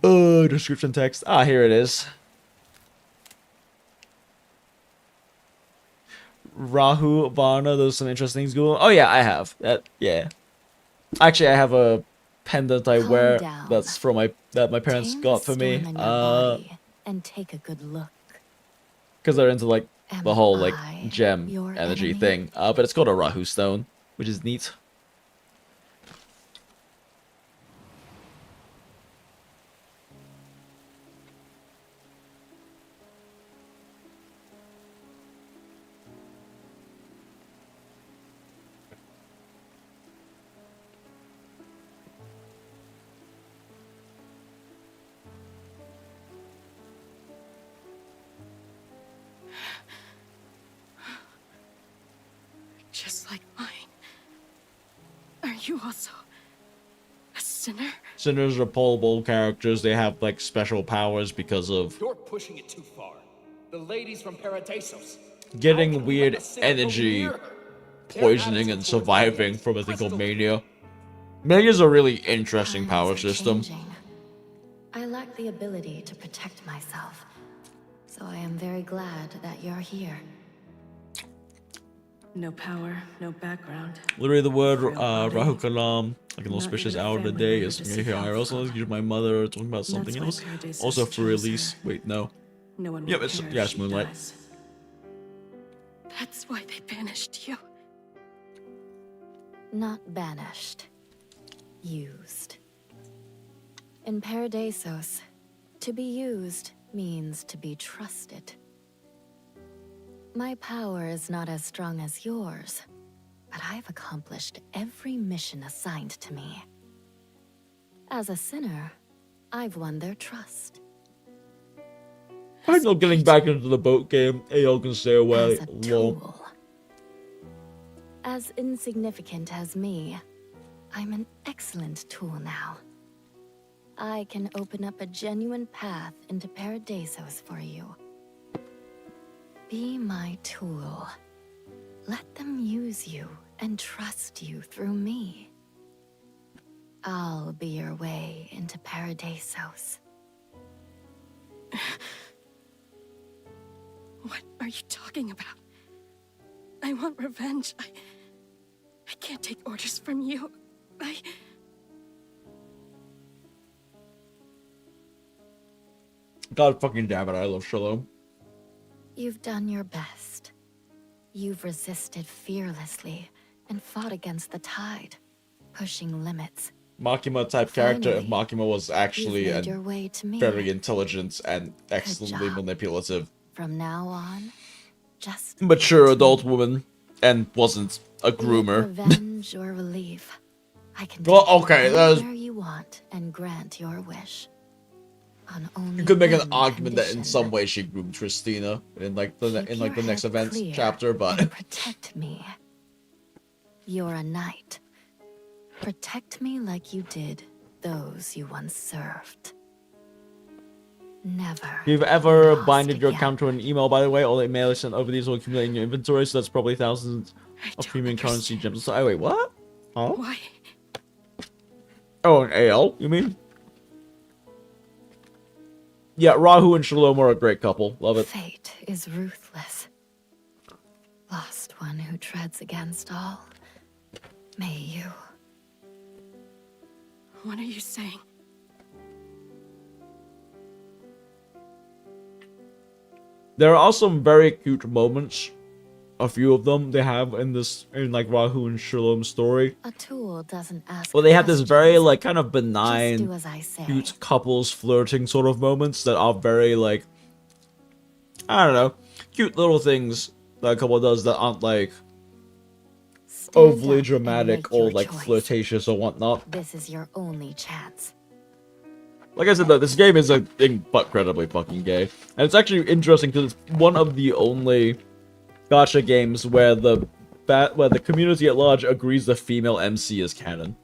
description text. Ah, here it is. Rahu Varna, those some interesting things going on. Oh yeah, I have that. Yeah, actually, I have a pendant I wear that's from that my parents Tame got the for me. storm in your body and take a good look. Because they're into like the whole like I gem your energy enemy? thing. But it's called a Rahu stone, which is neat. Just like mine. Are you also a sinner? Sinners are pullable characters. They have like special powers because of You're pushing it too far. The ladies from Paradisos. getting weird energy, near her? poisoning, and surviving from a thing called mania. Mania is a really interesting power system. I lack the ability to protect myself, so I am very glad that you're here. No power, no background. Literally, the word Rahu Kalam, like an auspicious hour of the day, is here. I also use my mother talking about something else. Also for release. Wait, no. No one Yep, will it's care if yes, she Moonlight. dies. That's why they banished you. Not banished. Used. In Paradisos, to be used means to be trusted. My power is not as strong as yours, but I've accomplished every mission assigned to me. As a sinner, I've won their trust. I'm not getting back into the boat game. AO can stay away. Lol. As insignificant as me, I'm an excellent tool now. I can open up a genuine path into Paradisos for you. Be my tool. Let them use you and trust you through me. I'll be your way into Paradisos. What are you talking about? I want revenge. I can't take orders from you. God fucking damn it, I love Shalom. You've done your best. You've resisted fearlessly and fought against the tide, pushing limits. Makima type character if Finally, Makima was actually you've made your way to me. very intelligent and excellently manipulative. From now on, just Mature adult woman and wasn't a be it groomer. revenge or relief. I can Well, take okay, you that was- anywhere you want and grant your wish. On only You could make an one argument that in condition. some way she groomed Tristina in like the Keep in like the your next head event clear chapter, but and protect me. You're a knight. Protect me like you did those you once served. Never. if you've ever binded your account to an email, by the way, all the email is sent over these will accumulate in your inventory, so that's probably thousands of premium currency gems. So, oh, wait, what? Huh? Why? Oh, an AL, you mean? Yeah, Rahu and Shalom are a great couple. Love it. Fate is ruthless. Lost one who treads against all. May you. What are you saying? There are some very cute moments a few of them they have in like Rahu and Shalom's story. A tool doesn't ask. Well, they have this very like kind of Just do benign, as I say. cute couples flirting sort of moments that are very like, I don't know, cute little things that a couple does that aren't like overly dramatic or like flirtatious or whatnot. This is your only chance. Like I said, though, this game is incredibly fucking gay, and it's actually interesting because it's one of the only gacha games where the community at large agrees the female MC is canon.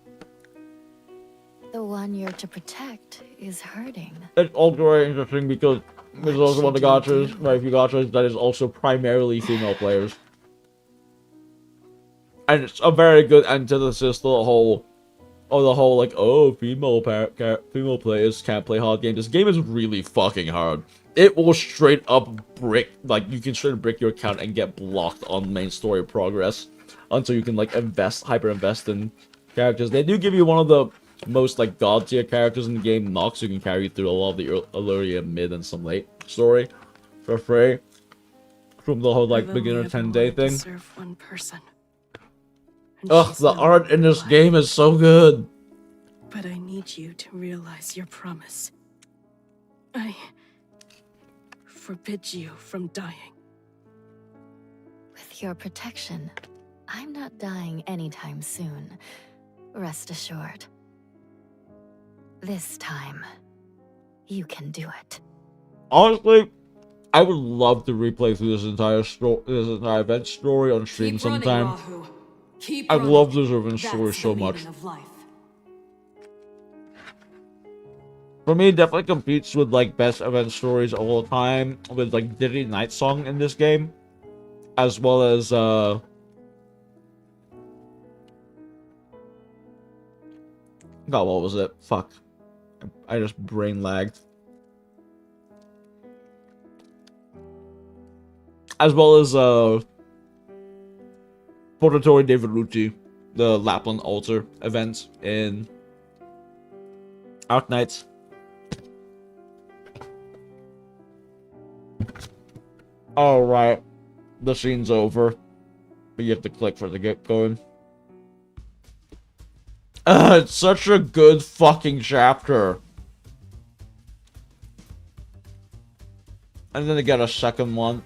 The one you're to protect is hurting. It's also very interesting because there's also one of the gachas, very few gachas, that is also primarily female players. And it's a very good antithesis to the whole like, oh, female players can't play hard games. This game is really fucking hard. It will straight up brick, like, you can straight up brick your account and get blocked on main story progress until you can, like, hyper invest in characters. They do give you one of the most, like, god tier characters in the game, Nox, who can carry you through a lot of the earlier, mid, and some late story for free. From the whole, like, beginner 10-day thing. Serve one person. Ugh, the art in this game is so good. But I need you to realize your promise. I forbid you from dying. With your protection, I'm not dying anytime soon. Rest assured. This time, you can do it. Honestly, I would love to replay through this entire event story on stream sometime. I love this event story so much. For me, it definitely competes with like best event stories all the time with like Diddy Night Song in this game, as well as God, what was it? Fuck, I just brain lagged. As well as Portatori David Ruti, the Lapland Altar event in Arknights. Alright, the scene's over, but you have to click for it to get going. It's such a good fucking chapter. And then they get a second one.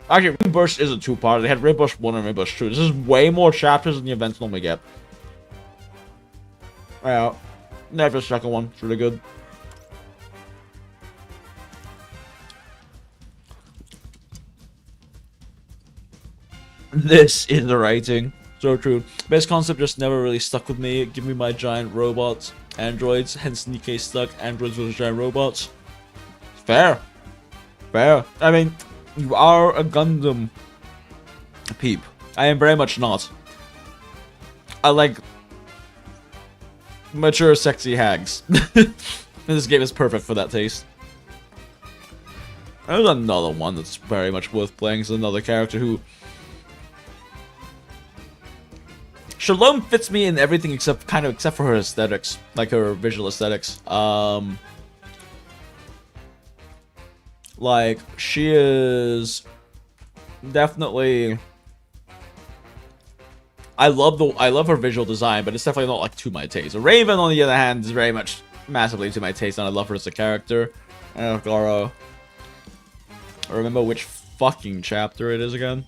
Actually, Rainburst is a two-part. They had Rainburst 1 and Rainburst 2. This is way more chapters than the events normally get. Yeah, never second one. It's really good. This is the writing. So true. Best concept just never really stuck with me. Give me my giant robots, androids, hence Nikkei stuck. Androids versus giant robots. Fair. Fair. I mean, you are a Gundam peep. I am very much not. I like mature, sexy hags. This game is perfect for that taste. There's another one that's very much worth playing. It's another character who... Shalom fits me in everything except for her aesthetics, like her visual aesthetics. Like she is definitely. I love her visual design, but it's definitely not like to my taste. Raven, on the other hand, is very much massively to my taste, and I love her as a character. I gotta remember which fucking chapter it is again.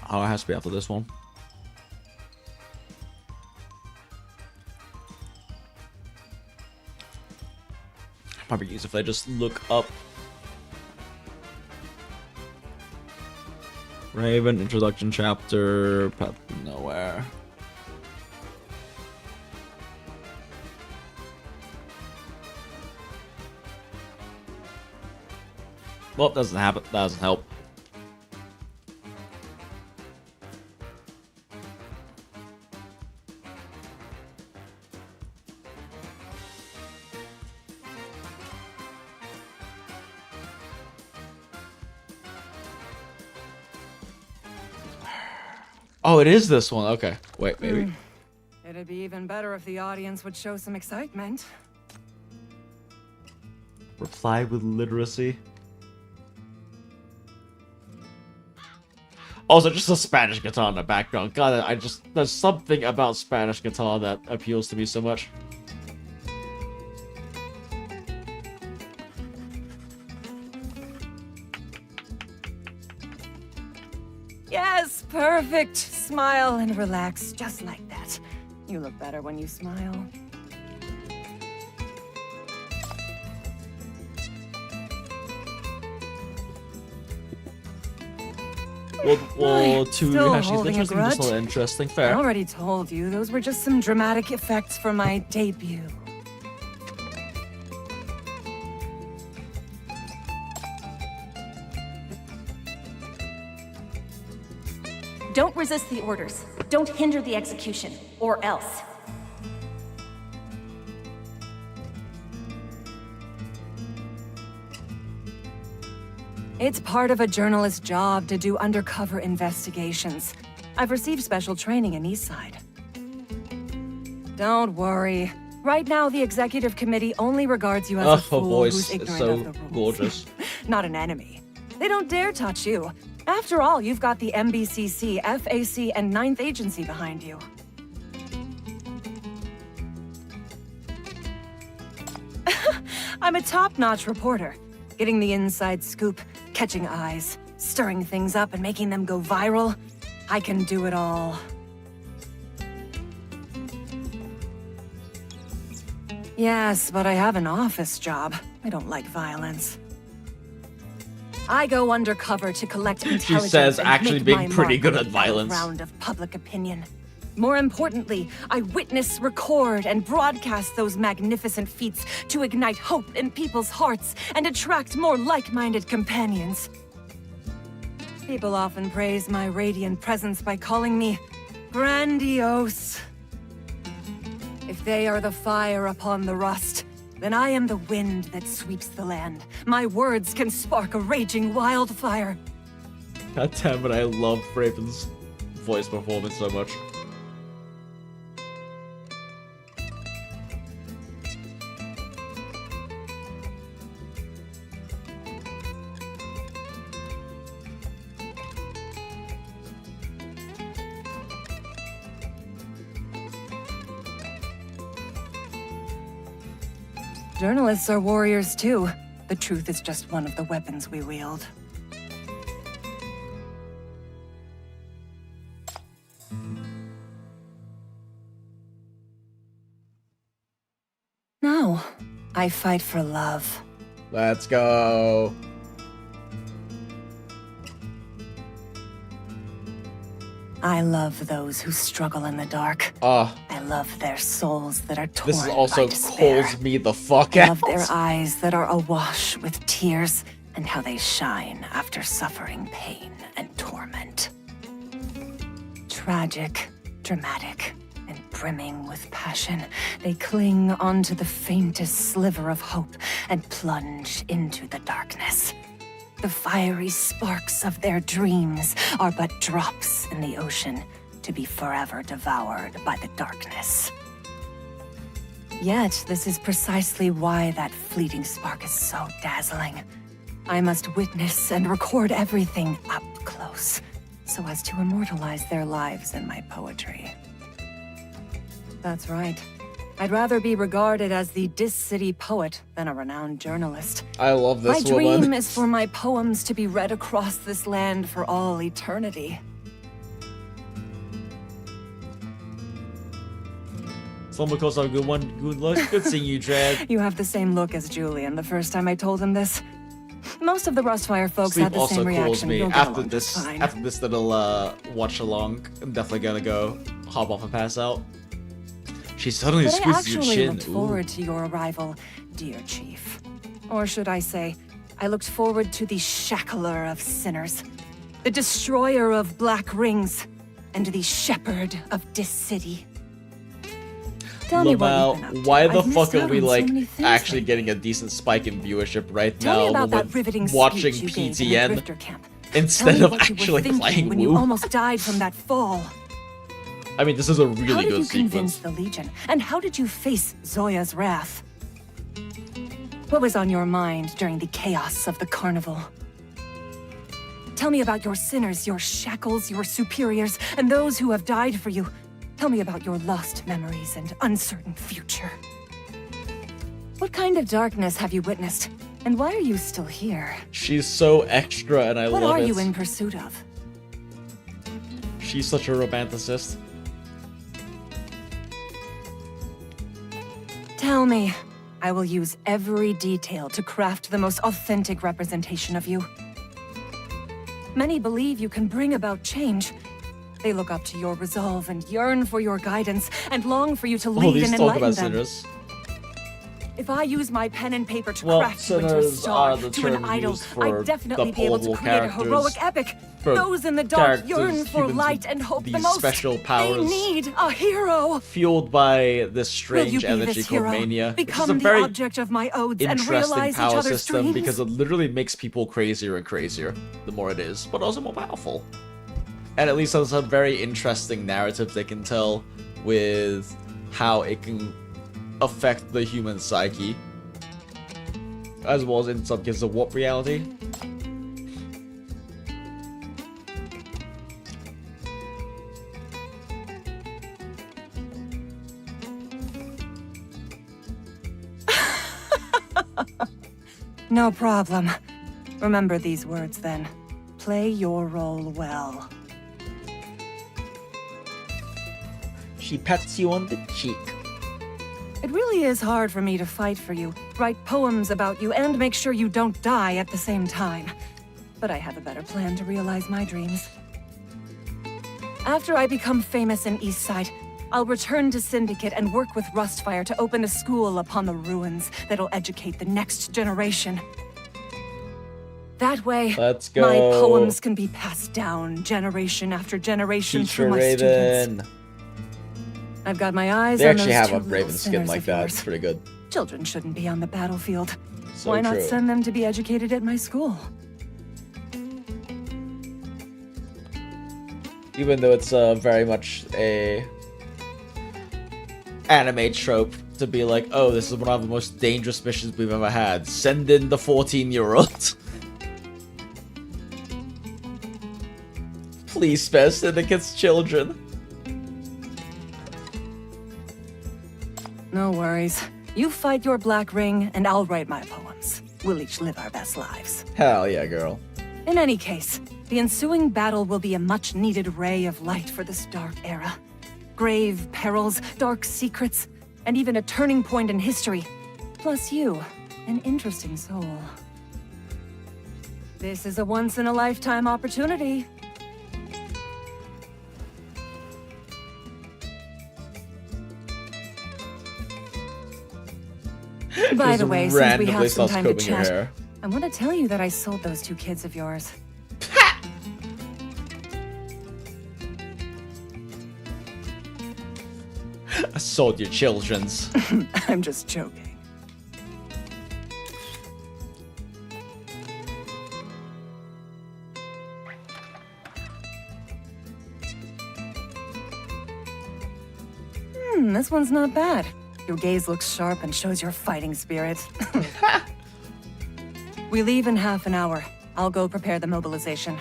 Oh, it has to be after this one. Might be easy if I just look up Raven introduction chapter, path to nowhere. Well, doesn't happen. That doesn't help. Oh, it is this one. Okay. Wait, maybe. It'd be even better if the audience would show some excitement. Reply with literacy. Also, just a Spanish guitar in the background. God, there's something about Spanish guitar that appeals to me so much. Yes, perfect. Smile and relax, just like that. You look better when you smile. Well, to Still Hashi's holding a interesting, just a grudge? little interesting. I Fair. already told you, those were just some dramatic effects for my debut. Don't resist the orders. Don't hinder the execution, or else. It's part of a journalist's job to do undercover investigations. I've received special training in Eastside. Don't worry. Right now, the executive committee only regards you as a fool voice who's is ignorant so of the rules. gorgeous. Not an enemy. They don't dare touch you. After all, you've got the MBCC, FAC, and 9th Agency behind you. I'm a top-notch reporter, getting the inside scoop, catching eyes, stirring things up and making them go viral. I can do it all. Yes, but I have an office job. I don't like violence. I go undercover to collect intelligence. She says and actually make being my pretty mark good on at the violence. Round of public opinion. More importantly, I witness, record, and broadcast those magnificent feats to ignite hope in people's hearts and attract more like-minded companions. People often praise my radiant presence by calling me grandiose. If they are the fire upon the rust, then I am the wind that sweeps the land. My words can spark a raging wildfire. God damn it, I love Raven's voice performance so much. Journalists are warriors too. The truth is just one of the weapons we wield. Now, I fight for love. Let's go. I love those who struggle in the dark. I love their souls that are torn This is also by despair. calls me the fuck I out. love their eyes that are awash with tears and how they shine after suffering pain and torment. Tragic, dramatic, and brimming with passion, they cling onto the faintest sliver of hope and plunge into the darkness. The fiery sparks of their dreams are but drops in the ocean to be forever devoured by the darkness. Yet, this is precisely why that fleeting spark is so dazzling. I must witness and record everything up close, so as to immortalize their lives in my poetry. That's right. I'd rather be regarded as the Dis City poet than a renowned journalist. I love this My woman. dream is for my poems to be read across this land for all eternity. Someone calls out good one. Good luck. Good seeing you, Dread. You have the same look as Julian the first time I told him this. Most of the Rustfire folks Sleep had the also same calls reaction. me You'll get after along this. just fine. After this little watch along, I'm definitely gonna go hop off and pass out. She suddenly But I squeezes your actually chin. looked Ooh. forward to your arrival, dear Chief. Or should I say, I looked forward to the shackler of sinners, the destroyer of black rings, and the shepherd of Dis City. Tell me what you've been up to. why the I've fuck missed are out we on so like many things actually getting a decent spike in viewership right Tell me now about when that riveting we're watching speech you gave in the PTN Drifter camp. instead Tell me of what you were actually thinking playing when you WU? almost died from that fall. I mean, this is a How really did good you convince sequence. the Legion? And how did you face Zoya's wrath? What was on your mind during the chaos of the carnival? Tell me about your sinners, your shackles, your superiors, and those who have died for you. Tell me about your lost memories and uncertain future. What kind of darkness have you witnessed? And why are you still here? She's so extra and I love it. What are you in pursuit of? She's such a romanticist. Tell me. I will use every detail to craft the most authentic representation of you. Many believe you can bring about change. They look up to your resolve and yearn for your guidance and long for you to lead and enlighten them. Sinners. If I use my pen and paper to Well, craft you into a sinners star, are the to an term idol, used for I'd definitely the be able to playable create a characters, heroic epic. for Those in the dark yearn characters, for humans light with and hope the these most. special powers. They need a hero. Fueled by this Will you strange be energy this called hero? mania, which is Become a the very object of my odes and interesting realize each power other's system dreams? because it literally makes people crazier and crazier the more it is, but also more powerful. And at least there's some very interesting narratives they can tell with how it can affect the human psyche, as well as in some cases a warp reality. No problem. Remember these words then. Play your role well. She pats you on the cheek. It really is hard for me to fight for you, write poems about you, and make sure you don't die at the same time. But I have a better plan to realize my dreams. After I become famous in Eastside, I'll return to Syndicate and work with Rustfire to open a school upon the ruins that'll educate the next generation. That way, Let's go. my poems can be passed down generation after generation Teacher through my Raven. students. I've got my eyes They on actually those have two a little Raven skin sinners like of that. yours. It's pretty good. Children shouldn't be on the battlefield. So Why not true. send them to be educated at my school? Even though it's very much a anime trope to be like, oh, this is one of the most dangerous missions we've ever had. Send in the 14-year-old. Please spare Syndicate's children. No worries. You fight your black ring, and I'll write my poems. We'll each live our best lives. Hell yeah, girl. In any case, the ensuing battle will be a much-needed ray of light for this dark era. Grave perils, dark secrets, and even a turning point in history. Plus you, an interesting soul. This is a once-in-a-lifetime opportunity. By the way, since we have some time to chat, I want to tell you that I sold those two kids of yours. I sold your children's. I'm just joking. This one's not bad. Your gaze looks sharp and shows your fighting spirit. We leave in half an hour. I'll go prepare the mobilization.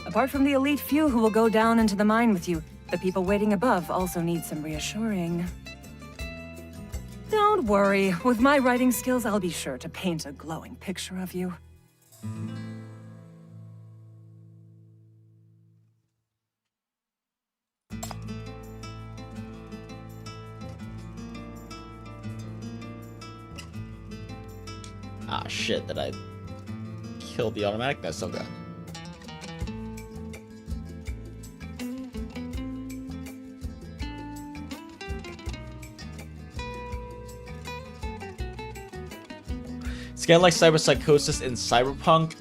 Apart from the elite few who will go down into the mine with you, the people waiting above also need some reassuring. Don't worry. With my writing skills, I'll be sure to paint a glowing picture of you. Ah, shit, did I kill the automatic? That's so good. It's kind of like cyberpsychosis in Cyberpunk.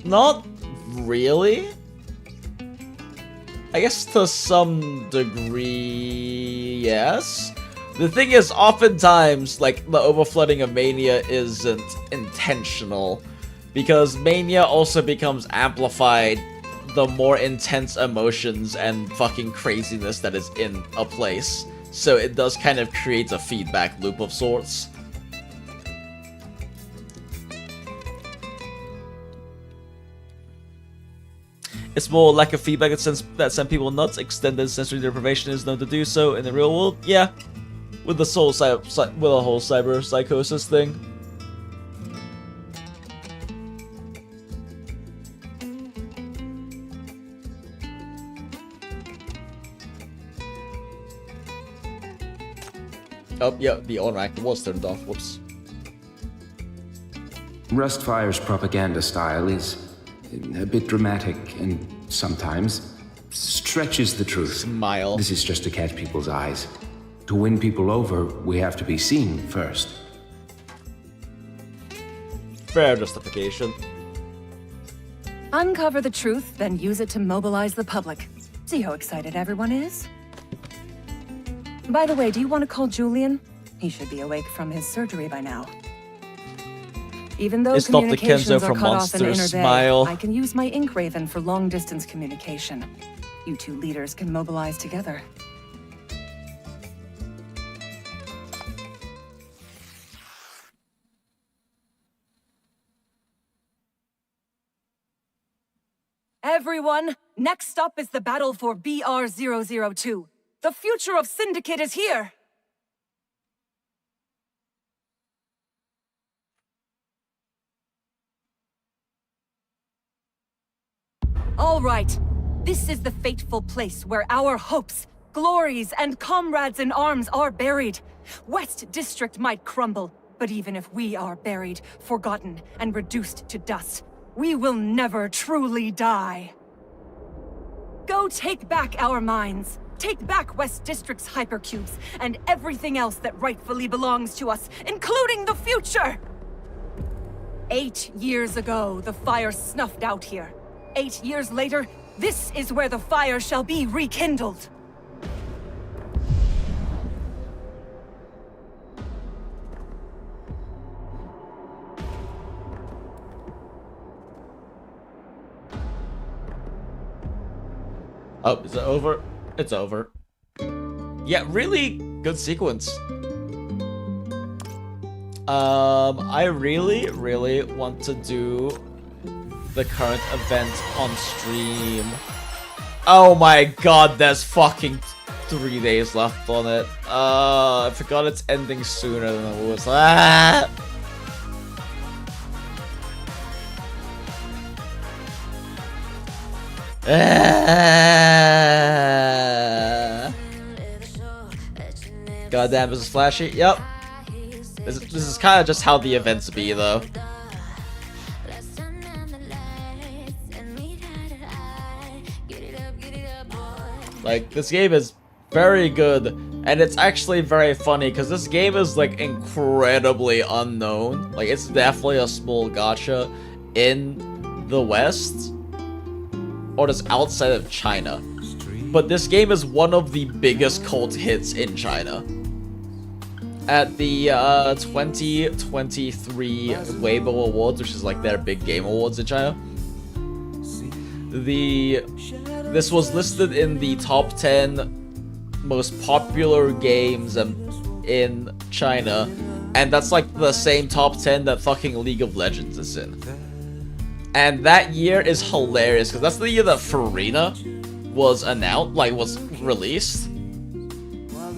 Not really. I guess to some degree, yes. The thing is, oftentimes, like, the overflooding of mania isn't intentional, because mania also becomes amplified the more intense emotions and fucking craziness that is in a place. so it does kind of create a feedback loop of sorts. It's more lack of feedback that send people nuts. Extended sensory deprivation is known to do so in the real world. Yeah, with the whole cyber psychosis thing. Oh yeah, the on-rack was turned off. Whoops. Rustfire's propaganda style is a bit dramatic and sometimes stretches the truth. Smile. This is just to catch people's eyes. To win people over, we have to be seen first. Fair justification. Uncover the truth, then use it to mobilize the public. See how excited everyone is? By the way, do you want to call Julian? He should be awake from his surgery by now. Even though It's not the communications Kenzo are from cut off in Monster Inner Smile. Bay, I can use my ink raven for long-distance communication. You two leaders can mobilize together. Everyone, next up is the battle for BR-002. The future of Syndicate is here! All right, this is the fateful place where our hopes, glories, and comrades in arms are buried. West District might crumble, but even if we are buried, forgotten, and reduced to dust, we will never truly die. Go take back our minds. Take back West District's hypercubes, and everything else that rightfully belongs to us, including the future! 8 years ago, the fire snuffed out here. 8 years later, this is where the fire shall be rekindled. Oh, is it over? It's over. Yeah, really good sequence. I really want to do the current event on stream. Oh my god, there's fucking 3 days left on it. I forgot it's ending sooner than it was. Ah! Goddamn, this is flashy. Yep. This is kind of just how the events be, though. Like, this game is very good, and it's actually very funny, because this game is, like, incredibly unknown. Like, it's definitely a small gacha in the West, or just outside of China. But this game is one of the biggest cult hits in China. At the 2023 Weibo Awards, which is like their big game awards in China, this was listed in the top 10 most popular games in China, and that's like the same top 10 that fucking League of Legends is in. And that year is hilarious because that's the year that Farina was announced, like was released.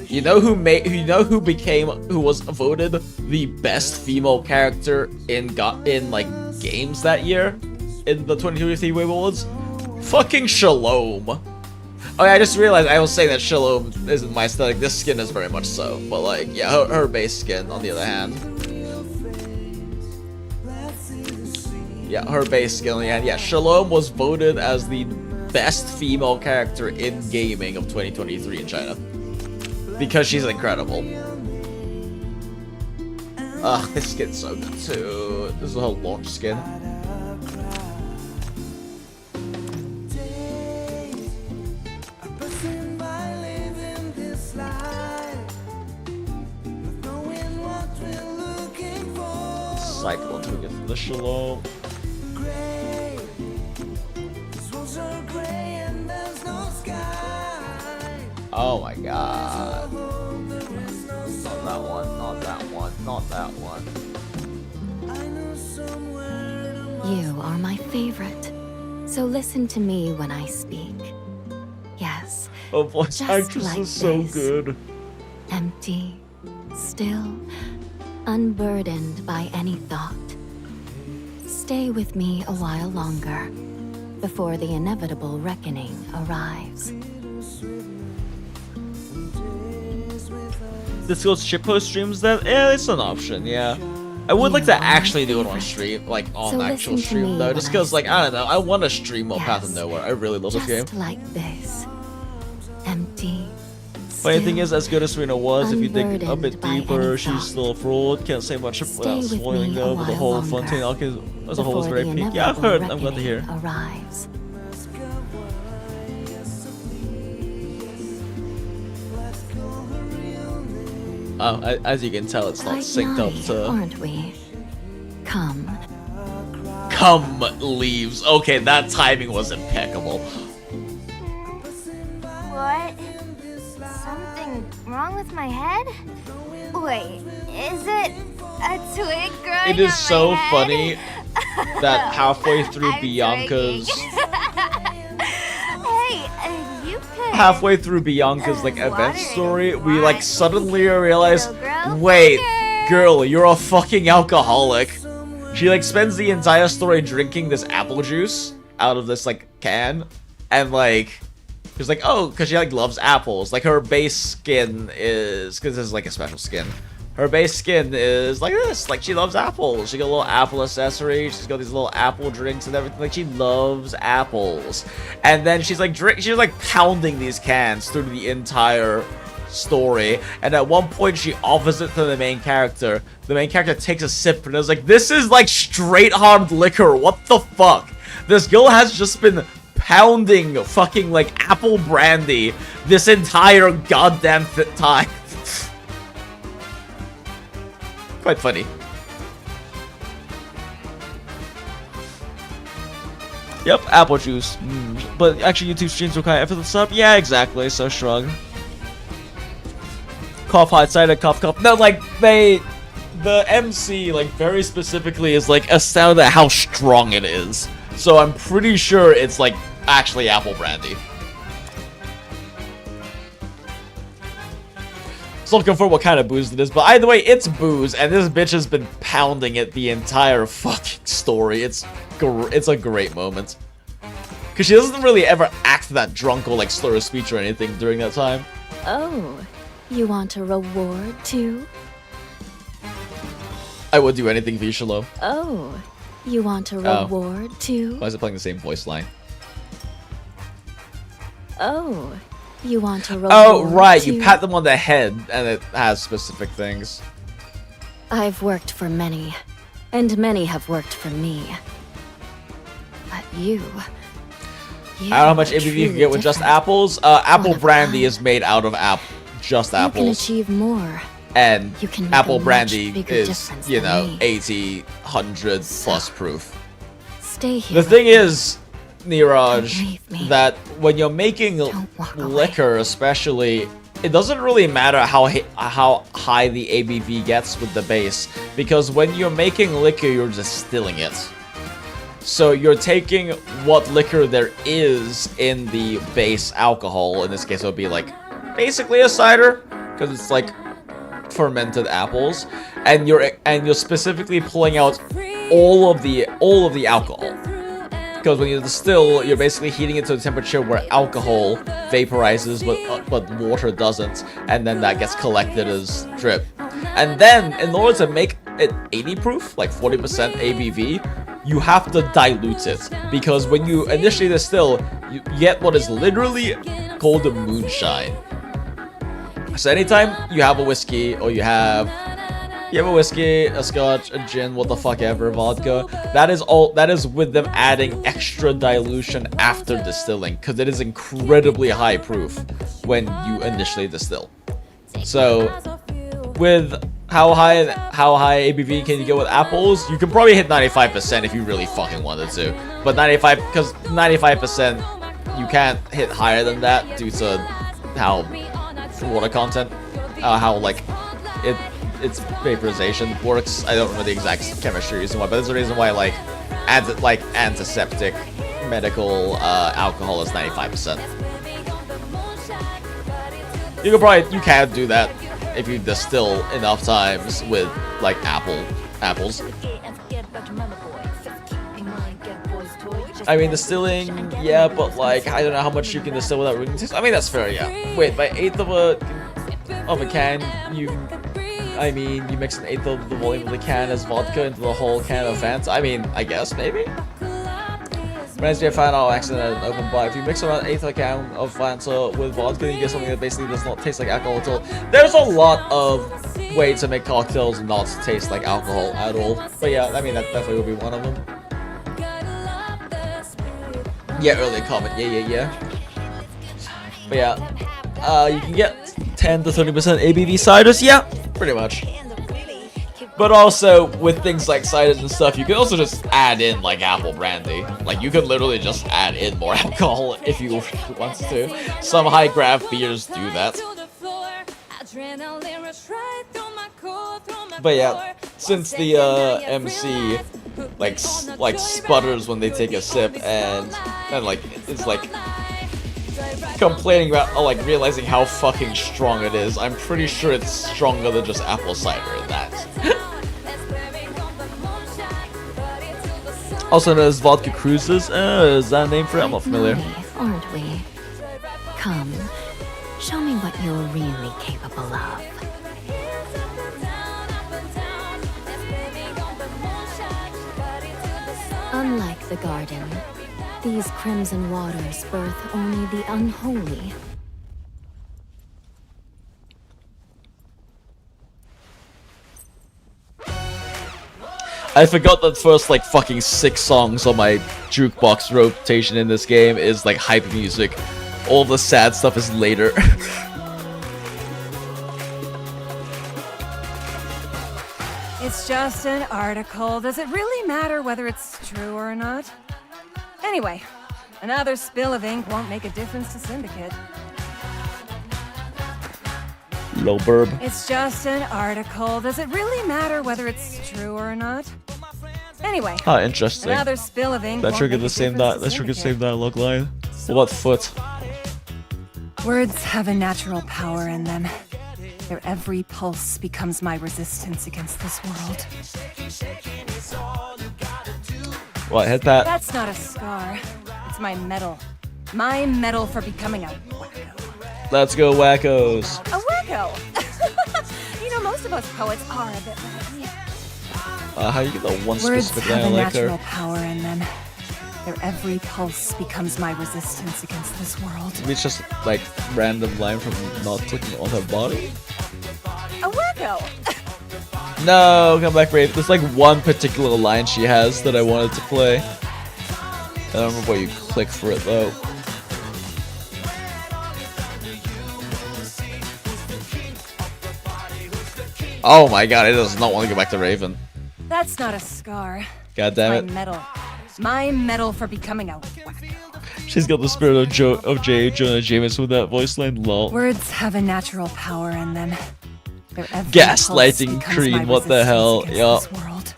You know who was voted the best female character in like games that year in the 2023 Weibo Awards? Fucking Shalom. Oh yeah, I just realized I was saying that Shalom isn't my aesthetic. This skin is very much so, but like yeah, her base skin on the other hand. Yeah, her base skin on the other hand. Yeah, Shalom was voted as the best female character in gaming of 2023 in China. Because she's incredible. Ugh, this skin's so good too. This is a whole launch skin. Cycle until we get to the Shalom. Oh my god. not that one. You are my favorite, so listen to me when I speak. Yes, Oh, voice just actress like is so this. good. Empty, still, unburdened by any thought. Stay with me a while longer, before the inevitable reckoning arrives. This goes shitpost streams that? Yeah, it's an option, yeah. I would like to actually do it on stream, like on So actual listen to stream me though, when just I because like, I don't know, I want to speak. stream more Path of Yes, Nowhere. I really love this game. just like this. Empty. Funny thing is, as good as Serena was, if you dig a unburdened bit by deeper, any she's thought. still a fraud. Can't say much without with spoiling me a though, but the while whole longer, Fontaine arc as a whole is before very the peak. Yeah, I've inevitable heard. I'm glad to hear. reckoning arrives. Oh, as you can tell, it's not Quite synced up naughty, to. aren't we? Come. Come leaves. Okay, that timing was impeccable. What? Something wrong with my head? Wait, is it a twig growing It is on so my head? funny that halfway through I'm Bianca's Hey, you could. halfway through Bianca's like event Watering story, we like suddenly realize, wait, girl, you're a fucking alcoholic. She like spends the entire story drinking this apple juice out of this like can, and like she's like, oh, because she like loves apples. Like her base skin is, because this is like a special skin. Her base skin is like this. Like she loves apples. She got a little apple accessory. She's got these little apple drinks and everything. Like she loves apples. And then she's like she's like pounding these cans through the entire story. And at one point she offers it to the main character. The main character takes a sip and is like, this is like straight hard liquor. What the fuck? This girl has just been pounding fucking like apple brandy this entire goddamn time. Quite funny. Yep, apple juice. But actually, YouTube streams require effort to sub. Yeah, exactly. So shrug. Cough, hot cider, cough, cough. No, like the MC like very specifically is like astounded at how strong it is. So I'm pretty sure it's like actually apple brandy. Still looking for what kind of booze it is, but either way, it's booze, and this bitch has been pounding it the entire fucking story. It's a great moment. Because she doesn't really ever act that drunk or like slur of speech or anything during that time. Oh, you want a reward too? I would do anything for you, Shalom. Oh, you want a Oh. reward too? Why is it playing the same voice line? Oh, you want a reward Oh, right, too? you pat them on the head, and it has specific things. I've worked for many, and many have worked for me. But you I don't know how much are ABV you can truly get with just different. apples. Apple brandy is made out of just You can apples. achieve more. And You can make apple a much brandy bigger is, difference you than know, me. 80, 100 plus proof. Stay here. The thing is, Niraj, Don't leave me. that when you're making liquor, especially, it doesn't really matter how high the ABV gets with the base, because when you're making liquor, you're distilling it. So you're taking what liquor there is in the base alcohol. In this case, it would be like basically a cider, because it's like fermented apples, and you're specifically pulling out all of the alcohol. Because when you distill, you're basically heating it to the temperature where alcohol vaporizes, but water doesn't, and then that gets collected as drip. And then, in order to make it 80 proof, like 40% ABV, you have to dilute it. Because when you initially distill, you get what is literally called a moonshine. So anytime you have a whiskey, or you have a whiskey, a scotch, a gin, what the fuck ever, vodka, that is with them adding extra dilution after distilling, because it is incredibly high proof when you initially distill. So with how high ABV can you get with apples, you can probably hit 95% if you really fucking wanted to. But 95% you can't hit higher than that due to how water content, how like it its vaporization works. I don't remember the exact chemistry reason why, but there's a reason why like antiseptic medical alcohol is 95%. You can do that if you distill enough times with like apples. I mean, distilling, yeah, but like I don't know how much you can distill without ruining taste. I mean, that's fair, yeah. Wait, by 1/8 of a can, you mix 1/8 of the volume of the can as vodka into the whole can of Fanta. I mean, I guess maybe. Reminds me of final accident at an open bar. If you mix around 1/8 of a can of Fanta with vodka, you get something that basically does not taste like alcohol at all. There's a lot of ways to make cocktails not taste like alcohol at all. But yeah, I mean that definitely would be one of them. Yeah, earlier comment. Yeah. But yeah, you can get 10 to 30% ABV ciders. Yeah, pretty much. But also, with things like ciders and stuff, you can also just add in, like, apple brandy. Like, you could literally just add in more alcohol if you want to. Some high craft beers do that. But yeah, since the MC like sputters when they take a sip and like it's like complaining about like realizing how fucking strong it is, I'm pretty sure it's stronger than just apple cider in that. Also known as vodka cruises. Is that a name for it? I'm not familiar. Aren't we? Come, show me what you're really capable of. Unlike the garden, these crimson waters birth only the unholy. I forgot that first like fucking 6 songs on my jukebox rotation in this game is like hype music. All the sad stuff is later. It's just an article. Does it really matter whether it's true or not? Anyway, another spill of ink won't make a difference to Syndicate. Low burb. It's just an article. Does it really matter whether it's true or not? Anyway. Ah, interesting. Another spill of ink. That triggered the same dialogue line. What foot? Words have a natural power in them. Their every pulse becomes my resistance against this world. What, head pat? That's not a scar. It's my medal. My medal for becoming a wacko. Let's go, wackos. A wacko! You know, most of us poets are a bit wacky. How you get that one Words specific have a line like natural her? power in them. Their every pulse becomes my resistance against this world. Maybe it's just like random line from not clicking on her body? A wacko! No, come back, Brave. There's like one particular line she has that I wanted to play. I don't remember where you click for it though. Oh my god, it does not want to go back to Raven. That's not a scar. God damn it. My medal. My medal for becoming a wacko. She's got the spirit of J. Jonah Jameson with that voice line, lol. Words have a natural power in them. Their every Gaslighting pulse Creed, becomes my what the hell? resistance Yeah. against this world.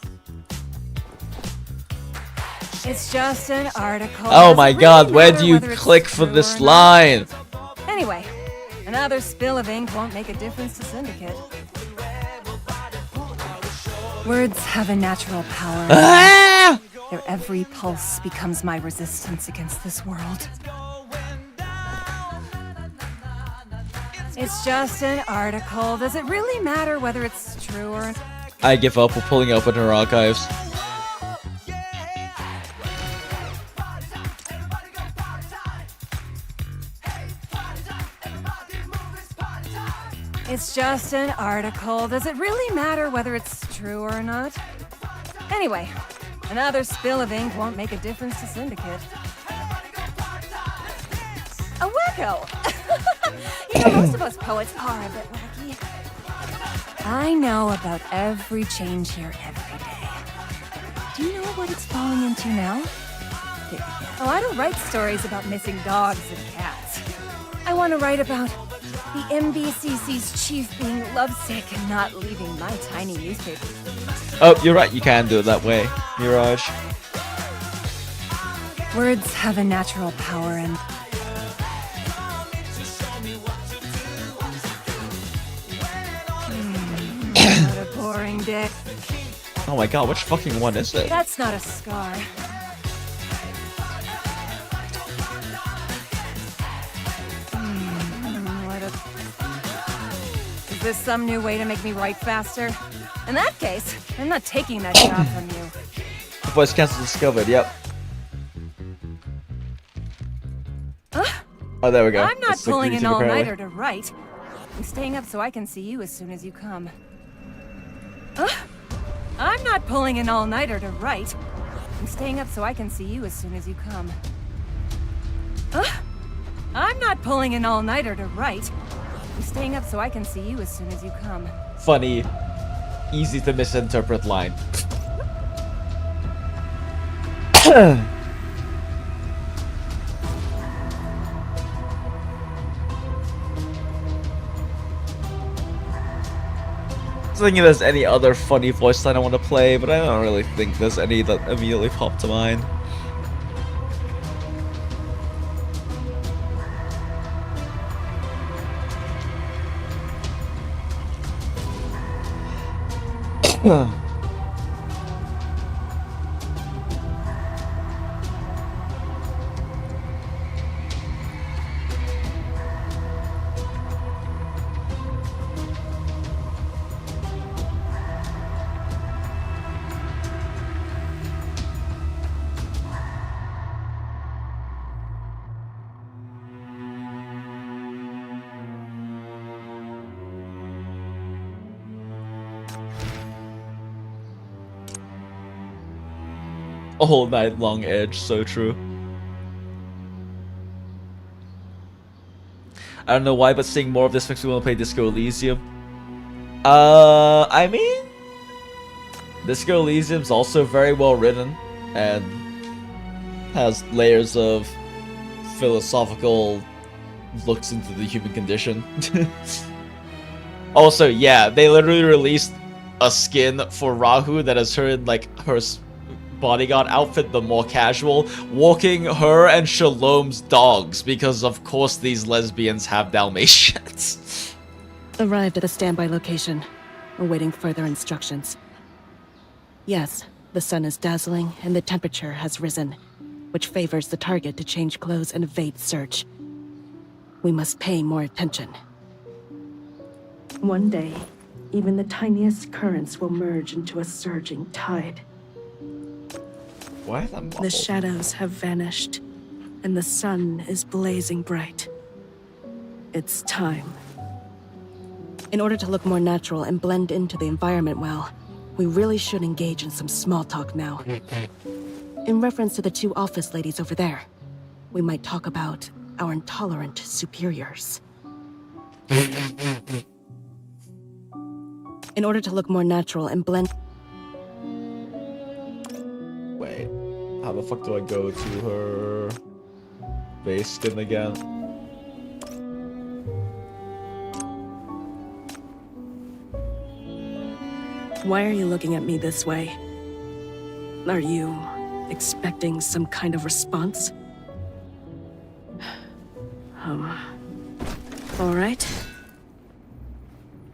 It's just an article. Oh Does my it really god, where matter do you whether it's click for true this or not? line? Anyway, another spill of ink won't make a difference to Syndicate. Words have a natural power. Ah! Their every pulse becomes my resistance against this world. It's just an article. Does it really matter whether it's true or... I give up. We're pulling up in her archives. It's just an article. Does it really matter whether it's true or not? Anyway, another spill of ink won't make a difference to Syndicate. A wacko! You know, most of us poets are a bit wacky. I know about every change here every day. Do you know what it's falling into now? Oh, I don't write stories about missing dogs and cats. I want to write about The MBCC's chief being lovesick and not leaving my tiny newspaper. Oh, you're right, you can do it that way, Mirage. Words have a natural power and... what a boring day. Oh my god, which fucking one is it? That's not a scar. Is this some new way to make me write faster? In that case, I'm not taking that job from you. Voice cancel discovered, yep. Oh, there we go. I'm not That's the pulling greeting, an all-nighter apparently. to write. I'm staying up so I can see you as soon as you come. I'm not pulling an all-nighter to write. I'm staying up so I can see you as soon as you come. I'm not pulling an all-nighter to write. I'm staying up so I can see you as soon as you come. Funny, easy to misinterpret line. Thinking if there's any other funny voice line I want to play, but I don't really think there's any that immediately pop to mind. A whole night long edge, so true. I don't know why, but seeing more of this makes me want to play Disco Elysium. I mean, Disco Elysium's also very well written and has layers of philosophical looks into the human condition. Also, yeah, they literally released a skin for Rahu that is her in like her bodyguard outfit, the more casual, walking her and Shalom's dogs, because of course these lesbians have Dalmatians. Arrived at the standby location, awaiting further instructions. Yes, the sun is dazzling and the temperature has risen, which favors the target to change clothes and evade search. We must pay more attention. One day, even the tiniest currents will merge into a surging tide. Why is that muffled? The shadows have vanished, and the sun is blazing bright. It's time. In order to look more natural and blend into the environment well, we really should engage in some small talk now. In reference to the two office ladies over there, we might talk about our intolerant superiors. In order to look more natural and blend... Wait, how the fuck do I go to her base skin again? Why are you looking at me this way? Are you expecting some kind of response? All right.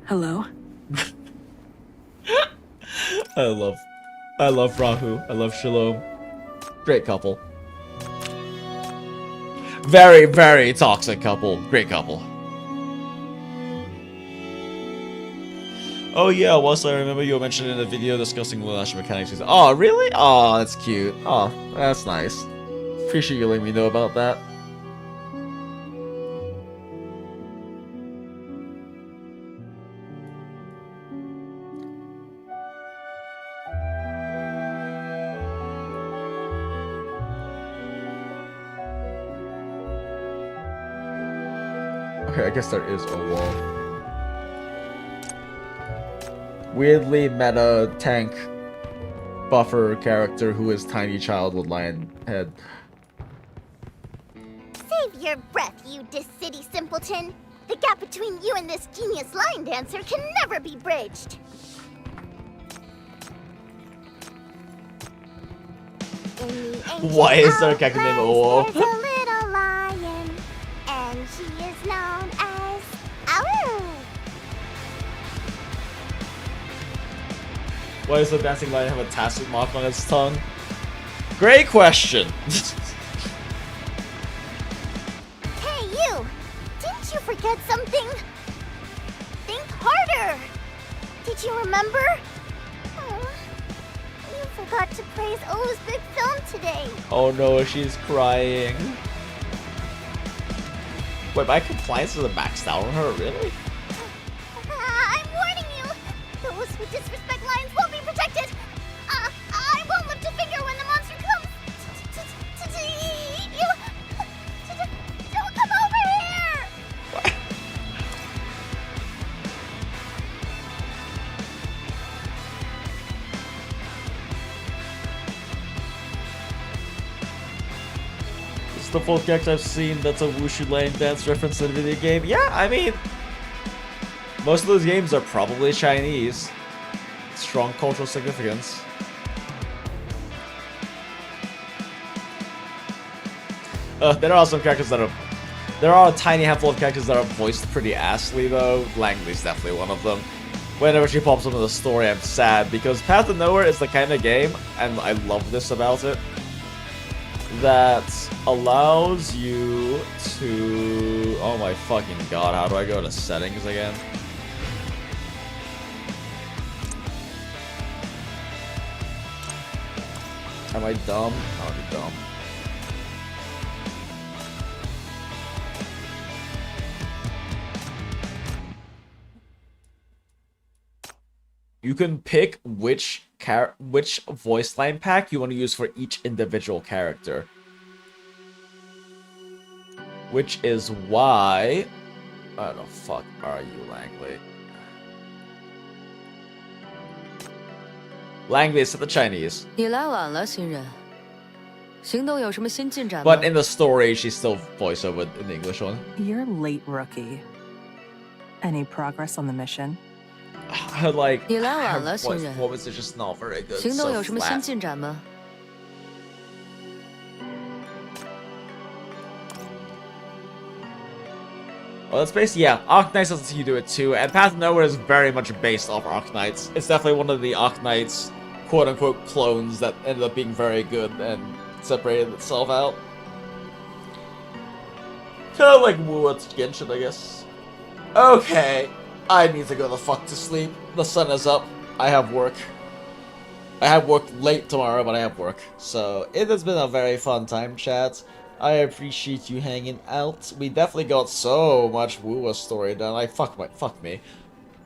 Hello. I love Rahu. I love Shalom. Great couple. Very, very toxic couple. Great couple. Oh yeah, I remember you were mentioned in a video discussing Lunash mechanics. Oh, really? Oh, that's cute. Oh, that's nice. Appreciate you letting me know about that. Okay, I guess there is a wall. Weirdly meta tank buffer character who is tiny child with lion head. Save your breath, you city simpleton. The gap between you and this genius line dancer can never be bridged. Why is there a character named OO? There's a little lion, and she is known as Ow. Why does the dancing lion have a tacit mark on its tongue? Great question. Hey, you! Didn't you forget something? Think harder! Did you remember? Oh, you forgot to praise O's big film today. Oh no, she's crying. Wait, my compliance is maxed out on her, really? I'm warning you! Those who disrespect lions won't be protected! I won't lift a finger when the monster comes to eat you! Don't come over here! This is the full character I've seen that's a Wushu Lane dance reference in a video game. Yeah, I mean, most of those games are probably Chinese. Strong cultural significance. There are some characters that are... There are a tiny handful of characters that are voiced pretty assly though. Langley's definitely one of them. Whenever she pops up in the story, I'm sad because Path to Nowhere is the kind of game, and I love this about it, that allows you to... Oh my fucking god, how do I go to settings again? Am I dumb? I'm dumb. You can pick which voice line pack you want to use for each individual character. Which is why... Where the fuck are you, Langley? Langley is the Chinese. 你来晚了，新人。行动有什么新进展吗？ But in the story, she's still voiceover in the English one. You're late, rookie. Any progress on the mission? Like, 你来晚了，新人。 what was it just not very good? 行动 So 有什么 flat. 新进展吗？ Well, that's based, yeah, Arknights lets you do it too, and Path of Nowhere is very much based off Arknights. It's definitely one of the Arknights quote-unquote clones that ended up being very good and separated itself out. Kind of like WUWA to Genshin, I guess. Okay, I need to go the fuck to sleep. The sun is up. I have work. I have work late tomorrow, but I have work. So, it has been a very fun time, chat. I appreciate you hanging out. We definitely got so much WUWA story done. Like, fuck me.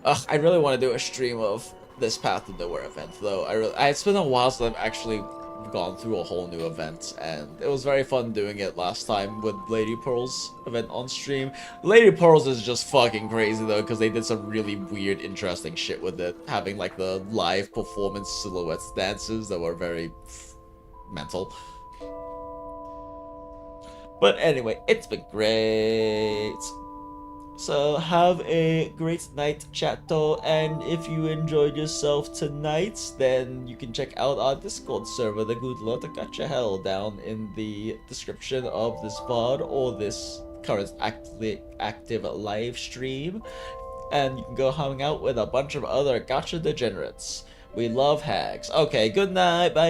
Ugh, I really want to do a stream of this Path to Nowhere event, though. It's been a while since I've actually gone through a whole new event, and it was very fun doing it last time with Lady Pearl's event on stream. Lady Pearl's is just fucking crazy, though, because they did some really weird, interesting shit with it, having, like, the live performance silhouettes dances that were very mental. But anyway, it's been great. So have a great night, chatto, and if you enjoyed yourself tonight, then you can check out our Discord server, the Goondola To Gacha Hell, down in the description of this VOD or this current active live stream. And you can go hang out with a bunch of other gacha degenerates. We love hags. Okay, good night, bye!